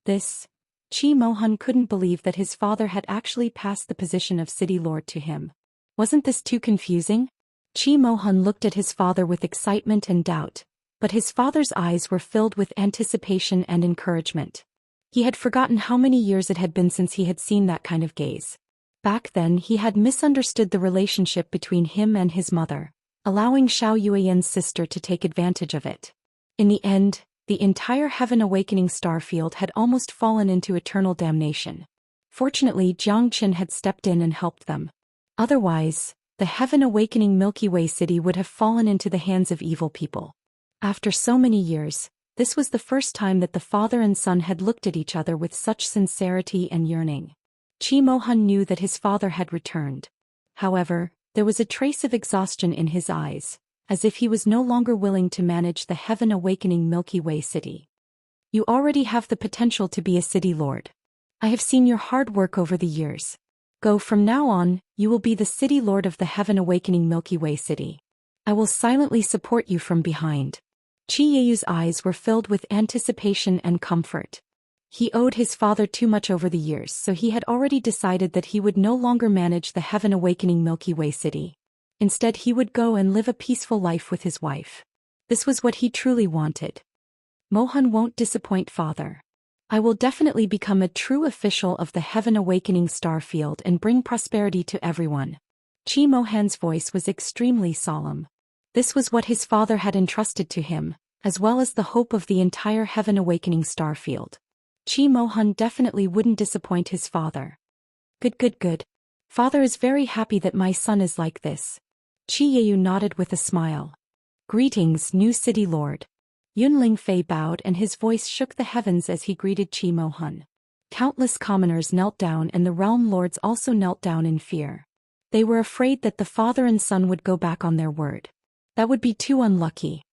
Qi Mohan couldn't believe that his father had actually passed the position of city lord to him. Wasn't this too confusing? Qi Mohan looked at his father with excitement and doubt, but his father's eyes were filled with anticipation and encouragement. He had forgotten how many years it had been since he had seen that kind of gaze. Back then he had misunderstood the relationship between him and his mother, allowing Xiao Yuan's sister to take advantage of it. In the end, the entire Heaven Awakening star field had almost fallen into eternal damnation. Fortunately, Jiang Chen had stepped in and helped them. Otherwise, the Heaven Awakening Milky Way City would have fallen into the hands of evil people. After so many years, This was the first time that the father and son had looked at each other with such sincerity and yearning. Chi Mohan knew that his father had returned. However, there was a trace of exhaustion in his eyes, as if he was no longer willing to manage the heaven-awakening Milky Way city. You already have the potential to be a city lord. I have seen your hard work over the years. Go from now on, you will be the city lord of the heaven-awakening Milky Way city. I will silently support you from behind. Chi Yeyu's eyes were filled with anticipation and comfort. He owed his father too much over the years, so he had already decided that he would no longer manage the heaven-awakening Milky Way city. Instead, he would go and live a peaceful life with his wife. This was what he truly wanted. Mohan won't disappoint father. I will definitely become a true official of the heaven-awakening star field and bring prosperity to everyone. Chi Mohan's voice was extremely solemn. This was what his father had entrusted to him, as well as the hope of the entire heaven-awakening star field. Chi Mohan definitely wouldn't disappoint his father. Good. Father is very happy that my son is like this. Chi Yeyu nodded with a smile. Greetings, new city lord. Yunling Fei bowed and his voice shook the heavens as he greeted Chi Mohan. Countless commoners knelt down and the realm lords also knelt down in fear. They were afraid that the father and son would go back on their word. That would be too unlucky.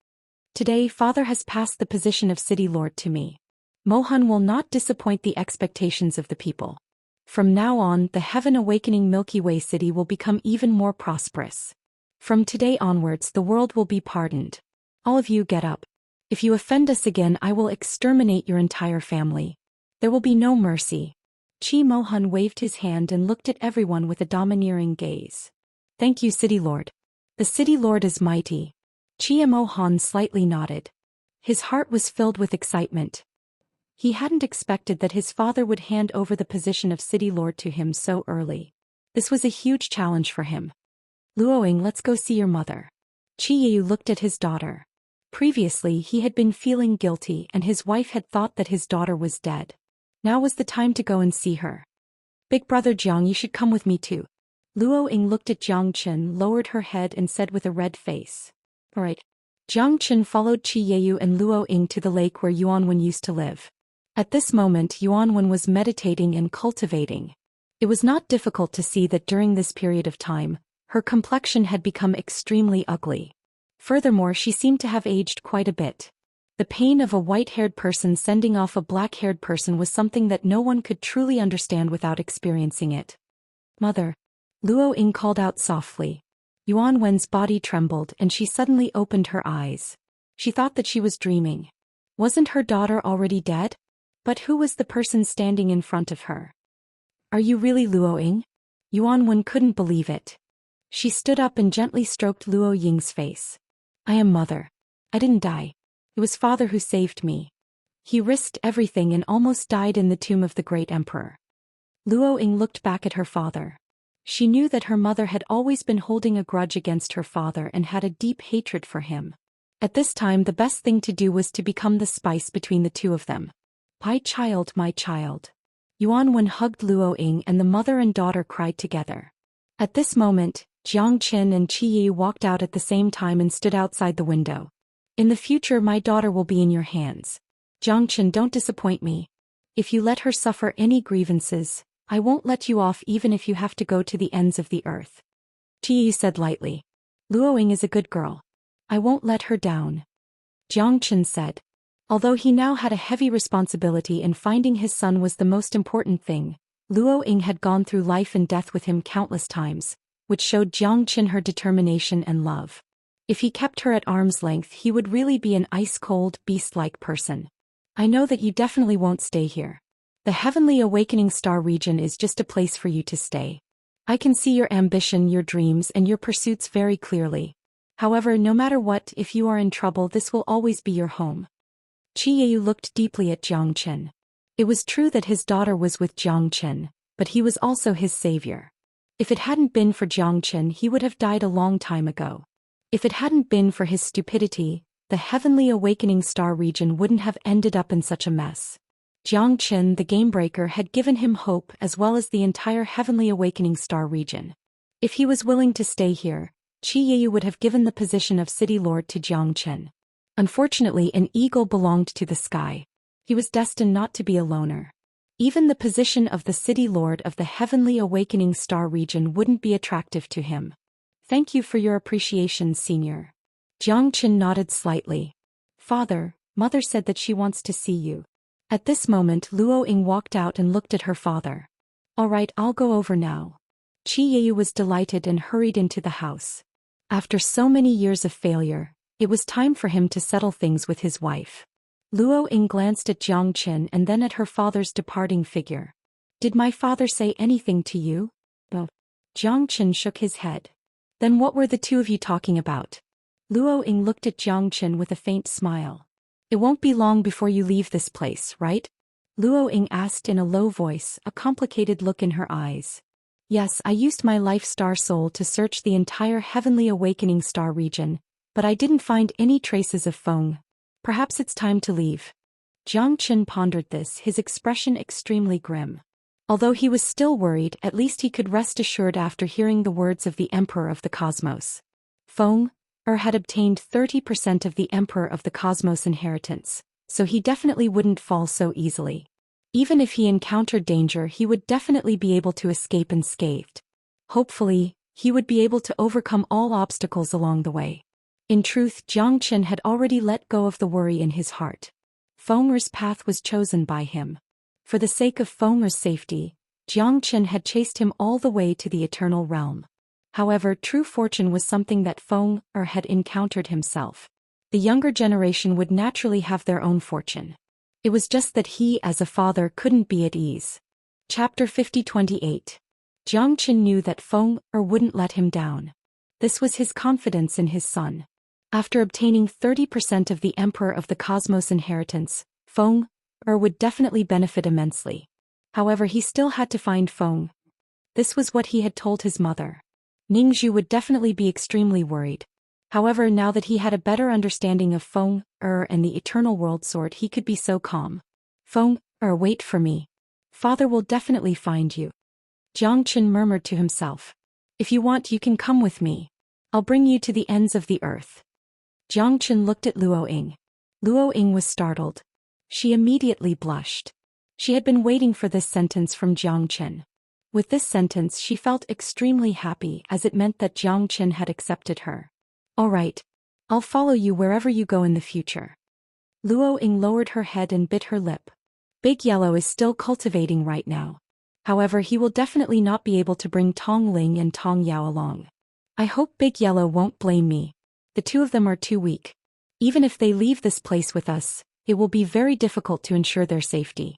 Today, father has passed the position of city lord to me. Mohan will not disappoint the expectations of the people. From now on, the heaven-awakening Milky Way city will become even more prosperous. From today onwards, the world will be pardoned. All of you get up. If you offend us again, I will exterminate your entire family. There will be no mercy. Chi Mohan waved his hand and looked at everyone with a domineering gaze. Thank you, City Lord. The City Lord is mighty. Chi Mohan slightly nodded. His heart was filled with excitement. He hadn't expected that his father would hand over the position of City Lord to him so early. This was a huge challenge for him. Luoying, let's go see your mother. Chi Yu looked at his daughter. Previously, he had been feeling guilty and his wife had thought that his daughter was dead. Now was the time to go and see her. Big brother Jiang, you should come with me too. Luoying looked at Jiang Chen, lowered her head and said with a red face. All right. Jiang Chen followed Chi Yeyu and Luoying to the lake where Yuanwen used to live. At this moment, Yuanwen was meditating and cultivating. It was not difficult to see that during this period of time, her complexion had become extremely ugly. Furthermore, she seemed to have aged quite a bit. The pain of a white-haired person sending off a black-haired person was something that no one could truly understand without experiencing it. Mother. Luoying called out softly. Yuanwen's body trembled and she suddenly opened her eyes. She thought that she was dreaming. Wasn't her daughter already dead? But who was the person standing in front of her? Are you really Luoying? Yuanwen couldn't believe it. She stood up and gently stroked Luoying's face. I am mother. I didn't die. It was father who saved me. He risked everything and almost died in the tomb of the great emperor. Luoying looked back at her father. She knew that her mother had always been holding a grudge against her father and had a deep hatred for him. At this time, the best thing to do was to become the spice between the two of them. My child, my child. Yuanwen hugged Luoying and the mother and daughter cried together. At this moment, Jiang Qin and Qi Yi walked out at the same time and stood outside the window. In the future, my daughter will be in your hands. Jiang Qin, don't disappoint me. If you let her suffer any grievances, I won't let you off even if you have to go to the ends of the earth. Qi Yi said lightly. Luoying is a good girl. I won't let her down. Jiang Qin said. Although he now had a heavy responsibility and finding his son was the most important thing, Luoying had gone through life and death with him countless times, which showed Jiang Qin her determination and love. If he kept her at arm's length, he would really be an ice-cold, beast-like person. I know that you definitely won't stay here. The Heavenly Awakening Star region is just a place for you to stay. I can see your ambition, your dreams, and your pursuits very clearly. However, no matter what, if you are in trouble, this will always be your home. Qi Yeyu looked deeply at Jiang Qin. It was true that his daughter was with Jiang Qin, but he was also his savior. If it hadn't been for Jiang Qin, he would have died a long time ago. If it hadn't been for his stupidity, the Heavenly Awakening Star region wouldn't have ended up in such a mess. Jiang Qin, the Gamebreaker, had given him hope as well as the entire Heavenly Awakening Star region. If he was willing to stay here, Qi Yeyu would have given the position of City Lord to Jiang Qin. Unfortunately, an eagle belonged to the sky. He was destined not to be a loner. Even the position of the city lord of the heavenly awakening star region wouldn't be attractive to him. Thank you for your appreciation, senior. Jiang Qin nodded slightly. Father, mother said that she wants to see you. At this moment, Luo Ying walked out and looked at her father. All right, I'll go over now. Qi Yeyu was delighted and hurried into the house. After so many years of failure, it was time for him to settle things with his wife. Luo Ying glanced at Jiang Qin and then at her father's departing figure. Did my father say anything to you? Jiang Qin shook his head. Then what were the two of you talking about? Luo Ying looked at Jiang Qin with a faint smile. It won't be long before you leave this place, right? Luo Ying asked in a low voice, a complicated look in her eyes. Yes, I used my life star soul to search the entire heavenly awakening star region, but I didn't find any traces of Feng. Perhaps it's time to leave. Jiang Qin pondered this, his expression extremely grim. Although he was still worried, at least he could rest assured after hearing the words of the Emperor of the Cosmos. Feng had obtained 30% of the Emperor of the Cosmos inheritance, so he definitely wouldn't fall so easily. Even if he encountered danger, he would definitely be able to escape unscathed. Hopefully, he would be able to overcome all obstacles along the way. In truth, Jiang Qin had already let go of the worry in his heart. Feng's path was chosen by him. For the sake of Feng's safety, Jiang Qin had chased him all the way to the Eternal Realm. However, true fortune was something that Feng had encountered himself. The younger generation would naturally have their own fortune. It was just that he, as a father, couldn't be at ease. Chapter 50-28. Jiang Qin knew that Feng wouldn't let him down. This was his confidence in his son. After obtaining 30% of the Emperor of the Cosmos inheritance, Feng would definitely benefit immensely. However, he still had to find Feng. This was what he had told his mother. Ningzhu would definitely be extremely worried. However, now that he had a better understanding of Feng and the Eternal World Sword, he could be so calm. Feng wait for me. Father will definitely find you. Jiang Qin murmured to himself. If you want, you can come with me. I'll bring you to the ends of the earth. Jiang Qin looked at Luo Ying. Luo Ying was startled. She immediately blushed. She had been waiting for this sentence from Jiang Qin. With this sentence, she felt extremely happy, as it meant that Jiang Qin had accepted her. All right. I'll follow you wherever you go in the future. Luo Ying lowered her head and bit her lip. Big Yellow is still cultivating right now. However, he will definitely not be able to bring Tong Ling and Tong Yao along. I hope Big Yellow won't blame me. The two of them are too weak. Even if they leave this place with us, it will be very difficult to ensure their safety.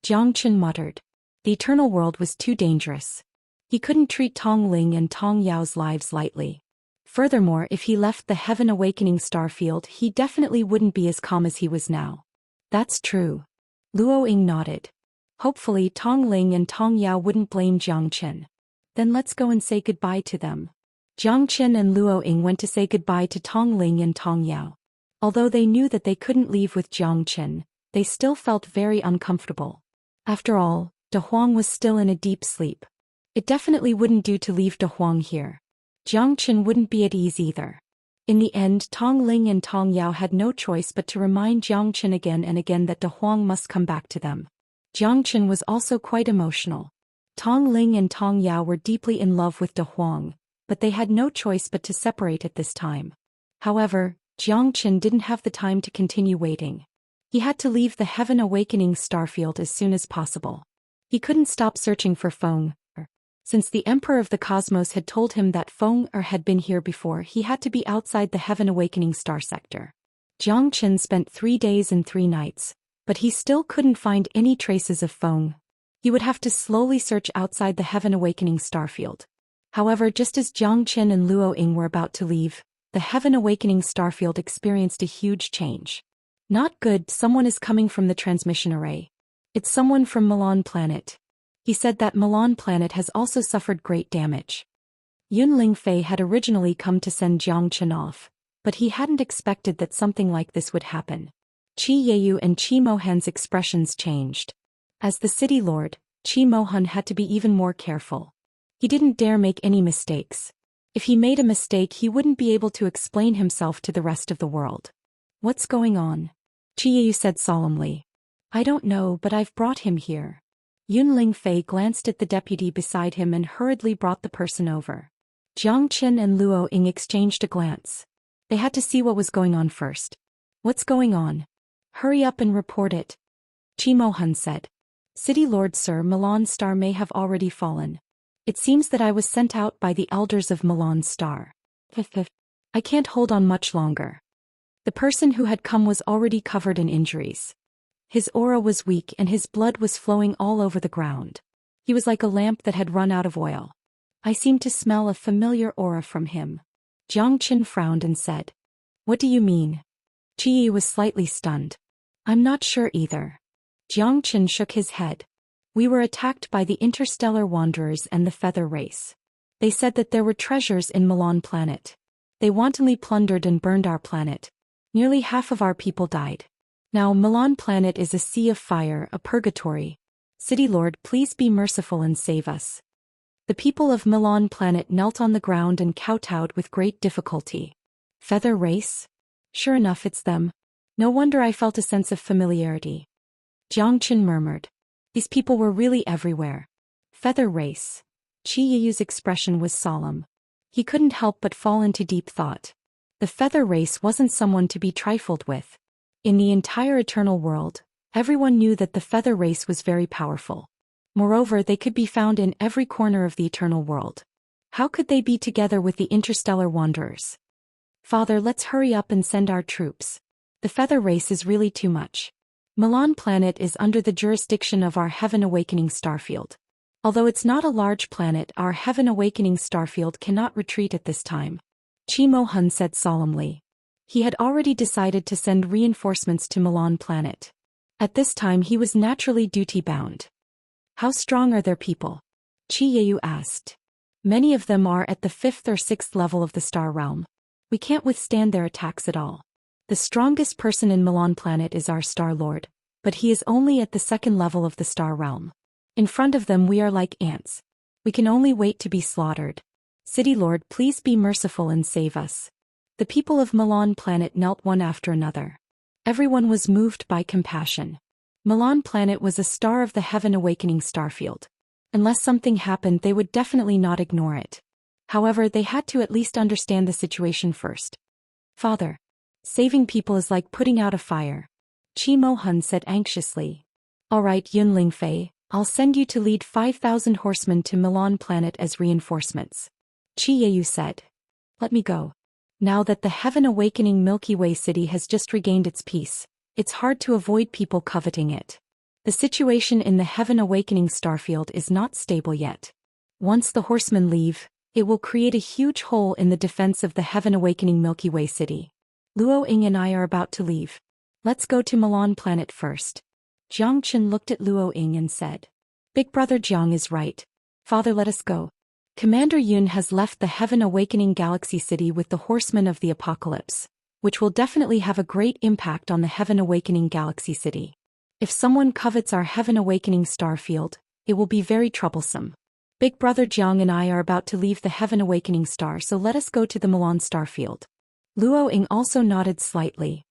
Jiang Qin muttered. The Eternal World was too dangerous. He couldn't treat Tong Ling and Tong Yao's lives lightly. Furthermore, if he left the Heaven Awakening Starfield, he definitely wouldn't be as calm as he was now. That's true. Luo Ying nodded. Hopefully Tong Ling and Tong Yao wouldn't blame Jiang Qin. Then let's go and say goodbye to them. Jiang Qin and Luo Ying went to say goodbye to Tong Ling and Tong Yao. Although they knew that they couldn't leave with Jiang Qin, they still felt very uncomfortable. After all, De Huang was still in a deep sleep. It definitely wouldn't do to leave De Huang here. Jiang Qin wouldn't be at ease either. In the end, Tong Ling and Tong Yao had no choice but to remind Jiang Qin again and again that De Huang must come back to them. Jiang Qin was also quite emotional. Tong Ling and Tong Yao were deeply in love with De Huang, but they had no choice but to separate at this time. However, Jiang Qin didn't have the time to continue waiting. He had to leave the Heaven Awakening Starfield as soon as possible. He couldn't stop searching for Feng. Since the Emperor of the Cosmos had told him that Feng had been here before, he had to be outside the Heaven Awakening Star Sector. Jiang Qin spent 3 days and 3 nights, but he still couldn't find any traces of Feng. He would have to slowly search outside the Heaven Awakening Starfield. However, just as Jiang Qin and Luo Ying were about to leave, the Heaven Awakening Starfield experienced a huge change. Not good, someone is coming from the transmission array. It's someone from Milan Planet. He said that Milan Planet has also suffered great damage. Yunling Fei had originally come to send Jiang Qin off, but he hadn't expected that something like this would happen. Qi Yeyu and Qi Mohan's expressions changed. As the city lord, Qi Mohan had to be even more careful. He didn't dare make any mistakes. If he made a mistake, he wouldn't be able to explain himself to the rest of the world. What's going on? Qiyu said solemnly. I don't know, but I've brought him here. Yun Lingfei glanced at the deputy beside him and hurriedly brought the person over. Jiang Qin and Luo Ying exchanged a glance. They had to see what was going on first. What's going on? Hurry up and report it. Qi Mohan said. City Lord Sir, Milan Star may have already fallen. It seems that I was sent out by the elders of Milan Star. I can't hold on much longer. The person who had come was already covered in injuries. His aura was weak and his blood was flowing all over the ground. He was like a lamp that had run out of oil. I seemed to smell a familiar aura from him. Jiang Qin frowned and said. What do you mean? Qiyi was slightly stunned. I'm not sure either. Jiang Qin shook his head. We were attacked by the interstellar wanderers and the feather race. They said that there were treasures in Milan planet. They wantonly plundered and burned our planet. Nearly half of our people died. Now Milan planet is a sea of fire, a purgatory. City Lord, please be merciful and save us. The people of Milan planet knelt on the ground and kowtowed with great difficulty. Feather race? Sure enough, it's them. No wonder I felt a sense of familiarity. Jiang Qin murmured. These people were really everywhere. Feather race. Qi Yiyu's expression was solemn. He couldn't help but fall into deep thought. The feather race wasn't someone to be trifled with. In the entire eternal world, everyone knew that the feather race was very powerful. Moreover, they could be found in every corner of the eternal world. How could they be together with the interstellar wanderers? Father, let's hurry up and send our troops. The feather race is really too much. Milan planet is under the jurisdiction of our Heaven Awakening starfield. Although it's not a large planet, our Heaven Awakening starfield cannot retreat at this time. Qi Mohan said solemnly. He had already decided to send reinforcements to Milan planet. At this time he was naturally duty-bound. How strong are their people? Qi Yeyu asked. Many of them are at the 5th or 6th level of the star realm. We can't withstand their attacks at all. The strongest person in Milan planet is our Star Lord, but he is only at the 2nd level of the star realm. In front of them we are like ants. We can only wait to be slaughtered. City Lord, please be merciful and save us. The people of Milan planet knelt one after another. Everyone was moved by compassion. Milan planet was a star of the Heaven Awakening starfield. Unless something happened, they would definitely not ignore it. However, they had to at least understand the situation first. Father, saving people is like putting out a fire. Qi Mohan said anxiously. All right, Yun Lingfei, I'll send you to lead 5,000 horsemen to Milan planet as reinforcements. Qi Yeyu said. Let me go. Now that the Heaven Awakening Milky Way city has just regained its peace, it's hard to avoid people coveting it. The situation in the Heaven Awakening starfield is not stable yet. Once the horsemen leave, it will create a huge hole in the defense of the Heaven Awakening Milky Way city. Luo Ying and I are about to leave. Let's go to Milan planet first. Jiang Qin looked at Luo Ying and said. Big brother Jiang is right. Father, let us go. Commander Yun has left the Heaven Awakening Galaxy City with the Horsemen of the Apocalypse, which will definitely have a great impact on the Heaven Awakening Galaxy City. If someone covets our Heaven Awakening starfield, it will be very troublesome. Big brother Jiang and I are about to leave the Heaven Awakening star, so let us go to the Milan starfield. Luo Ying also nodded slightly.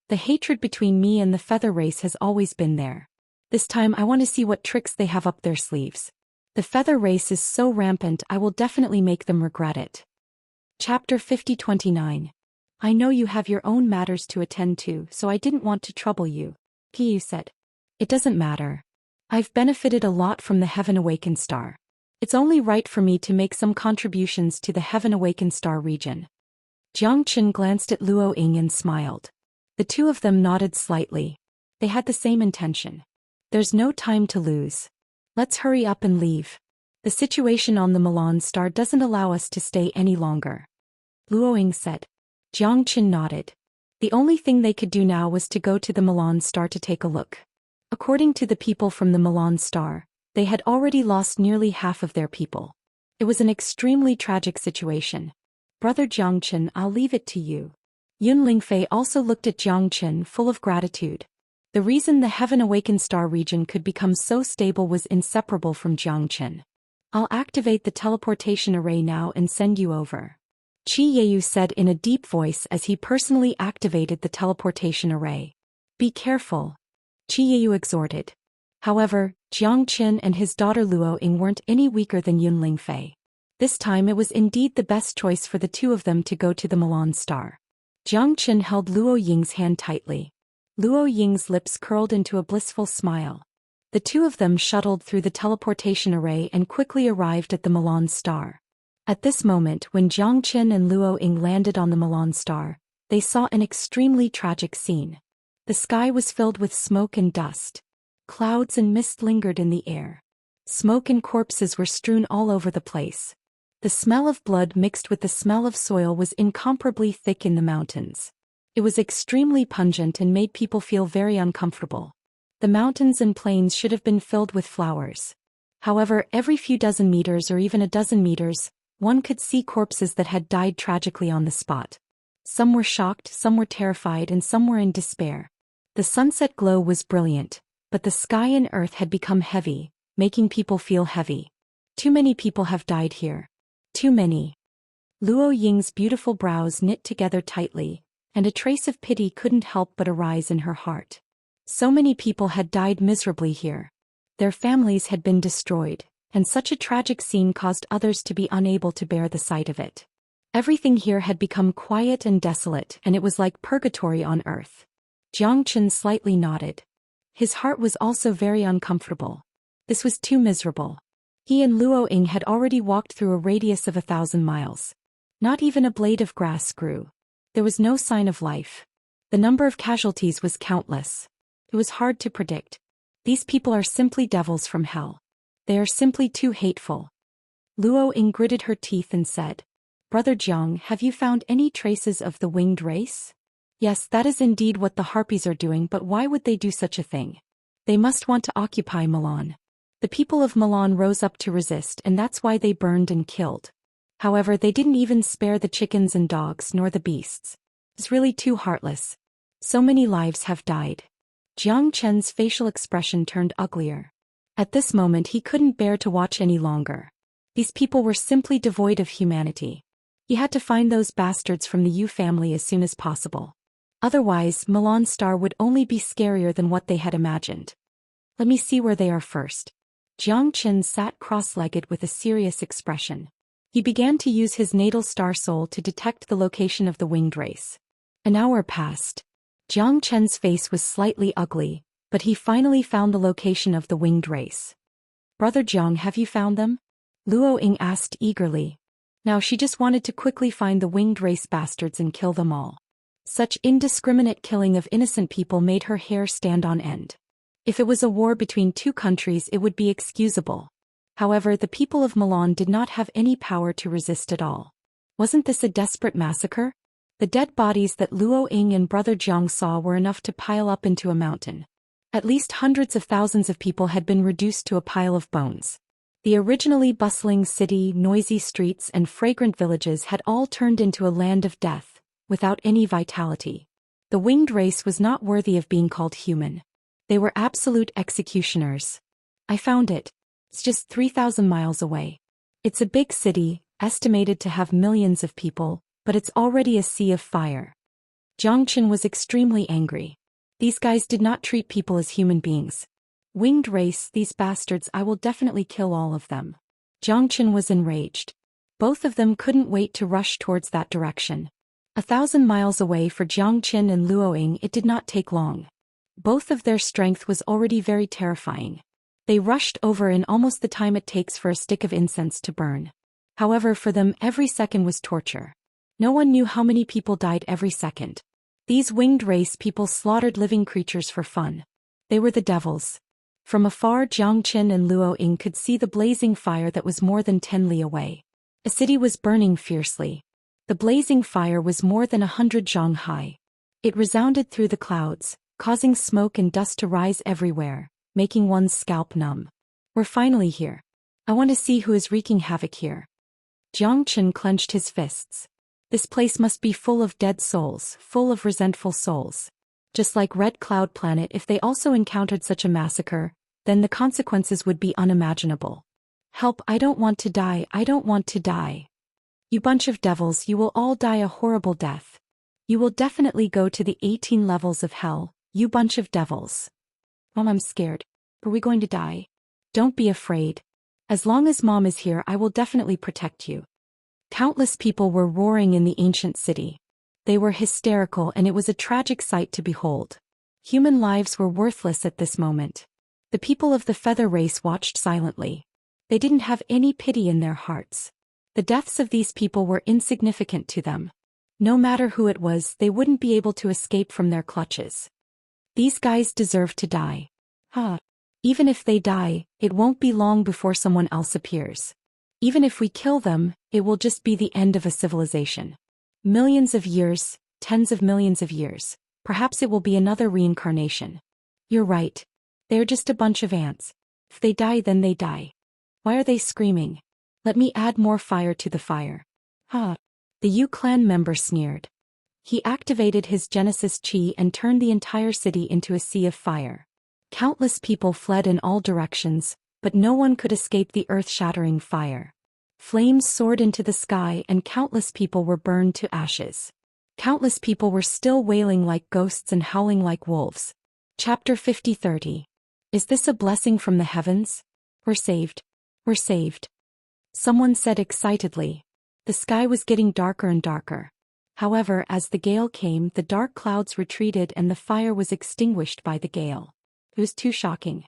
The hatred between me and the feather race has always been there. This time I want to see what tricks they have up their sleeves. The feather race is so rampant, I will definitely make them regret it. Chapter 50-29. I know you have your own matters to attend to, so I didn't want to trouble you. Qiyu said. It doesn't matter. I've benefited a lot from the Heaven Awakened Star. It's only right for me to make some contributions to the Heaven Awakened Star region. Jiang Qin glanced at Luo Ying and smiled. The two of them nodded slightly. They had the same intention. There's no time to lose. Let's hurry up and leave. The situation on the Milan star doesn't allow us to stay any longer. Luo Ying said. Jiang Qin nodded. The only thing they could do now was to go to the Milan star to take a look. According to the people from the Milan star, they had already lost nearly half of their people. It was an extremely tragic situation. Brother Jiang Qin, I'll leave it to you. Yun Lingfei also looked at Jiang Qin full of gratitude. The reason the Heaven Awakened Star region could become so stable was inseparable from Jiang Qin. I'll activate the teleportation array now and send you over. Qi Yeyu said in a deep voice as he personally activated the teleportation array. Be careful, Qi Yeyu exhorted. However, Jiang Qin and his daughter Luo Ying weren't any weaker than Yunling Fei. This time it was indeed the best choice for the two of them to go to the Milan Star. Jiang Qin held Luo Ying's hand tightly. Luo Ying's lips curled into a blissful smile. The two of them shuttled through the teleportation array and quickly arrived at the Milan Star. At this moment, when Jiang Qin and Luo Ying landed on the Milan Star, they saw an extremely tragic scene. The sky was filled with smoke and dust. Clouds and mist lingered in the air. Smoke and corpses were strewn all over the place. The smell of blood mixed with the smell of soil was incomparably thick in the mountains. It was extremely pungent and made people feel very uncomfortable. The mountains and plains should have been filled with flowers. However, every few dozen meters or even a dozen meters, one could see corpses that had died tragically on the spot. Some were shocked, some were terrified, and some were in despair. The sunset glow was brilliant, but the sky and earth had become heavy, making people feel heavy. Too many people have died here. Too many. Luo Ying's beautiful brows knit together tightly, and a trace of pity couldn't help but arise in her heart. So many people had died miserably here. Their families had been destroyed, and such a tragic scene caused others to be unable to bear the sight of it. Everything here had become quiet and desolate, and it was like purgatory on earth. Jiang Qin slightly nodded. His heart was also very uncomfortable. This was too miserable. He and Luo Ying had already walked through a radius of 1,000 miles. Not even a blade of grass grew. There was no sign of life. The number of casualties was countless. It was hard to predict. These people are simply devils from hell. They are simply too hateful. Luo Ying gritted her teeth and said, Brother Jiang, have you found any traces of the winged race? Yes, that is indeed what the harpies are doing, but why would they do such a thing? They must want to occupy Milan. The people of Milan rose up to resist, and that's why they burned and killed. However, they didn't even spare the chickens and dogs nor the beasts. It's really too heartless. So many lives have died. Jiang Chen's facial expression turned uglier. At this moment he couldn't bear to watch any longer. These people were simply devoid of humanity. He had to find those bastards from the Yu family as soon as possible. Otherwise, Milan Star would only be scarier than what they had imagined. Let me see where they are first. Jiang Qin sat cross-legged with a serious expression. He began to use his natal star soul to detect the location of the winged race. An hour passed. Jiang Chen's face was slightly ugly, but he finally found the location of the winged race. Brother Jiang, have you found them? Luo Ying asked eagerly. Now she just wanted to quickly find the winged race bastards and kill them all. Such indiscriminate killing of innocent people made her hair stand on end. If it was a war between two countries, it would be excusable. However, the people of Milan did not have any power to resist at all. Wasn't this a desperate massacre? The dead bodies that Luo Ying and Brother Jiang saw were enough to pile up into a mountain. At least hundreds of thousands of people had been reduced to a pile of bones. The originally bustling city, noisy streets, and fragrant villages had all turned into a land of death, without any vitality. The winged race was not worthy of being called human. They were absolute executioners. I found it. It's just 3,000 miles away. It's a big city, estimated to have millions of people, but it's already a sea of fire. Jiang Qin was extremely angry. These guys did not treat people as human beings. Winged race, these bastards, I will definitely kill all of them. Jiang Qin was enraged. Both of them couldn't wait to rush towards that direction. 1,000 miles away for Jiang Qin and Luo Ying, it did not take long. Both of their strength was already very terrifying. They rushed over in almost the time it takes for a stick of incense to burn. However, for them, every second was torture. No one knew how many people died every second. These winged race people slaughtered living creatures for fun. They were the devils. From afar, Jiang Qin and Luo Ying could see the blazing fire that was more than 10 li away. A city was burning fiercely. The blazing fire was more than 100 zhang high. It resounded through the clouds, causing smoke and dust to rise everywhere, making one's scalp numb. We're finally here. I want to see who is wreaking havoc here. Jiang Qin clenched his fists. This place must be full of dead souls, full of resentful souls. Just like Red Cloud Planet, if they also encountered such a massacre, then the consequences would be unimaginable. Help, I don't want to die, I don't want to die. You bunch of devils, you will all die a horrible death. You will definitely go to the 18 levels of hell, you bunch of devils. Mom, I'm scared. Are we going to die? Don't be afraid. As long as Mom is here, I will definitely protect you. Countless people were roaring in the ancient city. They were hysterical, and it was a tragic sight to behold. Human lives were worthless at this moment. The people of the feather race watched silently. They didn't have any pity in their hearts. The deaths of these people were insignificant to them. No matter who it was, they wouldn't be able to escape from their clutches. These guys deserve to die. Even if they die, it won't be long before someone else appears. Even if we kill them, it will just be the end of a civilization. Millions of years, tens of millions of years, perhaps it will be another reincarnation. You're right. They're just a bunch of ants. If they die, then they die. Why are they screaming? Let me add more fire to the fire. The Yu clan member sneered. He activated his Genesis Chi and turned the entire city into a sea of fire. Countless people fled in all directions, but no one could escape the earth-shattering fire. Flames soared into the sky and countless people were burned to ashes. Countless people were still wailing like ghosts and howling like wolves. Chapter 50-30. Is this a blessing from the heavens? We're saved. We're saved. Someone said excitedly. The sky was getting darker and darker. However, as the gale came, the dark clouds retreated and the fire was extinguished by the gale. It was too shocking.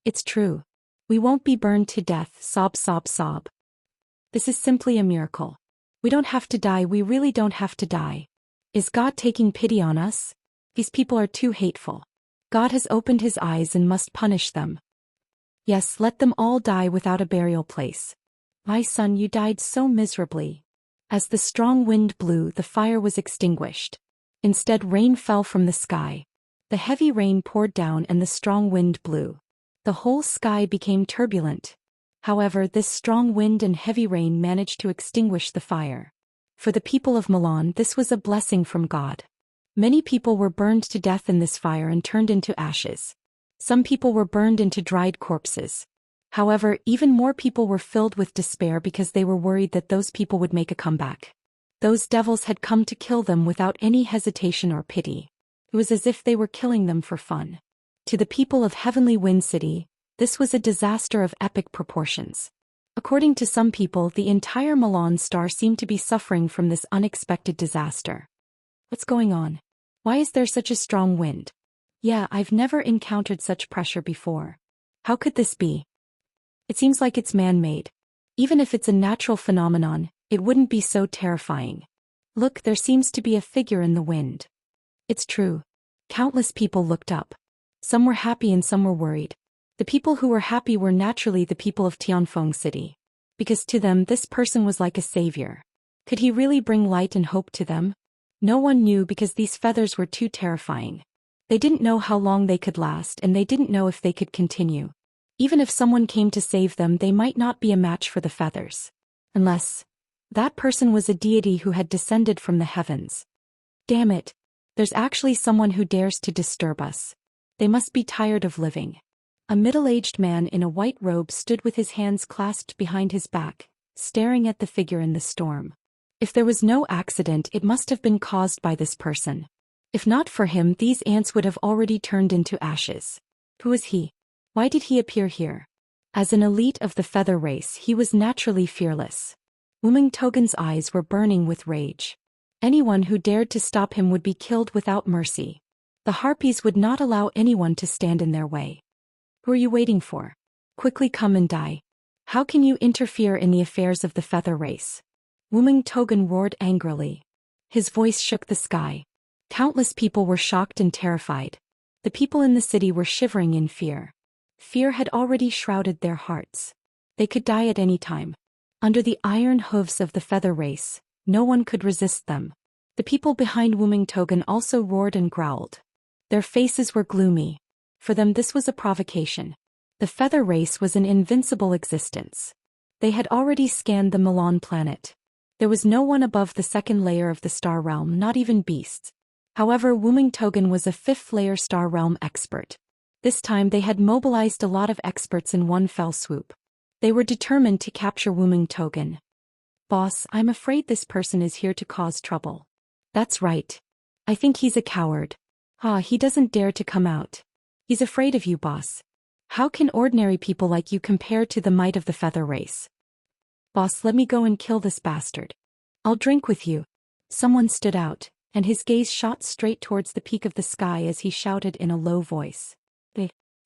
It's true. We won't be burned to death, sob, sob, sob. This is simply a miracle. We don't have to die, we really don't have to die. Is God taking pity on us? These people are too hateful. God has opened his eyes and must punish them. Yes, let them all die without a burial place. My son, you died so miserably. As the strong wind blew, the fire was extinguished. Instead, rain fell from the sky. The heavy rain poured down and the strong wind blew. The whole sky became turbulent. However, this strong wind and heavy rain managed to extinguish the fire. For the people of Milan, this was a blessing from God. Many people were burned to death in this fire and turned into ashes. Some people were burned into dried corpses. However, even more people were filled with despair because they were worried that those people would make a comeback. Those devils had come to kill them without any hesitation or pity. It was as if they were killing them for fun. To the people of Heavenly Wind City, this was a disaster of epic proportions. According to some people, the entire Milan star seemed to be suffering from this unexpected disaster. What's going on? Why is there such a strong wind? Yeah, I've never encountered such pressure before. How could this be? It seems like it's man-made. Even if it's a natural phenomenon, it wouldn't be so terrifying. Look, there seems to be a figure in the wind. It's true. Countless people looked up. Some were happy and some were worried. The people who were happy were naturally the people of Tianfeng City. Because to them this person was like a savior. Could he really bring light and hope to them? No one knew because these feathers were too terrifying. They didn't know how long they could last and they didn't know if they could continue. Even if someone came to save them, they might not be a match for the feathers. Unless that person was a deity who had descended from the heavens. Damn it. There's actually someone who dares to disturb us. They must be tired of living. A middle-aged man in a white robe stood with his hands clasped behind his back, staring at the figure in the storm. If there was no accident, it must have been caused by this person. If not for him, these ants would have already turned into ashes. Who is he? Why did he appear here? As an elite of the feather race, he was naturally fearless. Wuming Togen's eyes were burning with rage. Anyone who dared to stop him would be killed without mercy. The harpies would not allow anyone to stand in their way. Who are you waiting for? Quickly come and die. How can you interfere in the affairs of the feather race? Wuming Togen roared angrily. His voice shook the sky. Countless people were shocked and terrified. The people in the city were shivering in fear. Fear had already shrouded their hearts. They could die at any time. Under the iron hooves of the feather race, no one could resist them. The people behind Wuming Togen also roared and growled. Their faces were gloomy. For them this was a provocation. The feather race was an invincible existence. They had already scanned the Milan planet. There was no one above the second layer of the star realm, not even beasts. However, Wuming Togen was a fifth-layer star realm expert. This time they had mobilized a lot of experts in one fell swoop. They were determined to capture Wuming Togen. Boss, I'm afraid this person is here to cause trouble. That's right. I think he's a coward. He doesn't dare to come out. He's afraid of you, boss. How can ordinary people like you compare to the might of the feather race? Boss, let me go and kill this bastard. I'll drink with you. Someone stood out, and his gaze shot straight towards the peak of the sky as he shouted in a low voice.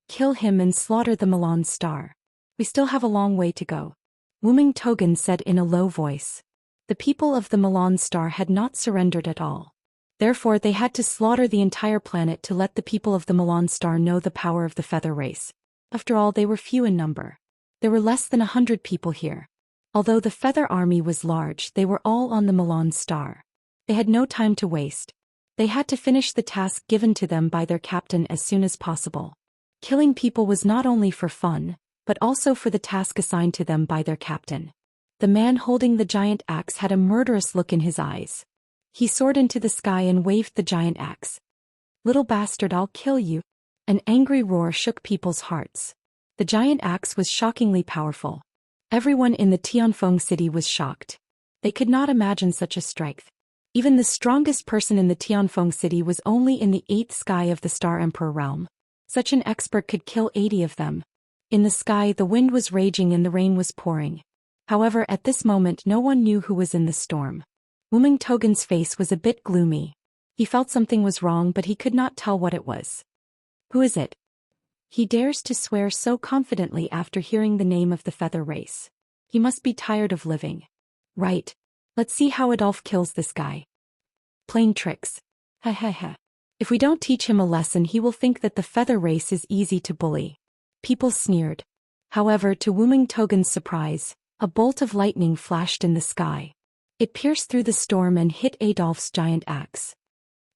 Kill him and slaughter the Milan star. We still have a long way to go. Wuming Togan said in a low voice. The people of the Milan star had not surrendered at all. Therefore they had to slaughter the entire planet to let the people of the Milan star know the power of the feather race. After all, they were few in number. There were less than 100 people here. Although the feather army was large, they were all on the Milan star. They had no time to waste. They had to finish the task given to them by their captain as soon as possible. Killing people was not only for fun, but also for the task assigned to them by their captain. The man holding the giant axe had a murderous look in his eyes. He soared into the sky and waved the giant axe. Little bastard, I'll kill you. An angry roar shook people's hearts. The giant axe was shockingly powerful. Everyone in the Tianfeng city was shocked. They could not imagine such a strength. Even the strongest person in the Tianfeng city was only in the 8th sky of the Star Emperor realm. Such an expert could kill 80 of them. In the sky, the wind was raging and the rain was pouring. However, at this moment no one knew who was in the storm. Wuming Togan's face was a bit gloomy. He felt something was wrong, but he could not tell what it was. Who is it? He dares to swear so confidently after hearing the name of the feather race. He must be tired of living. Right. Let's see how Adolf kills this guy. Playing tricks. Ha ha ha. If we don't teach him a lesson, he will think that the feather race is easy to bully. People sneered. However, to Wuming Togan's surprise, a bolt of lightning flashed in the sky. It pierced through the storm and hit Adolf's giant axe.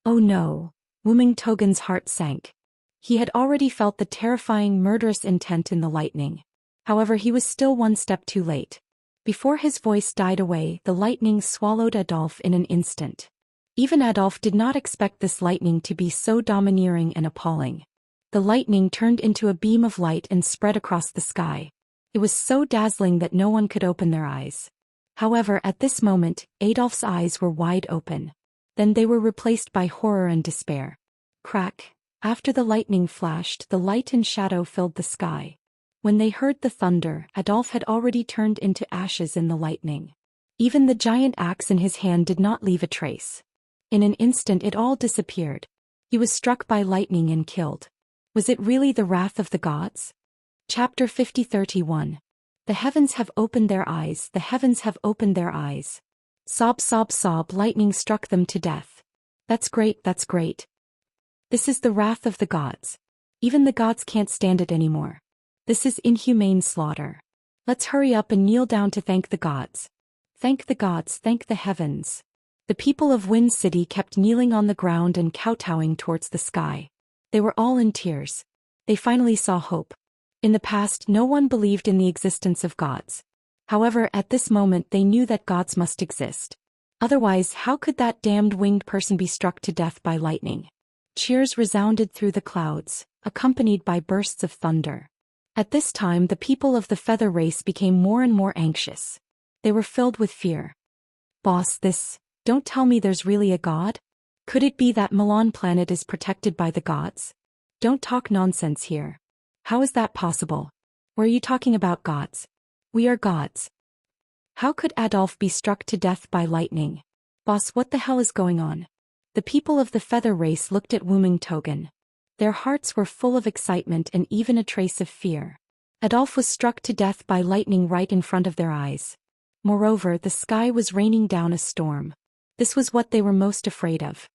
Oh no! Wuming Togan's heart sank. He had already felt the terrifying murderous intent in the lightning. However, he was still one step too late. Before his voice died away, the lightning swallowed Adolf in an instant. Even Adolf did not expect this lightning to be so domineering and appalling. The lightning turned into a beam of light and spread across the sky. It was so dazzling that no one could open their eyes. However, at this moment, Adolf's eyes were wide open. Then they were replaced by horror and despair. Crack! After the lightning flashed, the light and shadow filled the sky. When they heard the thunder, Adolf had already turned into ashes in the lightning. Even the giant axe in his hand did not leave a trace. In an instant it all disappeared. He was struck by lightning and killed. Was it really the wrath of the gods? Chapter 50-31. The heavens have opened their eyes, the heavens have opened their eyes. Sob, sob, sob, lightning struck them to death. That's great, that's great. This is the wrath of the gods. Even the gods can't stand it anymore. This is inhumane slaughter. Let's hurry up and kneel down to thank the gods. Thank the gods, thank the heavens. The people of Wind City kept kneeling on the ground and kowtowing towards the sky. They were all in tears. They finally saw hope. In the past, no one believed in the existence of gods. However, at this moment they knew that gods must exist. Otherwise, how could that damned winged person be struck to death by lightning? Cheers resounded through the clouds, accompanied by bursts of thunder. At this time, the people of the feather race became more and more anxious. They were filled with fear. Boss, don't tell me there's really a god? Could it be that Milan planet is protected by the gods? Don't talk nonsense here. How is that possible? Or are you talking about gods? We are gods. How could Adolf be struck to death by lightning? Boss, what the hell is going on? The people of the feather race looked at Wuming Togan. Their hearts were full of excitement and even a trace of fear. Adolf was struck to death by lightning right in front of their eyes. Moreover, the sky was raining down a storm. This was what they were most afraid of.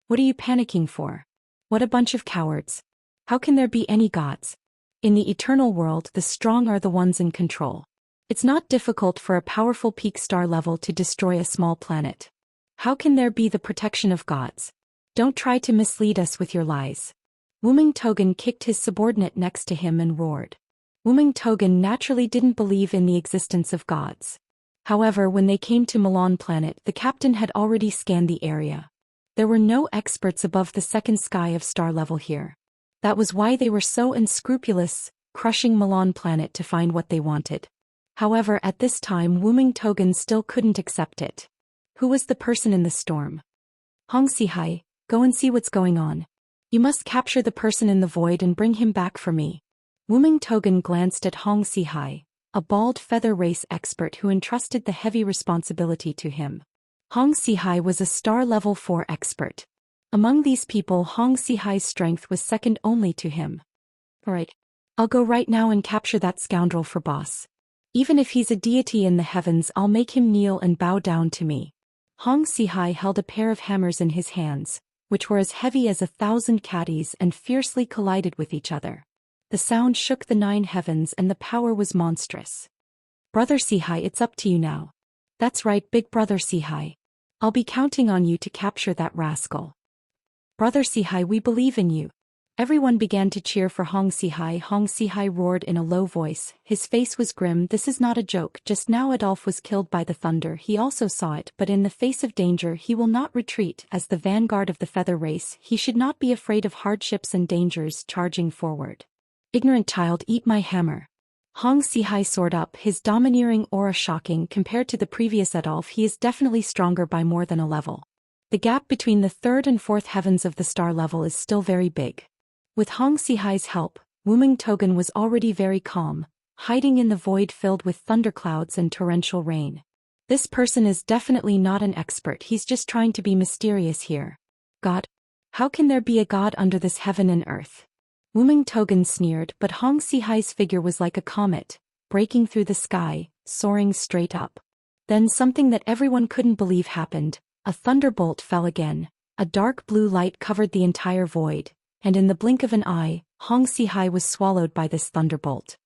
What are you panicking for? What a bunch of cowards. How can there be any gods? In the eternal world, the strong are the ones in control. It's not difficult for a powerful peak star level to destroy a small planet. How can there be the protection of gods? Don't try to mislead us with your lies. Wuming Togan kicked his subordinate next to him and roared. Wuming Togan naturally didn't believe in the existence of gods. However, when they came to Milan planet, the captain had already scanned the area. There were no experts above the second sky of star level here. That was why they were so unscrupulous, crushing Milan planet to find what they wanted. However, at this time Wuming Togen still couldn't accept it. Who was the person in the storm? Hong Sihai, go and see what's going on. You must capture the person in the void and bring him back for me. Wuming Togen glanced at Hong Sihai, a bald feather race expert who entrusted the heavy responsibility to him. Hong Sihai was a star level 4 expert. Among these people, Hong Sihai's strength was second only to him. Alright. I'll go right now and capture that scoundrel for boss. Even if he's a deity in the heavens, I'll make him kneel and bow down to me. Hong Sihai held a pair of hammers in his hands, which were as heavy as 1,000 caddies and fiercely collided with each other. The sound shook the 9 heavens and the power was monstrous. Brother Sihai, it's up to you now. That's right, big brother Sihai. I'll be counting on you to capture that rascal. Brother Sihai, we believe in you. Everyone began to cheer for Hong Sihai. Hong Sihai roared in a low voice. His face was grim. This is not a joke. Just now Adolf was killed by the thunder. He also saw it, but in the face of danger he will not retreat. As the vanguard of the feather race, he should not be afraid of hardships and dangers, charging forward. Ignorant child, eat my hammer. Hong Sihai soared up, his domineering aura shocking. Compared to the previous Adolf, he is definitely stronger by more than a level. The gap between the 3rd and 4th heavens of the star level is still very big. With Hong Sihai's help, Wuming Togen was already very calm, hiding in the void filled with thunderclouds and torrential rain. This person is definitely not an expert, he's just trying to be mysterious here. God? How can there be a god under this heaven and earth? Wuming Togen sneered, but Hong Sihai's figure was like a comet, breaking through the sky, soaring straight up. Then something that everyone couldn't believe happened. A thunderbolt fell again. A dark blue light covered the entire void, and in the blink of an eye, Hong Sihai was swallowed by this thunderbolt.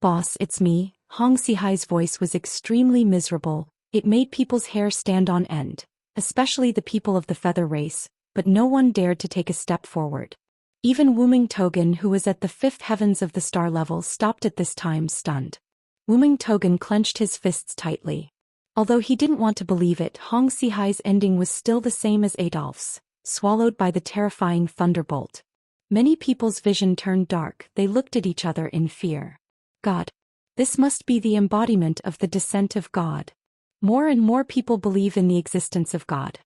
Boss, it's me. Hong Sihai's voice was extremely miserable. It made people's hair stand on end, especially the people of the feather race, but no one dared to take a step forward. Even Wuming Togen, who was at the 5th heavens of the star level, stopped at this time, stunned. Wuming Togen clenched his fists tightly. Although he didn't want to believe it, Hong Sihai's ending was still the same as Adolf's, swallowed by the terrifying thunderbolt. Many people's vision turned dark. They looked at each other in fear. God. This must be the embodiment of the descent of God. More and more people believe in the existence of God.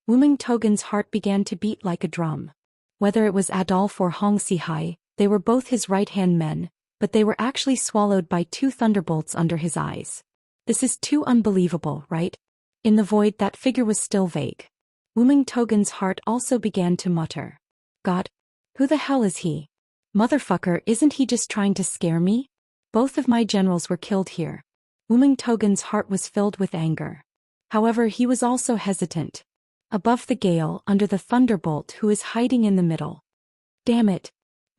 Wuming Togen's heart began to beat like a drum. Whether it was Adolf or Hong Sihai, they were both his right-hand men, but they were actually swallowed by 2 thunderbolts under his eyes. This is too unbelievable, right? In the void, that figure was still vague. Wuming Togen's heart also began to mutter. God? Who the hell is he? Motherfucker, isn't he just trying to scare me? Both of my generals were killed here. Wuming Togen's heart was filled with anger. However, he was also hesitant. Above the gale, under the thunderbolt, who is hiding in the middle? Damn it.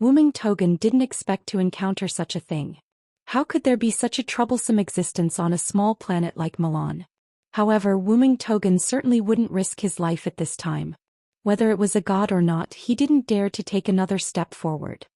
Wuming Togen didn't expect to encounter such a thing. How could there be such a troublesome existence on a small planet like Milan? However, Wuming Togen certainly wouldn't risk his life at this time. Whether it was a god or not, he didn't dare to take another step forward.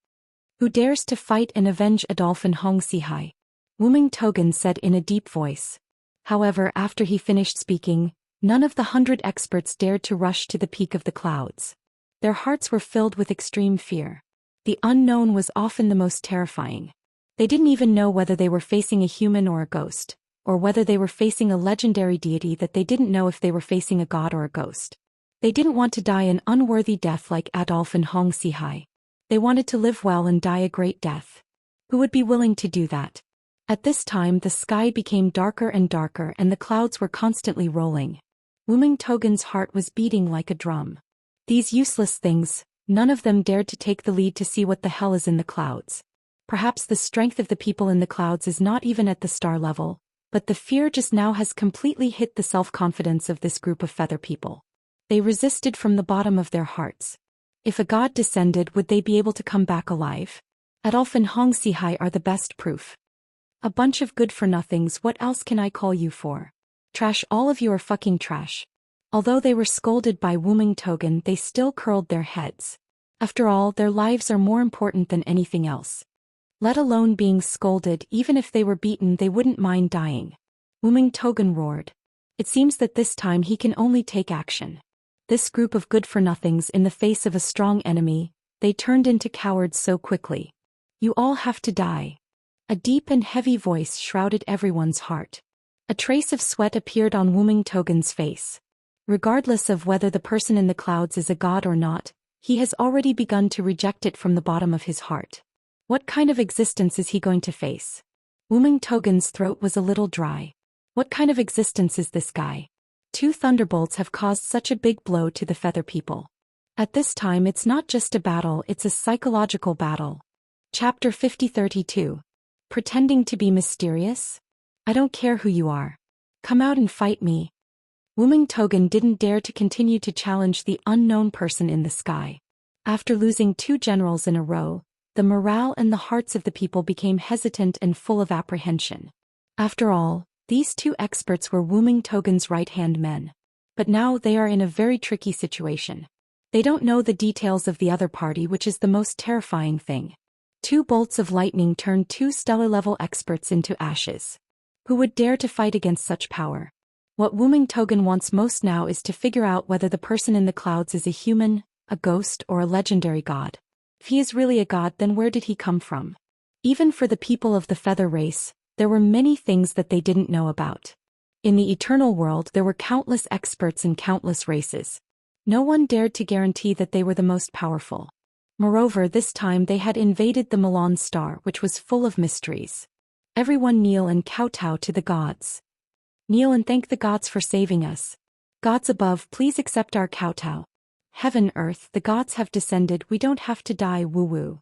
Who dares to fight and avenge Adolf and Hong Sihai? Wuming Togen said in a deep voice. However, after he finished speaking, none of the 100 experts dared to rush to the peak of the clouds. Their hearts were filled with extreme fear. The unknown was often the most terrifying. They didn't even know whether they were facing a human or a ghost, or whether they were facing a legendary deity that they didn't know if they were facing a god or a ghost. They didn't want to die an unworthy death like Adolf and Hong Sihai. They wanted to live well and die a great death. Who would be willing to do that? At this time the sky became darker and darker and the clouds were constantly rolling. Wuming Togen's heart was beating like a drum. These useless things, none of them dared to take the lead to see what the hell is in the clouds. Perhaps the strength of the people in the clouds is not even at the star level, but the fear just now has completely hit the self-confidence of this group of feather people. They resisted from the bottom of their hearts. If a god descended, would they be able to come back alive? Adolf and Hong Sihai are the best proof. A bunch of good-for-nothings, what else can I call you for? Trash, all of you are fucking trash. Although they were scolded by Wuming Togen, they still curled their heads. After all, their lives are more important than anything else. Let alone being scolded, even if they were beaten they wouldn't mind dying. Wuming Togen roared. It seems that this time he can only take action. This group of good-for-nothings in the face of a strong enemy, they turned into cowards so quickly. You all have to die. A deep and heavy voice shrouded everyone's heart. A trace of sweat appeared on Wuming Togen's face. Regardless of whether the person in the clouds is a god or not, he has already begun to reject it from the bottom of his heart. What kind of existence is he going to face? Wuming Togen's throat was a little dry. What kind of existence is this guy? 2 thunderbolts have caused such a big blow to the feather people. At this time it's not just a battle, it's a psychological battle. Chapter 50-32. Pretending to be mysterious? I don't care who you are. Come out and fight me. Wuming Togen didn't dare to continue to challenge the unknown person in the sky. After losing 2 generals in a row, the morale and the hearts of the people became hesitant and full of apprehension. After all, these 2 experts were Wuming Togen's right-hand men. But now they are in a very tricky situation. They don't know the details of the other party, which is the most terrifying thing. 2 bolts of lightning turned 2 stellar-level experts into ashes. Who would dare to fight against such power? What Wuming Togen wants most now is to figure out whether the person in the clouds is a human, a ghost, or a legendary god. If he is really a god, then where did he come from? Even for the people of the feather race, there were many things that they didn't know about. In the eternal world there were countless experts and countless races. No one dared to guarantee that they were the most powerful. Moreover, this time they had invaded the Milan star, which was full of mysteries. Everyone kneel and kowtow to the gods. Kneel and thank the gods for saving us. Gods above, please accept our kowtow. Heaven, earth, the gods have descended, we don't have to die, woo-woo.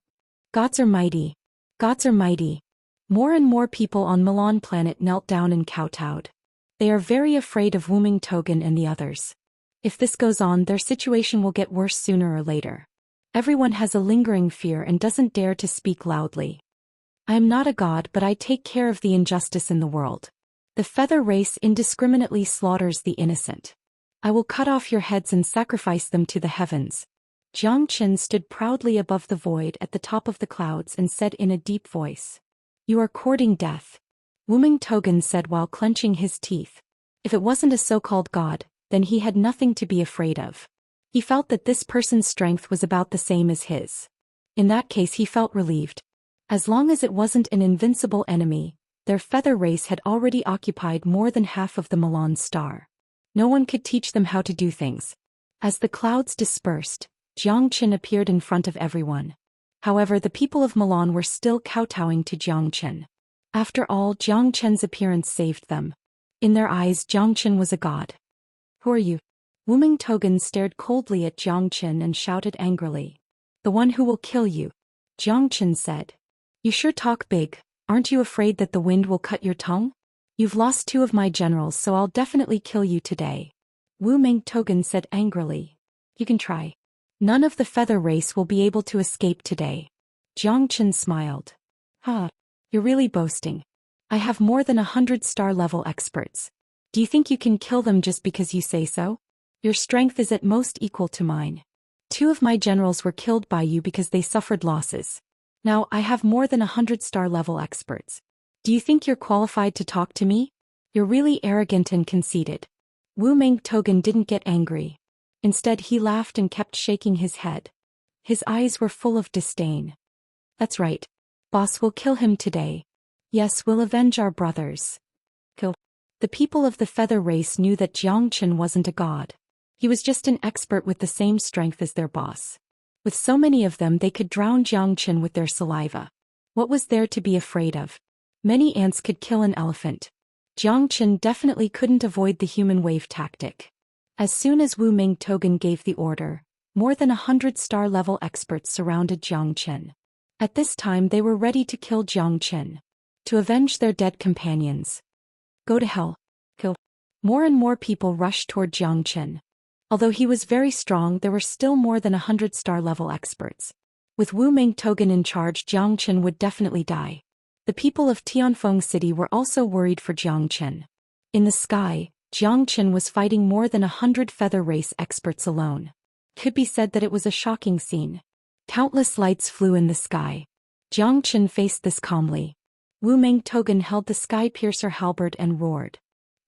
Gods are mighty. Gods are mighty. More and more people on Milan planet knelt down and kowtowed. They are very afraid of Wuming Togen and the others. If this goes on, their situation will get worse sooner or later. Everyone has a lingering fear and doesn't dare to speak loudly. I am not a god, but I take care of the injustice in the world. The feather race indiscriminately slaughters the innocent. I will cut off your heads and sacrifice them to the heavens. Xianxia stood proudly above the void at the top of the clouds and said in a deep voice. You are courting death. Wuming Togen said while clenching his teeth. If it wasn't a so-called god, then he had nothing to be afraid of. He felt that this person's strength was about the same as his. In that case he felt relieved. As long as it wasn't an invincible enemy, their feather race had already occupied more than half of the Milan star. No one could teach them how to do things. As the clouds dispersed, Xianxia appeared in front of everyone. However, the people of Milan were still kowtowing to Xianxia. After all, Xianxia's appearance saved them. In their eyes, Xianxia was a god. Who are you? Wuming Togen stared coldly at Xianxia and shouted angrily. The one who will kill you. Xianxia said. You sure talk big, aren't you afraid that the wind will cut your tongue? You've lost 2 of my generals, so I'll definitely kill you today. Wuming Togen said angrily. You can try. None of the feather race will be able to escape today. Xianxia smiled. You're really boasting. I have more than 100 star-level experts. Do you think you can kill them just because you say so? Your strength is at most equal to mine. 2 of my generals were killed by you because they suffered losses. Now I have more than 100 star-level experts. Do you think you're qualified to talk to me? You're really arrogant and conceited. Wuming Togen didn't get angry. Instead he laughed and kept shaking his head. His eyes were full of disdain. That's right. Boss will kill him today. Yes, we'll avenge our brothers. Kill. The people of the feather race knew that Xianxia wasn't a god. He was just an expert with the same strength as their boss. With so many of them they could drown Xianxia with their saliva. What was there to be afraid of? Many ants could kill an elephant. Xianxia definitely couldn't avoid the human wave tactic. As soon as Wuming Togen gave the order, more than 100 star-level experts surrounded Xianxia. At this time they were ready to kill Xianxia. To avenge their dead companions. Go to hell. Kill. More and more people rushed toward Xianxia. Although he was very strong, there were still more than 100 star-level experts. With Wuming Togen in charge, Xianxia would definitely die. The people of Tianfeng City were also worried for Xianxia. In the sky, Xianxia was fighting more than 100 feather race experts alone. Could be said that it was a shocking scene. Countless lights flew in the sky. Xianxia faced this calmly. Wuming Togen held the sky-piercer halberd and roared.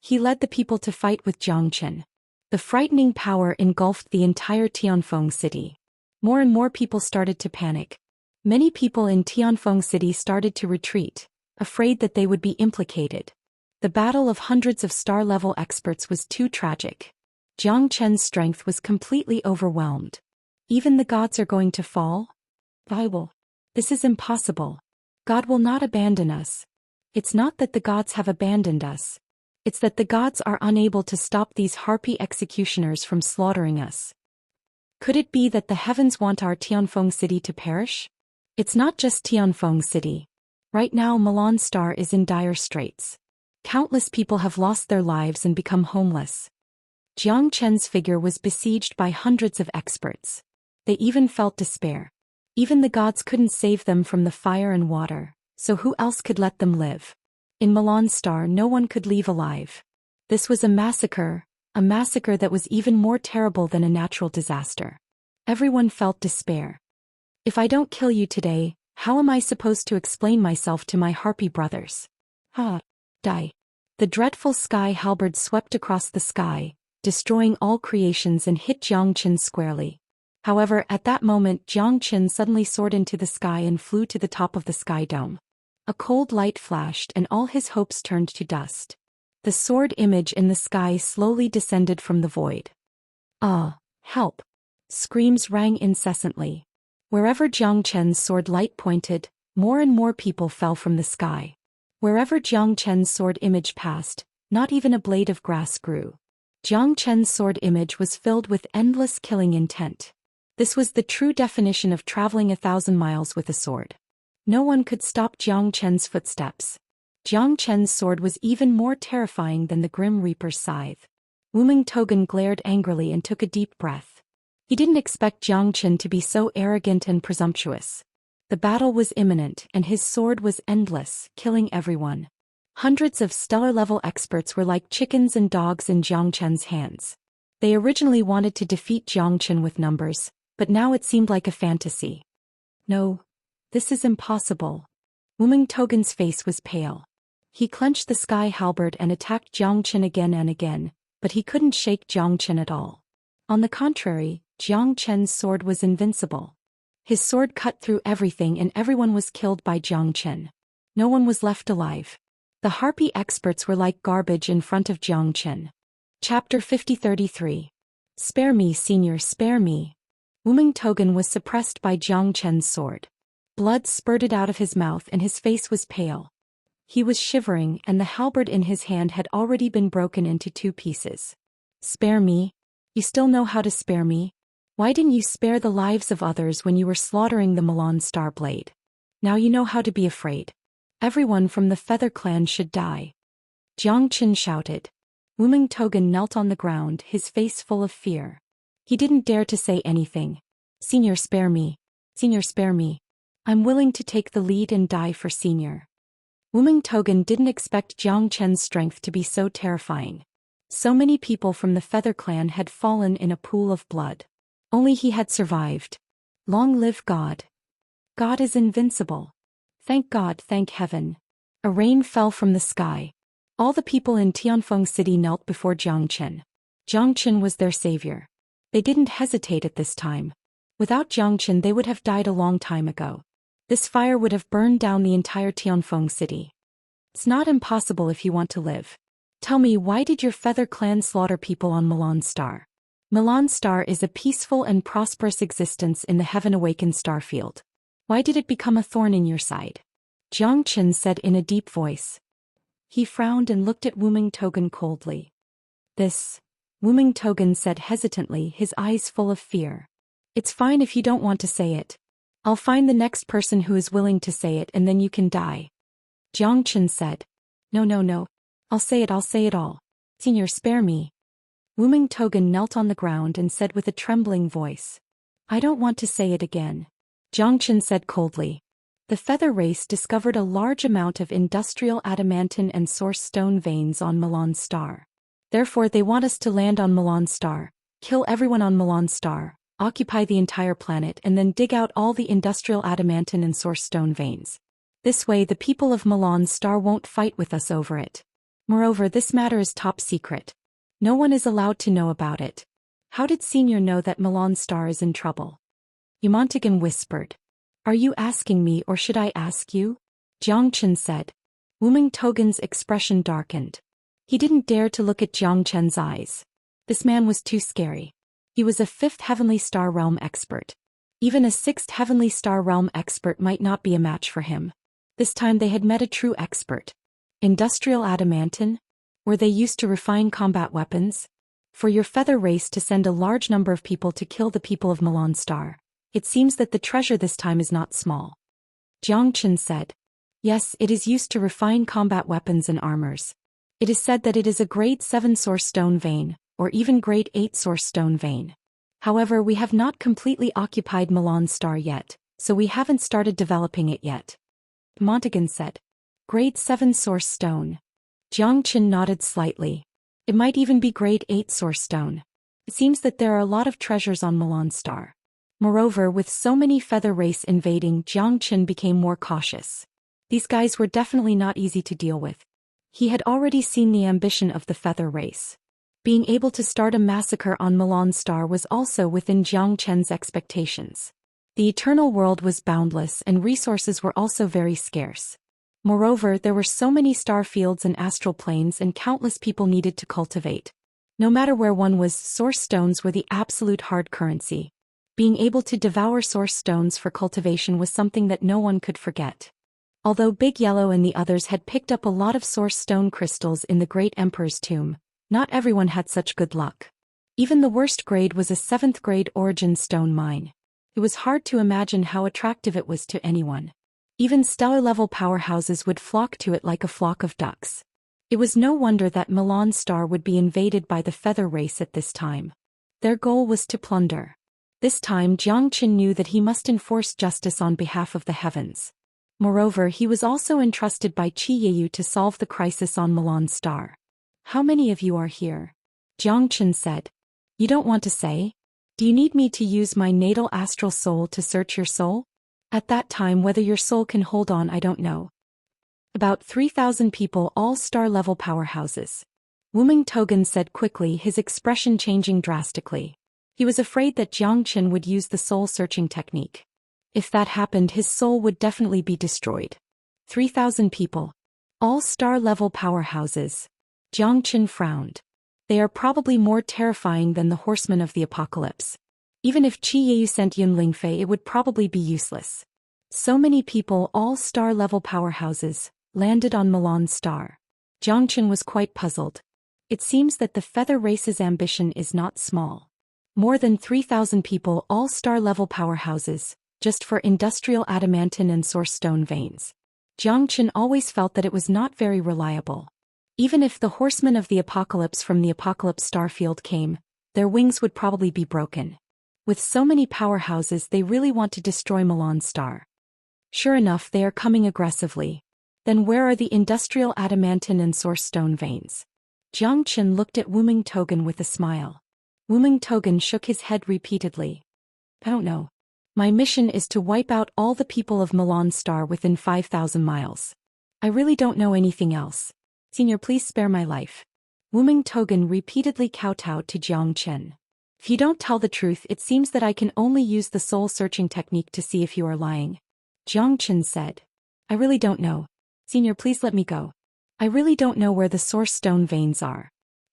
He led the people to fight with Xianxia. The frightening power engulfed the entire Tianfeng City. More and more people started to panic. Many people in Tianfeng City started to retreat, afraid that they would be implicated. The battle of hundreds of star-level experts was too tragic. Jiang Chen's strength was completely overwhelmed. Even the gods are going to fall? Bible. This is impossible. God will not abandon us. It's not that the gods have abandoned us. It's that the gods are unable to stop these harpy executioners from slaughtering us. Could it be that the heavens want our Tianfeng city to perish? It's not just Tianfeng city. Right now Milan Star is in dire straits. Countless people have lost their lives and become homeless. Jiang Chen's figure was besieged by hundreds of experts. They even felt despair. Even the gods couldn't save them from the fire and water, so who else could let them live? In Milan Star no one could leave alive. This was a massacre that was even more terrible than a natural disaster. Everyone felt despair. If I don't kill you today, how am I supposed to explain myself to my harpy brothers? Die. The dreadful sky halberd swept across the sky, destroying all creations and hit Jiang Chen squarely. However, at that moment Jiang Chen suddenly soared into the sky and flew to the top of the sky dome. A cold light flashed and all his hopes turned to dust. The sword image in the sky slowly descended from the void. Help! Screams rang incessantly. Wherever Jiang Chen's sword light pointed, more and more people fell from the sky. Wherever Jiang Chen's sword image passed, not even a blade of grass grew. Jiang Chen's sword image was filled with endless killing intent. This was the true definition of traveling 1,000 miles with a sword. No one could stop Jiang Chen's footsteps. Jiang Chen's sword was even more terrifying than the Grim Reaper's scythe. Wuming Togan glared angrily and took a deep breath. He didn't expect Jiang Chen to be so arrogant and presumptuous. The battle was imminent and his sword was endless, killing everyone. Hundreds of stellar-level experts were like chickens and dogs in Jiang Chen's hands. They originally wanted to defeat Jiang Chen with numbers, but now it seemed like a fantasy. No, this is impossible. Wuming Togan's face was pale. He clenched the sky halberd and attacked Jiang Chen again and again, but he couldn't shake Jiang Chen at all. On the contrary, Jiang Chen's sword was invincible. His sword cut through everything and everyone was killed by Jiang Chen. No one was left alive. The harpy experts were like garbage in front of Jiang Chen. Chapter 50-33. Spare me, senior, spare me. Wuming Togan was suppressed by Jiang Chen's sword. Blood spurted out of his mouth and his face was pale. He was shivering and the halberd in his hand had already been broken into 2 pieces. Spare me? You still know how to spare me? Why didn't you spare the lives of others when you were slaughtering the Milan Star Blade? Now you know how to be afraid. Everyone from the Feather Clan should die. Jiang Chen shouted. Wuming Togan knelt on the ground, his face full of fear. He didn't dare to say anything. Senior, spare me. Senior, spare me. I'm willing to take the lead and die for Senior. Wuming Togan didn't expect Jiang Chen's strength to be so terrifying. So many people from the Feather Clan had fallen in a pool of blood. Only he had survived. Long live God. God is invincible. Thank God, thank heaven. A rain fell from the sky. All the people in Tianfeng City knelt before Jiang Chen. Jiang Chen was their savior. They didn't hesitate at this time. Without Jiang Chen they would have died a long time ago. This fire would have burned down the entire Tianfeng city. It's not impossible if you want to live. Tell me, why did your Feather Clan slaughter people on Milan Star? Milan Star is a peaceful and prosperous existence in the heaven-awakened starfield. Why did it become a thorn in your side? Jiang Chen said in a deep voice. He frowned and looked at Wuming Togan coldly. Wuming Togan said hesitantly, his eyes full of fear. It's fine if you don't want to say it. I'll find the next person who is willing to say it and then you can die. Jiang Chen said. No. I'll say it all. Senior, spare me. Wuming Togan knelt on the ground and said with a trembling voice. I don't want to say it again. Jiang Chen said coldly. The Feather Race discovered a large amount of industrial adamantine and source stone veins on Milan Star. Therefore they want us to land on Milan Star, kill everyone on Milan Star, occupy the entire planet and then dig out all the industrial adamantine and source stone veins. This way the people of Milan Star won't fight with us over it. Moreover, this matter is top secret. No one is allowed to know about it. How did Senior know that Milan Star is in trouble? Yamontigan whispered. Are you asking me or should I ask you? Jiang Chen said. Wuming Togen's expression darkened. He didn't dare to look at Jiang Chen's eyes. This man was too scary. He was a 5th Heavenly Star Realm expert. Even a 6th Heavenly Star Realm expert might not be a match for him. This time they had met a true expert. Industrial adamantine? Were they used to refine combat weapons? For your feather race to send a large number of people to kill the people of Milan Star, it seems that the treasure this time is not small. Jiang Chen said. Yes, it is used to refine combat weapons and armors. It is said that it is a grade 7 source stone vein, or even grade 8 source stone vein. However, we have not completely occupied Milan Star yet, so we haven't started developing it yet. Montagan said. Grade 7 source stone. Jiang Chen nodded slightly. It might even be grade 8 source stone. It seems that there are a lot of treasures on Milan Star. Moreover, with so many feather race invading, Jiang Chen became more cautious. These guys were definitely not easy to deal with. He had already seen the ambition of the feather race. Being able to start a massacre on Milan Star was also within Jiang Chen's expectations. The eternal world was boundless and resources were also very scarce. Moreover, there were so many star fields and astral planes and countless people needed to cultivate. No matter where one was, source stones were the absolute hard currency. Being able to devour source stones for cultivation was something that no one could forget. Although Big Yellow and the others had picked up a lot of source stone crystals in the Great Emperor's tomb, not everyone had such good luck. Even the worst grade was a 7th grade origin stone mine. It was hard to imagine how attractive it was to anyone. Even stellar-level powerhouses would flock to it like a flock of ducks. It was no wonder that Milan Star would be invaded by the feather race at this time. Their goal was to plunder. This time Jiang Chen knew that he must enforce justice on behalf of the heavens. Moreover, he was also entrusted by Qi Yeyu to solve the crisis on Milan Star. How many of you are here? Jiang Chen said. You don't want to say? Do you need me to use my natal astral soul to search your soul? At that time, whether your soul can hold on, I don't know. About 3,000 people, all star-level powerhouses. Wuming Togen said quickly, his expression changing drastically. He was afraid that Jiang Chen would use the soul-searching technique. If that happened, his soul would definitely be destroyed. 3,000 people. All star-level powerhouses. Jiang Chen frowned. They are probably more terrifying than the horsemen of the apocalypse. Even if Qi Yeyu sent Yun Lingfei, it would probably be useless. So many people, all star-level powerhouses, landed on Milan Star. Jiang Chen was quite puzzled. It seems that the feather race's ambition is not small. More than 3,000 people, all star-level powerhouses, just for industrial adamantine and source stone veins. Jiang Chen always felt that it was not very reliable. Even if the horsemen of the apocalypse from the apocalypse starfield came, their wings would probably be broken. With so many powerhouses, they really want to destroy Milan Star. Sure enough, they are coming aggressively. Then where are the industrial adamantine and source stone veins? Jiang Chen looked at Wuming Togen with a smile. Wuming Togen shook his head repeatedly. I don't know. My mission is to wipe out all the people of Milan Star within 5,000 miles. I really don't know anything else. Senior, please spare my life. Wuming Togen repeatedly kowtowed to Jiang Chen. If you don't tell the truth, it seems that I can only use the soul-searching technique to see if you are lying. Jiang Chen said. I really don't know. Senior, please let me go. I really don't know where the source stone veins are.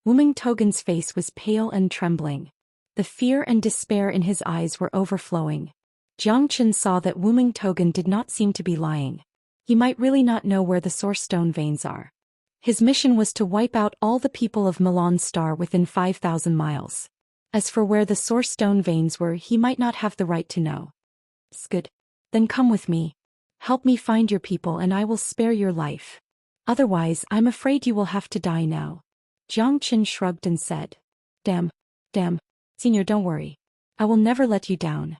Wuming Togen's face was pale and trembling. The fear and despair in his eyes were overflowing. Jiang Chen saw that Wuming Togen did not seem to be lying. He might really not know where the source stone veins are. His mission was to wipe out all the people of Milan Star within 5,000 miles. As for where the source stone veins were, he might not have the right to know. Good. Then come with me. Help me find your people and I will spare your life. Otherwise, I'm afraid you will have to die now. Jiang Chen shrugged and said. Damn. Senior, don't worry. I will never let you down.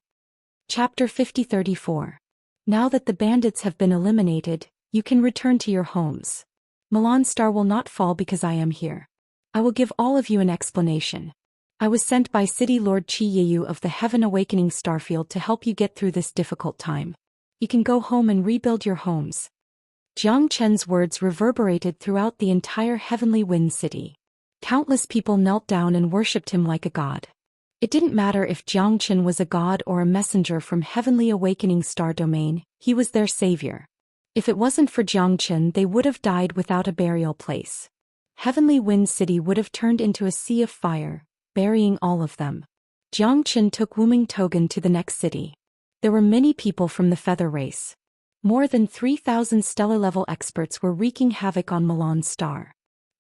Chapter 50-34. Now that the bandits have been eliminated, you can return to your homes. Milan Star will not fall because I am here. I will give all of you an explanation. I was sent by City Lord Qi Yeyu of the Heaven Awakening Starfield to help you get through this difficult time. You can go home and rebuild your homes. Jiang Chen's words reverberated throughout the entire Heavenly Wind City. Countless people knelt down and worshipped him like a god. It didn't matter if Jiang Chen was a god or a messenger from Heavenly Awakening Star Domain, he was their savior. If it wasn't for Xianxia, they would have died without a burial place. Heavenly Wind City would have turned into a sea of fire, burying all of them. Xianxia took Wuming Togan to the next city. There were many people from the feather race. More than 3,000 stellar-level experts were wreaking havoc on Milan's star.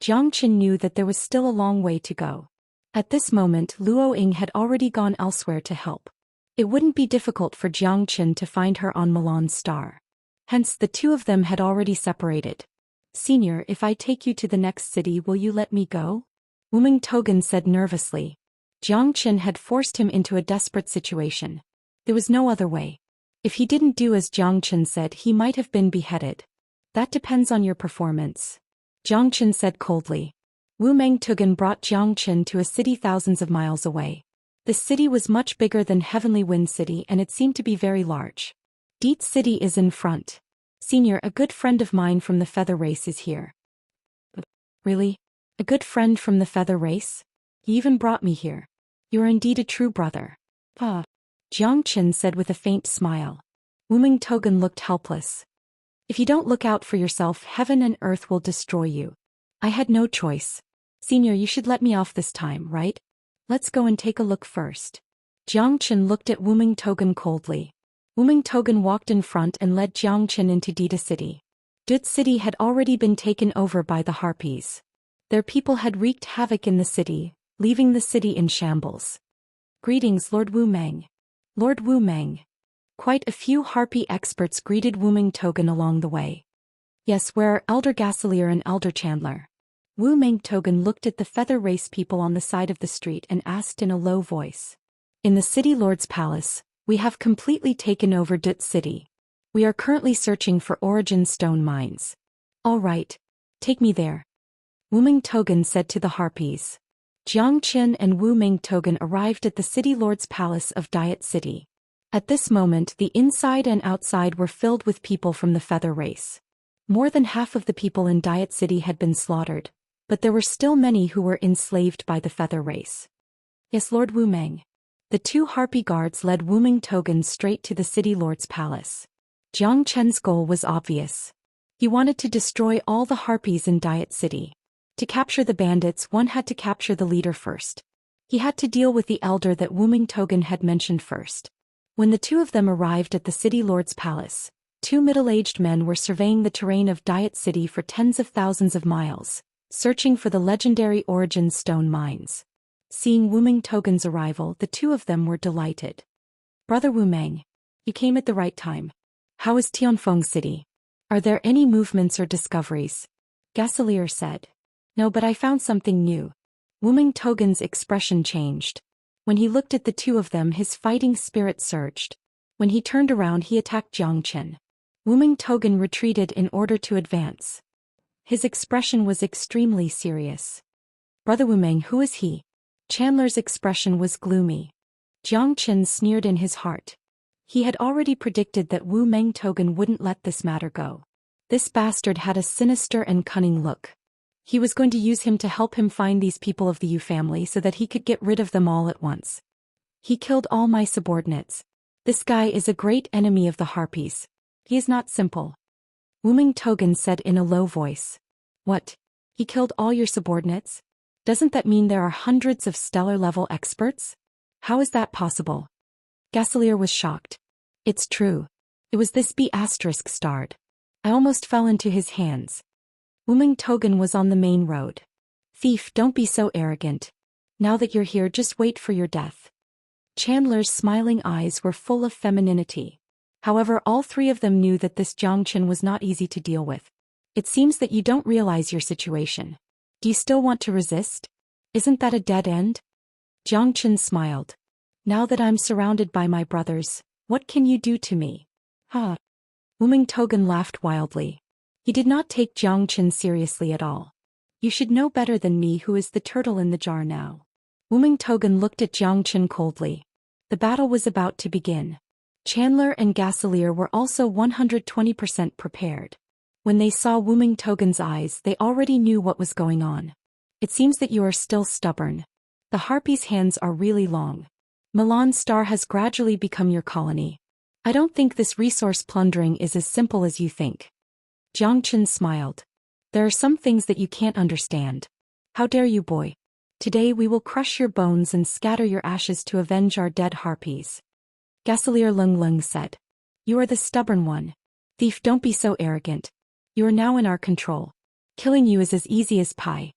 Xianxia knew that there was still a long way to go. At this moment, Luo Ying had already gone elsewhere to help. It wouldn't be difficult for Xianxia to find her on Milan's star. Hence, the two of them had already separated. "Senior, if I take you to the next city, will you let me go?" Wuming Togan said nervously. Xianxia had forced him into a desperate situation. There was no other way. If he didn't do as Xianxia said, he might have been beheaded. "That depends on your performance," Xianxia said coldly. Wuming Togan brought Xianxia to a city thousands of miles away. The city was much bigger than Heavenly Wind City, and it seemed to be very large. Deity City is in front. "Senior, a good friend of mine from the feather race is here." "Really? A good friend from the feather race? You even brought me here. You are indeed a true brother." Xianxia said with a faint smile. Wuming Togan looked helpless. "If you don't look out for yourself, heaven and earth will destroy you. I had no choice. Senior, you should let me off this time, right? Let's go and take a look first." Xianxia looked at Wuming Togan coldly. Wuming Togan walked in front and led Xianxia into Deity City. Deity City had already been taken over by the Harpies. Their people had wreaked havoc in the city, leaving the city in shambles. "Greetings, Lord Wu Meng." "Lord Wu Meng." Quite a few Harpy experts greeted Wuming Togan along the way. "Yes, where are Elder Gaselier and Elder Chandler?" Wuming Togan looked at the feather race people on the side of the street and asked in a low voice. "In the city lord's palace, we have completely taken over Deity City. We are currently searching for origin stone mines." "All right. Take me there," Wuming Togan said to the Harpies. Xianxia and Wuming Togan arrived at the city lord's palace of Deity City. At this moment, the inside and outside were filled with people from the feather race. More than half of the people in Deity City had been slaughtered, but there were still many who were enslaved by the feather race. "Yes, Lord Wu Meng." The two Harpy guards led Wuming Togan straight to the city lord's palace. Xianxia's goal was obvious. He wanted to destroy all the Harpies in Deity City. To capture the bandits, one had to capture the leader first. He had to deal with the elder that Wuming Togan had mentioned first. When the two of them arrived at the city lord's palace, two middle-aged men were surveying the terrain of Deity City for tens of thousands of miles, searching for the legendary origin stone mines. Seeing Wuming Togan's arrival, the two of them were delighted. "Brother Wu Meng, you came at the right time. How is Tianfeng City? Are there any movements or discoveries?" Gaselier said. "No, but I found something new." Wuming Togan's expression changed. When he looked at the two of them, his fighting spirit surged. When he turned around, he attacked Xianxia. Wuming Togan retreated in order to advance. His expression was extremely serious. "Brother Wu Meng, who is he?" Chandler's expression was gloomy. Xianxia sneered in his heart. He had already predicted that Wuming Togan wouldn't let this matter go. This bastard had a sinister and cunning look. He was going to use him to help him find these people of the Yu family so that he could get rid of them all at once. "He killed all my subordinates. This guy is a great enemy of the Harpies. He is not simple." Wuming Togan said in a low voice. "What? He killed all your subordinates? Doesn't that mean there are hundreds of stellar-level experts? How is that possible?" Gaselier was shocked. "It's true. It was this B***starred. I almost fell into his hands." Wuming Togan was on the main road. "Thief, don't be so arrogant. Now that you're here, just wait for your death." Chandler's smiling eyes were full of femininity. However, all three of them knew that this Xianxia was not easy to deal with. "It seems that you don't realize your situation. Do you still want to resist? Isn't that a dead end?" Xianxia smiled. "Now that I'm surrounded by my brothers, what can you do to me?" "Ha!" Wuming Togan laughed wildly. He did not take Xianxia seriously at all. "You should know better than me who is the turtle in the jar now." Wuming Togan looked at Xianxia coldly. The battle was about to begin. Chandler and Gaselier were also 120% prepared. When they saw Wuming Togan's eyes, they already knew what was going on. "It seems that you are still stubborn. The Harpy's hands are really long. Milan's star has gradually become your colony. I don't think this resource plundering is as simple as you think. Jiang Chen smiled. There are some things that you can't understand. How dare you, boy? Today we will crush your bones and scatter your ashes to avenge our dead harpies. Gaselier Lung Lung said. You are the stubborn one. Thief, don't be so arrogant. You are now in our control. Killing you is as easy as pie.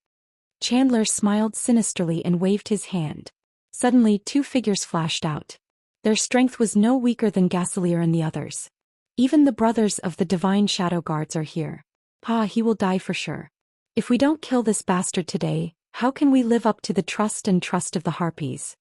Chandler smiled sinisterly and waved his hand. Suddenly 2 figures flashed out. Their strength was no weaker than Gaselier and the others. Even the brothers of the Divine Shadow Guards are here. He will die for sure. If we don't kill this bastard today, how can we live up to the trust of the harpies?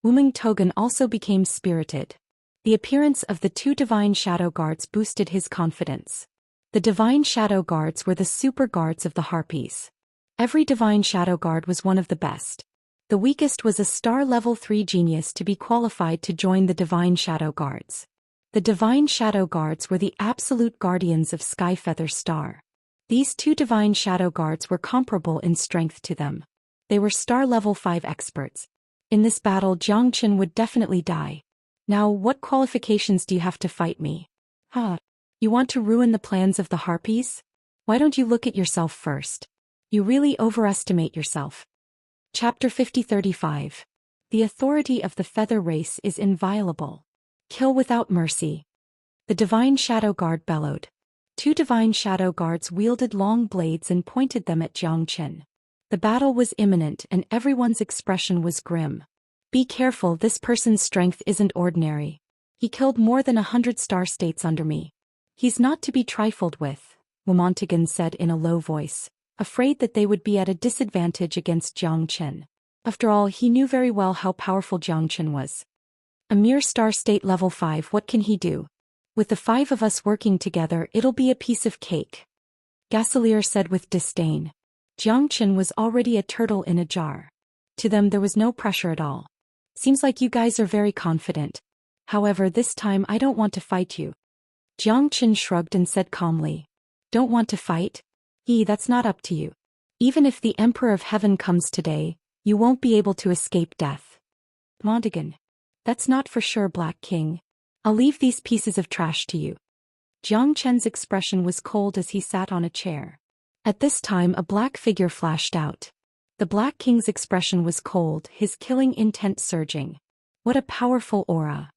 Wuming Togan also became spirited. The appearance of the 2 Divine Shadow Guards boosted his confidence. The Divine Shadow Guards were the super guards of the harpies. Every Divine Shadow Guard was one of the best. The weakest was a star level 3 genius to be qualified to join the Divine Shadow Guards. The Divine Shadow Guards were the absolute guardians of Skyfeather Star. These 2 Divine Shadow Guards were comparable in strength to them. They were star level 5 experts. In this battle, Jiang Chen would definitely die. Now, what qualifications do you have to fight me? You want to ruin the plans of the harpies? Why don't you look at yourself first? You really overestimate yourself. Chapter 50-35. The authority of the Feather Race is inviolable. Kill without mercy. The Divine Shadow Guard bellowed. 2 Divine Shadow Guards wielded long blades and pointed them at Jiang Chen. The battle was imminent and everyone's expression was grim. Be careful, this person's strength isn't ordinary. He killed more than 100 star states under me. He's not to be trifled with, Womontigan said in a low voice, afraid that they would be at a disadvantage against Jiang Chen. After all, he knew very well how powerful Jiang Chen was. A mere star state level 5, what can he do? With the 5 of us working together, it'll be a piece of cake. Gaselier said with disdain. Jiang Chen was already a turtle in a jar. To them there was no pressure at all. Seems like you guys are very confident. However, this time I don't want to fight you. Jiang Chen shrugged and said calmly. Don't want to fight? That's not up to you. Even if the Emperor of Heaven comes today, you won't be able to escape death. Montigan. That's not for sure, Black King. I'll leave these pieces of trash to you. Jiang Chen's expression was cold as he sat on a chair. At this time a black figure flashed out. The Black King's expression was cold, his killing intent surging. What a powerful aura.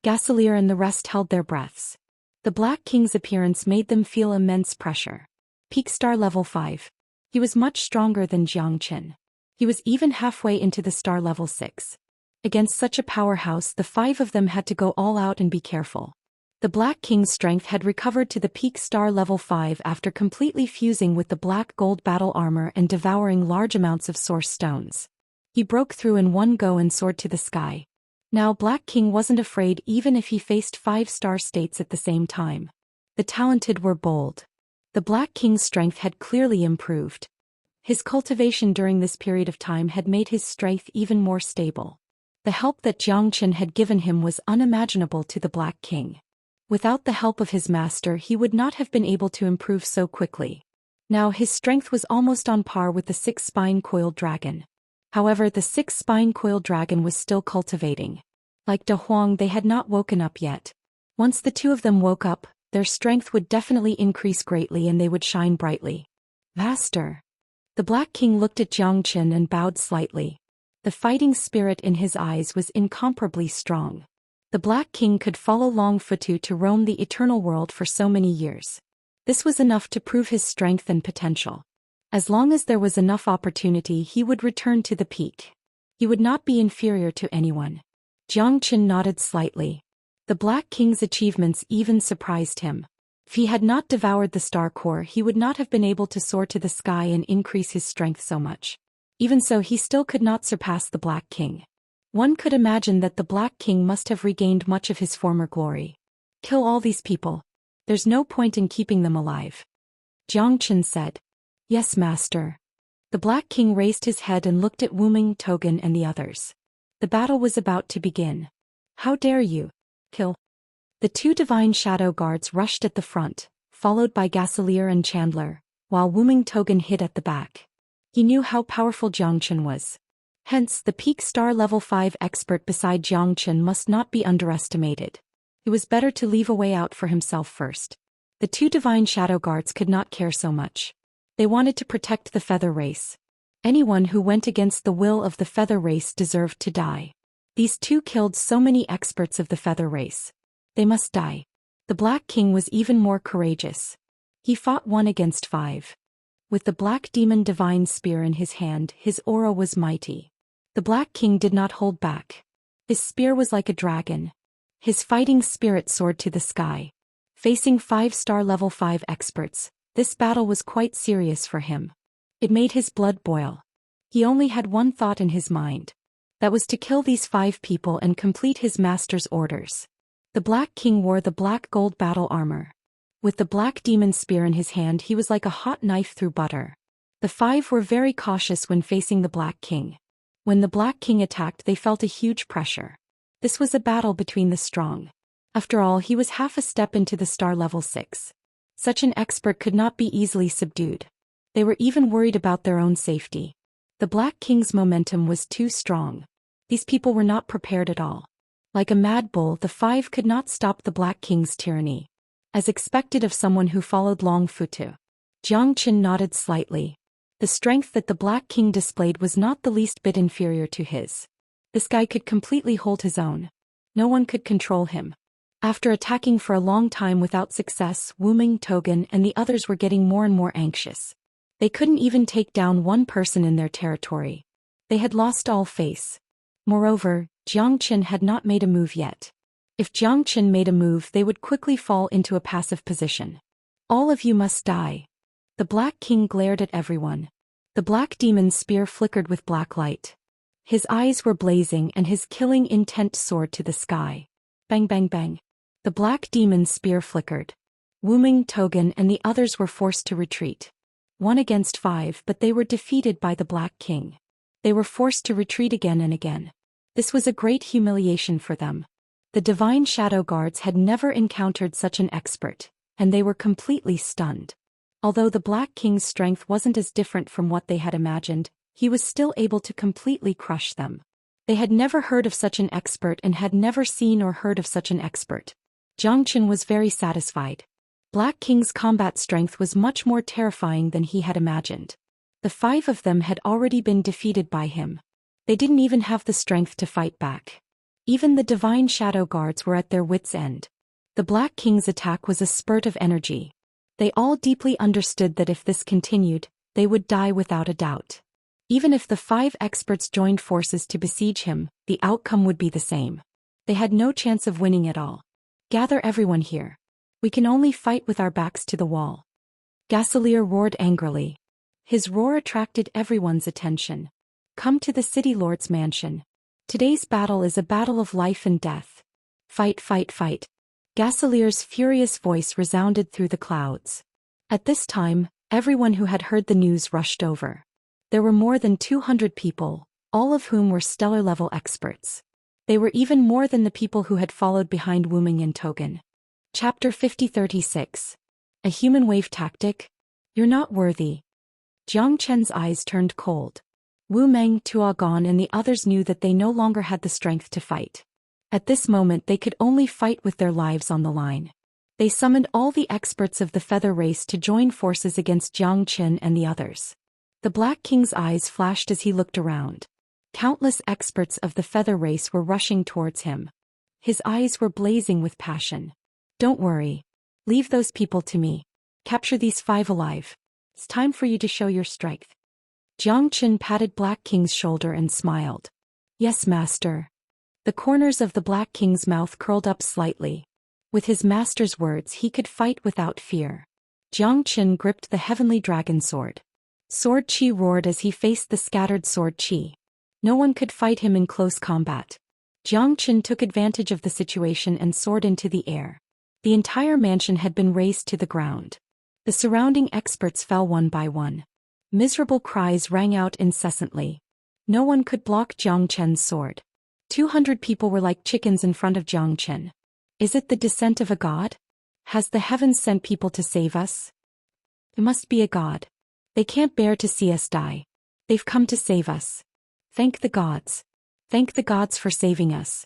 Gaselier and the rest held their breaths. The Black King's appearance made them feel immense pressure. Peak star level 5. He was much stronger than Jiang Chen. He was even halfway into the star level 6. Against such a powerhouse, the 5 of them had to go all out and be careful. The Black King's strength had recovered to the peak star level 5 after completely fusing with the black gold battle armor and devouring large amounts of source stones. He broke through in one go and soared to the sky. Now Black King wasn't afraid even if he faced 5 star states at the same time. The talented were bold. The Black King's strength had clearly improved. His cultivation during this period of time had made his strength even more stable. The help that Jiang Chen had given him was unimaginable to the Black King. Without the help of his master, he would not have been able to improve so quickly. Now his strength was almost on par with the 6-spine-coiled dragon. However, the 6-spine-coiled dragon was still cultivating. Like De Huang, they had not woken up yet. Once the 2 of them woke up, their strength would definitely increase greatly and they would shine brightly. Master. The Black King looked at Jiang Chen and bowed slightly. The fighting spirit in his eyes was incomparably strong. The Black King could follow Long Futu to roam the eternal world for so many years. This was enough to prove his strength and potential. As long as there was enough opportunity, he would return to the peak. He would not be inferior to anyone. Jiang Chen nodded slightly. The Black King's achievements even surprised him. If he had not devoured the star core, he would not have been able to soar to the sky and increase his strength so much. Even so, he still could not surpass the Black King. One could imagine that the Black King must have regained much of his former glory. Kill all these people. There's no point in keeping them alive. Jiang Chen said. Yes, master. The Black King raised his head and looked at Wuming, Togan and the others. The battle was about to begin. How dare you? Kill. The 2 Divine Shadow Guards rushed at the front, followed by Gaselier and Chandler, while Wuming Togan hid at the back. He knew how powerful Jiang Chen was. Hence, the peak star level 5 expert beside Jiang Chen must not be underestimated. It was better to leave a way out for himself first. The two divine shadow guards could not care so much. They wanted to protect the feather race. Anyone who went against the will of the feather race deserved to die. These two killed so many experts of the feather race. They must die. The Black King was even more courageous. He fought 1 against 5. With the Black Demon divine spear in his hand, his aura was mighty. The Black King did not hold back. His spear was like a dragon. His fighting spirit soared to the sky. Facing 5-star level 5 experts, this battle was quite serious for him. It made his blood boil. He only had one thought in his mind. That was to kill these 5 people and complete his master's orders. The Black King wore the black gold battle armor. With the Black Demon spear in his hand, he was like a hot knife through butter. The 5 were very cautious when facing the Black King. When the Black King attacked, they felt a huge pressure. This was a battle between the strong. After all, he was half a step into the star level 6. Such an expert could not be easily subdued. They were even worried about their own safety. The Black King's momentum was too strong. These people were not prepared at all. Like a mad bull, the 5 could not stop the Black King's tyranny. As expected of someone who followed Long Futu. Xianxia nodded slightly. The strength that the Black King displayed was not the least bit inferior to his. This guy could completely hold his own. No one could control him. After attacking for a long time without success, Wuming, Togan, and the others were getting more and more anxious. They couldn't even take down one person in their territory. They had lost all face. Moreover, Xianxia had not made a move yet. If Xianxia made a move, they would quickly fall into a passive position. All of you must die. The Black King glared at everyone. The Black Demon's spear flickered with black light. His eyes were blazing and his killing intent soared to the sky. Bang bang bang. The Black Demon's spear flickered. Wuming, Togan, and the others were forced to retreat. 1 against 5, but they were defeated by the Black King. They were forced to retreat again and again. This was a great humiliation for them. The Divine Shadow Guards had never encountered such an expert, and they were completely stunned. Although the Black King's strength wasn't as different from what they had imagined, he was still able to completely crush them. They had never heard of such an expert and had never seen or heard of such an expert. Xianxia was very satisfied. Black King's combat strength was much more terrifying than he had imagined. The 5 of them had already been defeated by him. They didn't even have the strength to fight back. Even the Divine Shadow Guards were at their wits' end. The Black King's attack was a spurt of energy. They all deeply understood that if this continued, they would die without a doubt. Even if the 5 experts joined forces to besiege him, the outcome would be the same. They had no chance of winning at all. Gather everyone here. We can only fight with our backs to the wall. Gaselier roared angrily. His roar attracted everyone's attention. Come to the City Lord's mansion. Today's battle is a battle of life and death. Fight, fight, fight. Gaselier's furious voice resounded through the clouds. At this time, everyone who had heard the news rushed over. There were more than 200 people, all of whom were stellar-level experts. They were even more than the people who had followed behind Wuming and Togan. Chapter 5036. A human wave tactic? You're not worthy. Xianxia's eyes turned cold. Wu Meng, Tuogon, and the others knew that they no longer had the strength to fight. At this moment they could only fight with their lives on the line. They summoned all the experts of the feather race to join forces against Xianxia and the others. The Black King's eyes flashed as he looked around. Countless experts of the feather race were rushing towards him. His eyes were blazing with passion. Don't worry. Leave those people to me. Capture these 5 alive. It's time for you to show your strength. Xianxia patted Black King's shoulder and smiled. Yes, master. The corners of the Black King's mouth curled up slightly. With his master's words he could fight without fear. Xianxia gripped the heavenly dragon sword. Sword Chi roared as he faced the scattered sword Chi. No one could fight him in close combat. Xianxia took advantage of the situation and soared into the air. The entire mansion had been razed to the ground. The surrounding experts fell one by one. Miserable cries rang out incessantly. No one could block Xianxia's sword. 200 people were like chickens in front of Xianxia. Is it the descent of a god? Has the heavens sent people to save us? It must be a god. They can't bear to see us die. They've come to save us. Thank the gods. Thank the gods for saving us.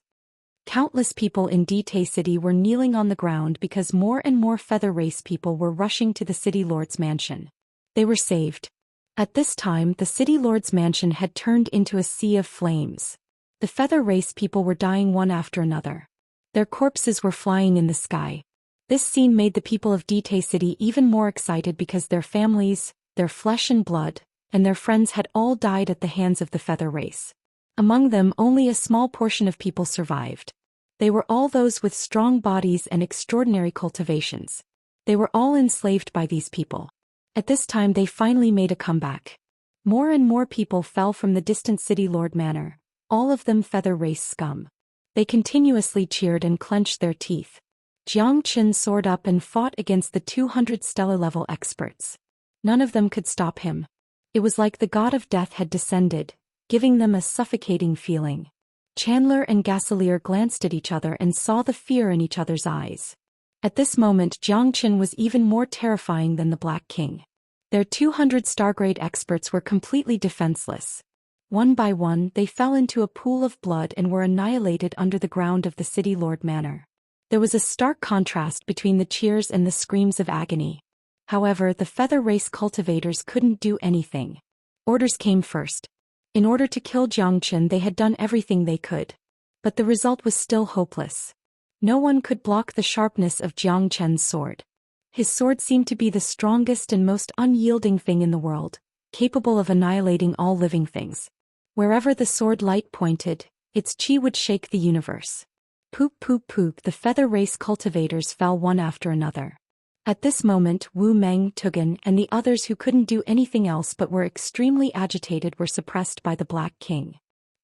Countless people in Deity City were kneeling on the ground because more and more feather race people were rushing to the city lord's mansion. They were saved. At this time, the city lord's mansion had turned into a sea of flames. The feather race people were dying one after another. Their corpses were flying in the sky. This scene made the people of Deity City even more excited because their families, their flesh and blood, and their friends had all died at the hands of the feather race. Among them, only a small portion of people survived. They were all those with strong bodies and extraordinary cultivations. They were all enslaved by these people. At this time they finally made a comeback. More and more people fell from the distant city lord manor, all of them feather race scum. They continuously cheered and clenched their teeth. Jiang Qin soared up and fought against the 200 stellar-level experts. None of them could stop him. It was like the god of death had descended, giving them a suffocating feeling. Chandler and Gaselier glanced at each other and saw the fear in each other's eyes. At this moment Jiang Qin was even more terrifying than the Black King. Their 200 star-grade experts were completely defenseless. One by one they fell into a pool of blood and were annihilated under the ground of the city lord manor. There was a stark contrast between the cheers and the screams of agony. However, the feather race cultivators couldn't do anything. Orders came first. In order to kill Jiang Qin they had done everything they could. But the result was still hopeless. No one could block the sharpness of Jiang Qin's sword. His sword seemed to be the strongest and most unyielding thing in the world, capable of annihilating all living things. Wherever the sword light pointed, its chi would shake the universe. Poop poop poop, the feather race cultivators fell one after another. At this moment Wu Meng, Tugan, and the others who couldn't do anything else but were extremely agitated were suppressed by the Black King.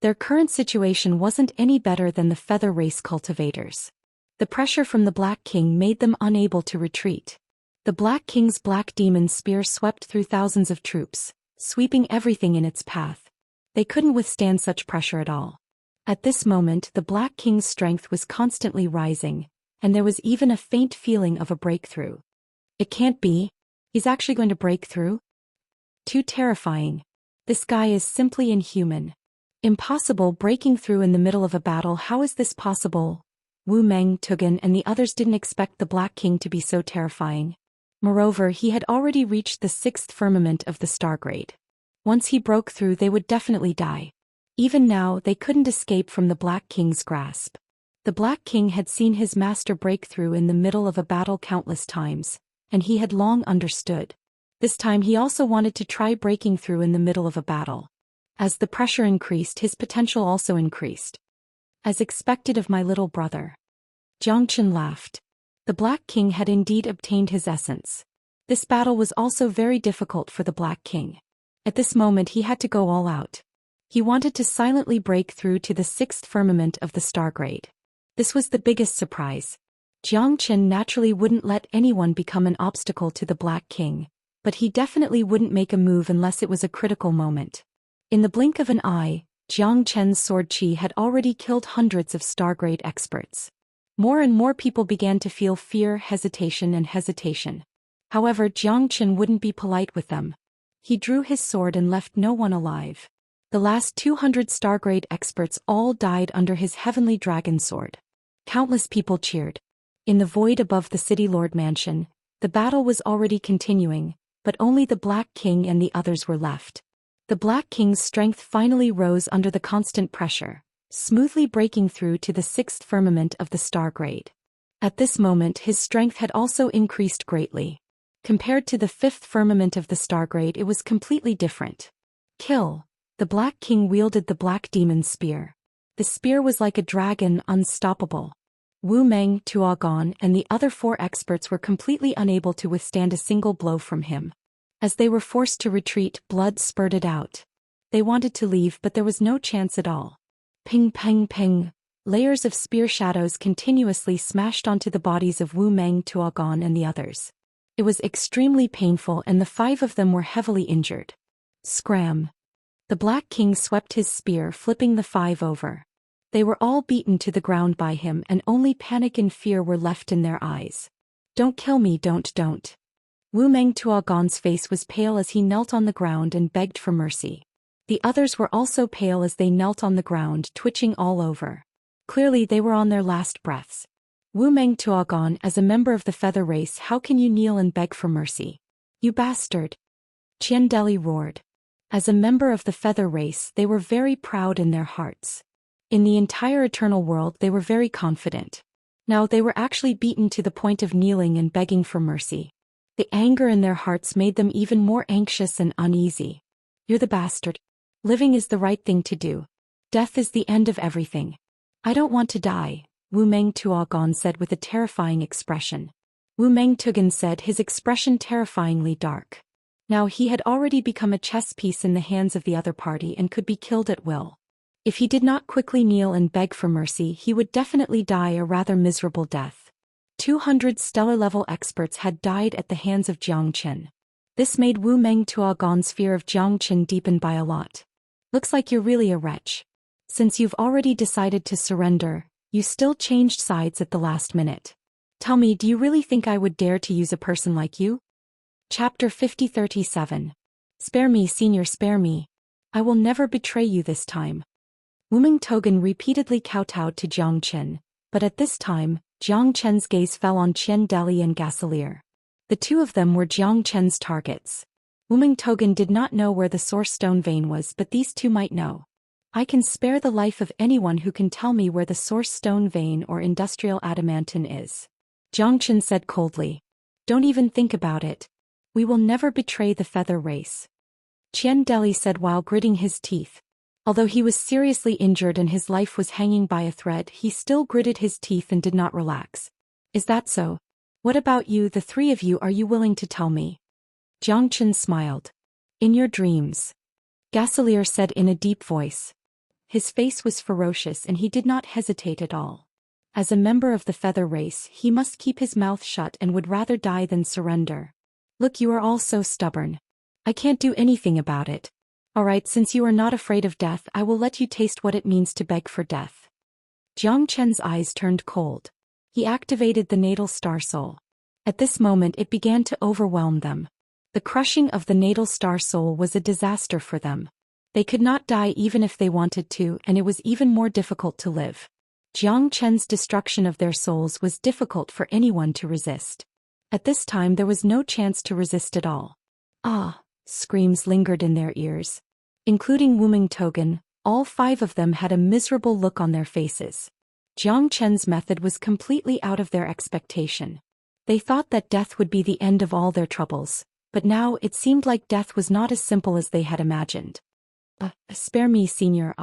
Their current situation wasn't any better than the feather race cultivators. The pressure from the Black King made them unable to retreat. The Black King's black demon spear swept through thousands of troops, sweeping everything in its path. They couldn't withstand such pressure at all. At this moment the Black King's strength was constantly rising, and there was even a faint feeling of a breakthrough. It can't be. He's actually going to break through? Too terrifying. This guy is simply inhuman. Impossible, breaking through in the middle of a battle. How is this possible? Wu Meng, Tugan, and the others didn't expect the Black King to be so terrifying. Moreover, he had already reached the 6th firmament of the star grade. Once he broke through they would definitely die. Even now they couldn't escape from the Black King's grasp. The Black King had seen his master break through in the middle of a battle countless times, and he had long understood. This time he also wanted to try breaking through in the middle of a battle. As the pressure increased, his potential also increased. As expected of my little brother. Jiang Qin laughed. The Black King had indeed obtained his essence. This battle was also very difficult for the Black King. At this moment he had to go all out. He wanted to silently break through to the 6th firmament of the star grade. This was the biggest surprise. Jiang Qin naturally wouldn't let anyone become an obstacle to the Black King, but he definitely wouldn't make a move unless it was a critical moment. In the blink of an eye, Jiang Qin's sword chi had already killed hundreds of star-grade experts. More and more people began to feel fear, hesitation. However, Jiang Qin wouldn't be polite with them. He drew his sword and left no one alive. The last 200 star-grade experts all died under his heavenly dragon sword. Countless people cheered. In the void above the city lord mansion, the battle was already continuing, but only the Black King and the others were left. The Black King's strength finally rose under the constant pressure, smoothly breaking through to the 6th firmament of the star grade. At this moment his strength had also increased greatly. Compared to the 5th firmament of the star grade it was completely different. Kill. The Black King wielded the black demon spear. The spear was like a dragon, unstoppable. Wu Meng, Tuagon, and the other 4 experts were completely unable to withstand a single blow from him. As they were forced to retreat, blood spurted out. They wanted to leave but there was no chance at all. Ping ping ping. Layers of spear shadows continuously smashed onto the bodies of Wu Meng, Tuagon, and the others. It was extremely painful and the 5 of them were heavily injured. Scram. The Black King swept his spear, flipping the 5 over. They were all beaten to the ground by him and only panic and fear were left in their eyes. Don't kill me, don't. Wu Meng Tuagon's face was pale as he knelt on the ground and begged for mercy. The others were also pale as they knelt on the ground, twitching all over. Clearly they were on their last breaths. Wu Meng Tuogon, as a member of the feather race, how can you kneel and beg for mercy? You bastard! Qian Deli roared. As a member of the feather race, they were very proud in their hearts. In the entire eternal world they were very confident. Now they were actually beaten to the point of kneeling and begging for mercy. The anger in their hearts made them even more anxious and uneasy. You're the bastard. Living is the right thing to do. Death is the end of everything. I don't want to die, Wu Meng Tuogon said with a terrifying expression. Wu Meng Tuogon said, his expression terrifyingly dark. Now he had already become a chess piece in the hands of the other party and could be killed at will. If he did not quickly kneel and beg for mercy, he would definitely die a rather miserable death. 200 stellar-level experts had died at the hands of Jiang Qin. This made Wu Meng Tuogon's fear of Jiang Qin deepen by a lot. Looks like you're really a wretch. Since you've already decided to surrender, you still changed sides at the last minute. Tell me, do you really think I would dare to use a person like you? Chapter 50-37. Spare me, senior, spare me. I will never betray you this time. Wu Meng Tuogon repeatedly kowtowed to Jiang Qin, but at this time, Jiang Qin's gaze fell on Qian Deli and Gaselier. The two of them were Jiang Qin's targets. Wu Meng Tuogon did not know where the source stone vein was, but these two might know. I can spare the life of anyone who can tell me where the source stone vein or industrial adamantine is. Jiang Qin said coldly. Don't even think about it. We will never betray the feather race. Qian Deli said while gritting his teeth. Although he was seriously injured and his life was hanging by a thread, he still gritted his teeth and did not relax. Is that so? What about you, the three of you, are you willing to tell me? Jiang Qin smiled. In your dreams. Gaselier said in a deep voice. His face was ferocious and he did not hesitate at all. As a member of the feather race, he must keep his mouth shut and would rather die than surrender. Look, you are all so stubborn. I can't do anything about it. Alright, since you are not afraid of death, I will let you taste what it means to beg for death. Jiang Qin's eyes turned cold. He activated the natal star soul. At this moment it began to overwhelm them. The crushing of the natal star soul was a disaster for them. They could not die even if they wanted to, and it was even more difficult to live. Jiang Qin's destruction of their souls was difficult for anyone to resist. At this time there was no chance to resist at all. Ah! Screams lingered in their ears. Including Wu Meng Tuogon, all five of them had a miserable look on their faces. Jiang Qin's method was completely out of their expectation. They thought that death would be the end of all their troubles, but now it seemed like death was not as simple as they had imagined. Spare me, senior.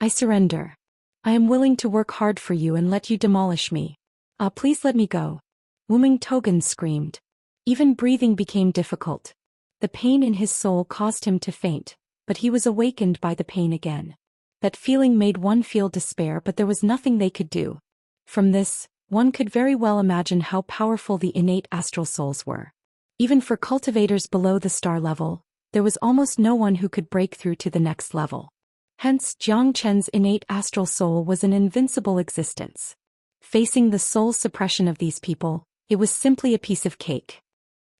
I surrender. I am willing to work hard for you and let you demolish me. Please let me go. Wu Meng Tuogon screamed. Even breathing became difficult. The pain in his soul caused him to faint, but he was awakened by the pain again. That feeling made one feel despair, but there was nothing they could do. From this, one could very well imagine how powerful the innate astral souls were. Even for cultivators below the star level, there was almost no one who could break through to the next level. Hence, Jiang Qin's innate astral soul was an invincible existence. Facing the soul suppression of these people, it was simply a piece of cake.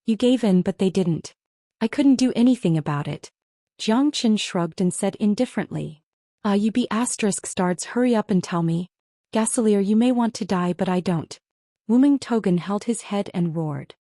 You gave in, but they didn't. I couldn't do anything about it. Jiang Qin shrugged and said indifferently. You be asterisk stards, hurry up and tell me. Gaselier, you may want to die, but I don't. Wu Meng Tuogon held his head and roared.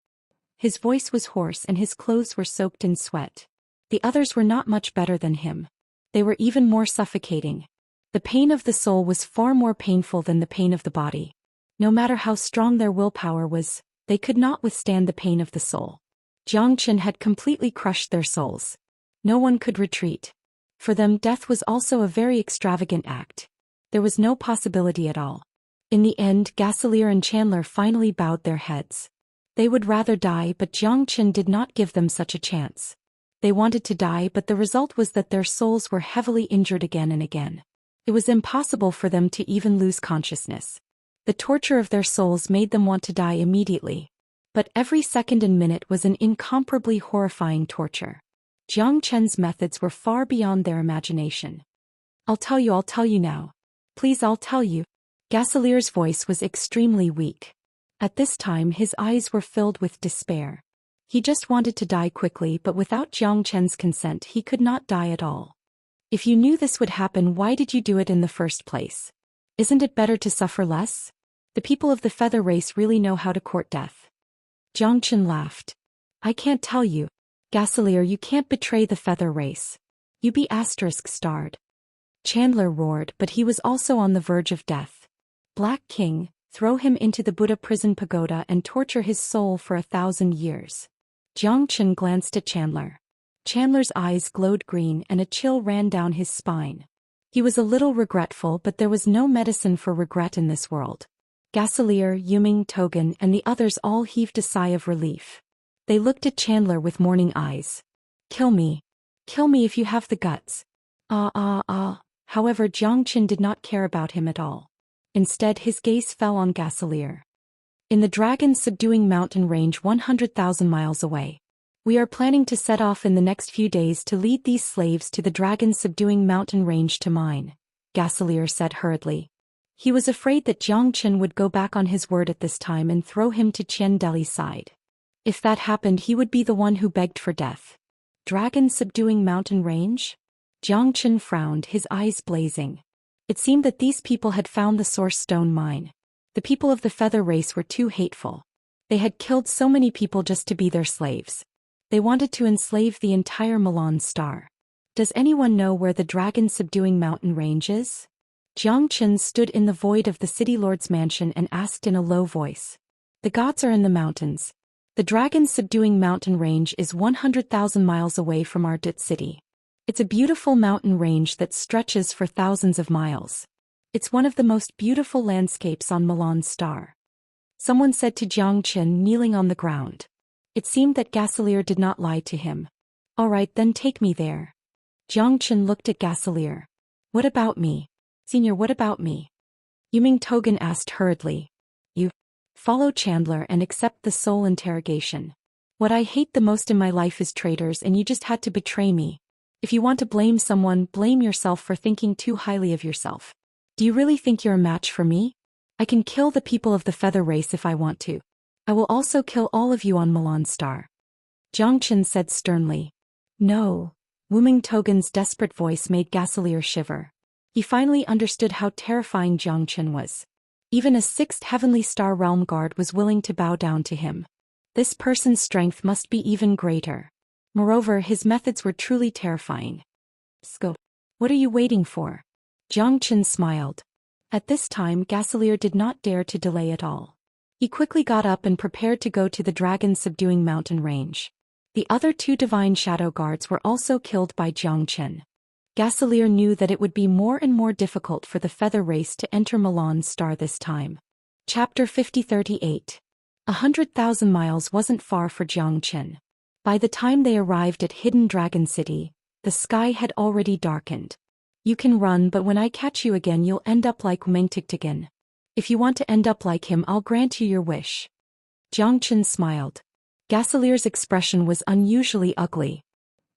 His voice was hoarse and his clothes were soaked in sweat. The others were not much better than him. They were even more suffocating. The pain of the soul was far more painful than the pain of the body. No matter how strong their willpower was, they could not withstand the pain of the soul. Jiang Qin had completely crushed their souls. No one could retreat. For them, death was also a very extravagant act. There was no possibility at all. In the end, Gaselier and Chandler finally bowed their heads. They would rather die, but Jiang Qin did not give them such a chance. They wanted to die, but the result was that their souls were heavily injured again and again. It was impossible for them to even lose consciousness. The torture of their souls made them want to die immediately. But every second and minute was an incomparably horrifying torture. Jiang Qin's methods were far beyond their imagination. I'll tell you now. Please, I'll tell you. Gaselier's voice was extremely weak. At this time his eyes were filled with despair. He just wanted to die quickly, but without Jiang Qin's consent he could not die at all. If you knew this would happen, why did you do it in the first place? Isn't it better to suffer less? The people of the feather race really know how to court death. Zhou Xian laughed. I can't tell you. Gasolier, you can't betray the feather race. You be **starred. Chandler roared, but he was also on the verge of death. Black King, throw him into the Buddha prison pagoda and torture his soul for 1,000 years. Zhou Xian glanced at Chandler. Chandler's eyes glowed green and a chill ran down his spine. He was a little regretful, but there was no medicine for regret in this world. Gasolier, Yuming, Togan, and the others all heaved a sigh of relief. They looked at Chandler with mourning eyes. Kill me. Kill me if you have the guts. However, Zhou Xian did not care about him at all. Instead, his gaze fell on Gasolier. In the dragon's subduing mountain range 100,000 miles away. We are planning to set off in the next few days to lead these slaves to the dragon's subduing mountain range to mine, Gasolier said hurriedly. He was afraid that Zhou Xian would go back on his word at this time and throw him to Qian Deli's side. If that happened, he would be the one who begged for death. Dragon subduing mountain range? Zhou Xian frowned, his eyes blazing. It seemed that these people had found the source stone mine. The people of the feather race were too hateful. They had killed so many people just to be their slaves. They wanted to enslave the entire Milan star. Does anyone know where the dragon subduing mountain range is? Zhou Xian stood in the void of the city lord's mansion and asked in a low voice. The gods are in the mountains. The dragon's subduing mountain range is 100,000 miles away from our city. It's a beautiful mountain range that stretches for thousands of miles. It's one of the most beautiful landscapes on Milan star. Someone said to Zhou Xian, kneeling on the ground. It seemed that Gasolier did not lie to him. All right, then take me there. Zhou Xian looked at Gasolier. What about me? Senior, what about me? Yuming Togan asked hurriedly. You follow Chandler and accept the soul interrogation. What I hate the most in my life is traitors, and you just had to betray me. If you want to blame someone, blame yourself for thinking too highly of yourself. Do you really think you're a match for me? I can kill the people of the feather race if I want to. I will also kill all of you on Milan star. Zhou Xian said sternly. No. Yuming Togan's desperate voice made Gasolier shiver. He finally understood how terrifying Zhou Xian was. Even a 6th heavenly star realm guard was willing to bow down to him. This person's strength must be even greater. Moreover, his methods were truly terrifying. Go. What are you waiting for? Zhou Xian smiled. At this time, Gasolier did not dare to delay at all. He quickly got up and prepared to go to the dragon's subduing mountain range. The other 2 divine shadow guards were also killed by Zhou Xian. Gasolier knew that it would be more and more difficult for the feather race to enter Milan star this time. Chapter 5038. 100,000 miles wasn't far for Zhou Xian. By the time they arrived at Hidden Dragon City, the sky had already darkened. You can run, but when I catch you again you'll end up like Mengtigtigan. If you want to end up like him, I'll grant you your wish. Zhou Xian smiled. Gasolier's expression was unusually ugly.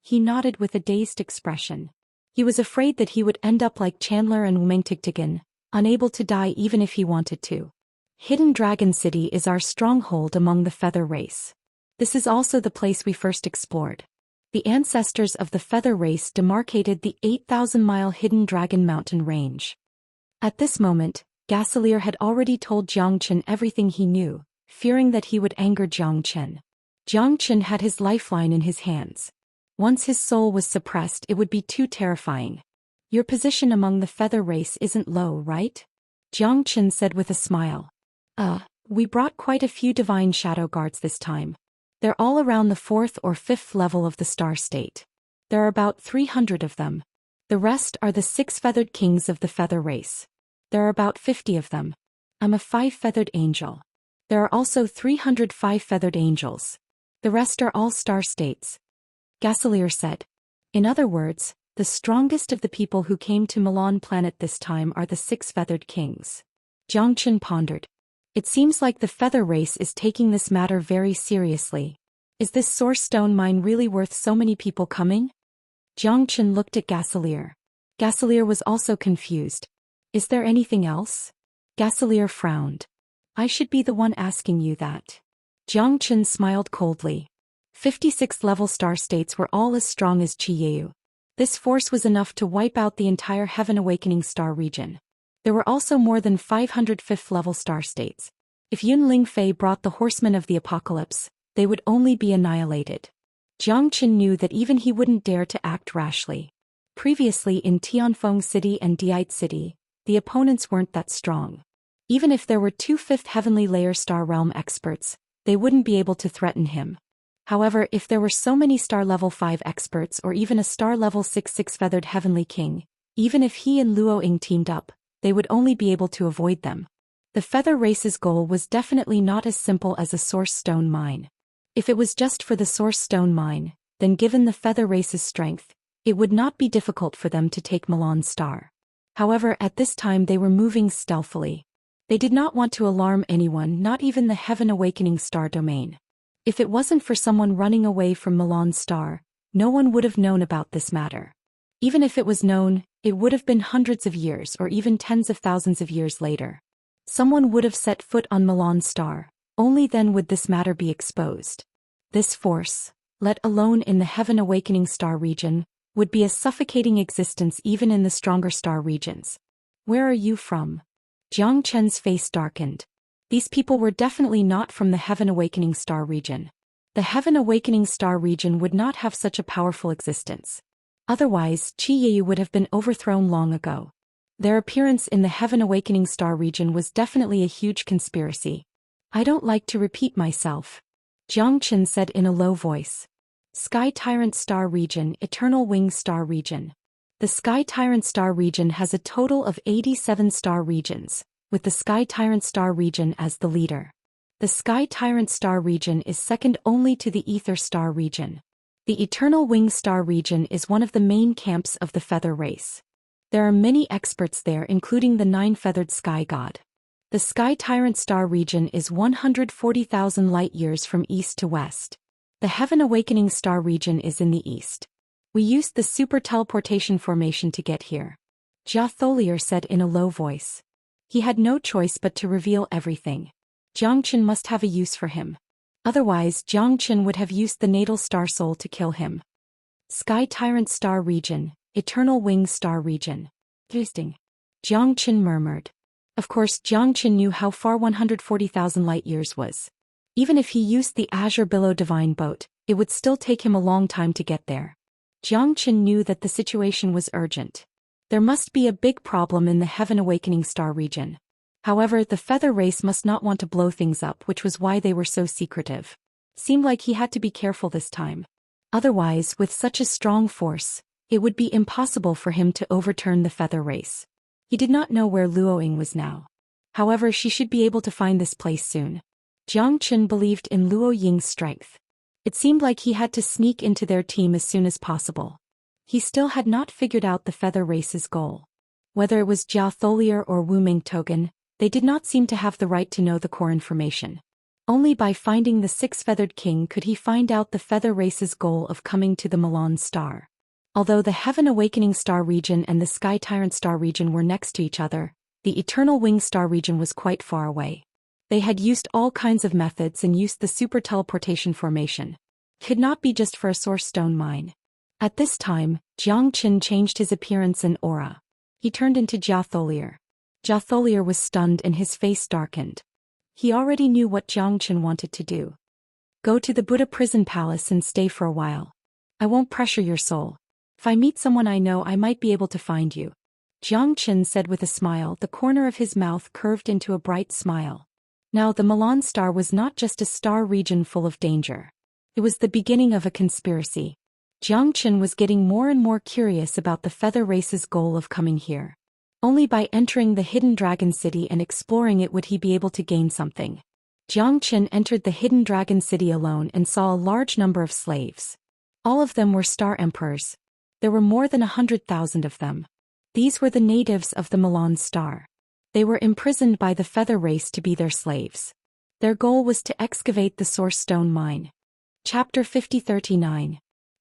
He nodded with a dazed expression. He was afraid that he would end up like Chandler and Mengtigtigan, unable to die even if he wanted to. Hidden Dragon City is our stronghold among the feather race. This is also the place we first explored. The ancestors of the feather race demarcated the 8,000-mile Hidden Dragon Mountain range. At this moment, Gasolier had already told Zhou Xian everything he knew, fearing that he would anger Zhou Xian. Zhou Xian had his lifeline in his hands. Once his soul was suppressed, it would be too terrifying. Your position among the feather race isn't low, right? Zhou Xian said with a smile. We brought quite a few divine shadow guards this time. They're all around the 4th or 5th level of the star state. There are about 300 of them. The rest are the 6-feathered kings of the feather race. There are about 50 of them. I'm a 5-feathered angel. There are also 305 feathered angels. The rest are all star states. Gasolier said. In other words, the strongest of the people who came to Milan planet this time are the 6-feathered kings. Zhou Xian pondered. It seems like the feather race is taking this matter very seriously. Is this source stone mine really worth so many people coming? Zhou Xian looked at Gasolier. Gasolier was also confused. Is there anything else? Gasolier frowned. I should be the one asking you that. Zhou Xian smiled coldly. 56th-level star states were all as strong as Qiyeu. This force was enough to wipe out the entire Heaven Awakening star region. There were also more than 500 fifth-level star states. If Yunling Fei brought the horsemen of the apocalypse, they would only be annihilated. Jiang Qin knew that even he wouldn't dare to act rashly. Previously in Tianfeng City and Deity City, the opponents weren't that strong. Even if there were 2 fifth heavenly layer star realm experts, they wouldn't be able to threaten him. However, if there were so many star level 5 experts or even a star level 6 six-feathered heavenly king, even if he and Luo Ying teamed up, they would only be able to avoid them. The feather race's goal was definitely not as simple as a source stone mine. If it was just for the source stone mine, then given the feather race's strength, it would not be difficult for them to take Milan's star. However, at this time they were moving stealthily. They did not want to alarm anyone, not even the Heaven Awakening Star domain. If it wasn't for someone running away from Milan's star, no one would have known about this matter. Even if it was known, it would have been hundreds of years or even tens of thousands of years later. Someone would have set foot on Milan's star, only then would this matter be exposed. This force, let alone in the Heaven Awakening Star region, would be a suffocating existence even in the stronger star regions. Where are you from? Jiang Chen's face darkened. These people were definitely not from the Heaven Awakening Star region. The Heaven Awakening Star region would not have such a powerful existence. Otherwise, Qi Yeyu would have been overthrown long ago. Their appearance in the Heaven Awakening Star region was definitely a huge conspiracy. I don't like to repeat myself, Jiang Chen said in a low voice. Sky Tyrant Star region, Eternal Wing Star region. The Sky Tyrant Star region has a total of 87 star regions, with the Sky Tyrant Star region as the leader. The Sky Tyrant Star region is second only to the Ether Star region. The Eternal Wing Star region is one of the main camps of the Feather race. There are many experts there, including the 9-feathered Sky God. The Sky Tyrant Star region is 140,000 light-years from east to west. The Heaven Awakening Star region is in the east. We used the super teleportation formation to get here, Jia Tholier said in a low voice. He had no choice but to reveal everything. Jiang Qin must have a use for him. Otherwise, Jiang Qin would have used the natal star soul to kill him. Sky Tyrant Star region, Eternal Wing Star region. Interesting, Jiang Qin murmured. Of course, Jiang Qin knew how far 140,000 light-years was. Even if he used the Azure Billow Divine Boat, it would still take him a long time to get there. Jiang Qin knew that the situation was urgent. There must be a big problem in the Heaven Awakening Star region. However, the Feather race must not want to blow things up, which was why they were so secretive. Seemed like he had to be careful this time. Otherwise, with such a strong force, it would be impossible for him to overturn the Feather race. He did not know where Luo Ying was now. However, she should be able to find this place soon. Jiang Qin believed in Luo Ying's strength. It seemed like he had to sneak into their team as soon as possible. He still had not figured out the Feather race's goal. Whether it was Jia Tholier or Wu Mingtogen, they did not seem to have the right to know the core information. Only by finding the 6-feathered king could he find out the Feather race's goal of coming to the Milan star. Although the Heaven Awakening Star region and the Sky Tyrant Star region were next to each other, the Eternal Wing Star region was quite far away. They had used all kinds of methods and used the super teleportation formation. Could not be just for a source stone mine. At this time, Jiang Qin changed his appearance and aura. He turned into Jia Tholier. Jia Tholier was stunned and his face darkened. He already knew what Jiang Qin wanted to do. Go to the Buddha prison palace and stay for a while. I won't pressure your soul. If I meet someone I know, I might be able to find you, Jiang Qin said with a smile, the corner of his mouth curved into a bright smile. Now the Milan star was not just a star region full of danger. It was the beginning of a conspiracy. Jiang Qin was getting more and more curious about the Feather race's goal of coming here. Only by entering the Hidden Dragon City and exploring it would he be able to gain something. Jiang Qin entered the Hidden Dragon City alone and saw a large number of slaves. All of them were star emperors. There were more than 100,000 of them. These were the natives of the Milan star. They were imprisoned by the Feather race to be their slaves. Their goal was to excavate the Source Stone mine. Chapter 5039.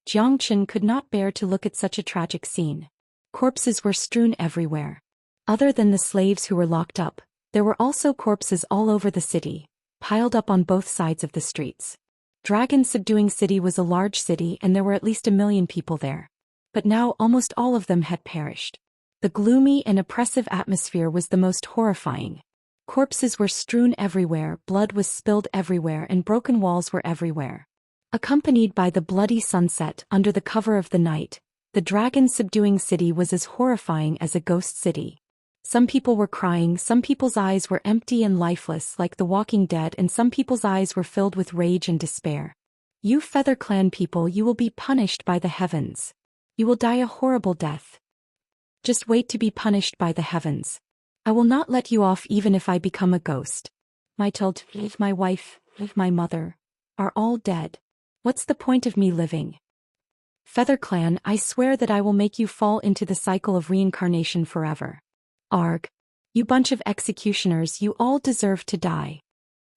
Jiang Qin could not bear to look at such a tragic scene. Corpses were strewn everywhere. Other than the slaves who were locked up, there were also corpses all over the city, piled up on both sides of the streets. Dragon Subduing City was a large city and there were at least 1 million people there. But now almost all of them had perished. The gloomy and oppressive atmosphere was the most horrifying. Corpses were strewn everywhere, blood was spilled everywhere, and broken walls were everywhere. Accompanied by the bloody sunset under the cover of the night, the dragon-subduing city was as horrifying as a ghost city. Some people were crying, some people's eyes were empty and lifeless like the Walking Dead, and some people's eyes were filled with rage and despair. You Feather Clan people, you will be punished by the heavens. You will die a horrible death. Just wait to be punished by the heavens. I will not let you off even if I become a ghost. My child, my wife, my mother, are all dead. What's the point of me living? Feather Clan, I swear that I will make you fall into the cycle of reincarnation forever. Arg. You bunch of executioners, you all deserve to die.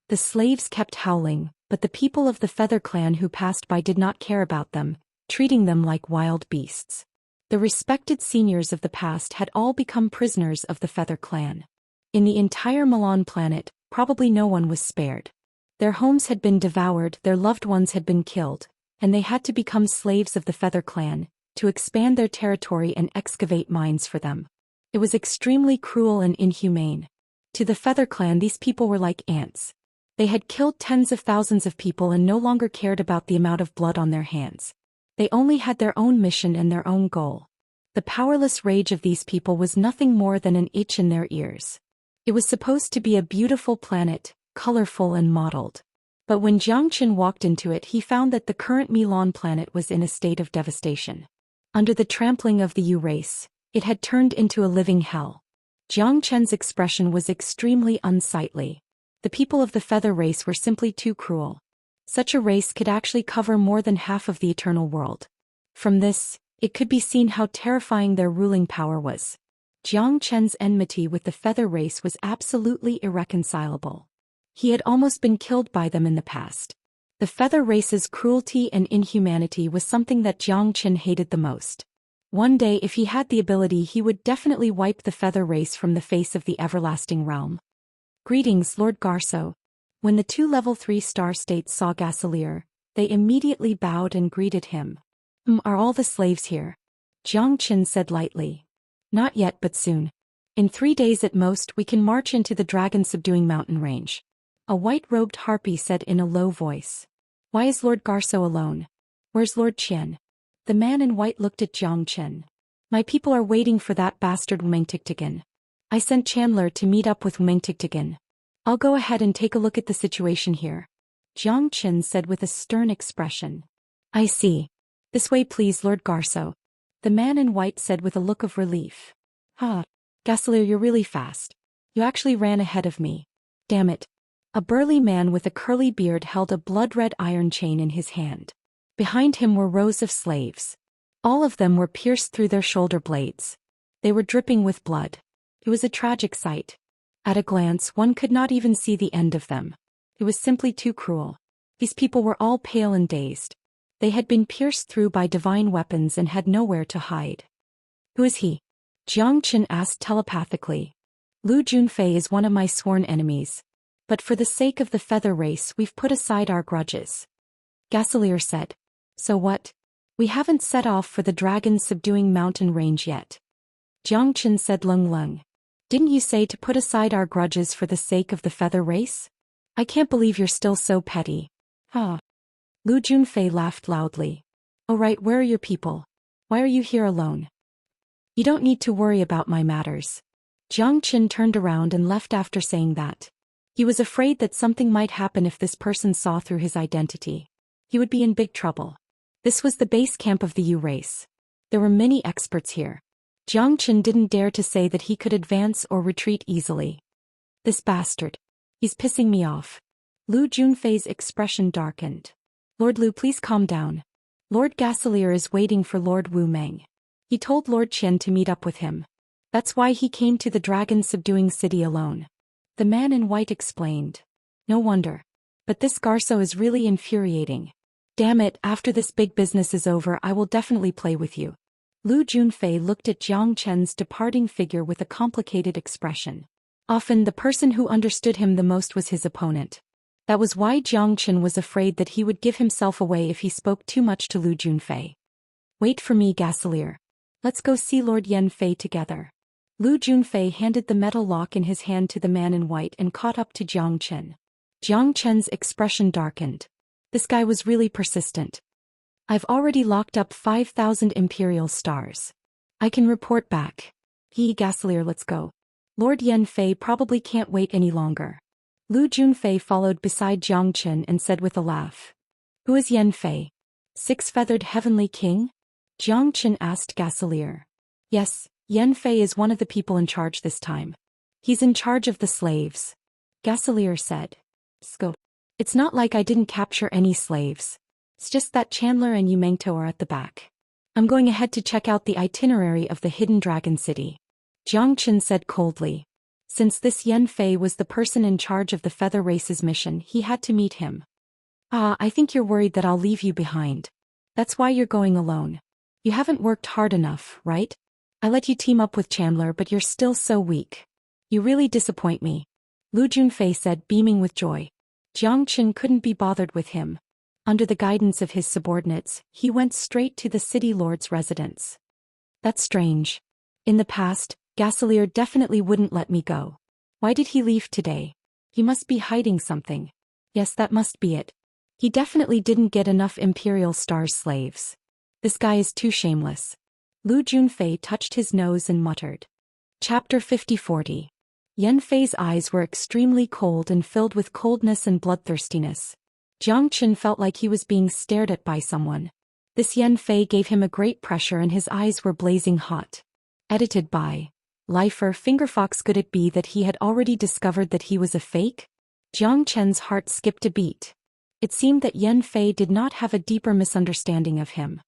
The slaves kept howling, but the people of the Feather Clan who passed by did not care about them, treating them like wild beasts. The respected seniors of the past had all become prisoners of the Feather Clan. In the entire Milan planet, probably no one was spared. Their homes had been devoured, their loved ones had been killed, and they had to become slaves of the Feather Clan, to expand their territory and excavate mines for them. It was extremely cruel and inhumane. To the Feather Clan, these people were like ants. They had killed tens of thousands of people and no longer cared about the amount of blood on their hands. They only had their own mission and their own goal. The powerless rage of these people was nothing more than an itch in their ears. It was supposed to be a beautiful planet, colorful and modeled. But when Xianxia walked into it, he found that the current Milan planet was in a state of devastation. Under the trampling of the U race, it had turned into a living hell. Xianxia's expression was extremely unsightly. The people of the Feather race were simply too cruel. Such a race could actually cover more than half of the eternal world. From this, it could be seen how terrifying their ruling power was. Xianxia's enmity with the Feather race was absolutely irreconcilable. He had almost been killed by them in the past. The Feather race's cruelty and inhumanity was something that Xianxia hated the most. One day, if he had the ability, he would definitely wipe the Feather race from the face of the everlasting realm. Greetings, Lord Garso. When the two level 3 star states saw Gaselier, they immediately bowed and greeted him. Are all the slaves here? Xianxia said lightly. Not yet, but soon. In 3 days at most, we can march into the dragon-subduing mountain range. A white-robed harpy said in a low voice. Why is Lord Garso alone? Where's Lord Qian? The man in white looked at Xianxia. My people are waiting for that bastard Wmengtigtigan. I sent Chandler to meet up with Wmengtigtigan. I'll go ahead and take a look at the situation here. Xianxia said with a stern expression. I see. This way please, Lord Garso. The man in white said with a look of relief. Gaselier, you're really fast. You actually ran ahead of me. Damn it. A burly man with a curly beard held a blood-red iron chain in his hand. Behind him were rows of slaves. All of them were pierced through their shoulder blades. They were dripping with blood. It was a tragic sight. At a glance, one could not even see the end of them. It was simply too cruel. These people were all pale and dazed. They had been pierced through by divine weapons and had nowhere to hide. Who is he? Xianxia asked telepathically. Lu Junfei is one of my sworn enemies. But for the sake of the Feather race, we've put aside our grudges. Gaselier said. So what? We haven't set off for the dragon-subduing mountain range yet. Xianxia said lung. Didn't you say to put aside our grudges for the sake of the Feather race? I can't believe you're still so petty. Lu Junfei laughed loudly. Oh right, where are your people? Why are you here alone? You don't need to worry about my matters. Xianxia turned around and left after saying that. He was afraid that something might happen if this person saw through his identity. He would be in big trouble. This was the base camp of the U race. There were many experts here. Xianxia didn't dare to say that he could advance or retreat easily. This bastard. He's pissing me off. Lu Junfei's expression darkened. Lord Lu, please calm down. Lord Gaselier is waiting for Lord Wu Meng. He told Lord Qian to meet up with him. That's why he came to the dragon-subduing city alone. The man in white explained. No wonder. But this Garso is really infuriating. Damn it, after this big business is over, I will definitely play with you. Lu Junfei looked at Xianxia's departing figure with a complicated expression. Often the person who understood him the most was his opponent. That was why Xianxia was afraid that he would give himself away if he spoke too much to Lu Junfei. Wait for me, Gaselier. Let's go see Lord Yanfei together. Lu Junfei handed the metal lock in his hand to the man in white and caught up to Jiang Chen. Jiang Chen's expression darkened. This guy was really persistent. I've already locked up 5,000 Imperial stars. I can report back. Gaslier, let's go. Lord Yanfei probably can't wait any longer. Lu Junfei followed beside Jiang Chen and said with a laugh. Who is Yanfei? Six-feathered heavenly king? Jiang Chen asked Gaslier. Yes, Yanfei is one of the people in charge this time. He's in charge of the slaves. Gaslier said. Scope. It's not like I didn't capture any slaves. It's just that Chandler and Yumengto are at the back. I'm going ahead to check out the itinerary of the Hidden Dragon City. Jiang Chen said coldly. Since this Yanfei was the person in charge of the Feather Race's mission, he had to meet him. I think you're worried that I'll leave you behind. That's why you're going alone. You haven't worked hard enough, right? I let you team up with Chandler, but you're still so weak. You really disappoint me. Lu Junfei said, beaming with joy. Jiang Chen couldn't be bothered with him. Under the guidance of his subordinates, he went straight to the city lord's residence. That's strange. In the past, Gaslier definitely wouldn't let me go. Why did he leave today? He must be hiding something. Yes, that must be it. He definitely didn't get enough Imperial Stars slaves. This guy is too shameless. Lu Junfei touched his nose and muttered. Chapter 50-40. Yanfei's eyes were extremely cold and filled with coldness and bloodthirstiness. Jiang Chen felt like he was being stared at by someone. This Yanfei gave him a great pressure and his eyes were blazing hot. Edited by Lifer Fingerfox. Could it be that he had already discovered that he was a fake? Jiang Chen's heart skipped a beat. It seemed that Yanfei did not have a deeper misunderstanding of him.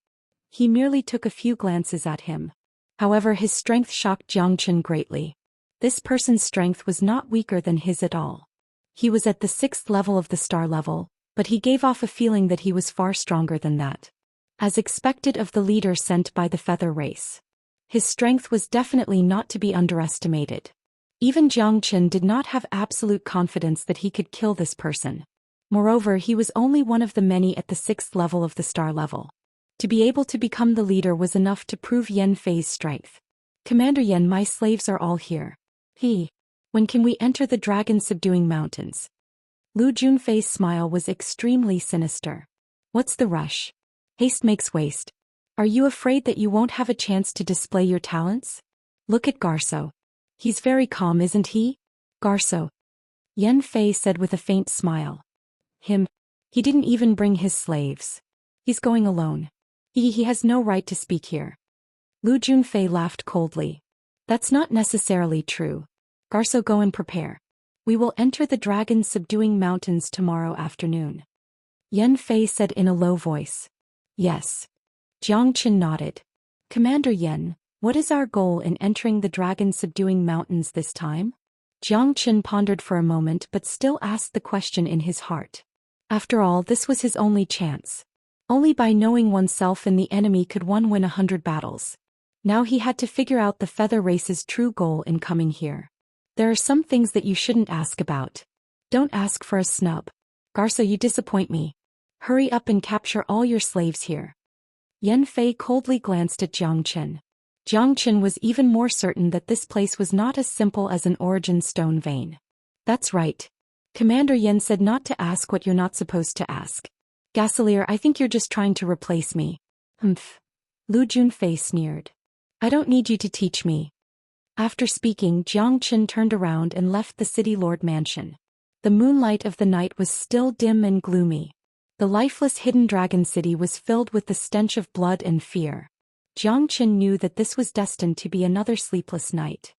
He merely took a few glances at him. However, his strength shocked Jiang Chen greatly. This person's strength was not weaker than his at all. He was at the 6th level of the star level, but he gave off a feeling that he was far stronger than that. As expected of the leader sent by the Feather Race. His strength was definitely not to be underestimated. Even Jiang Chen did not have absolute confidence that he could kill this person. Moreover, he was only one of the many at the 6th level of the star level. To be able to become the leader was enough to prove Yanfei's strength. Commander Yan, my slaves are all here. When can we enter the dragon-subduing mountains? Lu Junfei's smile was extremely sinister. What's the rush? Haste makes waste. Are you afraid that you won't have a chance to display your talents? Look at Garso. He's very calm, isn't he? Garso. Yanfei said with a faint smile. He didn't even bring his slaves. He's going alone. He has no right to speak here. Lu Junfei laughed coldly. That's not necessarily true. Garso, go and prepare. We will enter the dragon-subduing mountains tomorrow afternoon. Yanfei said in a low voice. Yes. Jiang Chen nodded. Commander Yan, what is our goal in entering the dragon-subduing mountains this time? Jiang Chen pondered for a moment but still asked the question in his heart. After all, this was his only chance. Only by knowing oneself and the enemy could one win 100 battles. Now he had to figure out the Feather Race's true goal in coming here. There are some things that you shouldn't ask about. Don't ask for a snub. Garso, you disappoint me. Hurry up and capture all your slaves here. Yanfei coldly glanced at Jiang Chen. Jiang Chen was even more certain that this place was not as simple as an origin stone vein. That's right. Commander Yan said not to ask what you're not supposed to ask. Gaslier, I think you're just trying to replace me. Lu Junfei sneered. I don't need you to teach me. After speaking, Jiang Chen turned around and left the city lord mansion. The moonlight of the night was still dim and gloomy. The lifeless hidden dragon city was filled with the stench of blood and fear. Jiang Chen knew that this was destined to be another sleepless night.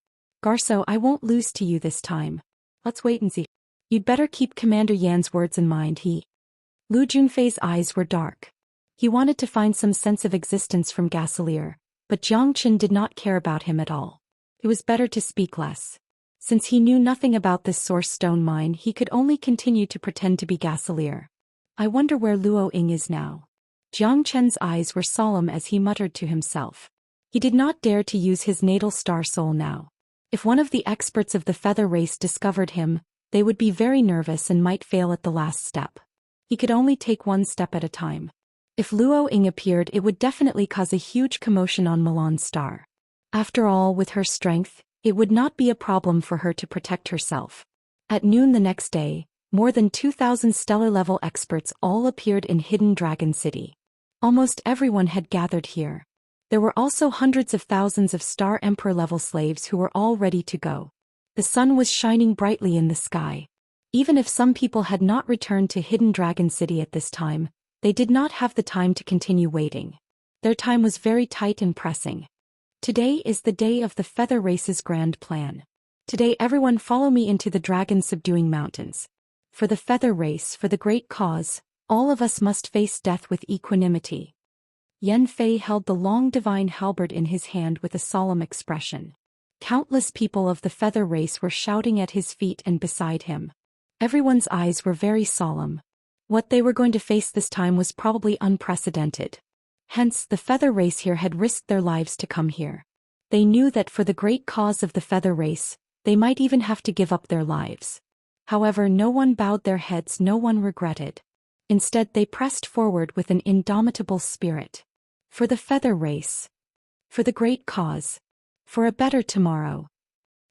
Garso, I won't lose to you this time. Let's wait and see. You'd better keep Commander Yan's words in mind. Lu Junfei's eyes were dark. He wanted to find some sense of existence from Gaslier, but Jiang Chen did not care about him at all. It was better to speak less. Since he knew nothing about this source stone mine, he could only continue to pretend to be Gaslier. I wonder where Luo Ying is now. Jiang Chen's eyes were solemn as he muttered to himself. He did not dare to use his natal star soul now. If one of the experts of the Feather Race discovered him, they would be very nervous and might fail at the last step. He could only take one step at a time. If Luo Ying appeared, it would definitely cause a huge commotion on Milan's star. After all, with her strength, it would not be a problem for her to protect herself. At noon the next day, more than 2,000 stellar-level experts all appeared in Hidden Dragon City. Almost everyone had gathered here. There were also hundreds of thousands of Star Emperor-level slaves who were all ready to go. The sun was shining brightly in the sky. Even if some people had not returned to Hidden Dragon City at this time, they did not have the time to continue waiting. Their time was very tight and pressing. Today is the day of the Feather Race's grand plan. Today everyone follow me into the dragon-subduing mountains. For the Feather Race, for the great cause, all of us must face death with equanimity. Yan Fei held the long divine halberd in his hand with a solemn expression. Countless people of the Feather Race were shouting at his feet and beside him. Everyone's eyes were very solemn. What they were going to face this time was probably unprecedented. Hence, the Feather Race here had risked their lives to come here. They knew that for the great cause of the Feather Race, they might even have to give up their lives. However, no one bowed their heads, no one regretted. Instead, they pressed forward with an indomitable spirit. For the Feather Race. For the great cause. For a better tomorrow.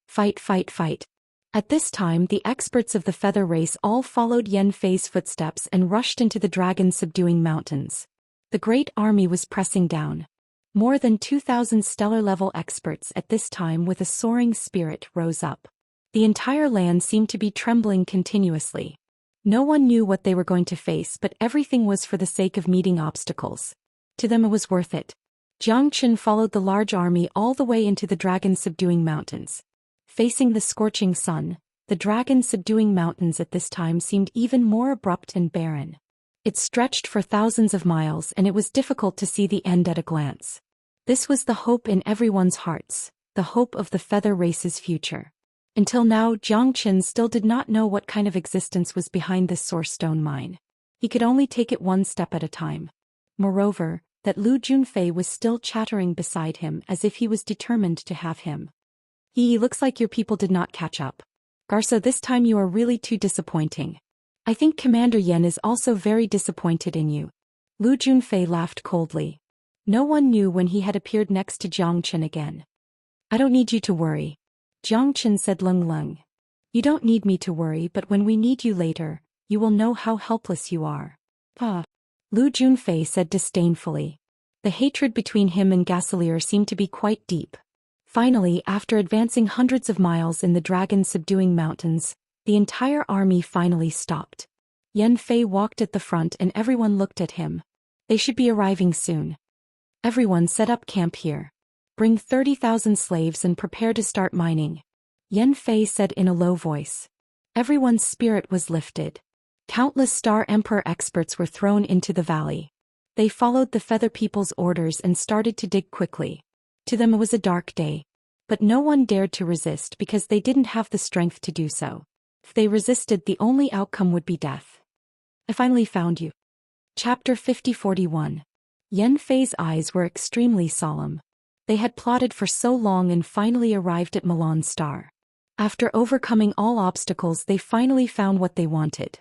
Fight, fight, fight. At this time, the experts of the Feather Race all followed Yan Fei's footsteps and rushed into the dragon-subduing mountains. The great army was pressing down. More than 2,000 stellar-level experts at this time with a soaring spirit rose up. The entire land seemed to be trembling continuously. No one knew what they were going to face, but everything was for the sake of meeting obstacles. To them it was worth it. Jiang Qin followed the large army all the way into the dragon-subduing mountains. Facing the scorching sun, the dragon-subduing mountains at this time seemed even more abrupt and barren. It stretched for thousands of miles and it was difficult to see the end at a glance. This was the hope in everyone's hearts, the hope of the Feather Race's future. Until now, Jiang Qin still did not know what kind of existence was behind this source stone mine. He could only take it one step at a time. Moreover, that Lu Junfei was still chattering beside him as if he was determined to have him. Looks like your people did not catch up. Garso, this time you are really too disappointing. I think Commander Yan is also very disappointed in you. Lu Junfei laughed coldly. No one knew when he had appeared next to Jiang Qin again. I don't need you to worry. Jiang Qin said Lung Lung. You don't need me to worry, but when we need you later, you will know how helpless you are. Lu Junfei said disdainfully. The hatred between him and Gaselier seemed to be quite deep. Finally, after advancing hundreds of miles in the dragon-subduing mountains, the entire army finally stopped. Yan Fei walked at the front and everyone looked at him. They should be arriving soon. Everyone set up camp here. Bring 30,000 slaves and prepare to start mining. Yan Fei said in a low voice. Everyone's spirit was lifted. Countless Star Emperor experts were thrown into the valley. They followed the Feather People's orders and started to dig quickly. To them it was a dark day. But no one dared to resist because they didn't have the strength to do so. If they resisted, the only outcome would be death. I finally found you. Chapter 50-41. Yan Fei's eyes were extremely solemn. They had plotted for so long and finally arrived at Milan's star. After overcoming all obstacles, they finally found what they wanted.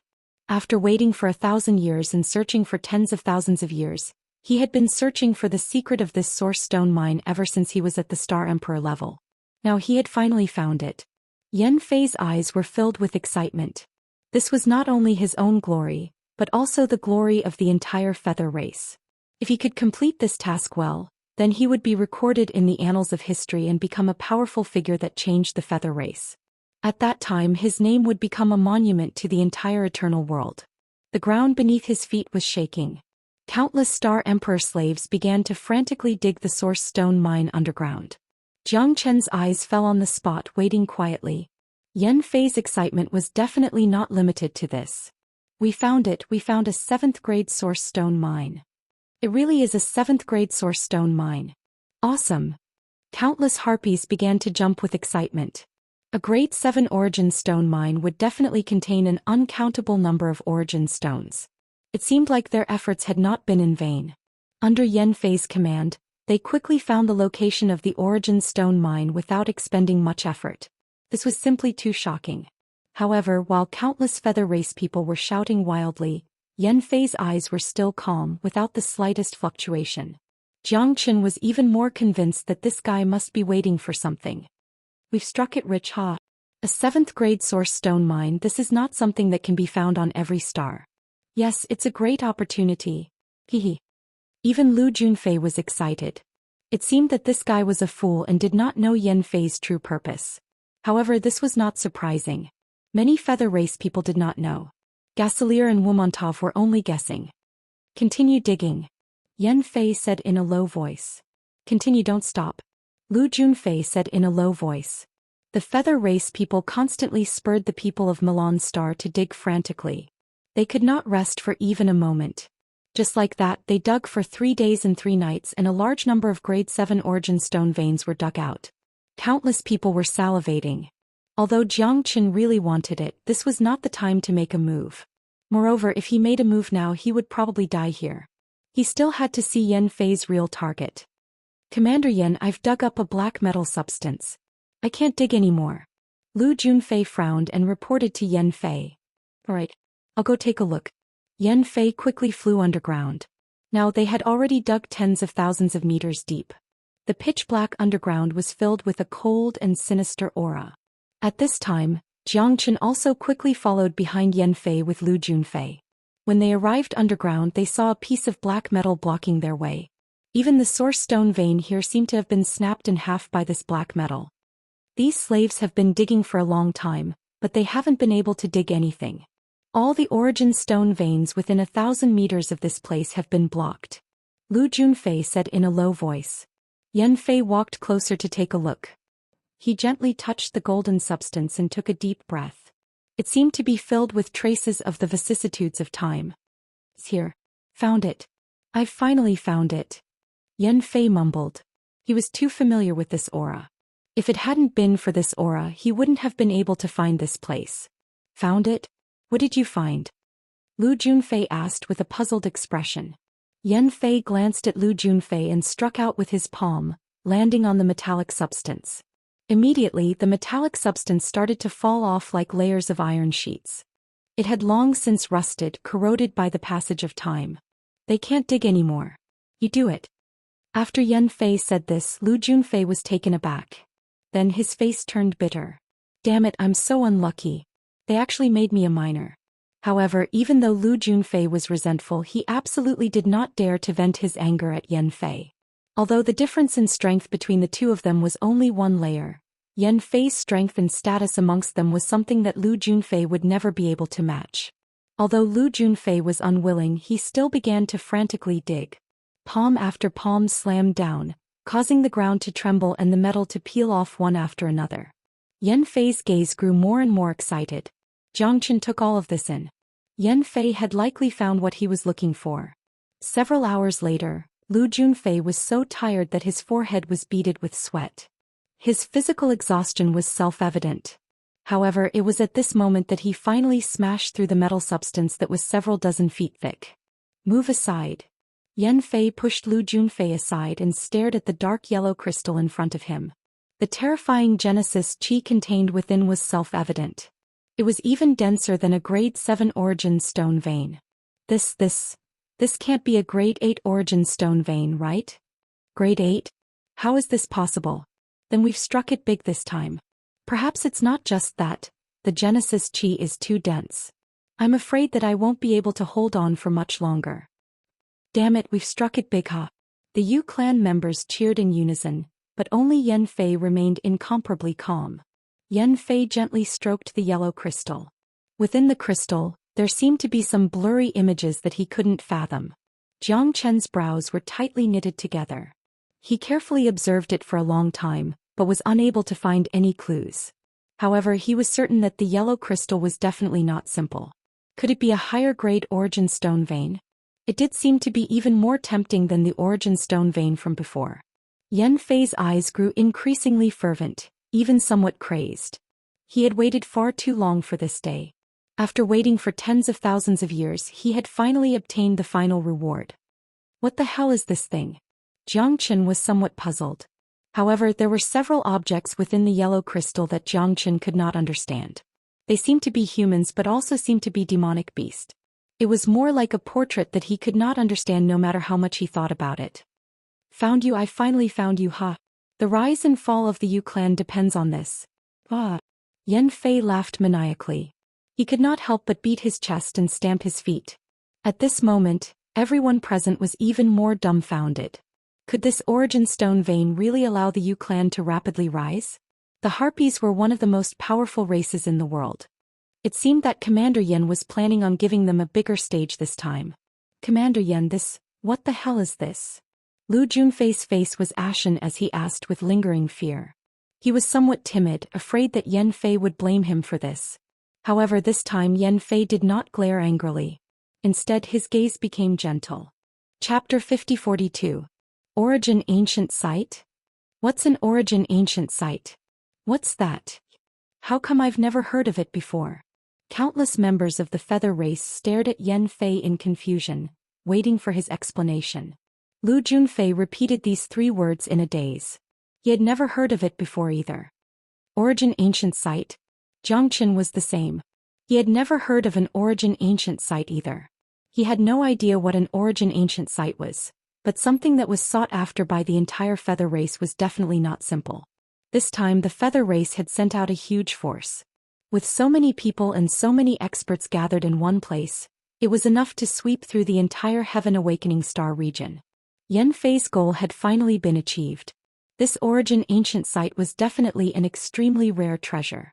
After waiting for 1,000 years and searching for tens of thousands of years, he had been searching for the secret of this source stone mine ever since he was at the Star Emperor level. Now he had finally found it. Yan Fei's eyes were filled with excitement. This was not only his own glory, but also the glory of the entire Feather Race. If he could complete this task well, then he would be recorded in the annals of history and become a powerful figure that changed the Feather Race. At that time, his name would become a monument to the entire eternal world. The ground beneath his feet was shaking. Countless Star Emperor slaves began to frantically dig the source stone mine underground. Jiang Chen's eyes fell on the spot, waiting quietly. Yan Fei's excitement was definitely not limited to this. We found it, we found a 7th grade source stone mine. It really is a 7th grade source stone mine. Awesome. Countless harpies began to jump with excitement. A grade 7 origin stone mine would definitely contain an uncountable number of origin stones. It seemed like their efforts had not been in vain. Under Yan Fei's command, they quickly found the location of the origin stone mine without expending much effort. This was simply too shocking. However, while countless Feather Race people were shouting wildly, Yan Fei's eyes were still calm, without the slightest fluctuation. Jiang Qin was even more convinced that this guy must be waiting for something. We've struck it rich, ha. A 7th grade source stone mine. This is not something that can be found on every star. Yes, it's a great opportunity. Hehe. Even Lu Junfei was excited. It seemed that this guy was a fool and did not know Yan Fei's true purpose. However, this was not surprising. Many feather race people did not know. Gaselier and Wumontov were only guessing. Continue digging, Yan Fei said in a low voice. Continue, don't stop, Lu Junfei said in a low voice. The feather race people constantly spurred the people of Milan Star to dig frantically. They could not rest for even a moment. Just like that, they dug for 3 days and 3 nights, and a large number of grade 7 origin stone veins were dug out. Countless people were salivating. Although Jiang Qin really wanted it, this was not the time to make a move. Moreover, if he made a move now, he would probably die here. He still had to see Yan Fei's real target. Commander Yan, I've dug up a black metal substance. I can't dig anymore. Lu Junfei frowned and reported to Yan Fei. Alright, I'll go take a look. Yan Fei quickly flew underground. Now they had already dug tens of thousands of meters deep. The pitch-black underground was filled with a cold and sinister aura. At this time, Jiang Qin also quickly followed behind Yan Fei with Lu Junfei. When they arrived underground, they saw a piece of black metal blocking their way. Even the source stone vein here seemed to have been snapped in half by this black metal. These slaves have been digging for a long time, but they haven't been able to dig anything. All the origin stone veins within 1,000 meters of this place have been blocked, Lu Junfei said in a low voice. Yan Fei walked closer to take a look. He gently touched the golden substance and took a deep breath. It seemed to be filled with traces of the vicissitudes of time. It's here. Found it. I've finally found it, Yan Fei mumbled. He was too familiar with this aura. If it hadn't been for this aura, he wouldn't have been able to find this place. Found it? What did you find? Lu Junfei asked with a puzzled expression. Yan Fei glanced at Lu Junfei and struck out with his palm, landing on the metallic substance. Immediately, the metallic substance started to fall off like layers of iron sheets. It had long since rusted, corroded by the passage of time. They can't dig anymore. You do it. After Yan Fei said this, Lu Junfei was taken aback. Then his face turned bitter. Damn it, I'm so unlucky. They actually made me a miner. However, even though Lu Junfei was resentful, he absolutely did not dare to vent his anger at Yan Fei. Although the difference in strength between the two of them was only 1 layer, Yan Fei's strength and status amongst them was something that Lu Junfei would never be able to match. Although Lu Junfei was unwilling, he still began to frantically dig. Palm after palm slammed down, causing the ground to tremble and the metal to peel off one after another. Yan Fei's gaze grew more and more excited. Jiang Qin took all of this in. Yan Fei had likely found what he was looking for. Several hours later, Lu Junfei was so tired that his forehead was beaded with sweat. His physical exhaustion was self-evident. However, it was at this moment that he finally smashed through the metal substance that was several dozen feet thick. Move aside. Yan Fei pushed Lu Junfei aside and stared at the dark yellow crystal in front of him. The terrifying Genesis chi contained within was self-evident. It was even denser than a grade 7 origin stone vein. This can't be a grade 8 origin stone vein, right? Grade 8? How is this possible? Then we've struck it big this time. Perhaps it's not just that, the Genesis chi is too dense. I'm afraid that I won't be able to hold on for much longer. Damn it, we've struck it big, huh? The Yu clan members cheered in unison, but only Yan Fei remained incomparably calm. Yan Fei gently stroked the yellow crystal. Within the crystal, there seemed to be some blurry images that he couldn't fathom. Jiang Chen's brows were tightly knitted together. He carefully observed it for a long time, but was unable to find any clues. However, he was certain that the yellow crystal was definitely not simple. Could it be a higher-grade origin stone vein? It did seem to be even more tempting than the origin stone vein from before. Yan Fei's eyes grew increasingly fervent, even somewhat crazed. He had waited far too long for this day. After waiting for tens of thousands of years, he had finally obtained the final reward. What the hell is this thing? Jiang Qin was somewhat puzzled. However, there were several objects within the yellow crystal that Jiang Qin could not understand. They seemed to be humans but also seemed to be demonic beasts. It was more like a portrait that he could not understand no matter how much he thought about it. Found you, I finally found you, ha. The rise and fall of the Yu clan depends on this. Ah. Yan Fei laughed maniacally. He could not help but beat his chest and stamp his feet. At this moment, everyone present was even more dumbfounded. Could this origin stone vein really allow the Yu clan to rapidly rise? The Harpies were one of the most powerful races in the world. It seemed that Commander Yen was planning on giving them a bigger stage this time. Commander Yen, what the hell is this? Lu Junfei's face was ashen as he asked with lingering fear. He was somewhat timid, afraid that Yan Fei would blame him for this. However, this time Yan Fei did not glare angrily. Instead, his gaze became gentle. Chapter 50-42. Origin Ancient Site? What's an Origin Ancient Site? What's that? How come I've never heard of it before? Countless members of the feather race stared at Yan Fei in confusion, waiting for his explanation. Lu Junfei repeated these 3 words in a daze. He had never heard of it before either. Origin Ancient Site? Jiang Qin was the same. He had never heard of an Origin Ancient Site either. He had no idea what an Origin Ancient Site was, but something that was sought after by the entire feather race was definitely not simple. This time the feather race had sent out a huge force. With so many people and so many experts gathered in one place, it was enough to sweep through the entire Heaven Awakening Star region. Yan Fei's goal had finally been achieved. This Origin Ancient Site was definitely an extremely rare treasure.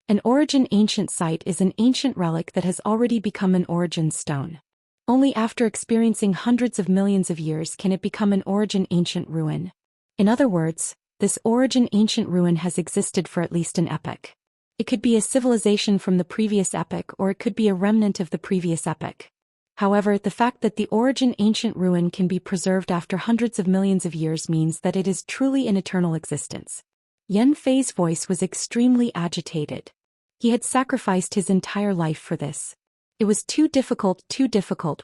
An Origin Ancient Site is an ancient relic that has already become an Origin Stone. Only after experiencing hundreds of millions of years can it become an Origin Ancient Ruin. In other words, this Origin Ancient Ruin has existed for at least an epoch. It could be a civilization from the previous epoch, or it could be a remnant of the previous epoch. However, the fact that the Origin Ancient Ruin can be preserved after hundreds of millions of years means that it is truly in eternal existence. Yan Fei's voice was extremely agitated. He had sacrificed his entire life for this. It was too difficult,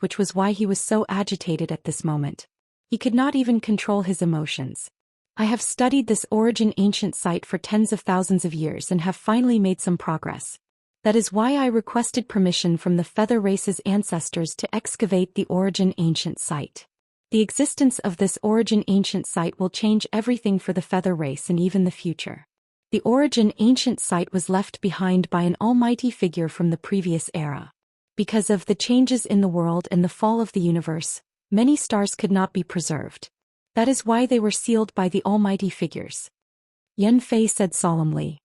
which was why he was so agitated at this moment. He could not even control his emotions. I have studied this Origin Ancient Site for tens of thousands of years and have finally made some progress. That is why I requested permission from the Feather Race's ancestors to excavate the Origin Ancient Site. The existence of this Origin Ancient Site will change everything for the Feather Race and even the future. The Origin Ancient Site was left behind by an almighty figure from the previous era. Because of the changes in the world and the fall of the universe, many stars could not be preserved. That is why they were sealed by the almighty figures. Yan Fei said solemnly.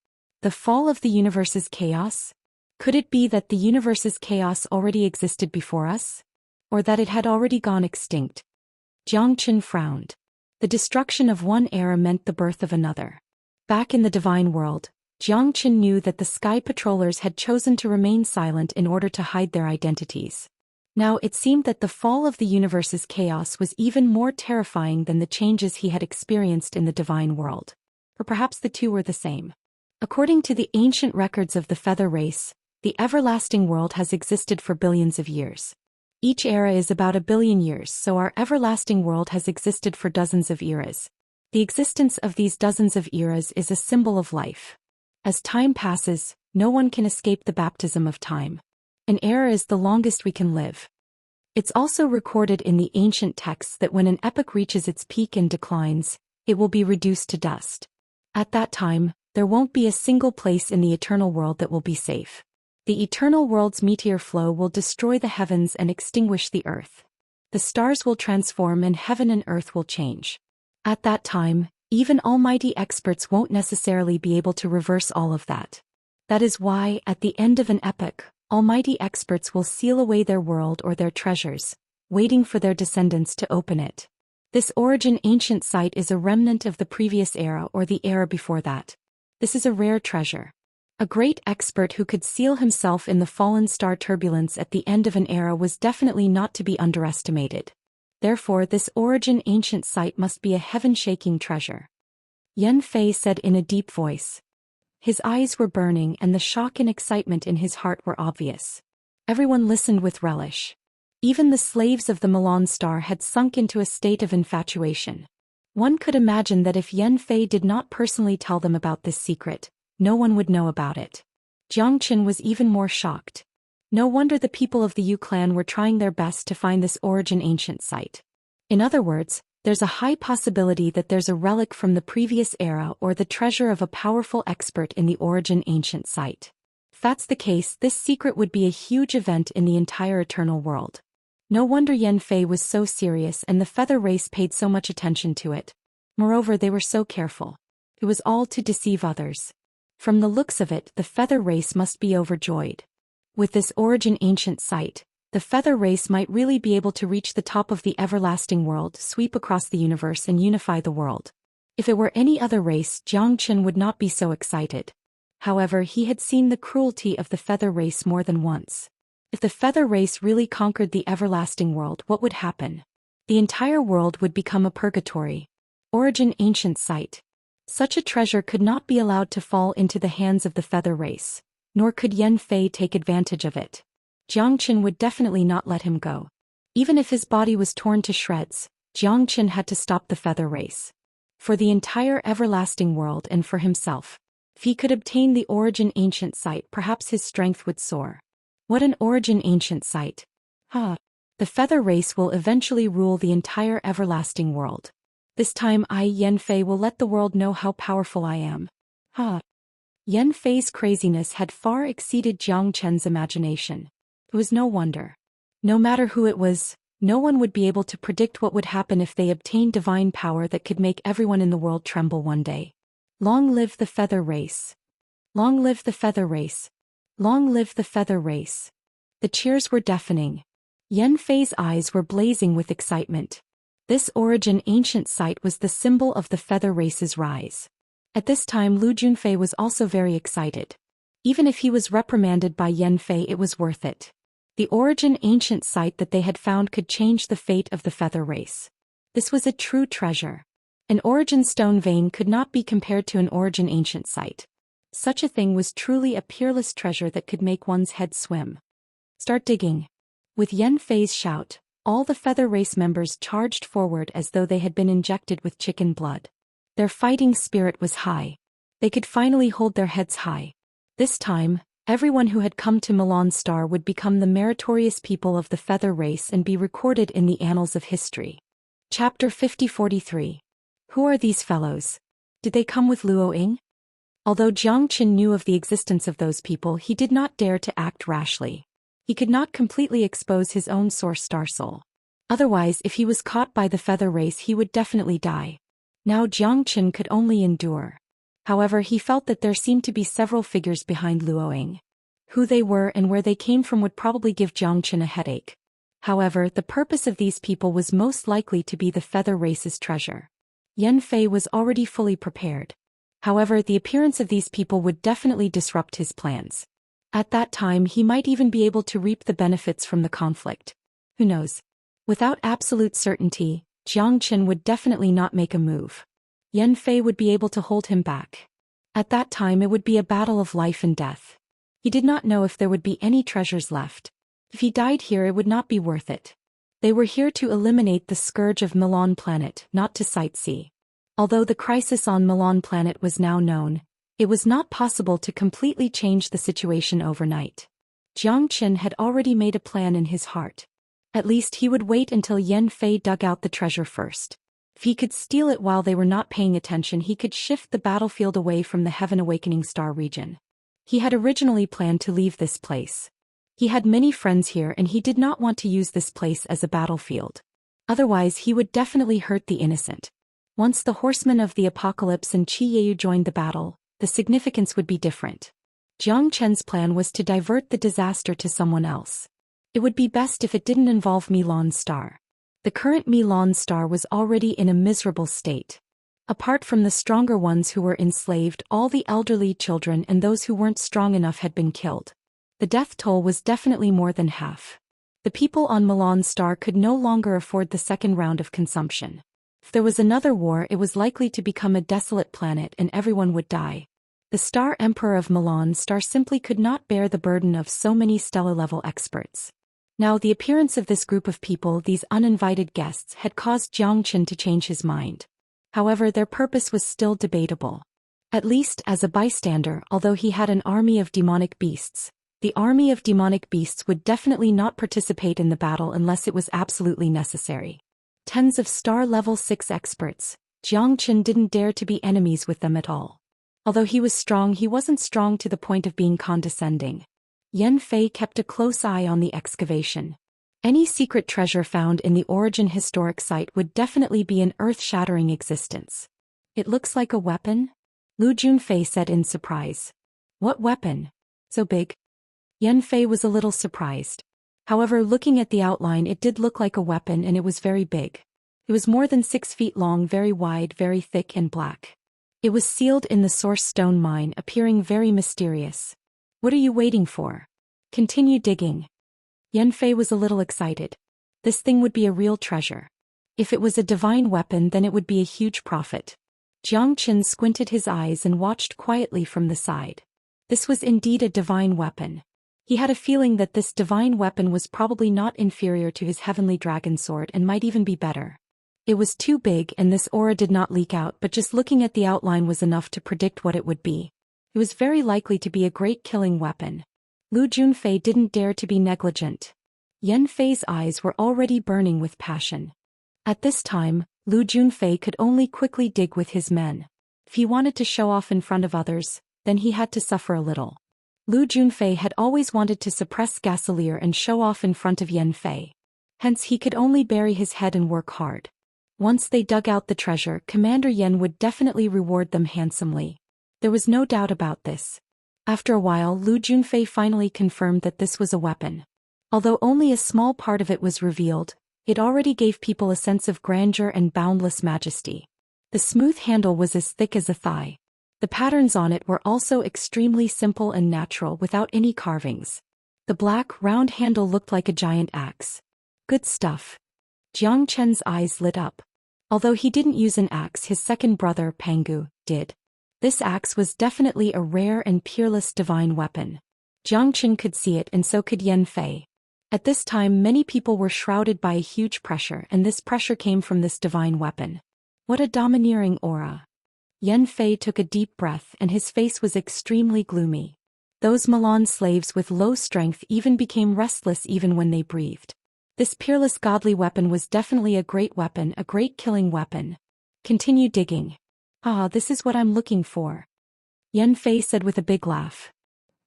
The fall of the universe's chaos? Could it be that the universe's chaos already existed before us? Or that it had already gone extinct? Jiang Qin frowned. The destruction of one era meant the birth of another. Back in the divine world, Jiang Qin knew that the sky patrollers had chosen to remain silent in order to hide their identities. Now it seemed that the fall of the universe's chaos was even more terrifying than the changes he had experienced in the divine world. Or perhaps the two were the same. According to the ancient records of the Feather Race, the everlasting world has existed for billions of years. Each era is about 1 billion years, so our everlasting world has existed for dozens of eras. The existence of these dozens of eras is a symbol of life. As time passes, no one can escape the baptism of time. An era is the longest we can live. It's also recorded in the ancient texts that when an epoch reaches its peak and declines, it will be reduced to dust. At that time, there won't be a single place in the eternal world that will be safe. The eternal world's meteor flow will destroy the heavens and extinguish the earth. The stars will transform and heaven and earth will change. At that time, even almighty experts won't necessarily be able to reverse all of that. That is why, at the end of an epoch, almighty experts will seal away their world or their treasures, waiting for their descendants to open it. This Origin Ancient Site is a remnant of the previous era or the era before that. This is a rare treasure. A great expert who could seal himself in the fallen star turbulence at the end of an era was definitely not to be underestimated. Therefore, this Origin Ancient Site must be a heaven-shaking treasure. Yan Fei said in a deep voice. His eyes were burning and the shock and excitement in his heart were obvious. Everyone listened with relish. Even the slaves of the Milan star had sunk into a state of infatuation. One could imagine that if Yan Fei did not personally tell them about this secret, no one would know about it. Jiang Qin was even more shocked. No wonder the people of the Yu clan were trying their best to find this origin ancient site. In other words, there's a high possibility that there's a relic from the previous era or the treasure of a powerful expert in the origin ancient site. If that's the case, this secret would be a huge event in the entire eternal world. No wonder Yan Fei was so serious and the feather race paid so much attention to it. Moreover, they were so careful. It was all to deceive others. From the looks of it, the feather race must be overjoyed. With this origin ancient site, the feather race might really be able to reach the top of the everlasting world, sweep across the universe and unify the world. If it were any other race, Jiang Qin would not be so excited. However, he had seen the cruelty of the feather race more than once. If the feather race really conquered the everlasting world, what would happen? The entire world would become a purgatory. Origin ancient site. Such a treasure could not be allowed to fall into the hands of the feather race, nor could Yan Fei take advantage of it. Jiang Qin would definitely not let him go. Even if his body was torn to shreds, Jiang Qin had to stop the feather race. For the entire everlasting world and for himself. If he could obtain the origin ancient site, perhaps his strength would soar. What an origin ancient site. The feather race will eventually rule the entire everlasting world. This time I, Yan Fei, will let the world know how powerful I am. Yan Fei's craziness had far exceeded Jiang Qin's imagination. It was no wonder. No matter who it was, no one would be able to predict what would happen if they obtained divine power that could make everyone in the world tremble one day. Long live the feather race. Long live the feather race. Long live the feather race. The cheers were deafening. Yan Fei's eyes were blazing with excitement. This origin ancient site was the symbol of the feather race's rise. At this time Lu Junfei was also very excited. Even if he was reprimanded by Yan Fei, it was worth it. The origin ancient site that they had found could change the fate of the feather race. This was a true treasure. An origin stone vein could not be compared to an origin ancient site. Such a thing was truly a peerless treasure that could make one's head swim. Start digging. With Yan Fei's shout, all the feather race members charged forward as though they had been injected with chicken blood. Their fighting spirit was high. They could finally hold their heads high. This time, everyone who had come to Milan Star would become the meritorious people of the feather race and be recorded in the annals of history. Chapter 50-43. Who are these fellows? Did they come with Luo Ying? Although Jiang Qin knew of the existence of those people, he did not dare to act rashly. He could not completely expose his own source star soul. Otherwise, if he was caught by the feather race, he would definitely die. Now Jiang Qin could only endure. However, he felt that there seemed to be several figures behind Luo Ying. Who they were and where they came from would probably give Jiang Qin a headache. However, the purpose of these people was most likely to be the feather race's treasure. Yan Fei was already fully prepared. However, the appearance of these people would definitely disrupt his plans. At that time, he might even be able to reap the benefits from the conflict. Who knows? Without absolute certainty, Jiang Qin would definitely not make a move. Yan Fei would be able to hold him back. At that time, it would be a battle of life and death. He did not know if there would be any treasures left. If he died here, it would not be worth it. They were here to eliminate the scourge of Milan Planet, not to sightsee. Although the crisis on Milan Planet was now known, it was not possible to completely change the situation overnight. Jiang Qin had already made a plan in his heart. At least he would wait until Yan Fei dug out the treasure first. If he could steal it while they were not paying attention, he could shift the battlefield away from the Heaven Awakening Star region. He had originally planned to leave this place. He had many friends here and he did not want to use this place as a battlefield. Otherwise, he would definitely hurt the innocent. Once the horsemen of the apocalypse and Qi Yeyu joined the battle, the significance would be different. Jiang Chen's plan was to divert the disaster to someone else. It would be best if it didn't involve Milan Star. The current Milan Star was already in a miserable state. Apart from the stronger ones who were enslaved, all the elderly, children and those who weren't strong enough had been killed. The death toll was definitely more than half. The people on Milan Star could no longer afford the second round of consumption. If there was another war, it was likely to become a desolate planet and everyone would die. The Star Emperor of Milan Star simply could not bear the burden of so many stellar-level experts. Now the appearance of this group of people, these uninvited guests, had caused Jiang Qin to change his mind. However, their purpose was still debatable. At least as a bystander, although he had an army of demonic beasts, The army of demonic beasts would definitely not participate in the battle unless it was absolutely necessary. Tens of star-level 6 experts, Zhou Xian didn't dare to be enemies with them at all. Although he was strong, he wasn't strong to the point of being condescending. Yan Fei kept a close eye on the excavation. Any secret treasure found in the origin historic site would definitely be an earth-shattering existence. It looks like a weapon? Lu Junfei said in surprise. What weapon? So big? Yan Fei was a little surprised. However, looking at the outline, it did look like a weapon, and it was very big. It was more than 6 feet long, very wide, very thick and black. It was sealed in the source stone mine, appearing very mysterious. What are you waiting for? Continue digging. Yan Fei was a little excited. This thing would be a real treasure. If it was a divine weapon, then it would be a huge profit. Zhou Xian squinted his eyes and watched quietly from the side. This was indeed a divine weapon. He had a feeling that this divine weapon was probably not inferior to his heavenly dragon sword and might even be better. It was too big and this aura did not leak out, but just looking at the outline was enough to predict what it would be. It was very likely to be a great killing weapon. Lu Junfei didn't dare to be negligent. Yan Fei's eyes were already burning with passion. At this time, Lu Junfei could only quickly dig with his men. If he wanted to show off in front of others, then he had to suffer a little. Lu Junfei had always wanted to suppress Gaselier and show off in front of Yan Fei. Hence he could only bury his head and work hard. Once they dug out the treasure, Commander Yan would definitely reward them handsomely. There was no doubt about this. After a while, Lu Junfei finally confirmed that this was a weapon. Although only a small part of it was revealed, it already gave people a sense of grandeur and boundless majesty. The smooth handle was as thick as a thigh. The patterns on it were also extremely simple and natural without any carvings. The black, round handle looked like a giant axe. Good stuff. Jiang Chen's eyes lit up. Although he didn't use an axe, his second brother, Pangu, did. This axe was definitely a rare and peerless divine weapon. Jiang Chen could see it and so could Yan Fei. At this time, many people were shrouded by a huge pressure, and this pressure came from this divine weapon. What a domineering aura. Yan Fei took a deep breath and his face was extremely gloomy. Those Milan slaves with low strength even became restless even when they breathed. This peerless godly weapon was definitely a great weapon, a great killing weapon. Continue digging. Ah, this is what I'm looking for. Yan Fei said with a big laugh.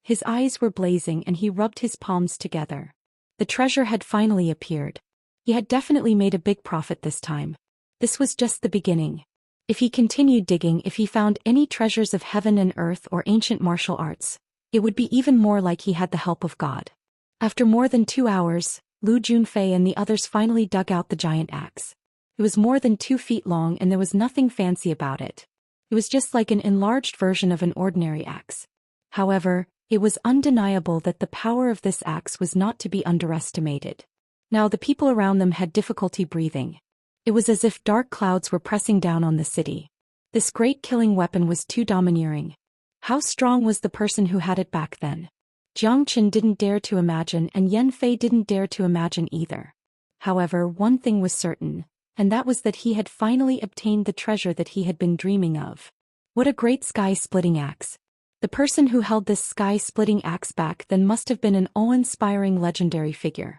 His eyes were blazing and he rubbed his palms together. The treasure had finally appeared. He had definitely made a big profit this time. This was just the beginning. If he continued digging, if he found any treasures of heaven and earth or ancient martial arts, it would be even more like he had the help of God. After more than 2 hours, Lu Junfei and the others finally dug out the giant axe. It was more than 2 feet long and there was nothing fancy about it. It was just like an enlarged version of an ordinary axe. However, it was undeniable that the power of this axe was not to be underestimated. Now the people around them had difficulty breathing. It was as if dark clouds were pressing down on the city. This great killing weapon was too domineering. How strong was the person who had it back then? Jiang Chen didn't dare to imagine and Yan Fei didn't dare to imagine either. However, one thing was certain, and that was that he had finally obtained the treasure that he had been dreaming of. What a great sky-splitting axe. The person who held this sky-splitting axe back then must have been an awe-inspiring legendary figure.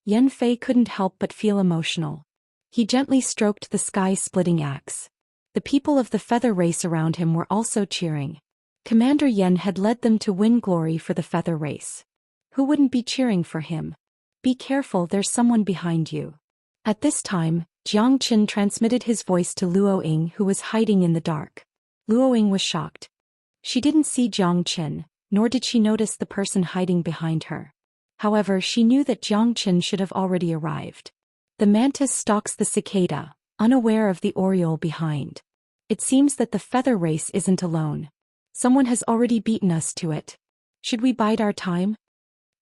Yan Fei couldn't help but feel emotional. He gently stroked the sky-splitting axe. The people of the feather race around him were also cheering. Commander Yan had led them to win glory for the feather race. Who wouldn't be cheering for him? Be careful, there's someone behind you. At this time, Jiang Chen transmitted his voice to Luo Ying, who was hiding in the dark. Luo Ying was shocked. She didn't see Jiang Chen, nor did she notice the person hiding behind her. However, she knew that Jiang Chen should have already arrived. The mantis stalks the cicada, unaware of the oriole behind. It seems that the feather race isn't alone. Someone has already beaten us to it. Should we bide our time?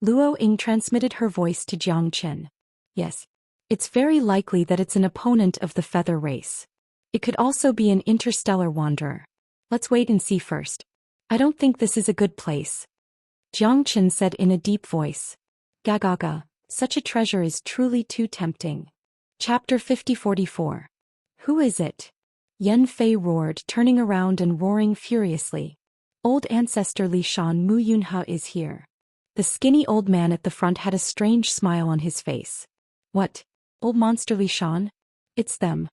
Luo Ying transmitted her voice to Jiang Chen. Yes. It's very likely that it's an opponent of the feather race. It could also be an interstellar wanderer. Let's wait and see first. I don't think this is a good place. Jiang Chen said in a deep voice. Gagaga, such a treasure is truly too tempting. Chapter 5044. Who is it? Yan Fei roared, turning around and roaring furiously. Old ancestor Li Shan Mu Yunha is here. The skinny old man at the front had a strange smile on his face. What? Old Monster Li Shan? It's them.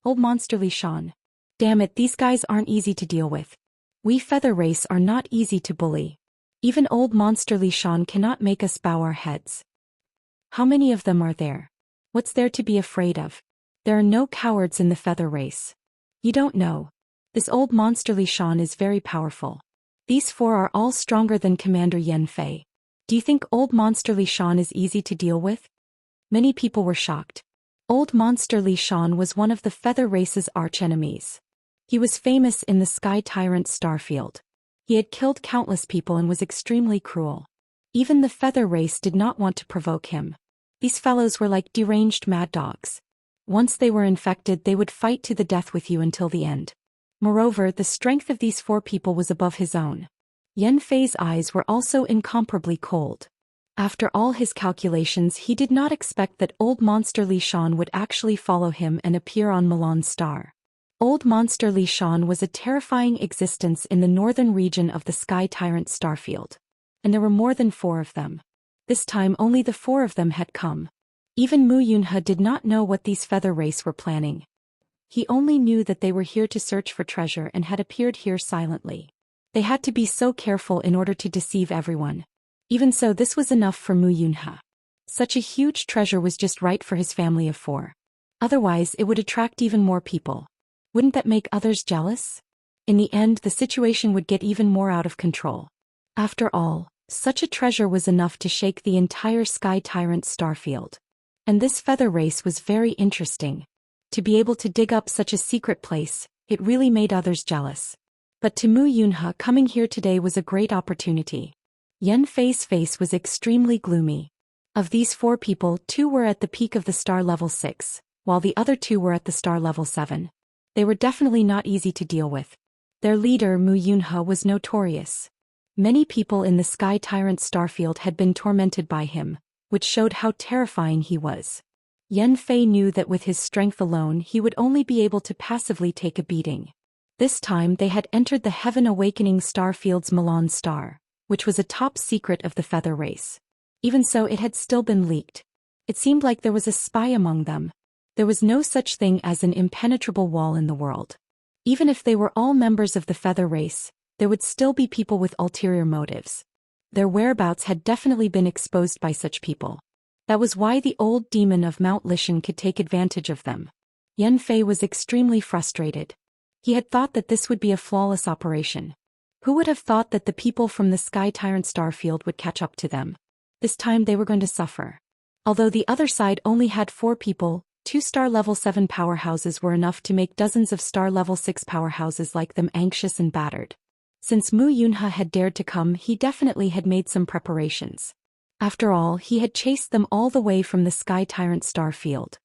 Old Monster Li Shan. Damn it, these guys aren't easy to deal with. We feather race are not easy to bully. Even Old Monster Li Shan cannot make us bow our heads. How many of them are there? What's there to be afraid of? There are no cowards in the feather race. You don't know. This Old Monster Li Shan is very powerful. These four are all stronger than Commander Yan Fei. Do you think Old Monster Li Shan is easy to deal with? Many people were shocked. Old Monster Li Shan was one of the feather race's archenemies. He was famous in the Sky Tyrant Starfield. He had killed countless people and was extremely cruel. Even the feather race did not want to provoke him. These fellows were like deranged mad dogs. Once they were infected, they would fight to the death with you until the end. Moreover, the strength of these four people was above his own. Yan Fei's eyes were also incomparably cold. After all his calculations, he did not expect that Old Monster Li Shan would actually follow him and appear on Milan's star. Old Monster Li Shan was a terrifying existence in the northern region of the Sky Tyrant Starfield. And there were more than four of them. This time only the four of them had come. Even Mu Yunhe did not know what these feather race were planning. He only knew that they were here to search for treasure and had appeared here silently. They had to be so careful in order to deceive everyone. Even so, this was enough for Mu Yunhe. Such a huge treasure was just right for his family of four. Otherwise, it would attract even more people. Wouldn't that make others jealous? In the end, the situation would get even more out of control. After all, such a treasure was enough to shake the entire Sky Tyrant Starfield. And this feather race was very interesting. To be able to dig up such a secret place, it really made others jealous. But to Mu Yunhe, coming here today was a great opportunity. Yan Fei's face was extremely gloomy. Of these four people, two were at the peak of the star level 6, while the other two were at the star level 7. They were definitely not easy to deal with. Their leader, Mu Yunhe, was notorious. Many people in the Sky Tyrant Starfield had been tormented by him, which showed how terrifying he was. Yan Fei knew that with his strength alone he would only be able to passively take a beating. This time they had entered the Heaven Awakening Starfield's Milan star, which was a top secret of the feather race. Even so, it had still been leaked. It seemed like there was a spy among them. There was no such thing as an impenetrable wall in the world. Even if they were all members of the feather race, there would still be people with ulterior motives. Their whereabouts had definitely been exposed by such people. That was why the old demon of Mount Lishan could take advantage of them. Yan Fei was extremely frustrated. He had thought that this would be a flawless operation. Who would have thought that the people from the Sky Tyrant Starfield would catch up to them? This time they were going to suffer. Although the other side only had 4 people, 2 star level 7 powerhouses were enough to make dozens of star level 6 powerhouses like them anxious and battered. Since Mu Yunhe had dared to come, he definitely had made some preparations. After all, he had chased them all the way from the Sky Tyrant Starfield.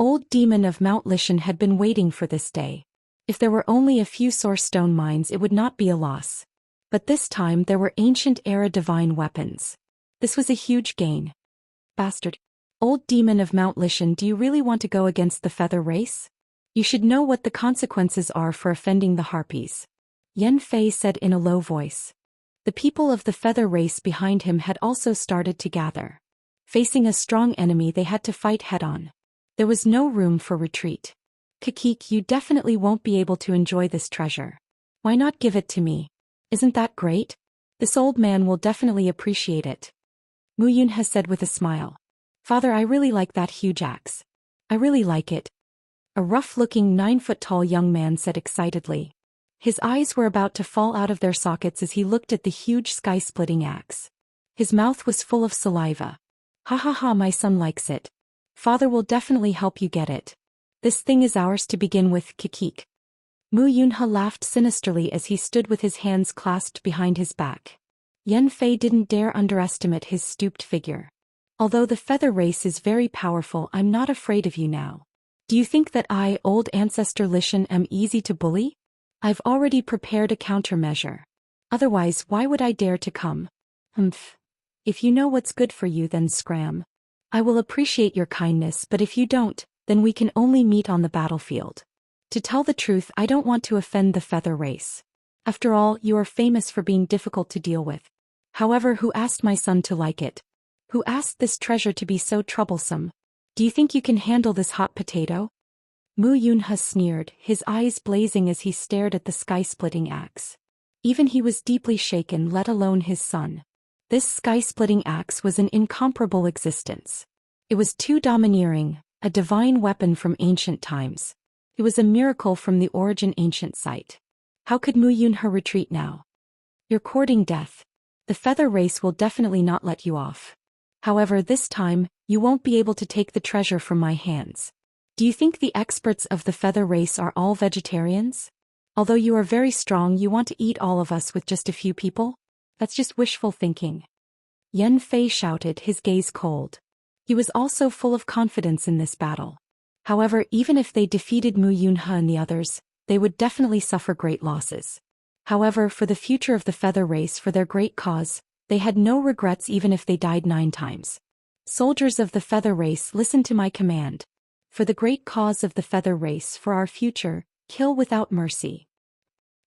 Old Demon of Mount Lishan had been waiting for this day. If there were only a few source stone mines, it would not be a loss. But this time there were ancient era divine weapons. This was a huge gain. Bastard. Old Demon of Mount Lishan, do you really want to go against the feather race? You should know what the consequences are for offending the harpies. Yan Fei said in a low voice. The people of the feather race behind him had also started to gather. Facing a strong enemy, they had to fight head-on. There was no room for retreat. Kikik, you definitely won't be able to enjoy this treasure. Why not give it to me? Isn't that great? This old man will definitely appreciate it. Mu Yunhe said with a smile. Father, I really like that huge axe. I really like it. A rough-looking 9-foot-tall young man said excitedly. His eyes were about to fall out of their sockets as he looked at the huge sky-splitting axe. His mouth was full of saliva. Ha ha ha, my son likes it. Father will definitely help you get it. This thing is ours to begin with, Kikik. Mu Yunhe laughed sinisterly as he stood with his hands clasped behind his back. Yan Fei didn't dare underestimate his stooped figure. Although the feather race is very powerful, I'm not afraid of you now. Do you think that I, old ancestor Lishan, am easy to bully? I've already prepared a countermeasure. Otherwise, why would I dare to come? Humph. If you know what's good for you, then scram. I will appreciate your kindness, but if you don't, then we can only meet on the battlefield. To tell the truth, I don't want to offend the feather race. After all, you are famous for being difficult to deal with. However, who asked my son to like it? Who asked this treasure to be so troublesome? Do you think you can handle this hot potato? Mu Yunhe sneered, his eyes blazing as he stared at the sky-splitting axe. Even he was deeply shaken, let alone his son. This sky-splitting axe was an incomparable existence. It was too domineering, a divine weapon from ancient times. It was a miracle from the origin ancient site. How could Mu Yunhe retreat now? You're courting death. The feather race will definitely not let you off. However, this time, you won't be able to take the treasure from my hands. Do you think the experts of the feather race are all vegetarians? Although you are very strong, you want to eat all of us with just a few people? That's just wishful thinking. Yan Fei shouted, his gaze cold. He was also full of confidence in this battle. However, even if they defeated Mu Yunhe and the others, they would definitely suffer great losses. However, for the future of the feather race, for their great cause, they had no regrets even if they died 9 times. Soldiers of the feather race, listen to my command. For the great cause of the feather race, for our future, kill without mercy.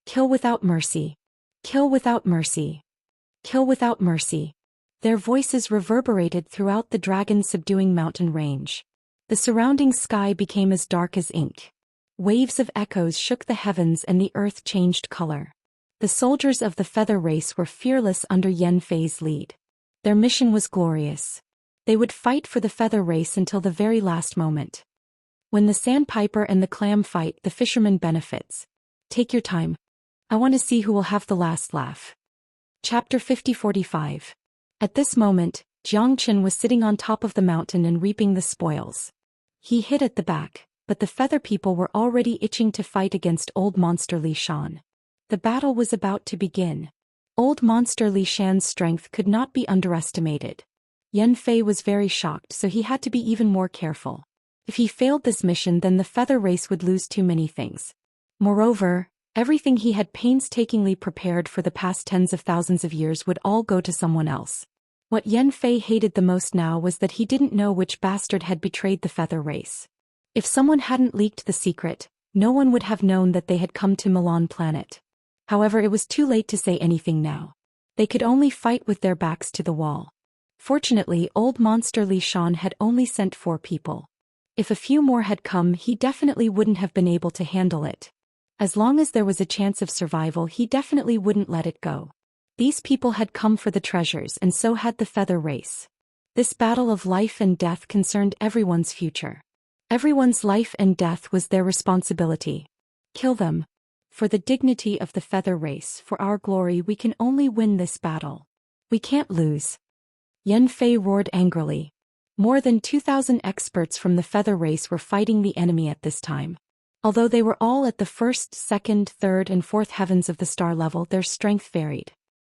Kill without mercy. Kill without mercy. Kill without mercy. Their voices reverberated throughout the dragon-subduing mountain range. The surrounding sky became as dark as ink. Waves of echoes shook the heavens and the earth changed color. The soldiers of the feather race were fearless under Yan Fei's lead. Their mission was glorious. They would fight for the feather race until the very last moment. When the sandpiper and the clam fight, the fisherman benefits. Take your time. I want to see who will have the last laugh. Chapter 50-45. At this moment, Xianxia was sitting on top of the mountain and reaping the spoils. He hid at the back, but the feather people were already itching to fight against old monster Li Shan. The battle was about to begin. Old monster Li Shan's strength could not be underestimated. Yan Fei was very shocked, so he had to be even more careful. If he failed this mission, then the feather race would lose too many things. Moreover, everything he had painstakingly prepared for the past tens of thousands of years would all go to someone else. What Yan Fei hated the most now was that he didn't know which bastard had betrayed the feather race. If someone hadn't leaked the secret, no one would have known that they had come to Milan planet. However, it was too late to say anything now. They could only fight with their backs to the wall. Fortunately, old monster Li Shan had only sent 4 people. If a few more had come, he definitely wouldn't have been able to handle it. As long as there was a chance of survival, he definitely wouldn't let it go. These people had come for the treasures, and so had the feather race. This battle of life and death concerned everyone's future. Everyone's life and death was their responsibility. Kill them. For the dignity of the feather race, for our glory, we can only win this battle. We can't lose. Yan Fei roared angrily. More than 2,000 experts from the feather race were fighting the enemy at this time. Although they were all at the 1st, 2nd, 3rd and 4th heavens of the star level, their strength varied.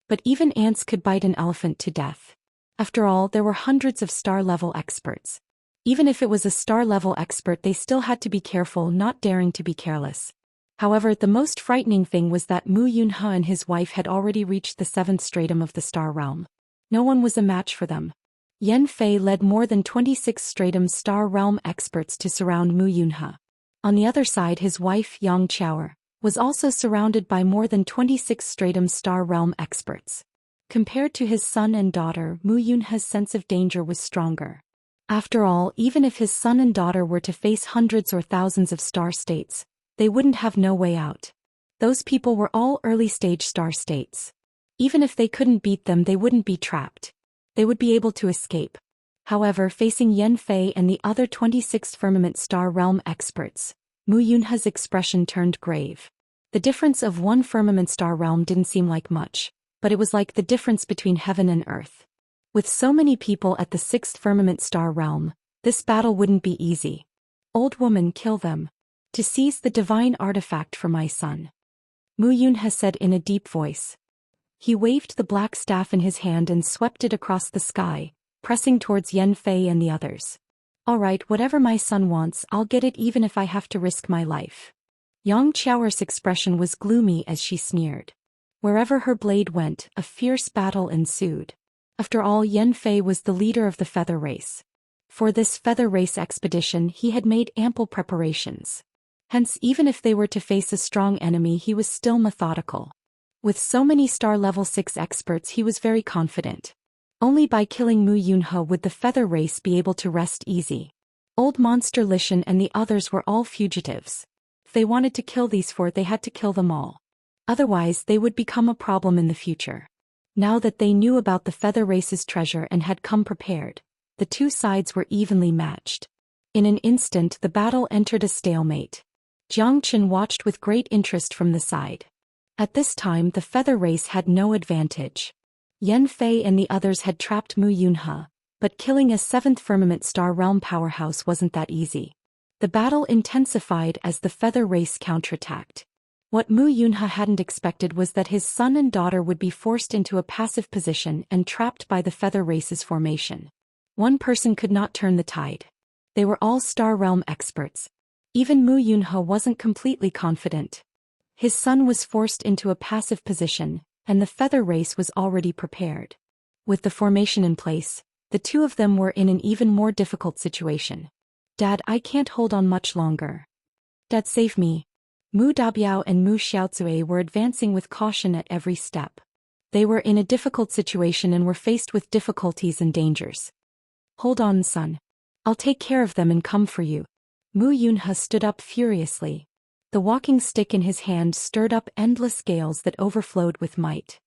But even ants could bite an elephant to death. After all, there were hundreds of star-level experts. Even if it was a star-level expert, they still had to be careful, not daring to be careless. However, the most frightening thing was that Mu Yunhe and his wife had already reached the 7th stratum of the star realm. No one was a match for them. Yan Fei led more than 26 stratum star realm experts to surround Mu Yunhe. On the other side, his wife, Xianxia, was also surrounded by more than 26 stratum star realm experts. Compared to his son and daughter, Mu Yunhe's sense of danger was stronger. After all, even if his son and daughter were to face hundreds or thousands of star states, they wouldn't have no way out. Those people were all early-stage star states. Even if they couldn't beat them, they wouldn't be trapped. They would be able to escape. However, facing Yan Fei and the other 26 firmament star realm experts, Mu Yunhe's expression turned grave. The difference of one firmament star realm didn't seem like much, but it was like the difference between heaven and earth. With so many people at the 6th firmament star realm, this battle wouldn't be easy. Old woman, kill them. To seize the divine artifact for my son. Mu Yunhe said in a deep voice. He waved the black staff in his hand and swept it across the sky, pressing towards Yan Fei and the others. All right, whatever my son wants, I'll get it even if I have to risk my life. Xiaoxia's expression was gloomy as she sneered. Wherever her blade went, a fierce battle ensued. After all, Yan Fei was the leader of the feather race. For this feather race expedition, he had made ample preparations. Hence, even if they were to face a strong enemy, he was still methodical. With so many star level 6 experts, he was very confident. Only by killing Mu Yunhe would the feather race be able to rest easy. Old Monster Lishan and the others were all fugitives. If they wanted to kill these four, they had to kill them all. Otherwise, they would become a problem in the future. Now that they knew about the feather race's treasure and had come prepared, the two sides were evenly matched. In an instant, the battle entered a stalemate. Jiang Qin watched with great interest from the side. At this time, the feather race had no advantage. Yan Fei and the others had trapped Mu Yunhe, but killing a 7th Firmament Star Realm powerhouse wasn't that easy. The battle intensified as the feather race counterattacked. What Mu Yunhe hadn't expected was that his son and daughter would be forced into a passive position and trapped by the feather race's formation. One person could not turn the tide. They were all Star Realm experts. Even Mu Yunhe wasn't completely confident. His son was forced into a passive position, and the feather race was already prepared. With the formation in place, the two of them were in an even more difficult situation. Dad, I can't hold on much longer. Dad, save me. Mu Dabiao and Mu Xiaozue were advancing with caution at every step. They were in a difficult situation and were faced with difficulties and dangers. Hold on, son. I'll take care of them and come for you. Mu Yunhe stood up furiously. The walking stick in his hand stirred up endless gales that overflowed with might.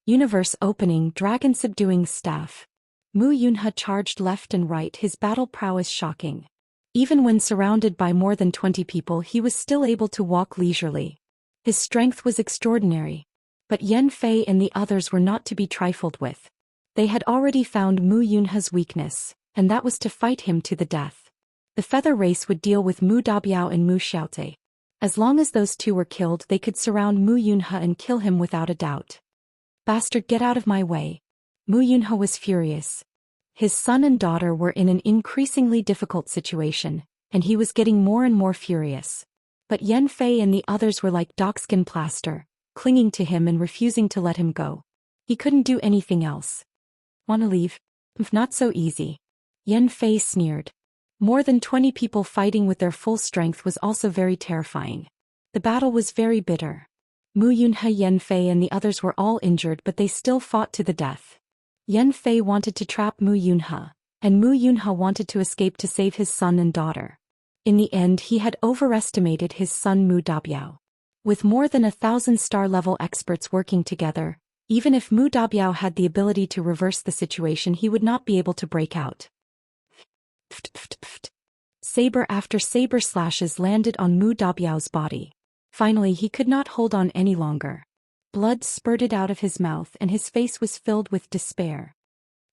Universe opening, dragon subduing staff. Mu Yunhe charged left and right, his battle prowess shocking. Even when surrounded by more than 20 people, he was still able to walk leisurely. His strength was extraordinary. But Yan Fei and the others were not to be trifled with. They had already found Mu Yunhe's weakness, and that was to fight him to the death. The feather race would deal with Mu Dabiao and Mu Xiaozue. As long as those two were killed, they could surround Mu Yunhe and kill him without a doubt. Bastard, get out of my way. Mu Yunhe was furious. His son and daughter were in an increasingly difficult situation, and he was getting more and more furious. But Yan Fei and the others were like dogskin plaster, clinging to him and refusing to let him go. He couldn't do anything else. Wanna leave? Not so easy. Yan Fei sneered. More than 20 people fighting with their full strength was also very terrifying. The battle was very bitter. Mu Yunhe, Yan Fei and the others were all injured, but they still fought to the death. Yan Fei wanted to trap Mu Yunhe, and Mu Yunhe wanted to escape to save his son and daughter. In the end, he had overestimated his son Mu Dabiao. With more than 1,000 star-level experts working together, even if Mu Dabiao had the ability to reverse the situation, he would not be able to break out. Saber after saber slashes landed on Mu Dabiao's body. Finally, he could not hold on any longer. Blood spurted out of his mouth and his face was filled with despair.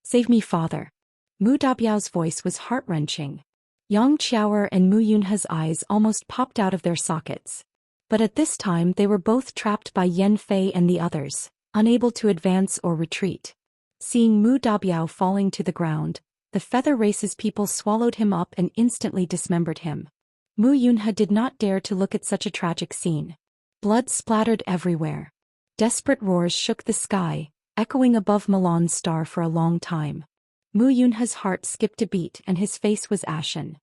Save me, father. Mu Dabiao's voice was heart-wrenching. Yang Qiaoer and Mu Yunhe's eyes almost popped out of their sockets. But at this time they were both trapped by Yan Fei and the others, unable to advance or retreat. Seeing Mu Dabiao falling to the ground, the feather race's people swallowed him up and instantly dismembered him. Mu Yunhe did not dare to look at such a tragic scene. Blood splattered everywhere. Desperate roars shook the sky, echoing above Milan's star for a long time. Mu Yunhe's heart skipped a beat and his face was ashen.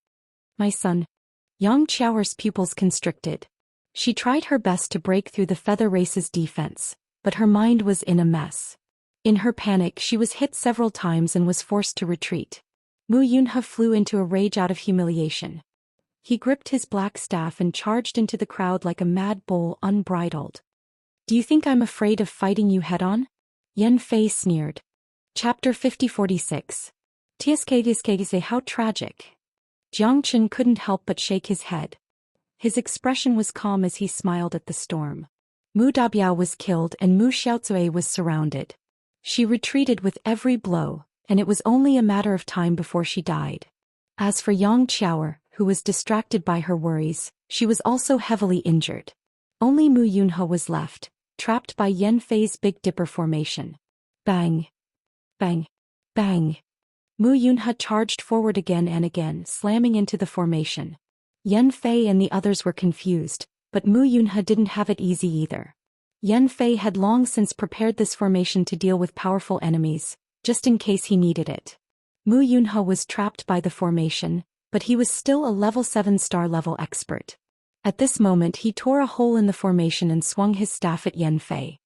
My son. Yang Qiaoer's pupils constricted. She tried her best to break through the feather race's defense, but her mind was in a mess. In her panic, she was hit several times and was forced to retreat. Mu Yunhe flew into a rage out of humiliation. He gripped his black staff and charged into the crowd like a mad bull, unbridled. Do you think I'm afraid of fighting you head-on? Yan Fei sneered. Chapter 50-46. Tsk, how tragic. Jiang Qin couldn't help but shake his head. His expression was calm as he smiled at the storm. Mu Dabiao was killed and Mu Xiaozue was surrounded. She retreated with every blow, and it was only a matter of time before she died. As for Yang Qiaoer, who was distracted by her worries, she was also heavily injured. Only Mu Yunhe was left, trapped by Yan Fei's Big Dipper formation. Bang! Bang! Bang! Mu Yunhe charged forward again and again, slamming into the formation. Yan Fei and the others were confused, but Mu Yunhe didn't have it easy either. Yan Fei had long since prepared this formation to deal with powerful enemies, just in case he needed it. Mu Yunhe was trapped by the formation, but he was still a level 7 star-level expert. At this moment he tore a hole in the formation and swung his staff at Yan Fei.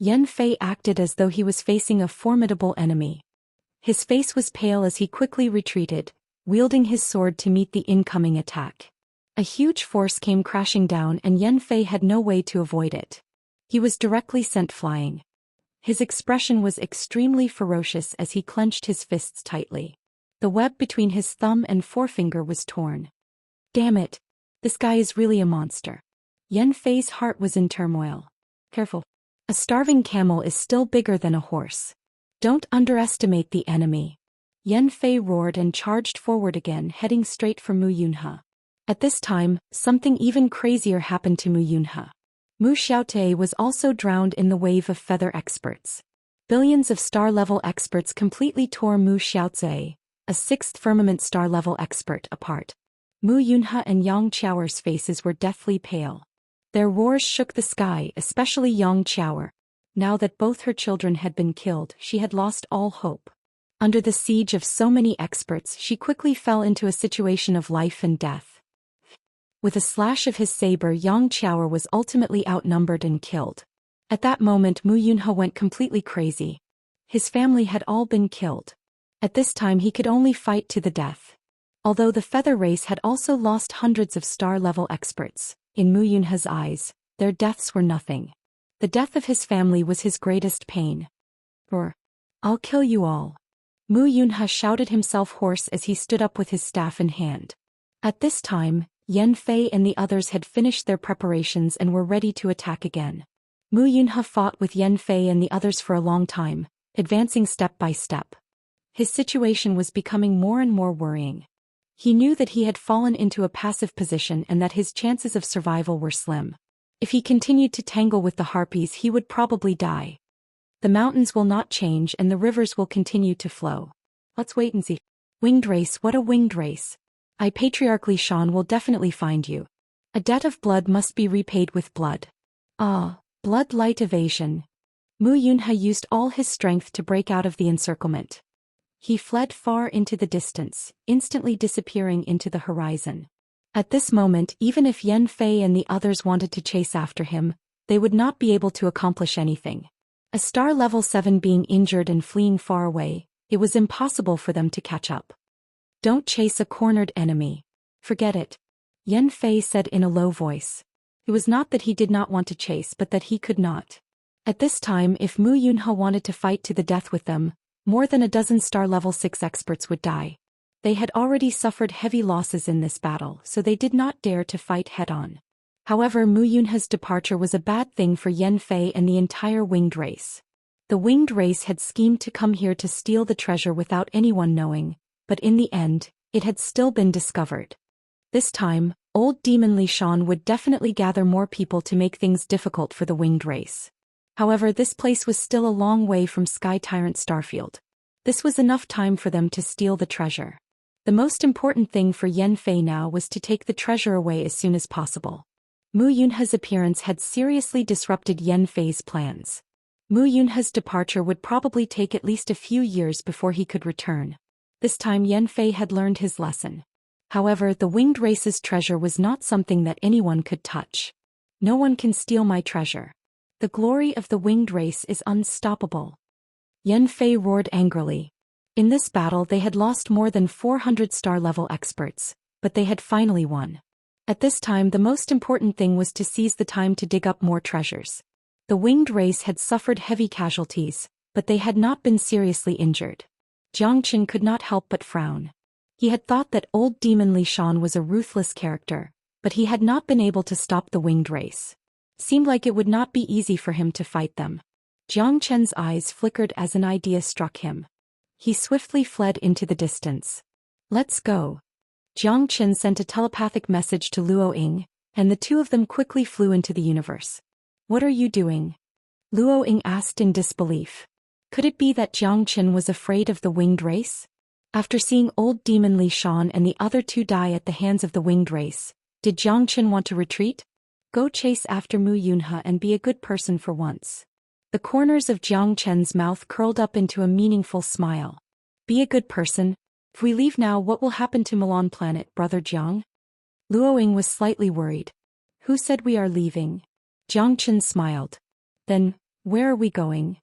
Yan Fei acted as though he was facing a formidable enemy. His face was pale as he quickly retreated, wielding his sword to meet the incoming attack. A huge force came crashing down and Yan Fei had no way to avoid it. He was directly sent flying. His expression was extremely ferocious as he clenched his fists tightly. The web between his thumb and forefinger was torn. Damn it! This guy is really a monster. Yan Fei's heart was in turmoil. Careful. A starving camel is still bigger than a horse. Don't underestimate the enemy. Yan Fei roared and charged forward again, heading straight for Mu Yunhe. At this time, something even crazier happened to Mu Yunhe. Mu Xiaote was also drowned in the wave of feather experts. Billions of star-level experts completely tore Mu Xiaote, a sixth firmament star-level expert, apart. Mu Yunhe and Yang Qiaoer's faces were deathly pale. Their roars shook the sky, especially Yang Qiaoer. Now that both her children had been killed, she had lost all hope. Under the siege of so many experts, she quickly fell into a situation of life and death. With a slash of his saber, Yang Qiaoer was ultimately outnumbered and killed. At that moment, Mu Yunhe went completely crazy. His family had all been killed. At this time he could only fight to the death. Although the feather race had also lost hundreds of star-level experts, in Mu Yunhe's eyes, their deaths were nothing. The death of his family was his greatest pain. Or, I'll kill you all. Mu Yunhe shouted himself hoarse as he stood up with his staff in hand. At this time, Yan Fei and the others had finished their preparations and were ready to attack again. Mu Yunhe fought with Yan Fei and the others for a long time, advancing step by step. His situation was becoming more and more worrying. He knew that he had fallen into a passive position and that his chances of survival were slim. If he continued to tangle with the harpies, he would probably die. The mountains will not change and the rivers will continue to flow. Let's wait and see. Winged race, what a winged race. Patriarch Li Shan will definitely find you. A debt of blood must be repaid with blood. Ah, blood light evasion. Mu Yunhe used all his strength to break out of the encirclement. He fled far into the distance, instantly disappearing into the horizon. At this moment, even if Yan Fei and the others wanted to chase after him, they would not be able to accomplish anything. A star level 7 being injured and fleeing far away, it was impossible for them to catch up. Don't chase a cornered enemy. Forget it. Yan Fei said in a low voice. It was not that he did not want to chase but that he could not. At this time, if Mu Yunhe wanted to fight to the death with them, more than a dozen star level 6 experts would die. They had already suffered heavy losses in this battle, so they did not dare to fight head-on. However, Mu Yunhe's departure was a bad thing for Yan Fei and the entire winged race. The winged race had schemed to come here to steal the treasure without anyone knowing, but in the end, it had still been discovered. This time, old demon Li Shan would definitely gather more people to make things difficult for the winged race. However, this place was still a long way from Sky Tyrant Starfield. This was enough time for them to steal the treasure. The most important thing for Yan Fei now was to take the treasure away as soon as possible. Mu Yunhe's appearance had seriously disrupted Yan Fei's plans. Mu Yunhe's departure would probably take at least a few years before he could return. This time Yan Fei had learned his lesson. However, the winged race's treasure was not something that anyone could touch. No one can steal my treasure. The glory of the winged race is unstoppable. Yan Fei roared angrily. In this battle they had lost more than 400 star-level experts, but they had finally won. At this time the most important thing was to seize the time to dig up more treasures. The winged race had suffered heavy casualties, but they had not been seriously injured. Jiang Qin could not help but frown. He had thought that old demon Li Shan was a ruthless character, but he had not been able to stop the winged race. Seemed like it would not be easy for him to fight them. Jiang Chen's eyes flickered as an idea struck him. He swiftly fled into the distance. Let's go. Jiang Chen sent a telepathic message to Luo Ying, and the two of them quickly flew into the universe. What are you doing? Luo Ying asked in disbelief. Could it be that Jiang Chen was afraid of the winged race? After seeing old demon Li Shan and the other two die at the hands of the winged race, did Jiang Chen want to retreat? Go chase after Mu Yunhe and be a good person for once. The corners of Jiang Chen's mouth curled up into a meaningful smile. Be a good person? If we leave now, what will happen to Milan planet, brother Jiang? Luo Ying was slightly worried. Who said we are leaving? Jiang Chen smiled. Then, Where are we going?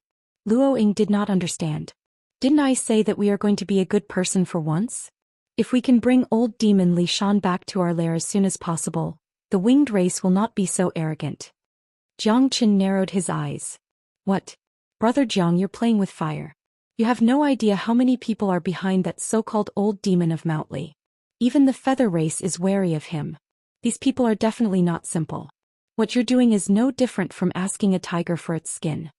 Luo Ying did not understand. Didn't I say that we are going to be a good person for once? If we can bring old demon Li Shan back to our lair as soon as possible, the winged race will not be so arrogant. Jiang Qin narrowed his eyes. What? Brother Jiang, you're playing with fire. You have no idea how many people are behind that so-called old demon of Mount Li. Even the feather race is wary of him. These people are definitely not simple. What you're doing is no different from asking a tiger for its skin.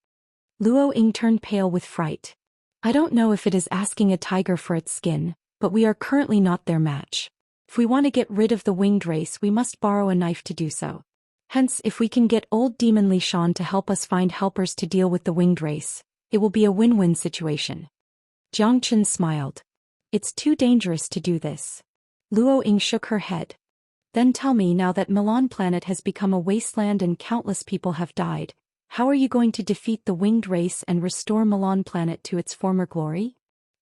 Luo Ying turned pale with fright. I don't know if it is asking a tiger for its skin, but we are currently not their match. If we want to get rid of the winged race, we must borrow a knife to do so. Hence, if we can get old demon Li Shan to help us find helpers to deal with the winged race, it will be a win-win situation. Jiang Qin smiled. It's too dangerous to do this. Luo Ying shook her head. Then tell me, now that Milan planet has become a wasteland and countless people have died, how are you going to defeat the winged race and restore Milan planet to its former glory?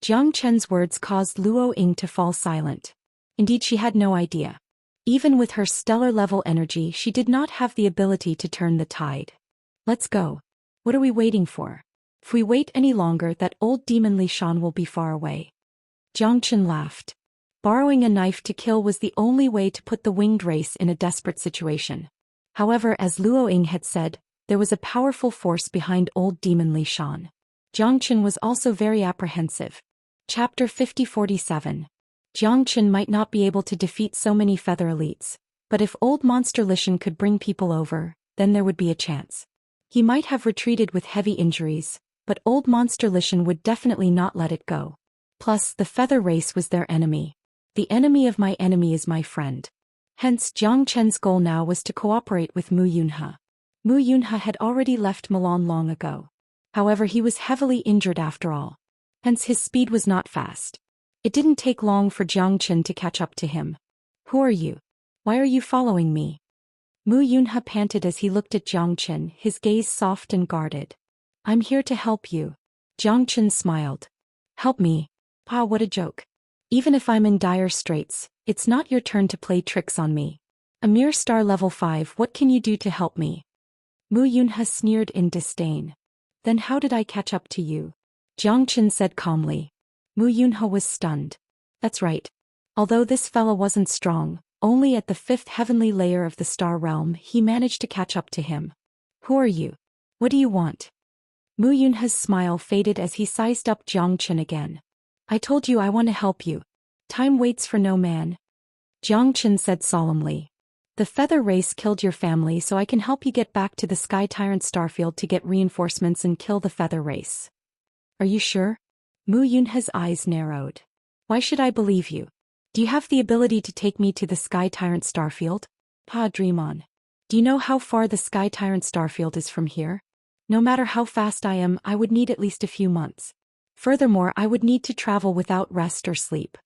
Jiang Chen's words caused Luo Ying to fall silent. Indeed, she had no idea. Even with her stellar-level energy, she did not have the ability to turn the tide. Let's go. What are we waiting for? If we wait any longer, that old demon Li Shan will be far away. Jiang Chen laughed. Borrowing a knife to kill was the only way to put the winged race in a desperate situation. However, as Luo Ying had said, there was a powerful force behind old demon Li Shan. Jiang Chen was also very apprehensive. Chapter 5047. Jiang Chen might not be able to defeat so many feather elites, but if old monster Li Shan could bring people over, then there would be a chance. He might have retreated with heavy injuries, but old monster Li Shan would definitely not let it go. Plus, the feather race was their enemy. The enemy of my enemy is my friend. Hence, Jiang Chen's goal now was to cooperate with Mu Yunhe. Mu Yunhe had already left Milan long ago. However, he was heavily injured after all. Hence his speed was not fast. It didn't take long for Jiang Chen to catch up to him. Who are you? Why are you following me? Mu Yunhe panted as he looked at Jiang Chen, his gaze soft and guarded. I'm here to help you. Jiang Chen smiled. Help me? Pa, what a joke. Even if I'm in dire straits, it's not your turn to play tricks on me. A mere star level 5, what can you do to help me? Mu Yunhe sneered in disdain. Then how did I catch up to you? Jiang Chen said calmly. Mu Yunhe was stunned. That's right. Although this fella wasn't strong, only at the 5th heavenly layer of the star realm he managed to catch up to him. Who are you? What do you want? Mu Yunhe's smile faded as he sized up Jiang Chen again. I told you I want to help you. Time waits for no man. Jiang Chen said solemnly. The feather race killed your family, so I can help you get back to the Sky Tyrant Starfield to get reinforcements and kill the feather race. Are you sure? Mu Yunhe's eyes narrowed. Why should I believe you? Do you have the ability to take me to the Sky Tyrant Starfield? Pa, dream on. Do you know how far the Sky Tyrant Starfield is from here? No matter how fast I am, I would need at least a few months. Furthermore, I would need to travel without rest or sleep.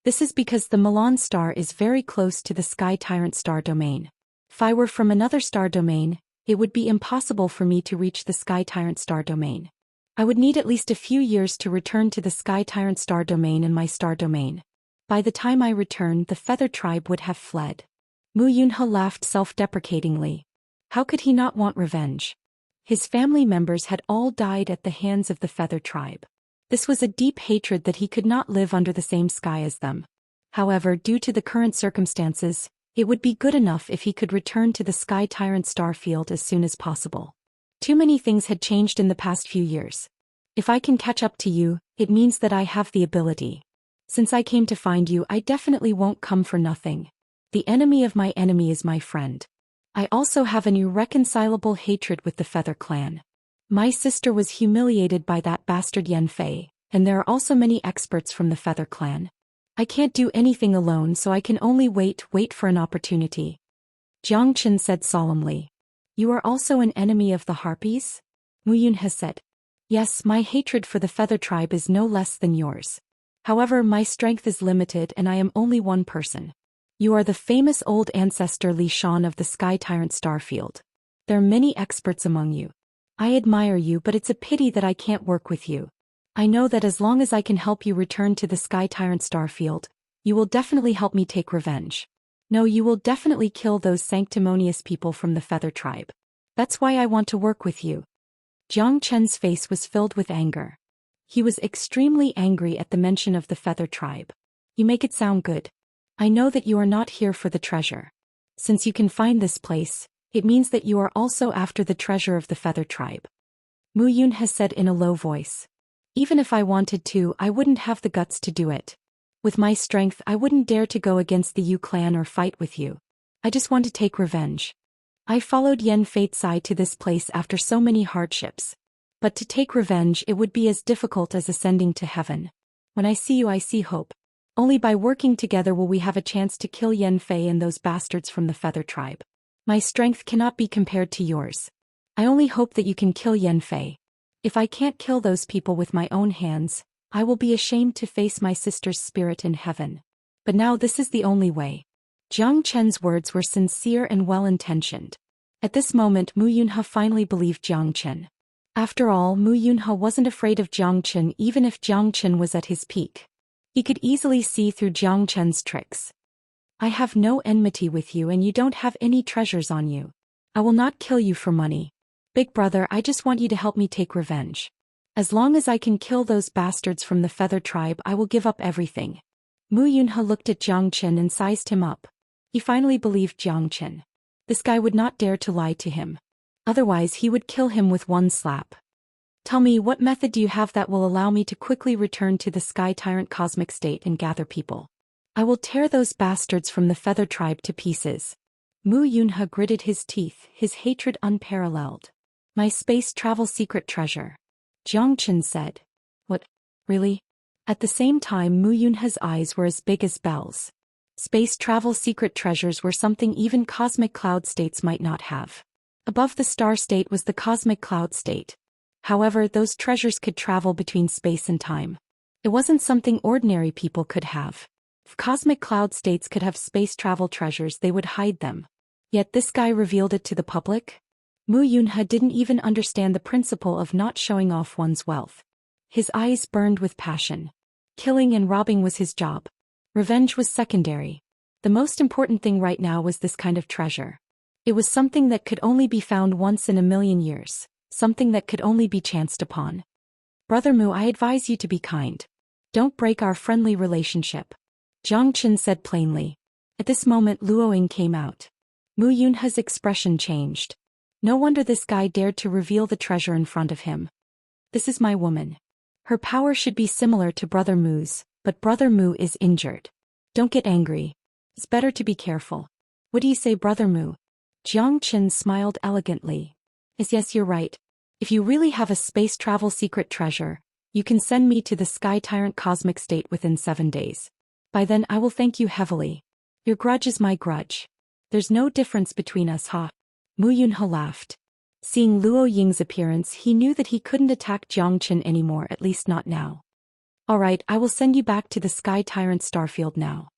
This is because the Milan star is very close to the Sky Tyrant star domain. If I were from another star domain, it would be impossible for me to reach the Sky Tyrant star domain. I would need at least a few years to return to the Sky Tyrant star domain and my star domain. By the time I returned, the Feather Tribe would have fled. Mu Yunhe laughed self-deprecatingly. How could he not want revenge? His family members had all died at the hands of the Feather Tribe. This was a deep hatred that he could not live under the same sky as them. However, due to the current circumstances, it would be good enough if he could return to the Sky Tyrant Starfield as soon as possible. Too many things had changed in the past few years. If I can catch up to you, it means that I have the ability. Since I came to find you, I definitely won't come for nothing. The enemy of my enemy is my friend. I also have an irreconcilable hatred with the Feather Clan. My sister was humiliated by that bastard Yan Fei, and there are also many experts from the Feather Clan. I can't do anything alone, so I can only wait for an opportunity. Jiang Chen said solemnly. You are also an enemy of the Harpies? Mu Yunhe said. Yes, my hatred for the Feather Tribe is no less than yours. However, my strength is limited and I am only one person. You are the famous old ancestor Li Shan of the Sky Tyrant Starfield. There are many experts among you. I admire you, but it's a pity that I can't work with you. I know that as long as I can help you return to the Sky Tyrant Starfield, you will definitely help me take revenge. No, you will definitely kill those sanctimonious people from the Feather Tribe. That's why I want to work with you. Jiang Chen's face was filled with anger. He was extremely angry at the mention of the Feather Tribe. You make it sound good. I know that you are not here for the treasure. Since you can find this place, it means that you are also after the treasure of the Feather Tribe. Mu Yun has said in a low voice. Even if I wanted to, I wouldn't have the guts to do it. With my strength, I wouldn't dare to go against the Yu clan or fight with you. I just want to take revenge. I followed Yen Fate Sai to this place after so many hardships. But to take revenge, it would be as difficult as ascending to heaven. When I see you, I see hope. Only by working together will we have a chance to kill Yen Fei and those bastards from the Feather Tribe. My strength cannot be compared to yours. I only hope that you can kill Yen Fei. If I can't kill those people with my own hands, I will be ashamed to face my sister's spirit in heaven. But now this is the only way. Jiang Chen's words were sincere and well-intentioned. At this moment Mu Yunhe finally believed Jiang Chen. After all, Mu Yunhe wasn't afraid of Jiang Chen even if Jiang Chen was at his peak. He could easily see through Jiang Chen's tricks. I have no enmity with you and you don't have any treasures on you. I will not kill you for money. Big brother, I just want you to help me take revenge. As long as I can kill those bastards from the Feather Tribe, I will give up everything. Mu Yunhe looked at Jiang Chen and sized him up. He finally believed Jiang Chen. This guy would not dare to lie to him. Otherwise he would kill him with one slap. Tell me, what method do you have that will allow me to quickly return to the Sky Tyrant cosmic state and gather people? I will tear those bastards from the Feather Tribe to pieces. Mu Yunhe gritted his teeth, his hatred unparalleled. My space travel secret treasure. Jiang Chen said. What? Really? At the same time Mu Yunhe's eyes were as big as bells. Space travel secret treasures were something even cosmic cloud states might not have. Above the star state was the cosmic cloud state. However, those treasures could travel between space and time. It wasn't something ordinary people could have. If cosmic cloud states could have space travel treasures, they would hide them. Yet this guy revealed it to the public? Mu Yunhe didn't even understand the principle of not showing off one's wealth. His eyes burned with passion. Killing and robbing was his job. Revenge was secondary. The most important thing right now was this kind of treasure. It was something that could only be found once in a million years, something that could only be chanced upon. Brother Mu, I advise you to be kind. Don't break our friendly relationship. Jiang Chen said plainly. At this moment Luoying came out. Mu Yunhe's expression changed. No wonder this guy dared to reveal the treasure in front of him. This is my woman. Her power should be similar to Brother Mu's, but Brother Mu is injured. Don't get angry. It's better to be careful. What do you say, Brother Mu? Jiang Chen smiled elegantly. Yes, you're right. If you really have a space travel secret treasure, you can send me to the Sky Tyrant cosmic state within 7 days. By then I will thank you heavily. Your grudge is my grudge. There's no difference between us, huh? Mu Yunhe laughed. Seeing Luo Ying's appearance, he knew that he couldn't attack Jiang Chen anymore, at least not now. Alright, I will send you back to the Sky Tyrant starfield now.